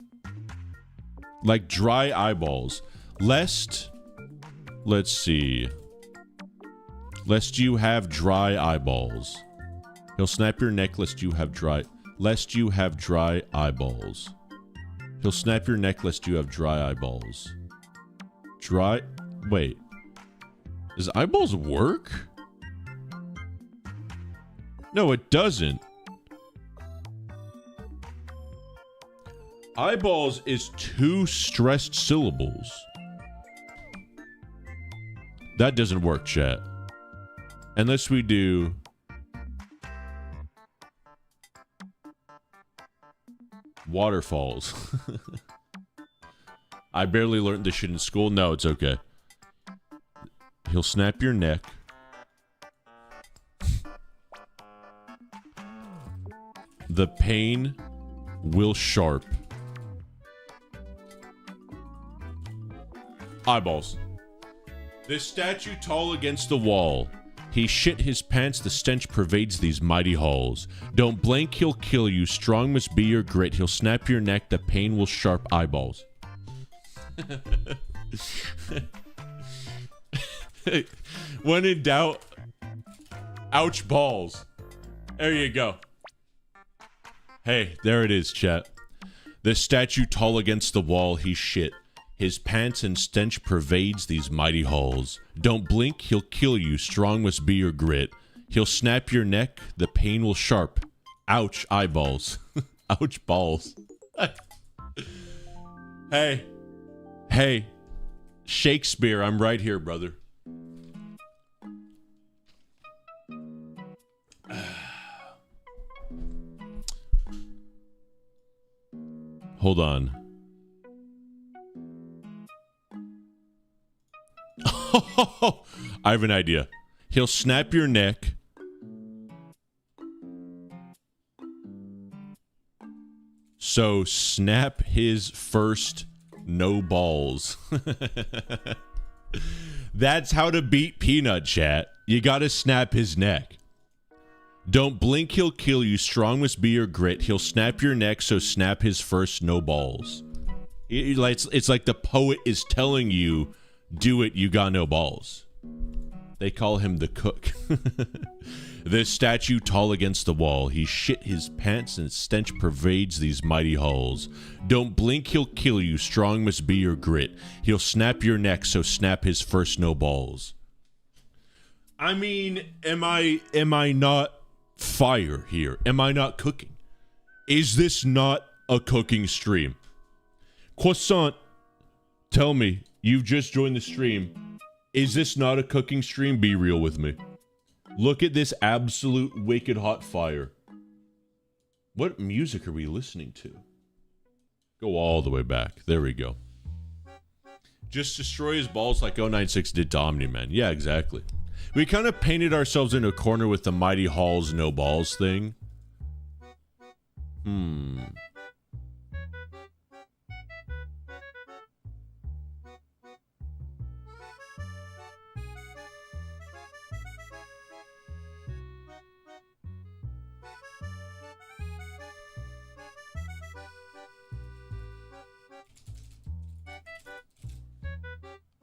Like dry eyeballs. Lest... Let's see. Lest you have dry eyeballs. He'll snap your neck lest you have dry... Lest you have dry eyeballs. He'll snap your neck lest you have dry eyeballs. Dry... Wait. Does eyeballs work? No, it doesn't. Eyeballs is 2 stressed syllables. That doesn't work, chat. Unless we do... Waterfalls. I barely learned this shit in school. No, it's okay. He'll snap your neck. The pain will sharp. Eyeballs. This statue tall against the wall. He shit his pants, the stench pervades these mighty halls. Don't blink, he'll kill you. Strong must be your grit. He'll snap your neck, the pain will sharp eyeballs. When in doubt, ouch balls. There you go. Hey, there it is, chat. This statue tall against the wall, he shit. His pants and stench pervades these mighty halls. Don't blink, he'll kill you. Strong must be your grit. He'll snap your neck, the pain will sharp. Ouch, eyeballs. Ouch, balls. Hey. Hey. Shakespeare, I'm right here, brother. Hold on. I have an idea. He'll snap your neck. So snap his first no balls. That's how to beat Peanut, chat. You gotta snap his neck. Don't blink, he'll kill you. Strong must be your grit. He'll snap your neck, so snap his first no balls. It's like the poet is telling you, do it, you got no balls. They call him the cook. This statue tall against the wall. He shit his pants and stench pervades these mighty halls. Don't blink, he'll kill you. Strong must be your grit. He'll snap your neck, so snap his first no balls. I mean, am I not fire here? Am I not cooking? Is this not a cooking stream? Croissant, tell me, you've just joined the stream. Is this not a cooking stream? Be real with me. Look at this absolute wicked hot fire. What music are we listening to? Go all the way back. There we go. Just destroy his balls like 096 did to Omniman. Yeah, exactly. We kind of painted ourselves in a corner with the Mighty Halls no balls thing.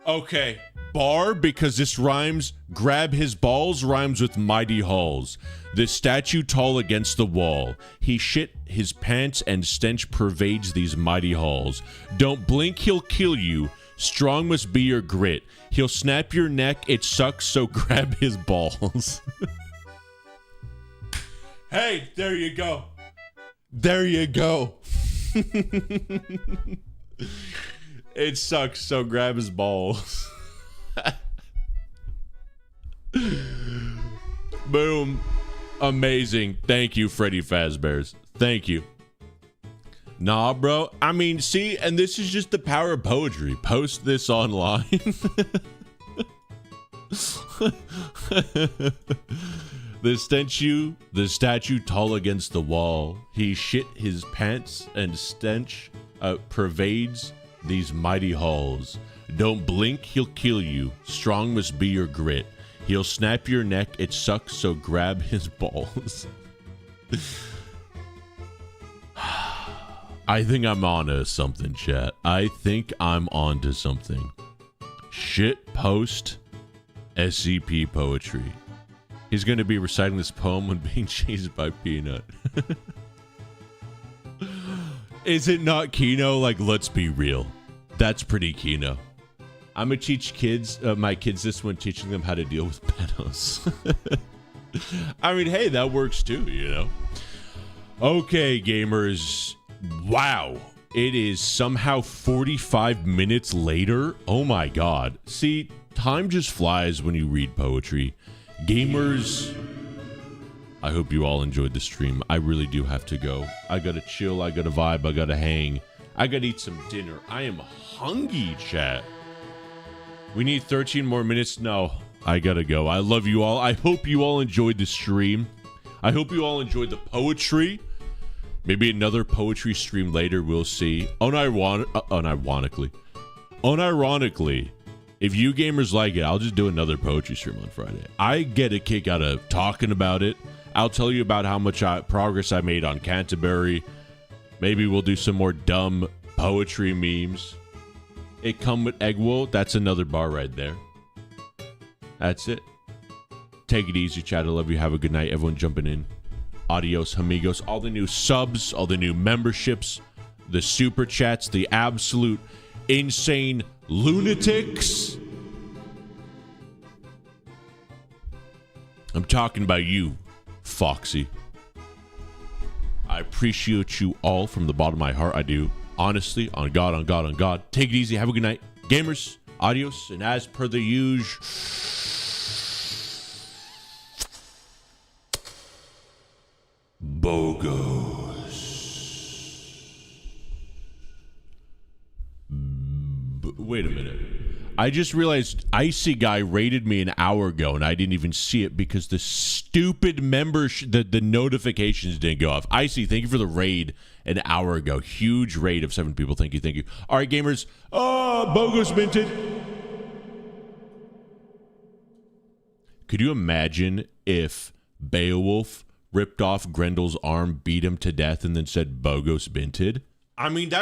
Okay, bar, because this rhymes, grab his balls rhymes with mighty halls. The statue tall against the wall. He shit his pants and stench pervades these mighty halls. Don't blink, he'll kill you. Strong must be your grit. He'll snap your neck, it sucks, so grab his balls. Hey, there you go. There you go. It sucks, so grab his balls. Boom. Amazing. Thank you, Freddy Fazbear's. Thank you. Nah, bro. I mean, see, and this is just the power of poetry. Post this online. The statue tall against the wall. He shit his pants and stench pervades these mighty halls. Don't blink, he'll kill you. Strong must be your grit. He'll snap your neck, it sucks, so grab his balls. I think I'm onto something, chat. I think I'm onto something. Shit post SCP poetry. He's going to be reciting this poem when being chased by Peanut. Is it not Kino? Like, let's be real. That's pretty Kino. I'm going to teach my kids this one, teaching them how to deal with pedos. I mean, hey, that works too, you know? Okay, gamers. Wow. It is somehow 45 minutes later. Oh my God. See, time just flies when you read poetry. Gamers, I hope you all enjoyed the stream. I really do have to go. I gotta chill, I gotta vibe, I gotta hang. I gotta eat some dinner. I am hungry, chat. We need 13 more minutes. No, I gotta go. I love you all. I hope you all enjoyed the stream. I hope you all enjoyed the poetry. Maybe another poetry stream later, we'll see. Unironically, if you gamers like it, I'll just do another poetry stream on Friday. I get a kick out of talking about it. I'll tell you about how much progress I made on Canterbury. Maybe we'll do some more dumb poetry memes. It come with egg wool. That's another bar right there. That's it. Take it easy, chat. I love you. Have a good night. Everyone jumping in. Adios, amigos. All the new subs, all the new memberships, the super chats, the absolute insane lunatics. I'm talking about you, Foxy. I appreciate you all from the bottom of my heart. I do. Honestly, on God, on God, on God. Take it easy. Have a good night. Gamers, adios. And as per the usual, Bogos. Wait a minute. I just realized Icy Guy rated me an hour ago, and I didn't even see it because the stupid the notifications didn't go off. Icy, thank you for the raid an hour ago. Huge raid of 7 people. Thank you, thank you. All right, gamers. Bogus minted. Could you imagine if Beowulf ripped off Grendel's arm, beat him to death, and then said Bogos minted? I mean,